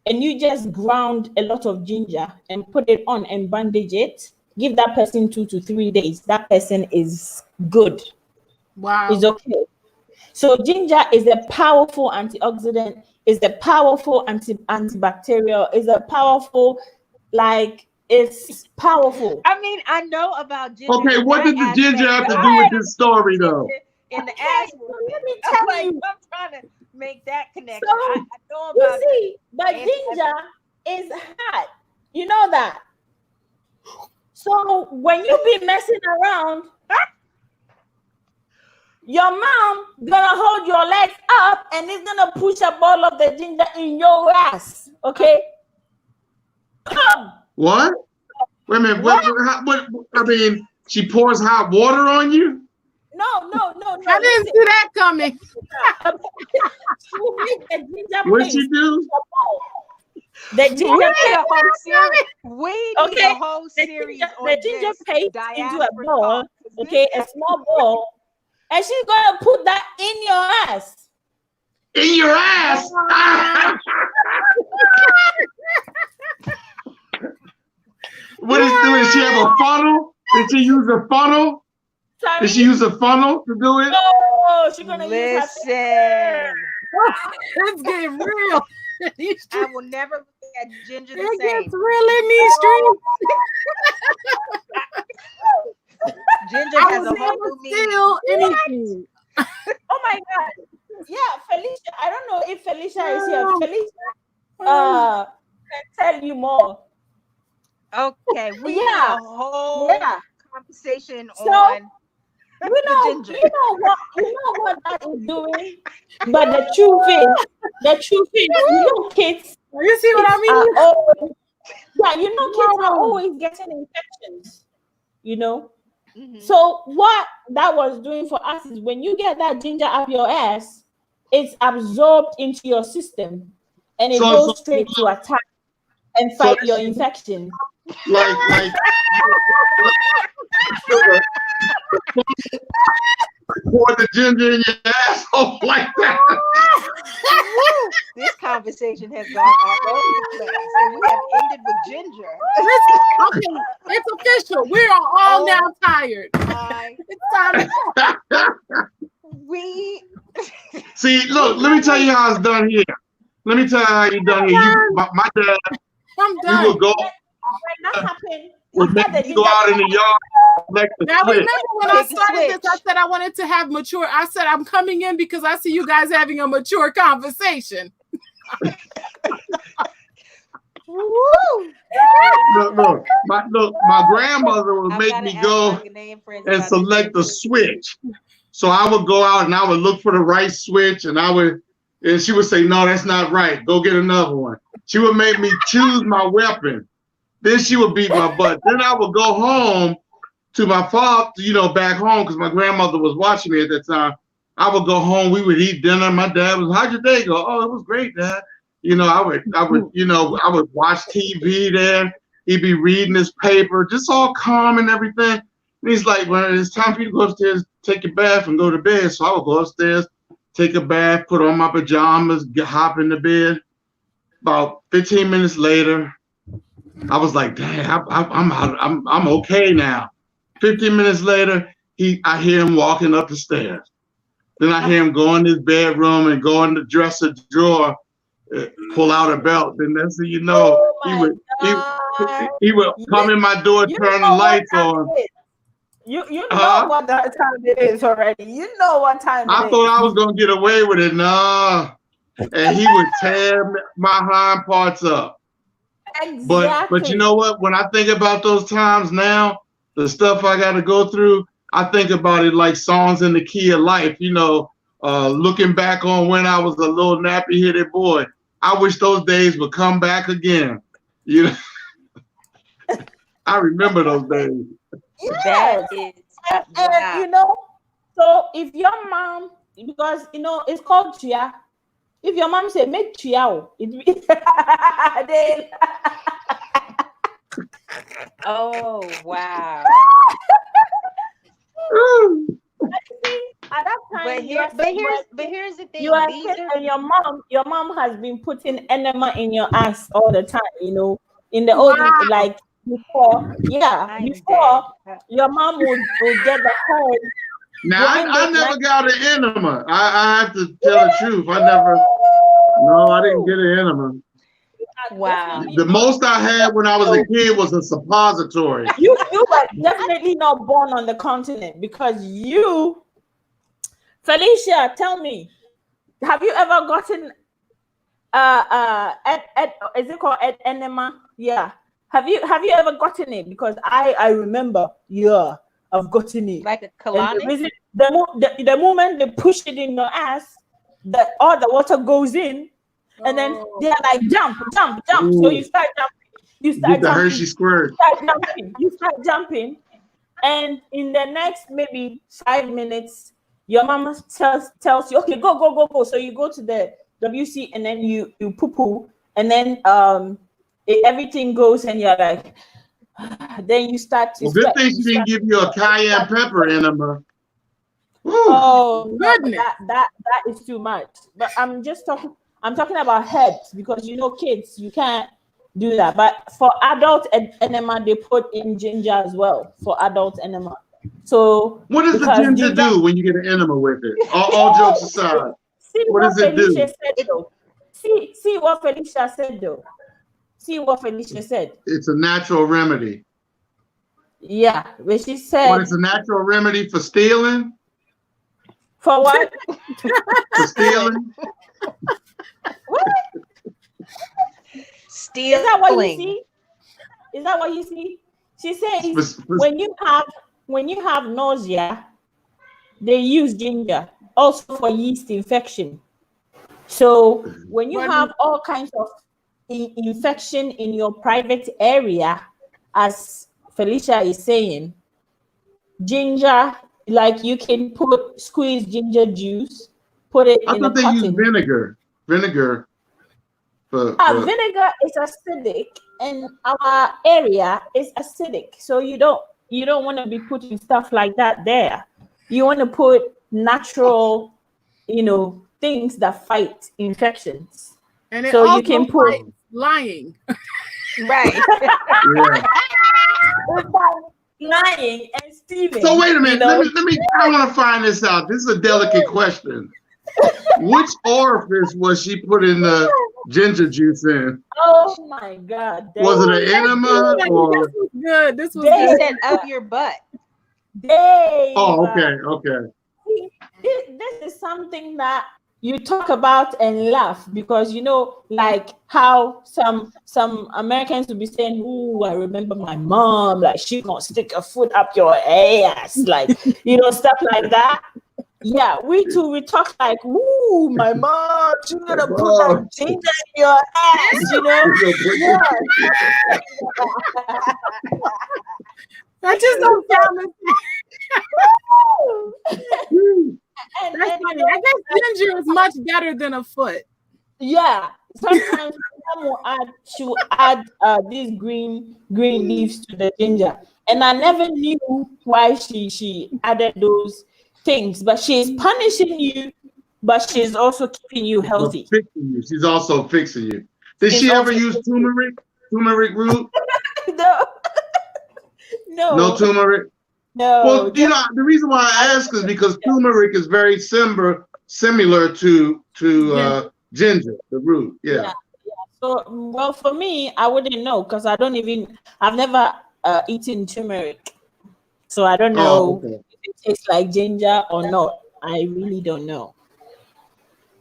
[SPEAKER 1] and you just ground a lot of ginger and put it on and bandage it, give that person 2 to 3 days, that person is good.
[SPEAKER 5] Wow.
[SPEAKER 1] Is okay. So ginger is a powerful antioxidant, is a powerful antibacterial, is a powerful, it's powerful.
[SPEAKER 7] I mean, I know about ginger.
[SPEAKER 6] Okay,
[SPEAKER 7] in
[SPEAKER 6] what
[SPEAKER 7] that
[SPEAKER 6] did the ginger
[SPEAKER 7] aspect,
[SPEAKER 6] have to
[SPEAKER 7] but
[SPEAKER 6] do with this story, though?
[SPEAKER 7] in the
[SPEAKER 1] Okay,
[SPEAKER 7] ass
[SPEAKER 1] so
[SPEAKER 7] whooping.
[SPEAKER 1] let me
[SPEAKER 7] I'm
[SPEAKER 1] tell
[SPEAKER 7] like,
[SPEAKER 1] you.
[SPEAKER 7] I'm trying to make that connection.
[SPEAKER 1] So,
[SPEAKER 7] I know
[SPEAKER 1] You
[SPEAKER 7] about
[SPEAKER 1] see, but
[SPEAKER 7] anti-
[SPEAKER 1] ginger is hot. You know that. So when you be messing around, your mom gonna hold your legs up and it's gonna push a ball of the ginger in your ass. Okay? Come.
[SPEAKER 6] What? Wait a minute. What? I mean, she pours hot water on you?
[SPEAKER 1] No.
[SPEAKER 5] I didn't see that coming.
[SPEAKER 1] She will make the ginger
[SPEAKER 6] What did
[SPEAKER 1] paste
[SPEAKER 6] she do?
[SPEAKER 1] a ball. The
[SPEAKER 7] We
[SPEAKER 1] ginger
[SPEAKER 7] need
[SPEAKER 1] paste.
[SPEAKER 7] a whole series. We need
[SPEAKER 1] Okay,
[SPEAKER 7] a whole series on
[SPEAKER 1] the ginger
[SPEAKER 7] this
[SPEAKER 1] paste into a
[SPEAKER 7] diaspora
[SPEAKER 1] ball.
[SPEAKER 7] talk.
[SPEAKER 1] Okay, a small ball, and she's gonna put that in your ass.
[SPEAKER 6] In your ass! What is doing? She have a funnel? Did she use a funnel?
[SPEAKER 1] Sorry?
[SPEAKER 6] Did she use a funnel to do it?
[SPEAKER 1] No, she's gonna use her
[SPEAKER 7] Listen,
[SPEAKER 5] It's getting real.
[SPEAKER 7] I will never look at ginger the
[SPEAKER 5] It
[SPEAKER 7] same.
[SPEAKER 5] gets real in these streets.
[SPEAKER 7] Ginger
[SPEAKER 5] I
[SPEAKER 7] has
[SPEAKER 5] was
[SPEAKER 7] a whole
[SPEAKER 5] never
[SPEAKER 7] new meaning.
[SPEAKER 5] steal anything.
[SPEAKER 1] Oh my god. Yeah, Felicia. I don't know if Felicia is here.
[SPEAKER 5] Oh.
[SPEAKER 1] Felicia can tell you more.
[SPEAKER 7] Okay, we need
[SPEAKER 1] Yeah.
[SPEAKER 7] a whole
[SPEAKER 1] Yeah.
[SPEAKER 7] conversation
[SPEAKER 1] So,
[SPEAKER 7] on
[SPEAKER 1] You
[SPEAKER 7] the
[SPEAKER 1] know
[SPEAKER 7] ginger.
[SPEAKER 1] what that is doing? But the truth is, kids
[SPEAKER 5] You see what I mean?
[SPEAKER 1] are always, kids are always getting infections,
[SPEAKER 7] Mhm.
[SPEAKER 1] So what that was doing for us is when you get that ginger up your ass, it's absorbed into your system and it goes straight to attack and fight your infection.
[SPEAKER 6] Like pour the ginger in your asshole like that.
[SPEAKER 7] Woo! This conversation has gone all over the place, and we have ended with ginger.
[SPEAKER 5] Listen, okay, it's official. We are all
[SPEAKER 7] Oh.
[SPEAKER 5] now tired.
[SPEAKER 7] My,
[SPEAKER 5] It's time.
[SPEAKER 7] we.
[SPEAKER 6] See, look, let me tell you how it's done here. Let me tell you how it's done here. My dad,
[SPEAKER 5] I'm
[SPEAKER 6] we
[SPEAKER 5] done.
[SPEAKER 6] would go,
[SPEAKER 1] When that happened,
[SPEAKER 6] would make me go out in the yard, select the
[SPEAKER 5] Now
[SPEAKER 6] switch.
[SPEAKER 5] remember when I
[SPEAKER 7] Take the
[SPEAKER 5] started this, I
[SPEAKER 7] switch.
[SPEAKER 5] said I wanted to have mature. I said I'm coming in because I see you guys having a mature conversation.
[SPEAKER 7] Woo!
[SPEAKER 6] Look, my grandmother would
[SPEAKER 7] I've
[SPEAKER 6] make
[SPEAKER 7] gotta
[SPEAKER 6] me
[SPEAKER 7] ask
[SPEAKER 6] go
[SPEAKER 7] my name friends
[SPEAKER 6] and
[SPEAKER 7] about
[SPEAKER 6] select the
[SPEAKER 7] ginger.
[SPEAKER 6] switch. So I would go out and I would look for the right switch, and she would say, "No, that's not right. Go get another one." She would make me choose my weapon. Then she would beat my butt. Then I would go home to my father, back home, because my grandmother was watching me at that time. I would go home. We would eat dinner. My dad was, "How'd your day go?" "Oh, it was great, Dad." I would watch TV there. He'd be reading his paper, just all calm and everything. And he's like, "Well, it's time for you to go upstairs, take a bath, and go to bed." So I would go upstairs, take a bath, put on my pajamas, hop in the bed. About 15 minutes later, I was like, "Dang, I'm okay now." 15 minutes later, I hear him walking up the stairs. Then I hear him go in his bedroom and go in the dresser drawer, pull out a belt. Then that's how you know he would come in my door, turn the lights on.
[SPEAKER 1] You know what that time it is already. You know what time
[SPEAKER 6] I
[SPEAKER 1] it
[SPEAKER 6] thought
[SPEAKER 1] is.
[SPEAKER 6] I was gonna get away with it. Nah. And he would tear my hind parts up.
[SPEAKER 1] Exactly.
[SPEAKER 6] But you know what? When I think about those times now, the stuff I got to go through, I think about it like songs in the key of life. Looking back on when I was a little nappy-headed boy, I wish those days would come back again. I remember those days.
[SPEAKER 7] That is
[SPEAKER 1] And
[SPEAKER 7] wow.
[SPEAKER 1] so if your mom, because it's called chia. If your mom say make chia,
[SPEAKER 7] Oh wow.
[SPEAKER 1] at that time,
[SPEAKER 7] But here's the thing.
[SPEAKER 1] you are
[SPEAKER 7] These
[SPEAKER 1] sick,
[SPEAKER 7] are
[SPEAKER 1] and your mom has been putting enema in your ass all the time. In the
[SPEAKER 5] Wow.
[SPEAKER 1] old like before,
[SPEAKER 7] I'm
[SPEAKER 1] before
[SPEAKER 7] dead.
[SPEAKER 1] your mom would get the head.
[SPEAKER 6] Now, I
[SPEAKER 1] Behind
[SPEAKER 6] never
[SPEAKER 1] it,
[SPEAKER 6] got an enema. I have to tell the truth. I didn't get an enema.
[SPEAKER 7] Wow.
[SPEAKER 6] The most I had when I was a kid was a suppository.
[SPEAKER 1] You were definitely not born on the continent because you, Felicia, tell me, have you ever gotten is it called enema? Yeah. Have you ever gotten it? Because I remember, I've gotten it.
[SPEAKER 7] Like a
[SPEAKER 1] And the
[SPEAKER 7] colonic?
[SPEAKER 1] reason the moment they push it in your ass, all the water goes in, and then they're like jump.
[SPEAKER 6] Ooh.
[SPEAKER 1] So you start jumping.
[SPEAKER 6] Get the Hershey squirt.
[SPEAKER 1] You start jumping, and in the next maybe 5 minutes, your mama tells you, okay, go. So you go to the WC, and then you poo, and then everything goes, and you're like, then you start to.
[SPEAKER 6] Well, good thing she didn't give you a cayenne pepper enema. Woo.
[SPEAKER 1] Oh,
[SPEAKER 5] Goodness.
[SPEAKER 1] that is too much. But I'm talking about herbs because kids, you can't do that. But for adult enema, they put in ginger as well for adult enema. So
[SPEAKER 6] What does the ginger do when you get an enema with it? All jokes aside,
[SPEAKER 1] see
[SPEAKER 6] what does it do?
[SPEAKER 1] Felicia said though. See what Felicia said though. See what Felicia said.
[SPEAKER 6] It's a natural remedy.
[SPEAKER 1] Yeah, but she said.
[SPEAKER 6] What is a natural remedy for stealing?
[SPEAKER 1] For what?
[SPEAKER 6] For stealing?
[SPEAKER 1] What?
[SPEAKER 7] Stealing.
[SPEAKER 1] Is that what you see? Is that what you see? She says when you have nausea, they use ginger also for yeast infection. So when you have all kinds of infection in your private area, as Felicia is saying, ginger, like you can squeeze ginger juice, put it
[SPEAKER 6] I
[SPEAKER 1] in a
[SPEAKER 6] thought they
[SPEAKER 1] cotton.
[SPEAKER 6] use vinegar. Vinegar.
[SPEAKER 1] Vinegar is acidic, and our area is acidic, so you don't want to be putting stuff like that there. You want to put natural, things that fight infections.
[SPEAKER 5] And it
[SPEAKER 1] So
[SPEAKER 5] also
[SPEAKER 1] you can put
[SPEAKER 5] fights lying.
[SPEAKER 7] Right.
[SPEAKER 6] Yeah.
[SPEAKER 1] lying and stealing.
[SPEAKER 6] So wait a minute. Let me. I want to find this out. This is a delicate question. Which orifice was she putting the ginger juice in?
[SPEAKER 1] Oh my God!
[SPEAKER 6] Was it an enema or?
[SPEAKER 5] This was good. This was
[SPEAKER 7] He
[SPEAKER 5] good.
[SPEAKER 7] said up your butt.
[SPEAKER 1] Dave.
[SPEAKER 6] Oh, okay.
[SPEAKER 1] This is something that you talk about and laugh because like how some Americans will be saying, "Ooh, I remember my mom, like she gonna stick a foot up your ass," like stuff like that. Yeah, we talk like, "Ooh, my mom, she's gonna put that ginger in your ass,"
[SPEAKER 5] That just don't sound.
[SPEAKER 1] And
[SPEAKER 5] That's funny. I guess ginger is much better than a foot.
[SPEAKER 1] yeah, sometimes she will add these green leaves to the ginger, and I never knew why she added those things. But she's punishing you, but she's also keeping you healthy.
[SPEAKER 6] Fixing you. She's also fixing you. Did
[SPEAKER 1] She's
[SPEAKER 6] she ever
[SPEAKER 1] also
[SPEAKER 6] use turmeric? Turmeric root? No turmeric.
[SPEAKER 1] No.
[SPEAKER 6] Well, the reason why I ask is because turmeric is very similar to ginger, the root. Yeah.
[SPEAKER 1] So, well, for me, I wouldn't know because I've never eaten turmeric. So I don't know if it tastes like ginger or not. I really don't know.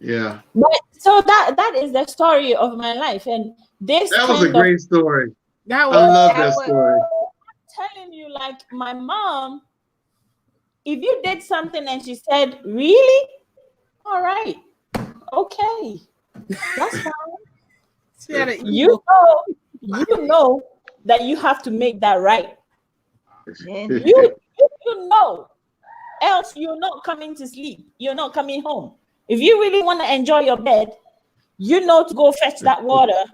[SPEAKER 6] Yeah.
[SPEAKER 1] But so that is the story of my life. And that
[SPEAKER 6] was a great story. I love that story.
[SPEAKER 1] I'm telling you, like my mom, if you did something and she said, "Really? All right. Okay. That's fine." You know that you have to make that right. You know, else you're not coming to sleep. You're not coming home. If you really want to enjoy your bed, to go fetch that water,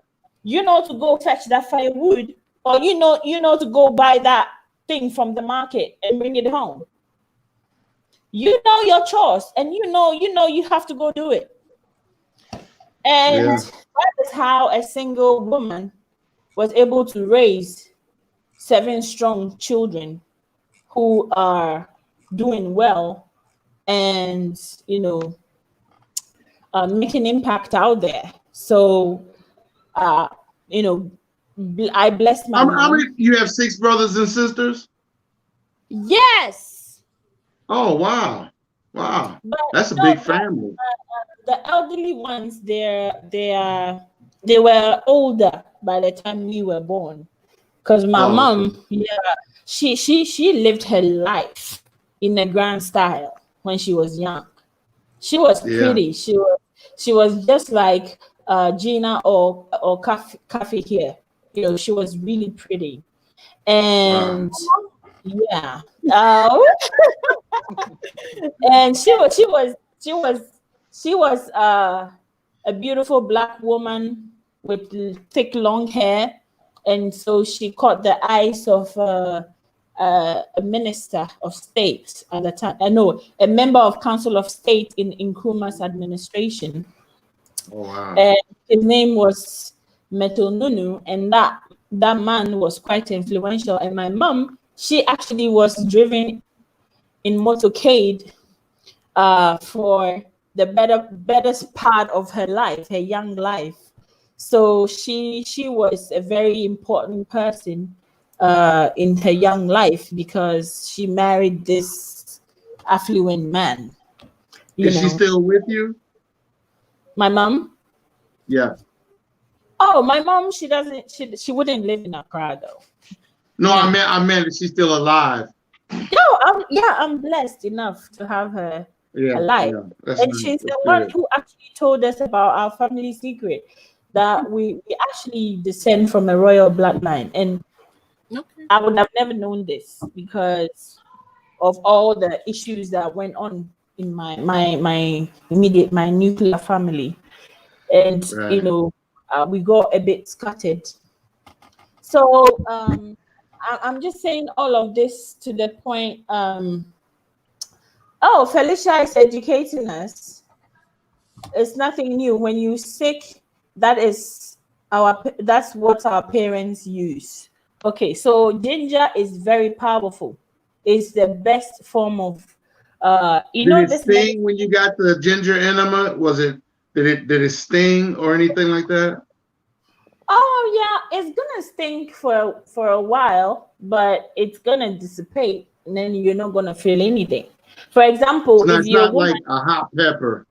[SPEAKER 1] to go fetch that firewood, or to go buy that thing from the market and bring it home. You know your chores, and you have to go do it. And that is how a single woman was able to raise 7 strong children who are doing well and making impact out there. So I bless my mom.
[SPEAKER 6] You have 6 brothers and sisters?
[SPEAKER 1] Yes.
[SPEAKER 6] Oh wow. That's a big family.
[SPEAKER 1] The elderly ones, they were older by the time we were born. Because my mom, she lived her life in a grand style when she was young. She was pretty. She was just like Gina or Kathy here. She was really pretty, and and she was a beautiful black woman with thick long hair. And so she caught the eyes of a minister of state at the time. A member of Council of State in Nkrumah's administration.
[SPEAKER 6] Oh, wow.
[SPEAKER 1] And his name was Metonunu, and that man was quite influential. And my mom, she actually was driven in motorcade for the bettest part of her life, her young life. So she was a very important person in her young life because she married this affluent man.
[SPEAKER 6] Is she still with you?
[SPEAKER 1] My mom?
[SPEAKER 6] Yeah.
[SPEAKER 1] Oh, my mom, she wouldn't live in Accra though.
[SPEAKER 6] No, I meant is she still alive?
[SPEAKER 1] No, I'm blessed enough to have her alive. Yeah. And she's the one who actually told us about our family secret, that we actually descend from a royal bloodline. And I would have never known this because of all the issues that went on in my nuclear family. And we got a bit scattered. So I'm just saying all of this to the point Oh, Felicia is educating us. It's nothing new. When you sick, that's what our parents use. Okay, so ginger is very powerful. It's the best form of
[SPEAKER 6] Did it
[SPEAKER 1] this medicine.
[SPEAKER 6] sting when you got the ginger enema? Did it sting or anything like that?
[SPEAKER 1] Oh yeah, it's gonna stink for a while, but it's gonna dissipate, and then you're not gonna feel anything. For example, if
[SPEAKER 6] It's
[SPEAKER 1] you're a
[SPEAKER 6] not
[SPEAKER 1] woman,
[SPEAKER 6] like a hot pepper.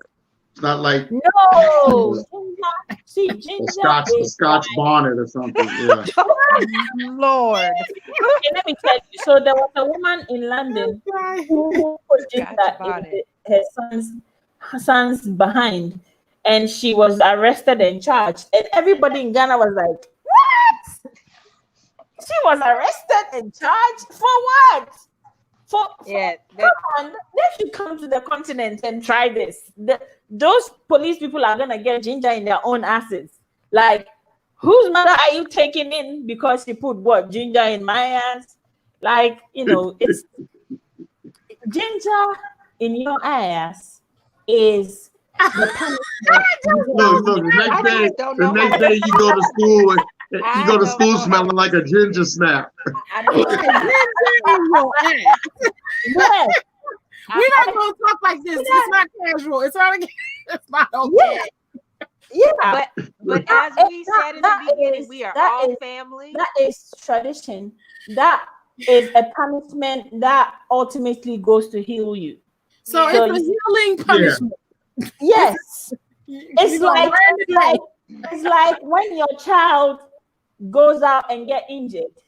[SPEAKER 6] It's not like
[SPEAKER 1] no,
[SPEAKER 6] a
[SPEAKER 1] ginger. See, ginger
[SPEAKER 6] scotch
[SPEAKER 1] is
[SPEAKER 6] bonnet or something. Yeah.
[SPEAKER 7] Lord.
[SPEAKER 1] okay, let me tell you. So there was a woman in London who put ginger
[SPEAKER 7] Scotch
[SPEAKER 1] in
[SPEAKER 7] bonnet.
[SPEAKER 1] her son's behind, and she was arrested and charged. And everybody in Ghana was like, "What? She was arrested and charged for what? For
[SPEAKER 7] Yeah,
[SPEAKER 1] come on, they should come to the continent and try this. Those police people are gonna get ginger in their own asses. Like, whose mother are you taking in because she put what ginger in my ass? Like, it's ginger in your ass is the punishment.
[SPEAKER 6] Look,
[SPEAKER 7] I just don't know how
[SPEAKER 6] the next day you go to school and you
[SPEAKER 7] I
[SPEAKER 6] go to
[SPEAKER 7] don't
[SPEAKER 6] school
[SPEAKER 7] know how
[SPEAKER 6] smelling like a ginger snap.
[SPEAKER 7] I don't know how
[SPEAKER 5] Ginger in your ass.
[SPEAKER 1] Yes,
[SPEAKER 5] We're not gonna talk like this. It's not casual. It's not. It's not okay.
[SPEAKER 1] yeah.
[SPEAKER 7] but as we said in the beginning, we are all family.
[SPEAKER 1] That is tradition. That is a punishment that ultimately goes to heal you.
[SPEAKER 5] So
[SPEAKER 1] So
[SPEAKER 5] it's a healing punishment.
[SPEAKER 1] Yes. It's like when your child goes out and get injured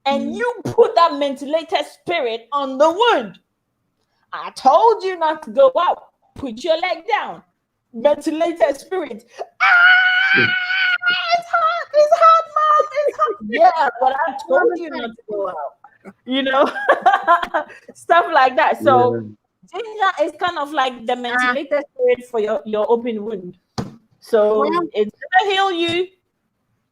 [SPEAKER 1] and you put that mentholated spirit on the wound. I told you not to go out. Put your leg down. Mentholated spirit. It's hot, mom. It's hot. Yeah, but I told you not to go out. Stuff like that. So ginger is kind of like the mentholated spirit for your open wound. So it's gonna heal you,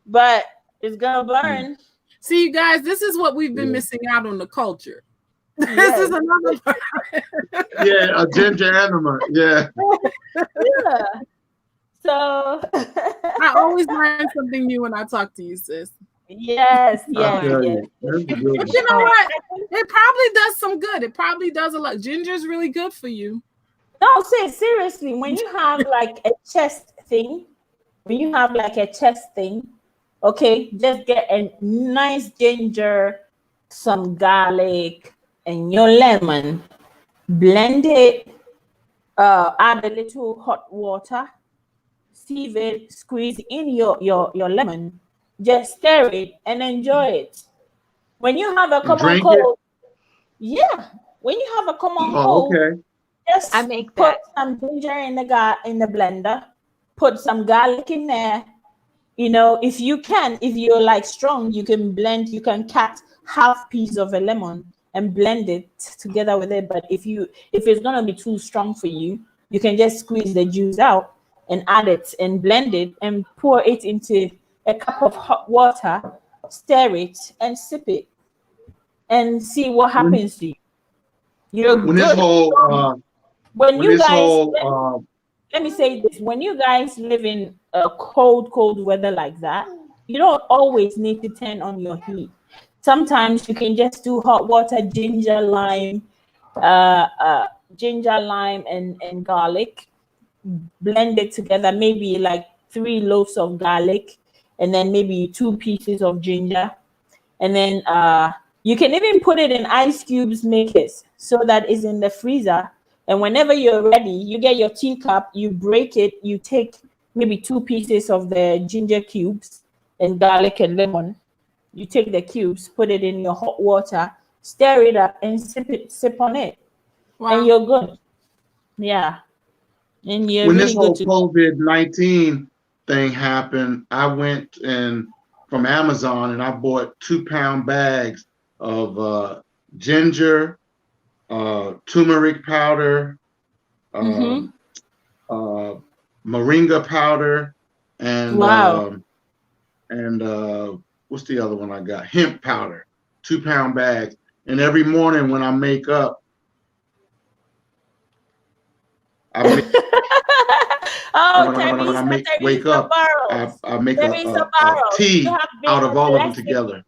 [SPEAKER 1] but it's gonna burn.
[SPEAKER 5] See, you guys, this is what we've been missing out on the culture. This is another part.
[SPEAKER 6] Yeah, a ginger enema. Yeah.
[SPEAKER 1] Yeah. So
[SPEAKER 5] I always learn something new when I talk to you, sis.
[SPEAKER 1] yes.
[SPEAKER 5] You know what? It probably does some good. It probably does a lot. Ginger is really good for you.
[SPEAKER 1] No, seriously, when you have like a chest thing, okay, just get a nice ginger, some garlic, and your lemon. Blend it, add a little hot water, sieve it, squeeze in your lemon, just stir it and enjoy it. When you have a common cold, when you have a common cold,
[SPEAKER 6] okay.
[SPEAKER 1] just
[SPEAKER 7] I make
[SPEAKER 1] put
[SPEAKER 7] that.
[SPEAKER 1] some ginger in the blender, put some garlic in there. If you're like strong, you can cut half piece of a lemon and blend it together with it. But if it's gonna be too strong for you, you can just squeeze the juice out and add it and blend it and pour it into a cup of hot water, stir it and sip it and see what happens to you. You're
[SPEAKER 6] When
[SPEAKER 1] good.
[SPEAKER 6] this whole
[SPEAKER 1] Let me say this: when you guys live in a cold weather like that, you don't always need to turn on your heat. Sometimes you can just do hot water, ginger, lime, and garlic. Blend it together, maybe like 3 loaves of garlic, and then maybe 2 pieces of ginger, and then you can even put it in ice cubes makers so that it's in the freezer. And whenever you're ready, you get your teacup, you break it, you take maybe 2 pieces of the ginger cubes and garlic and lemon. You take the cubes, put it in your hot water, stir it up, and sip on it.
[SPEAKER 5] Wow.
[SPEAKER 1] And you're good. Yeah. And you're
[SPEAKER 6] when
[SPEAKER 1] really
[SPEAKER 6] this whole
[SPEAKER 1] good to
[SPEAKER 6] COVID-19 thing happened, I went from Amazon and I bought 2-pound bags of ginger, turmeric powder, moringa powder, and what's the other one I got? Hemp powder. 2-pound bags. And every morning when I make up,
[SPEAKER 1] Oh,
[SPEAKER 6] when I make wake
[SPEAKER 1] Teresa
[SPEAKER 6] up,
[SPEAKER 1] Barros.
[SPEAKER 6] I make
[SPEAKER 1] Teresa
[SPEAKER 6] a
[SPEAKER 1] Barros,
[SPEAKER 6] tea
[SPEAKER 1] you have been
[SPEAKER 6] out
[SPEAKER 1] a
[SPEAKER 6] of all of them
[SPEAKER 1] blessing.
[SPEAKER 6] together.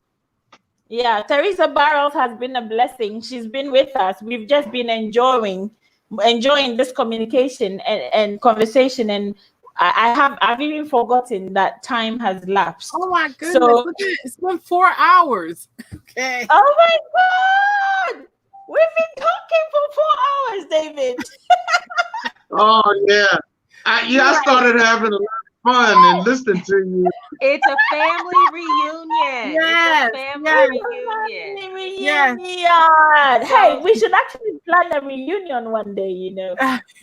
[SPEAKER 1] Yeah, Teresa Barros has been a blessing. She's been with us. We've just been enjoying this communication and conversation. And I've even forgotten that time has lapsed.
[SPEAKER 5] Oh my goodness.
[SPEAKER 1] So,
[SPEAKER 5] Look at it. It's been 4 hours. Okay.
[SPEAKER 1] oh my God, we've been talking for 4 hours, David.
[SPEAKER 6] Oh yeah, I started having a lot of fun and listening to you.
[SPEAKER 7] It's a family reunion.
[SPEAKER 5] Yes,
[SPEAKER 7] It's a family
[SPEAKER 5] yes.
[SPEAKER 7] reunion.
[SPEAKER 1] Reunion. Hey,
[SPEAKER 7] So-
[SPEAKER 1] we should actually plan a reunion one day, you know.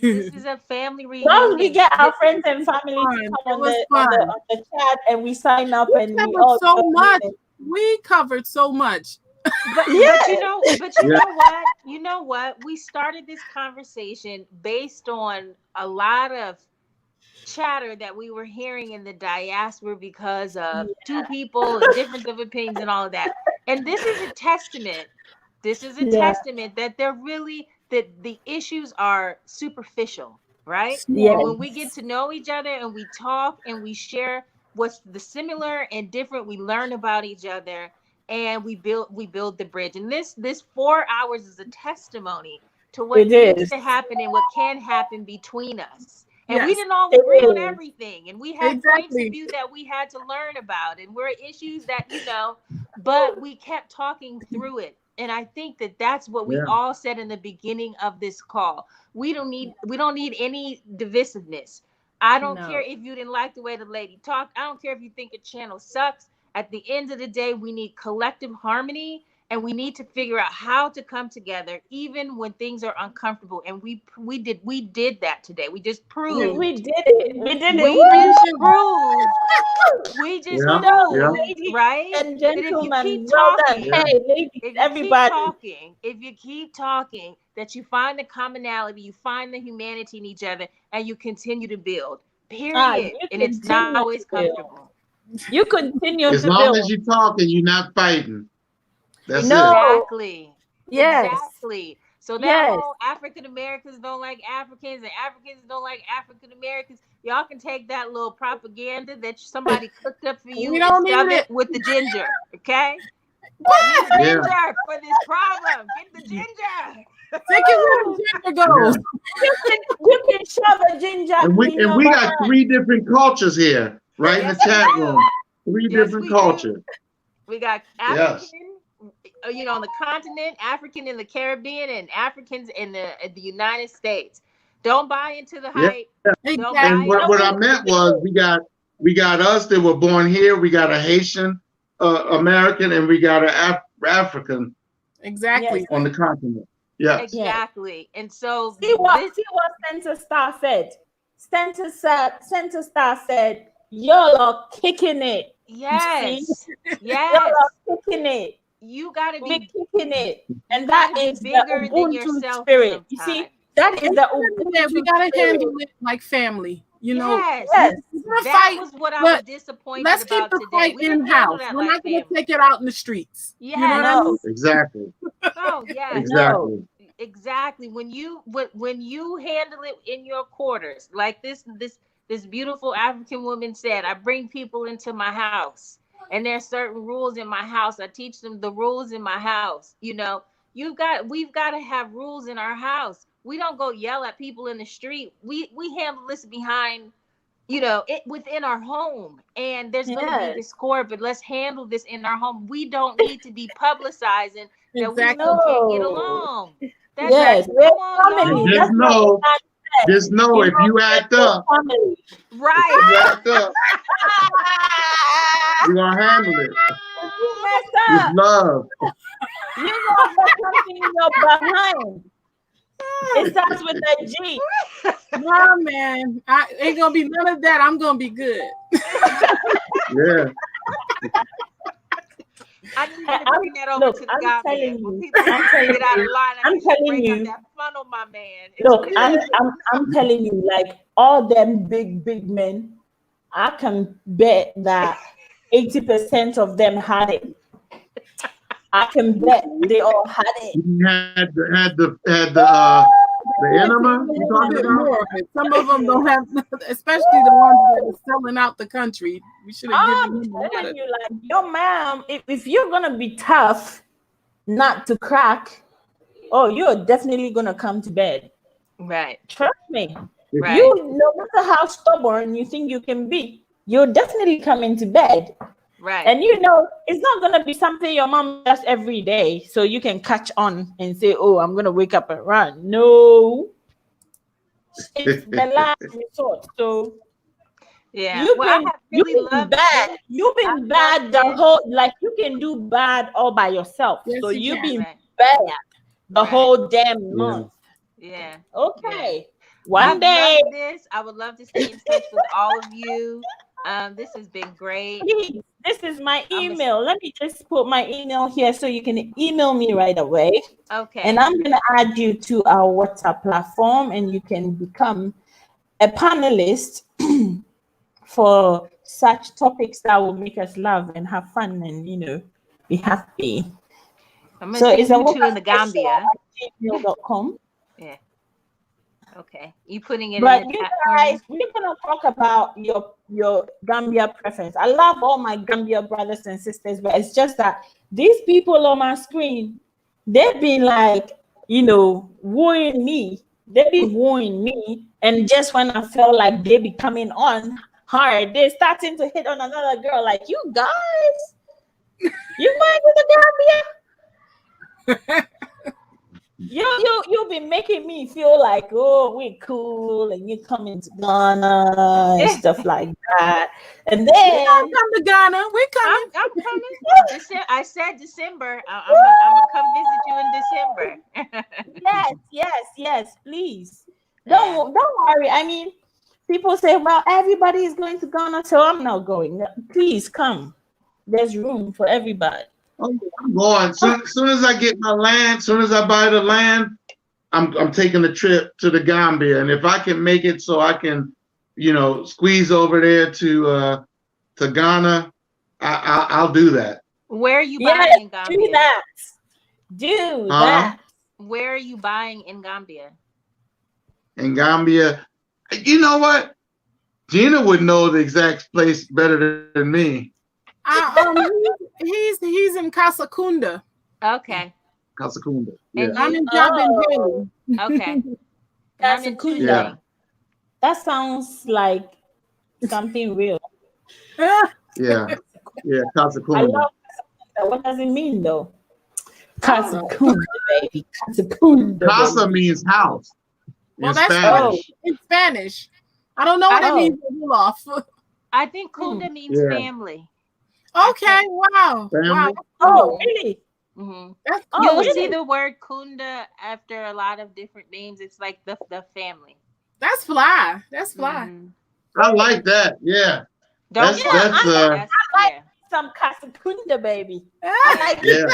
[SPEAKER 7] This is a family reunion.
[SPEAKER 1] Once we get our friends and family to
[SPEAKER 5] fun.
[SPEAKER 1] come
[SPEAKER 5] It
[SPEAKER 1] on
[SPEAKER 5] was
[SPEAKER 1] the,
[SPEAKER 5] fun.
[SPEAKER 1] on the chat and we sign up
[SPEAKER 5] We
[SPEAKER 1] and we
[SPEAKER 5] covered
[SPEAKER 1] all
[SPEAKER 5] so
[SPEAKER 1] join
[SPEAKER 5] much.
[SPEAKER 1] in.
[SPEAKER 5] We covered so much.
[SPEAKER 7] But
[SPEAKER 1] Yes.
[SPEAKER 7] you know what? You know what? We started this conversation based on a lot of chatter that we were hearing in the diaspora because of two people and difference of opinions and all of that. And this is a testament. This is a testament that they're really that the issues are superficial, right?
[SPEAKER 1] Yes.
[SPEAKER 7] When we get to know each other and we talk and we share what's the similar and different, we learn about each other and we build the bridge. And this 4 hours is a testimony to what
[SPEAKER 1] It
[SPEAKER 7] needs
[SPEAKER 1] is.
[SPEAKER 7] to happen and what can happen between us. And we
[SPEAKER 5] Yes,
[SPEAKER 7] didn't all
[SPEAKER 1] it
[SPEAKER 7] agree on
[SPEAKER 1] is.
[SPEAKER 7] everything. And we had points
[SPEAKER 5] exactly.
[SPEAKER 7] of view that we had to learn about. And we're issues that, but we kept talking through it. And I think that that's what we
[SPEAKER 6] Yeah.
[SPEAKER 7] all said in the beginning of this call. We don't need any divisiveness. I don't
[SPEAKER 1] No.
[SPEAKER 7] care if you didn't like the way the lady talked. I don't care if you think a channel sucks. At the end of the day, we need collective harmony. And we need to figure out how to come together, even when things are uncomfortable. And we did that today. We just proved.
[SPEAKER 1] We did it. We did it.
[SPEAKER 7] We
[SPEAKER 1] Woo!
[SPEAKER 7] just proved. We just
[SPEAKER 6] Yeah,
[SPEAKER 7] proved,
[SPEAKER 1] ladies
[SPEAKER 7] right?
[SPEAKER 1] and
[SPEAKER 7] That if you
[SPEAKER 1] gentlemen,
[SPEAKER 7] keep
[SPEAKER 1] well done.
[SPEAKER 7] talking,
[SPEAKER 1] Hey, ladies,
[SPEAKER 7] if you
[SPEAKER 1] everybody.
[SPEAKER 7] keep talking, that you find the commonality, you find the humanity in each other, and you continue to build. Period.
[SPEAKER 1] You
[SPEAKER 7] And it's not
[SPEAKER 1] continue
[SPEAKER 7] always
[SPEAKER 1] to build.
[SPEAKER 7] comfortable.
[SPEAKER 1] You continue
[SPEAKER 6] As
[SPEAKER 1] to
[SPEAKER 6] long
[SPEAKER 1] build.
[SPEAKER 6] as you talk and you're not fighting, that's
[SPEAKER 1] No.
[SPEAKER 7] Exactly.
[SPEAKER 1] Yes.
[SPEAKER 7] Exactly. So that
[SPEAKER 1] Yes.
[SPEAKER 7] whole African Americans don't like Africans and Africans don't like African Americans, y'all can take that little propaganda that somebody cooked up for you
[SPEAKER 5] We
[SPEAKER 7] and
[SPEAKER 5] don't
[SPEAKER 7] stuff
[SPEAKER 5] need
[SPEAKER 7] it with the ginger. Okay?
[SPEAKER 6] Yeah.
[SPEAKER 7] Ginger for this problem. Get the ginger.
[SPEAKER 5] Take it where the ginger goes.
[SPEAKER 1] You can shove a ginger
[SPEAKER 6] And we
[SPEAKER 1] in your
[SPEAKER 6] got
[SPEAKER 1] behind.
[SPEAKER 6] 3 different cultures here, right in the
[SPEAKER 7] Yes, we
[SPEAKER 6] chat
[SPEAKER 7] do.
[SPEAKER 6] room. 3
[SPEAKER 7] Yes,
[SPEAKER 6] different
[SPEAKER 7] we do.
[SPEAKER 6] cultures.
[SPEAKER 7] We got
[SPEAKER 6] Yes.
[SPEAKER 7] African, on the continent, African in the Caribbean, and Africans in the United States. Don't buy into the
[SPEAKER 6] Yeah.
[SPEAKER 7] hype.
[SPEAKER 5] Exactly.
[SPEAKER 7] Don't
[SPEAKER 6] And
[SPEAKER 7] buy
[SPEAKER 6] what I
[SPEAKER 7] into
[SPEAKER 6] meant was we got us that were born here. We got a Haitian American, and we got an African
[SPEAKER 5] Exactly.
[SPEAKER 1] Yes.
[SPEAKER 6] on the continent. Yes.
[SPEAKER 7] Exactly. And so
[SPEAKER 1] See what Center Star said. Center Star said, y'all are kicking it.
[SPEAKER 7] yes,
[SPEAKER 1] Y'all
[SPEAKER 7] yes,
[SPEAKER 1] are kicking it.
[SPEAKER 7] you got to
[SPEAKER 1] We're
[SPEAKER 7] be
[SPEAKER 1] kicking it. And
[SPEAKER 7] gotta
[SPEAKER 1] that
[SPEAKER 7] be
[SPEAKER 1] is the
[SPEAKER 7] bigger than
[SPEAKER 1] Ubuntu
[SPEAKER 7] yourself
[SPEAKER 1] spirit. You see,
[SPEAKER 7] sometimes.
[SPEAKER 1] that is the
[SPEAKER 5] Yeah,
[SPEAKER 1] Ubuntu
[SPEAKER 5] we gotta
[SPEAKER 1] spirit.
[SPEAKER 5] handle it like family. You know,
[SPEAKER 7] Yes,
[SPEAKER 1] Yes.
[SPEAKER 5] we're gonna
[SPEAKER 7] that
[SPEAKER 5] fight,
[SPEAKER 7] was what I
[SPEAKER 5] but
[SPEAKER 7] was disappointed
[SPEAKER 5] let's keep
[SPEAKER 7] about
[SPEAKER 5] the
[SPEAKER 7] today.
[SPEAKER 5] fight
[SPEAKER 7] We didn't
[SPEAKER 5] in
[SPEAKER 7] handle
[SPEAKER 5] house.
[SPEAKER 7] that
[SPEAKER 5] We're
[SPEAKER 7] like
[SPEAKER 5] not gonna
[SPEAKER 7] family.
[SPEAKER 5] take it out in the streets.
[SPEAKER 7] Yeah,
[SPEAKER 5] You know what I
[SPEAKER 1] No.
[SPEAKER 5] mean?
[SPEAKER 6] Exactly.
[SPEAKER 7] Oh yes,
[SPEAKER 6] Exactly.
[SPEAKER 7] exactly. When you handle it in your quarters, like this beautiful African woman said, I bring people into my house, and there's certain rules in my house. I teach them the rules in my house. We've got to have rules in our house. We don't go yell at people in the street. We handle this behind, it within our home. And there's going to be
[SPEAKER 1] Yes.
[SPEAKER 7] discord, but let's handle this in our home. We don't need to be publicizing that we
[SPEAKER 5] Exactly.
[SPEAKER 7] still can't get
[SPEAKER 1] No.
[SPEAKER 7] along. That's
[SPEAKER 1] Yes,
[SPEAKER 7] come
[SPEAKER 1] we're
[SPEAKER 7] on,
[SPEAKER 1] family.
[SPEAKER 6] And
[SPEAKER 7] y'all.
[SPEAKER 6] just know, just know if you act up,
[SPEAKER 1] Family.
[SPEAKER 7] Right.
[SPEAKER 6] if you act up, we're gonna handle it
[SPEAKER 1] If you mess
[SPEAKER 6] with
[SPEAKER 1] up,
[SPEAKER 6] love.
[SPEAKER 1] you gonna put something in your behind. It starts with a G.
[SPEAKER 5] No, man, I ain't gonna be none of that. I'm gonna be good.
[SPEAKER 6] Yeah.
[SPEAKER 7] I need you to bring that over
[SPEAKER 1] Look,
[SPEAKER 7] to the
[SPEAKER 1] I'm
[SPEAKER 7] God
[SPEAKER 1] telling
[SPEAKER 7] man. When
[SPEAKER 1] you,
[SPEAKER 7] people
[SPEAKER 1] I'm telling
[SPEAKER 7] get out of
[SPEAKER 1] you,
[SPEAKER 7] line, I
[SPEAKER 1] I'm
[SPEAKER 7] need you to
[SPEAKER 1] telling
[SPEAKER 7] bring
[SPEAKER 1] you.
[SPEAKER 7] up that funnel, my man.
[SPEAKER 1] Look, I'm telling you, like all them big men, I can bet that 80% of them had it. I can bet they all had it.
[SPEAKER 6] He had the The enema? You
[SPEAKER 5] A
[SPEAKER 6] talking
[SPEAKER 5] bit
[SPEAKER 6] about?
[SPEAKER 5] more of it. Some of them don't have, especially the ones that are selling out the country. We should have
[SPEAKER 1] I'm
[SPEAKER 5] given them a
[SPEAKER 1] telling
[SPEAKER 5] letter.
[SPEAKER 1] you, like, your mom, if you're gonna be tough not to crack, oh, you're definitely gonna come to bed.
[SPEAKER 7] Right.
[SPEAKER 1] Trust me.
[SPEAKER 7] Right.
[SPEAKER 1] You, no matter how stubborn you think you can be, you'll definitely come into bed.
[SPEAKER 7] Right.
[SPEAKER 1] And you know, it's not gonna be something your mom does every day, so you can catch on and say, "Oh, I'm gonna wake up and run." No, it's the last resort. So
[SPEAKER 7] Yeah.
[SPEAKER 1] you've
[SPEAKER 7] Well, I
[SPEAKER 1] been
[SPEAKER 7] have really
[SPEAKER 1] you've been
[SPEAKER 7] loved
[SPEAKER 1] bad.
[SPEAKER 7] this.
[SPEAKER 1] You've been
[SPEAKER 7] I've
[SPEAKER 1] bad
[SPEAKER 7] loved
[SPEAKER 1] the
[SPEAKER 7] this.
[SPEAKER 1] whole, like, you can do bad all by yourself.
[SPEAKER 5] Yes,
[SPEAKER 1] So
[SPEAKER 5] you
[SPEAKER 1] you've
[SPEAKER 5] can.
[SPEAKER 1] been
[SPEAKER 7] Right.
[SPEAKER 1] bad the
[SPEAKER 7] Right.
[SPEAKER 1] whole damn
[SPEAKER 6] Yeah.
[SPEAKER 1] month.
[SPEAKER 7] Yeah.
[SPEAKER 1] Okay.
[SPEAKER 7] I've
[SPEAKER 1] One day,
[SPEAKER 7] loved this. I would love to stay in touch with all of you. This has been great.
[SPEAKER 1] please, this is my
[SPEAKER 7] I'm a-
[SPEAKER 1] email. Let me just put my email here so you can email me right away.
[SPEAKER 7] Okay.
[SPEAKER 1] And I'm going to add you to our WhatsApp platform, and you can become a panelist for such topics that will make us laugh and have fun and, you know, be happy.
[SPEAKER 7] I'm gonna
[SPEAKER 1] So
[SPEAKER 7] send
[SPEAKER 1] it's a
[SPEAKER 7] you two in the Gambia.
[SPEAKER 1] gmail.com.
[SPEAKER 7] Yeah. Okay. You putting it
[SPEAKER 1] But
[SPEAKER 7] in the
[SPEAKER 1] you
[SPEAKER 7] chat for me?
[SPEAKER 1] guys, we're gonna talk about your Gambia preference. I love all my Gambia brothers and sisters, but it's just that these people on my screen, they've been like, you know, wooing me. They've been wooing me, and just when I felt like they be coming on hard, they're starting to hit on another girl. Like, you guys, you mind with the Gambia? You've been making me feel like, oh, we're cool, and you're coming to Ghana and stuff like that. And
[SPEAKER 5] We
[SPEAKER 1] then
[SPEAKER 5] don't come to Ghana. We're coming.
[SPEAKER 7] I'm coming. I said December. I'm gonna come visit you in December.
[SPEAKER 1] yes, please.
[SPEAKER 7] Yeah.
[SPEAKER 1] Don't worry. I mean, people say, well, everybody is going to Ghana, so I'm not going. Please come. There's room for everybody.
[SPEAKER 6] I'm going. Soon as I get my land, soon as I buy the land, I'm taking a trip to the Gambia, and if I can make it so I can, you know, squeeze over there to Ghana, I'll do that.
[SPEAKER 7] Where are you
[SPEAKER 1] Yes,
[SPEAKER 7] buying in Gambia?
[SPEAKER 1] do that. Do that.
[SPEAKER 7] Where are you buying in Gambia?
[SPEAKER 6] In Gambia, you know what? Gina would know the exact place better than me.
[SPEAKER 5] He's in Kasakunda.
[SPEAKER 7] Okay.
[SPEAKER 6] Kasakunda.
[SPEAKER 7] And
[SPEAKER 6] Yeah.
[SPEAKER 5] I'm in Jabin
[SPEAKER 7] Okay.
[SPEAKER 1] That's
[SPEAKER 7] I'm in
[SPEAKER 1] a cool.
[SPEAKER 7] Tuesday.
[SPEAKER 6] Yeah.
[SPEAKER 1] That sounds like something real.
[SPEAKER 6] Yeah. Yeah.
[SPEAKER 1] I
[SPEAKER 6] Kasakunda.
[SPEAKER 1] love Kasakunda. What does it mean though? Kasakunda, baby. Kasakunda.
[SPEAKER 6] Casa
[SPEAKER 1] baby.
[SPEAKER 6] means house
[SPEAKER 5] Well,
[SPEAKER 6] in
[SPEAKER 5] that's
[SPEAKER 6] Spanish.
[SPEAKER 5] in Spanish. I don't know what that means. Off.
[SPEAKER 7] I think Kunda means
[SPEAKER 6] Yeah.
[SPEAKER 7] family.
[SPEAKER 5] Okay. Wow.
[SPEAKER 6] Family.
[SPEAKER 5] Wow.
[SPEAKER 1] Oh, really?
[SPEAKER 7] Mm-hmm.
[SPEAKER 5] That's
[SPEAKER 1] Oh,
[SPEAKER 7] You'll
[SPEAKER 1] really?
[SPEAKER 7] see the word Kunda after a lot of different names. It's like the family.
[SPEAKER 5] That's fly. That's fly.
[SPEAKER 7] Mhm.
[SPEAKER 6] I like that. Yeah.
[SPEAKER 7] Don't
[SPEAKER 6] That's
[SPEAKER 7] that's yeah.
[SPEAKER 1] Some Kasakunda, baby. I like
[SPEAKER 6] yeah.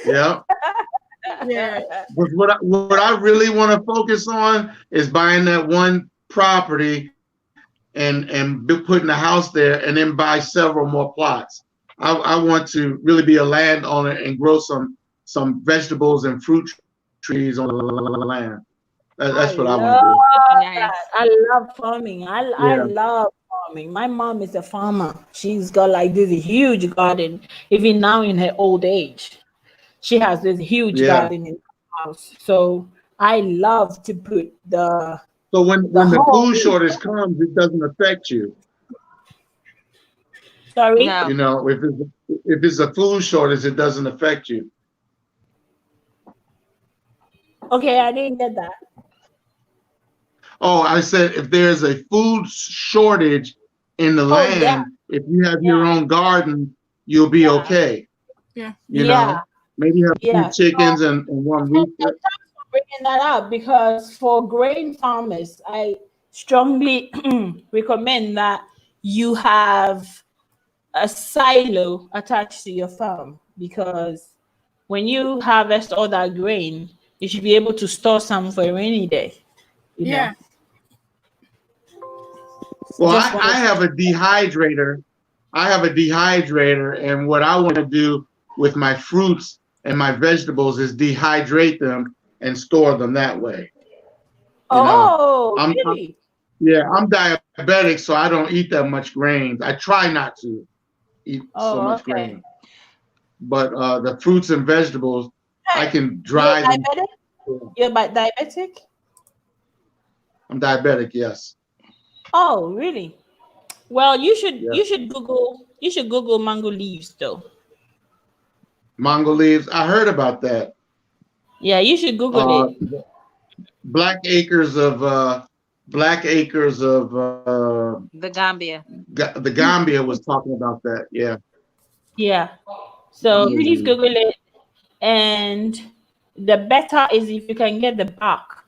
[SPEAKER 6] Yeah.
[SPEAKER 5] Yeah.
[SPEAKER 6] But what I really want to focus on is buying that one property and putting a house there, and then buy several more plots. I want to really be a landowner and grow some vegetables and fruit trees on the land. That's what I want to do.
[SPEAKER 7] Nice.
[SPEAKER 1] I love farming. I love farming. My mom is a farmer. She's got like this huge garden, even now in her old age. She has this huge garden in her house. So I love to put the
[SPEAKER 6] So when the
[SPEAKER 1] whole
[SPEAKER 6] food shortage comes, it doesn't affect you.
[SPEAKER 1] sorry.
[SPEAKER 7] No.
[SPEAKER 6] You know, if it's a food shortage, it doesn't affect you.
[SPEAKER 1] Okay, I didn't get that.
[SPEAKER 6] Oh, I said if there's a food shortage in the land,
[SPEAKER 1] yeah.
[SPEAKER 6] if you have your own garden, you'll be okay.
[SPEAKER 5] Yeah.
[SPEAKER 6] You know, maybe have a few chickens and one rooster.
[SPEAKER 1] Thanks for bringing that up, because for grain farmers, I strongly recommend that you have a silo attached to your farm, because when you harvest all that grain, you should be able to store some for a rainy day. You know?
[SPEAKER 6] Well,
[SPEAKER 1] Just
[SPEAKER 6] I have a dehydrator. And what I want to do with my fruits and my vegetables is dehydrate them and store them that way.
[SPEAKER 1] Oh,
[SPEAKER 6] I'm
[SPEAKER 1] really?
[SPEAKER 6] I'm diabetic, so I don't eat that much grains. I try not to eat so
[SPEAKER 1] Oh,
[SPEAKER 6] much
[SPEAKER 1] okay.
[SPEAKER 6] grain. But the fruits and vegetables, I
[SPEAKER 1] Hey,
[SPEAKER 6] can
[SPEAKER 1] you're
[SPEAKER 6] dry them.
[SPEAKER 1] diabetic? You're diabetic?
[SPEAKER 6] I'm diabetic, yes.
[SPEAKER 1] Oh, really? Well,
[SPEAKER 6] Yeah.
[SPEAKER 1] you should Google mango leaves though.
[SPEAKER 6] Mango leaves. I heard about that.
[SPEAKER 1] Yeah, you should Google
[SPEAKER 6] Uh,
[SPEAKER 1] it.
[SPEAKER 6] Black acres of
[SPEAKER 7] The Gambia.
[SPEAKER 6] the Gambia was talking about that. Yeah.
[SPEAKER 1] Yeah. So
[SPEAKER 6] Mango
[SPEAKER 1] please
[SPEAKER 6] leaves.
[SPEAKER 1] Google it. And the better is if you can get the bark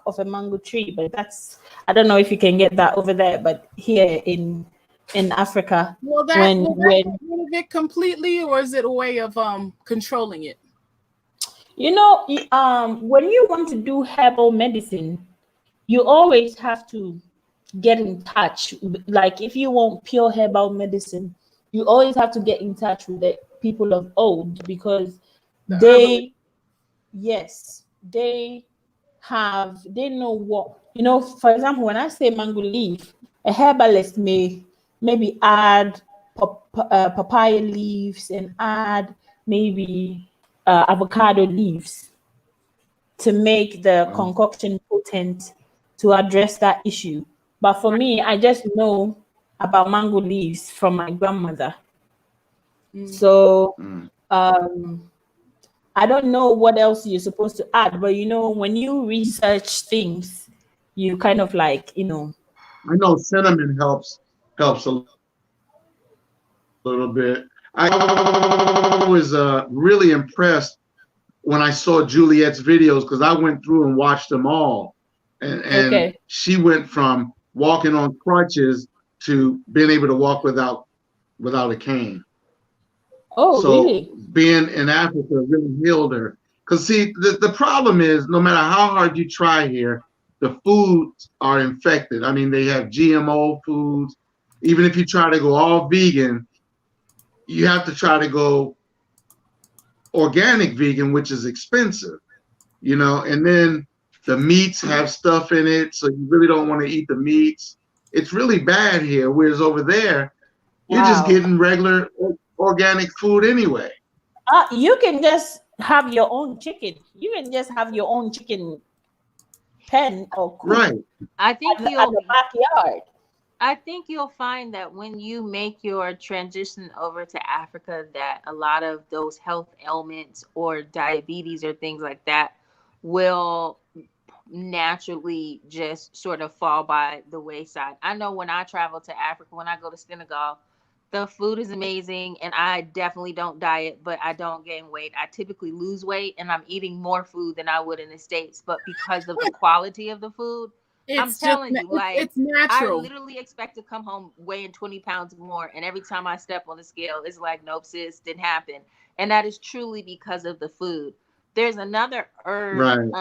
[SPEAKER 1] of a mango tree. But that's, I don't know if you can get that over there, but here in Africa,
[SPEAKER 5] Will that
[SPEAKER 1] when
[SPEAKER 5] get rid of it completely, or is it a way of controlling it?
[SPEAKER 1] you know, when you want to do herbal medicine, you always have to get in touch. Like if you want pure herbal medicine, you always have to get in touch with the people of old, because they, yes, they know what, for example, when I say mango leaf, a herbalist may maybe add papaya leaves and add maybe avocado leaves to make the concoction potent to address that issue. But for me, I just know about mango leaves from my grandmother. So I don't know what else you're supposed to add, but when you research things, you kind of like,
[SPEAKER 6] I know cinnamon helps a little bit. I was really impressed when I saw Juliet's videos, because I went through and watched them all, and
[SPEAKER 1] okay.
[SPEAKER 6] she went from walking on crutches to being able to walk without a cane.
[SPEAKER 1] Oh,
[SPEAKER 6] So
[SPEAKER 1] really?
[SPEAKER 6] being in Africa really healed her. Because see, the problem is, no matter how hard you try here, the foods are infected. I mean, they have GMO foods. Even if you try to go all vegan, you have to try to go organic vegan, which is expensive, and then the meats have stuff in it, so you really don't want to eat the meats. It's really bad here, whereas over there, you're just
[SPEAKER 1] Wow.
[SPEAKER 6] getting regular organic food anyway.
[SPEAKER 1] You can just have your own chicken. You can just have your own chicken pen or coop
[SPEAKER 6] Right.
[SPEAKER 7] I think
[SPEAKER 1] at the backyard.
[SPEAKER 7] I think you'll find that when you make your transition over to Africa, that a lot of those health ailments or diabetes or things like that will naturally just sort of fall by the wayside. I know when I travel to Africa, when I go to Senegal, the food is amazing, and I definitely don't diet, but I don't gain weight. I typically lose weight, and I'm eating more food than I would in the States, but because of the quality of the food, I'm telling you, like,
[SPEAKER 5] it's natural.
[SPEAKER 7] I literally expect to come home weighing 20 pounds more. And every time I step on the scale, it's like, nope, sis, didn't happen. And that is truly because of the food. There's another herb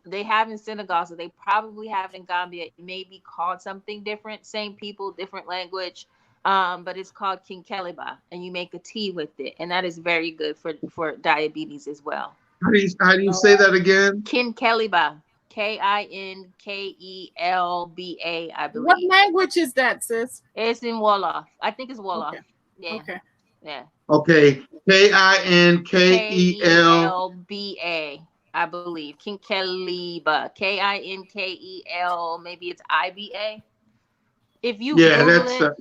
[SPEAKER 7] they have in Senegal, so they probably have it in Gambia. It may be called something different, same people, different language. But it's called kinkeliba, and you make a tea with it. And that is very good for diabetes as well.
[SPEAKER 6] How do you say that again?
[SPEAKER 7] Kinkeliba. Kinkelba, I believe.
[SPEAKER 5] What language is that, sis?
[SPEAKER 7] It's in Wolof. I think it's Wolof.
[SPEAKER 5] Okay.
[SPEAKER 7] Yeah.
[SPEAKER 5] Okay.
[SPEAKER 7] Yeah.
[SPEAKER 6] Okay.
[SPEAKER 7] Kinkelba, I believe. Kinkeliba. Kinkel. Maybe it's IBA. If you Google it,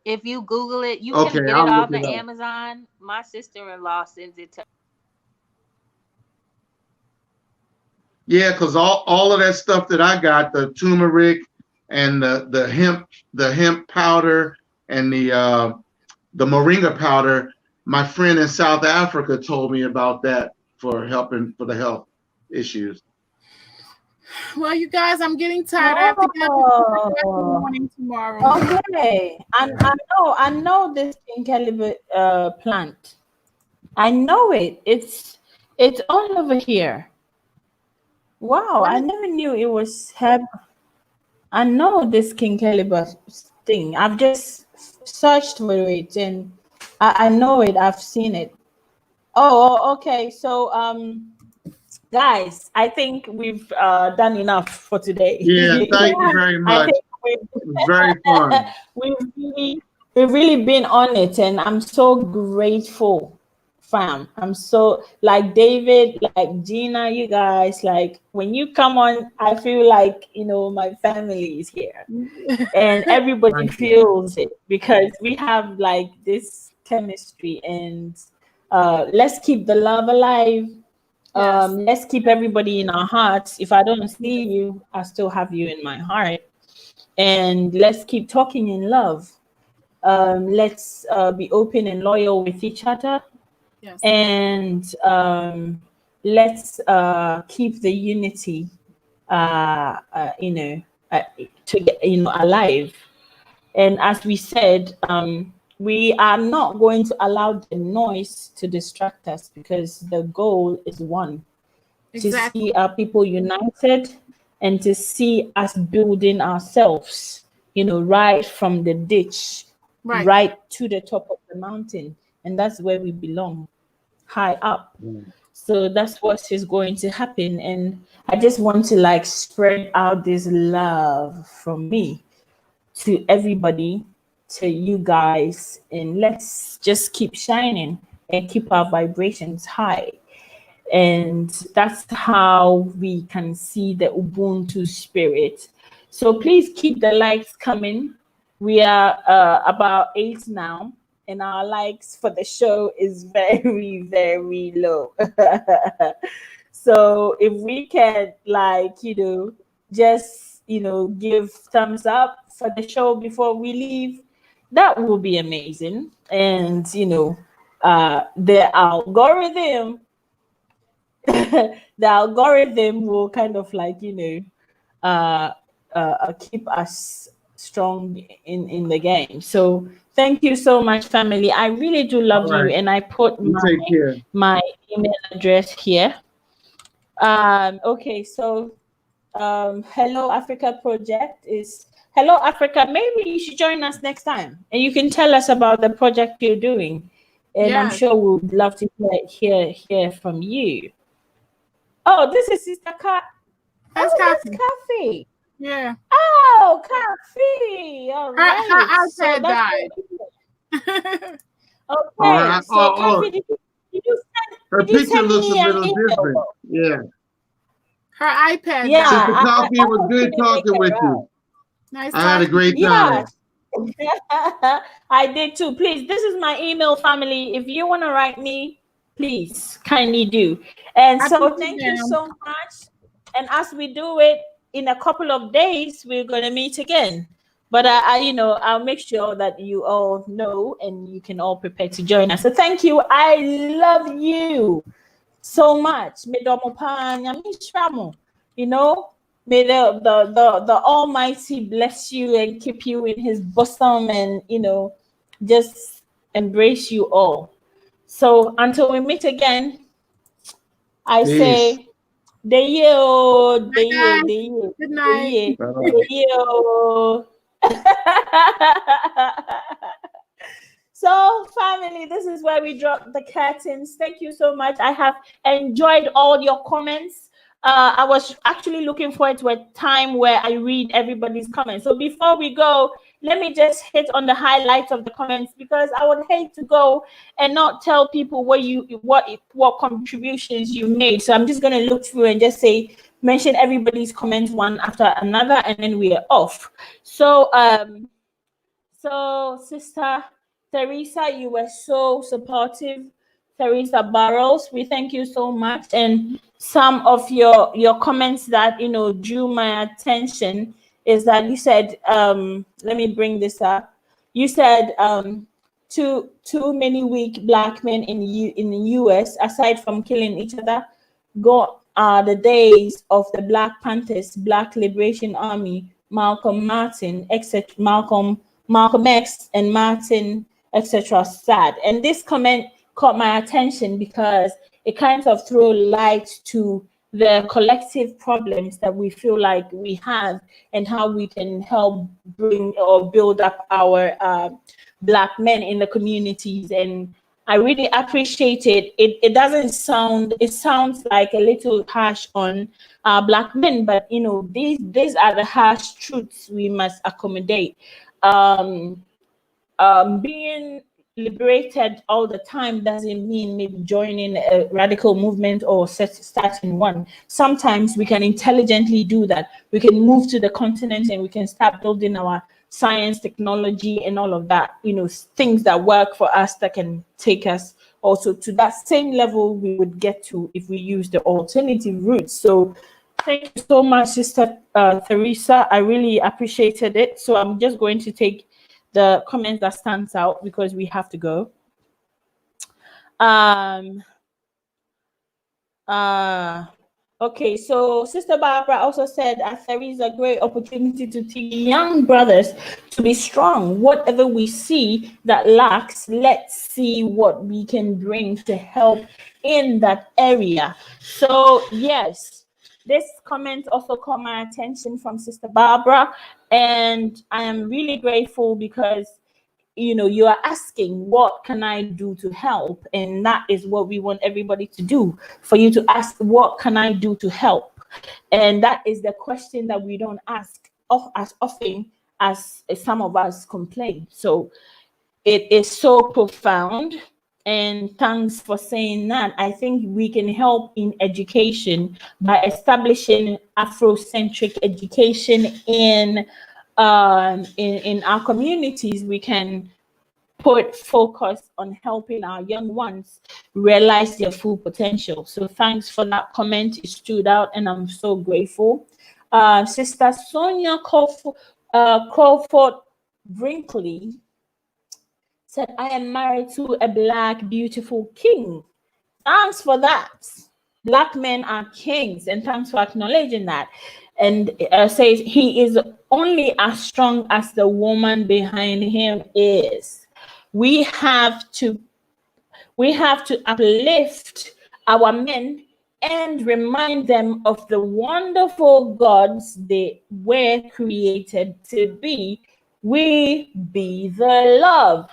[SPEAKER 7] if you Google it, you can get it off of Amazon. My sister-in-law sends it to.
[SPEAKER 6] Yeah, because all of that stuff that I got, the turmeric and the hemp powder and the moringa powder, my friend in South Africa told me about that for helping for the health issues.
[SPEAKER 5] Well, you guys, I'm getting tired. I have to get up in the morning tomorrow.
[SPEAKER 1] Okay. And I know this kinkeliba plant. I know it. It's all over here. Wow, I never knew it was herb. I know this kinkeliba thing. I've just searched for it, and I know it. I've seen it. Oh, okay. So Guys, I think we've done enough for today.
[SPEAKER 6] Yeah, thank you very
[SPEAKER 1] I
[SPEAKER 6] much.
[SPEAKER 1] think
[SPEAKER 6] It was very fun.
[SPEAKER 1] we've really been on it, and I'm so grateful, fam. I'm so, like David, like Gina, you guys, like when you come on, I feel like, you know, my family is here, and everybody
[SPEAKER 6] Thank you.
[SPEAKER 1] feels it because we have like this chemistry, and let's keep the love alive.
[SPEAKER 5] Yes.
[SPEAKER 1] Let's keep everybody in our hearts. If I don't see you, I still have you in my heart. And let's keep talking in love. Let's be open and loyal with each other.
[SPEAKER 5] Yes.
[SPEAKER 1] And let's keep the unity, you know, to get, you know, alive. And as we said, we are not going to allow the noise to distract us because the goal is one.
[SPEAKER 5] Exactly.
[SPEAKER 1] To see our people united and to see us building ourselves, you know, right from the ditch,
[SPEAKER 5] Right.
[SPEAKER 1] right to the top of the mountain. And that's where we belong, high up. So that's what is going to happen. And I just want to like spread out this love from me to everybody, to you guys, and let's just keep shining and keep our vibrations high. And that's how we can see the Ubuntu spirit. So please keep the likes coming. We are about 8 now, and our likes for the show is very, very low. So if we can, like, you know, just, you know, give thumbs up for the show before we leave, that will be amazing. And, you know, the algorithm the algorithm will kind of like, you know, keep us strong in the game. So thank you so much, family. I really do
[SPEAKER 6] All
[SPEAKER 1] love you,
[SPEAKER 6] right.
[SPEAKER 1] and I put
[SPEAKER 6] You take care.
[SPEAKER 1] my email address here. Okay, so Hello Africa project is Hello Africa. Maybe you should join us next time, and you can tell us about the project you're doing, and I'm
[SPEAKER 5] Yes.
[SPEAKER 1] sure we'd love to hear from you. Oh, this is Sister Cat.
[SPEAKER 5] That's
[SPEAKER 1] Oh, that's
[SPEAKER 5] Kathy.
[SPEAKER 1] Coffee.
[SPEAKER 5] Yeah.
[SPEAKER 1] Oh, Coffee. All
[SPEAKER 5] Her
[SPEAKER 1] right. So
[SPEAKER 5] iPad
[SPEAKER 1] that's
[SPEAKER 5] died.
[SPEAKER 1] okay. So
[SPEAKER 6] Oh,
[SPEAKER 1] Coffee,
[SPEAKER 6] her
[SPEAKER 1] did you
[SPEAKER 6] picture
[SPEAKER 1] send
[SPEAKER 6] looks a
[SPEAKER 1] me an
[SPEAKER 6] little
[SPEAKER 1] email?
[SPEAKER 6] different. Yeah.
[SPEAKER 5] Her iPad
[SPEAKER 1] Yeah,
[SPEAKER 5] died.
[SPEAKER 6] Sister Coffee, it was
[SPEAKER 1] hope
[SPEAKER 6] good
[SPEAKER 1] you didn't make
[SPEAKER 6] talking
[SPEAKER 1] it
[SPEAKER 6] with
[SPEAKER 1] right.
[SPEAKER 6] you.
[SPEAKER 5] Nice
[SPEAKER 6] I had a
[SPEAKER 5] talking.
[SPEAKER 6] great
[SPEAKER 1] Yeah.
[SPEAKER 6] time.
[SPEAKER 1] I did too. Please, this is my email, family. If you want to write me, please kindly do. And
[SPEAKER 5] I
[SPEAKER 1] so
[SPEAKER 5] put it
[SPEAKER 1] thank you
[SPEAKER 5] down.
[SPEAKER 1] so much. And as we do it in a couple of days, we're going to meet again. But you know, I'll make sure that you all know and you can all prepare to join us. So thank you. I love you so much. You know, may the Almighty bless you and keep you in His bosom, and you know, just embrace you all. So until we meet again, I
[SPEAKER 6] Peace.
[SPEAKER 1] say, Deyo,
[SPEAKER 5] Bye, guys.
[SPEAKER 1] Deyo,
[SPEAKER 5] Good night.
[SPEAKER 6] Bye-bye.
[SPEAKER 1] Deyo. So, family, this is where we drop the curtains. Thank you so much. I have enjoyed all your comments. I was actually looking forward to a time where I read everybody's comments. So before we go, let me just hit on the highlights of the comments, because I would hate to go and not tell people what contributions you made. So I'm just going to look through and just say, mention everybody's comments one after another, and then we are off. So Sister Teresa, you were so supportive. Teresa Barrows, we thank you so much. And some of your comments that, you know, drew my attention is that you said, let me bring this up. You said too many weak black men in the US, aside from killing each other, go the days of the Black Panthers, Black Liberation Army, Malcolm Martin, etc. Malcolm X and Martin, etc. sad. And this comment caught my attention because it kind of threw light to the collective problems that we feel like we have, and how we can help bring or build up our Black men in the communities, and I really appreciate it. It doesn't sound, it sounds like a little harsh on Black men, but you know, these are the harsh truths we must accommodate. Um, Being liberated all the time doesn't mean maybe joining a radical movement or starting one. Sometimes we can intelligently do that. We can move to the continent and we can start building our science, technology, and all of that, you know, things that work for us that can take us also to that same level we would get to if we use the alternative routes. So thank you so much, Sister Teresa. I really appreciated it. So I'm just going to take the comment that stands out because we have to go. Okay, so Sister Barbara also said there is a great opportunity to teach young brothers to be strong. Whatever we see that lacks, let's see what we can bring to help in that area. So yes, this comment also caught my attention from Sister Barbara, and I am really grateful because you know, you are asking, what can I do to help? And that is what we want everybody to do, for you to ask, what can I do to help? And that is the question that we don't ask as often as some of us complain. So it is so profound. And thanks for saying that. I think we can help in education by establishing Afrocentric education in our communities. We can put focus on helping our young ones realize their full potential. So thanks for that comment. It stood out and I'm so grateful. Sister Sonia Crawford Brinkley said, I am married to a Black beautiful king. Thanks for that. Black men are kings, and thanks for acknowledging that. And says he is only as strong as the woman behind him is. We have to uplift our men and remind them of the wonderful gods they were created to be. We be the love.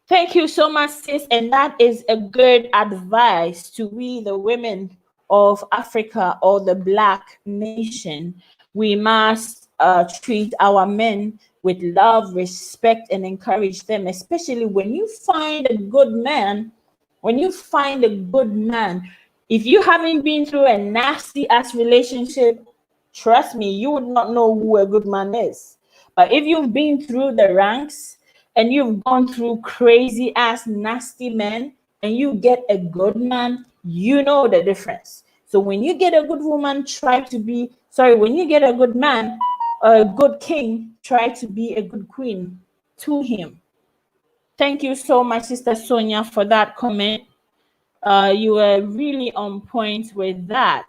[SPEAKER 1] Thank you so much, sis. And that is a good advice to we, the women of Africa or the Black nation. We must treat our men with love, respect, and encourage them, especially when you find a good man. When you find a good man, if you haven't been through a nasty ass relationship, trust me, you would not know who a good man is. But if you've been through the ranks, and you've gone through crazy ass nasty men and you get a good man, you know the difference. So when you get a good woman, when you get a good man, a good king, try to be a good queen to him. Thank you so much, Sister Sonia, for that comment. You were really on point with that.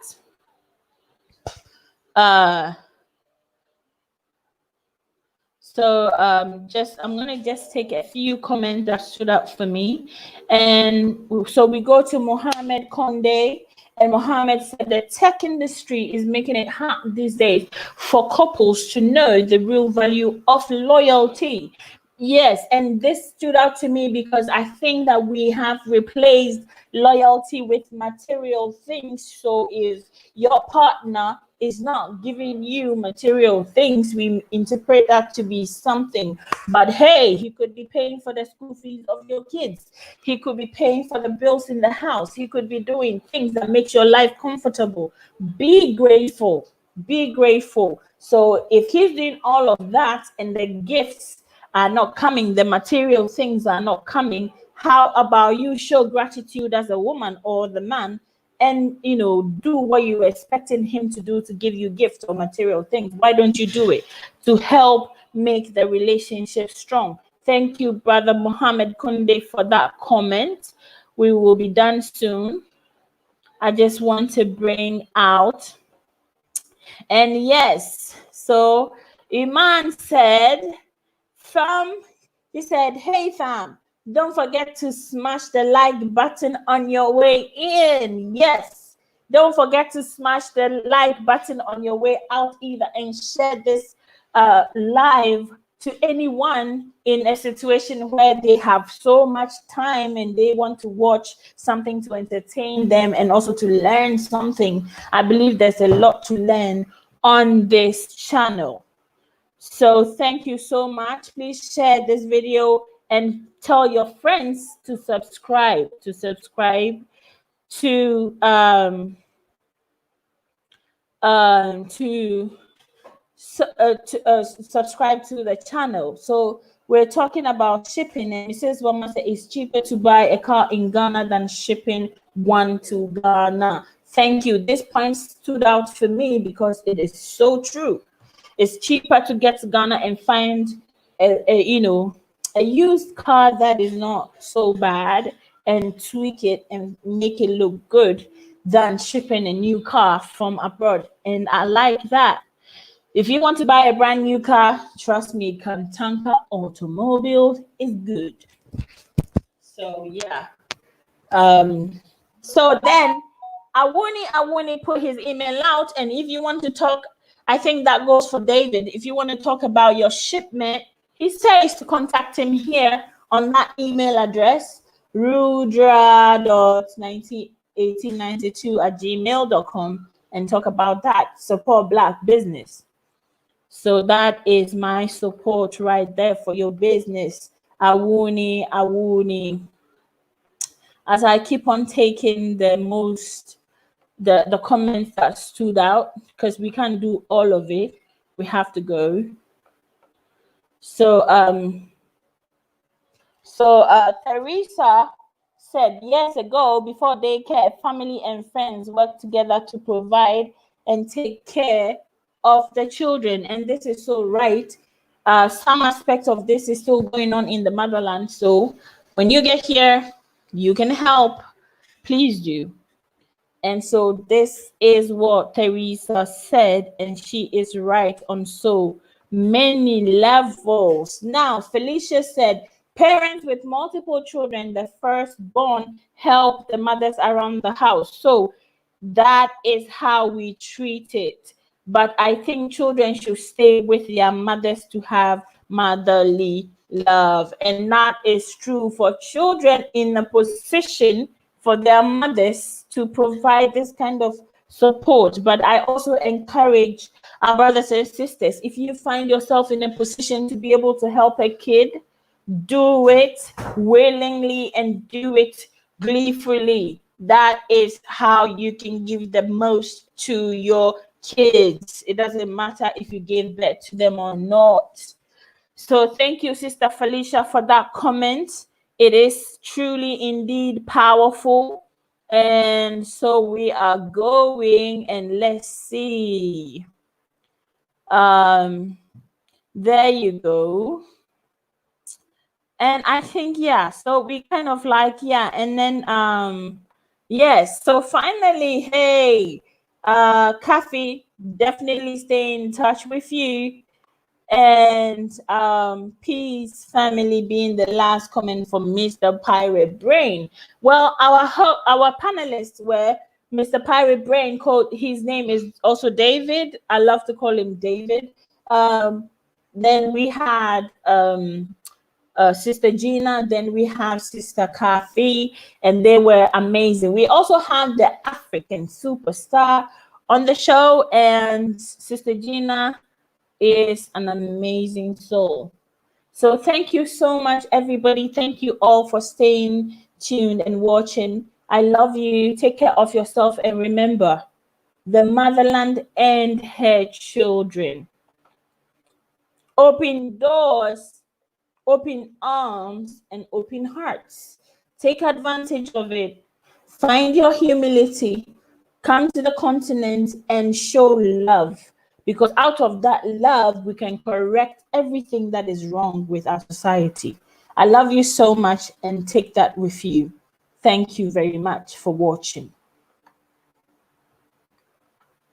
[SPEAKER 1] So I'm gonna just take a few comments that stood out for me. And so we go to Mohammed Konde, and Mohammed said the tech industry is making it hard these days for couples to know the real value of loyalty. Yes, and this stood out to me because I think that we have replaced loyalty with material things. So if your partner is not giving you material things, we interpret that to be something. But hey, he could be paying for the school fees of your kids. He could be paying for the bills in the house. He could be doing things that makes your life comfortable. Be grateful. Be grateful. So if he's doing all of that and the gifts are not coming, the material things are not coming, how about you show gratitude as a woman or the man and do what you're expecting him to do to give you gifts or material things? Why don't you do it to help make the relationship strong? Thank you, Brother Mohammed Kunde, for that comment. We will be done soon. I just want to bring out, and yes, so Iman said, he said, hey fam, don't forget to smash the like button on your way in. Yes, don't forget to smash the like button on your way out either, and share this live to anyone in a situation where they have so much time and they want to watch something to entertain them and also to learn something. I believe there's a lot to learn on this channel. So thank you so much. Please share this video and tell your friends to subscribe to subscribe to the channel. So we're talking about shipping, and Mrs. Wama said it's cheaper to buy a car in Ghana than shipping one to Ghana. Thank you. This point stood out for me because it is so true. It's cheaper to get to Ghana and find a used car that is not so bad and tweak it and make it look good than shipping a new car from abroad. And I like that. If you want to buy a brand new car, trust me, Kantanka Automobiles is good. So yeah. So then Awuni put his email out, and if you want to talk, I think that goes for David. If you want to talk about your shipment, he says to contact him here on that email address, rudra.1892@gmail.com, and talk about that. Support Black business. So that is my support right there for your business. Awuni. As I keep on taking the comments that stood out, because we can't do all of it. We have to go. So Teresa said years ago, before daycare, family and friends worked together to provide and take care of the children, and this is so right. Some aspect of this is still going on in the motherland. So when you get here, you can help. Please do. And so this is what Teresa said, and she is right on so many levels. Now, Felicia said, parents with multiple children, the firstborn, help the mothers around the house. So that is how we treat it. But I think children should stay with their mothers to have motherly love. And that is true for children in a position for their mothers to provide this kind of support. But I also encourage our brothers and sisters, if you find yourself in a position to be able to help a kid, do it willingly and do it gleefully. That is how you can give the most to your kids. It doesn't matter if you gave birth to them or not. So thank you, Sister Felicia, for that comment. It is truly indeed powerful. And so we are going, and let's see. There you go. And I think, yeah, so we kind of like, yeah, and then yes, so finally, hey, Kathy, definitely stay in touch with you. And peace family being the last comment from Mr. Pirate Brain. Well, our panelists were Mr. Pirate Brain, his name is also David. I love to call him David. Then we had Sister Gina, then we have Sister Kathy, and they were amazing. We also have the African superstar on the show, and Sister Gina is an amazing soul. So thank you so much, everybody. Thank you all for staying tuned and watching. I love you. Take care of yourself, and remember, the motherland and her children. Open doors, open arms, and open hearts. Take advantage of it. Find your humility. Come to the continent and show love. Because out of that love, we can correct everything that is wrong with our society. I love you so much, and take that with you. Thank you very much for watching.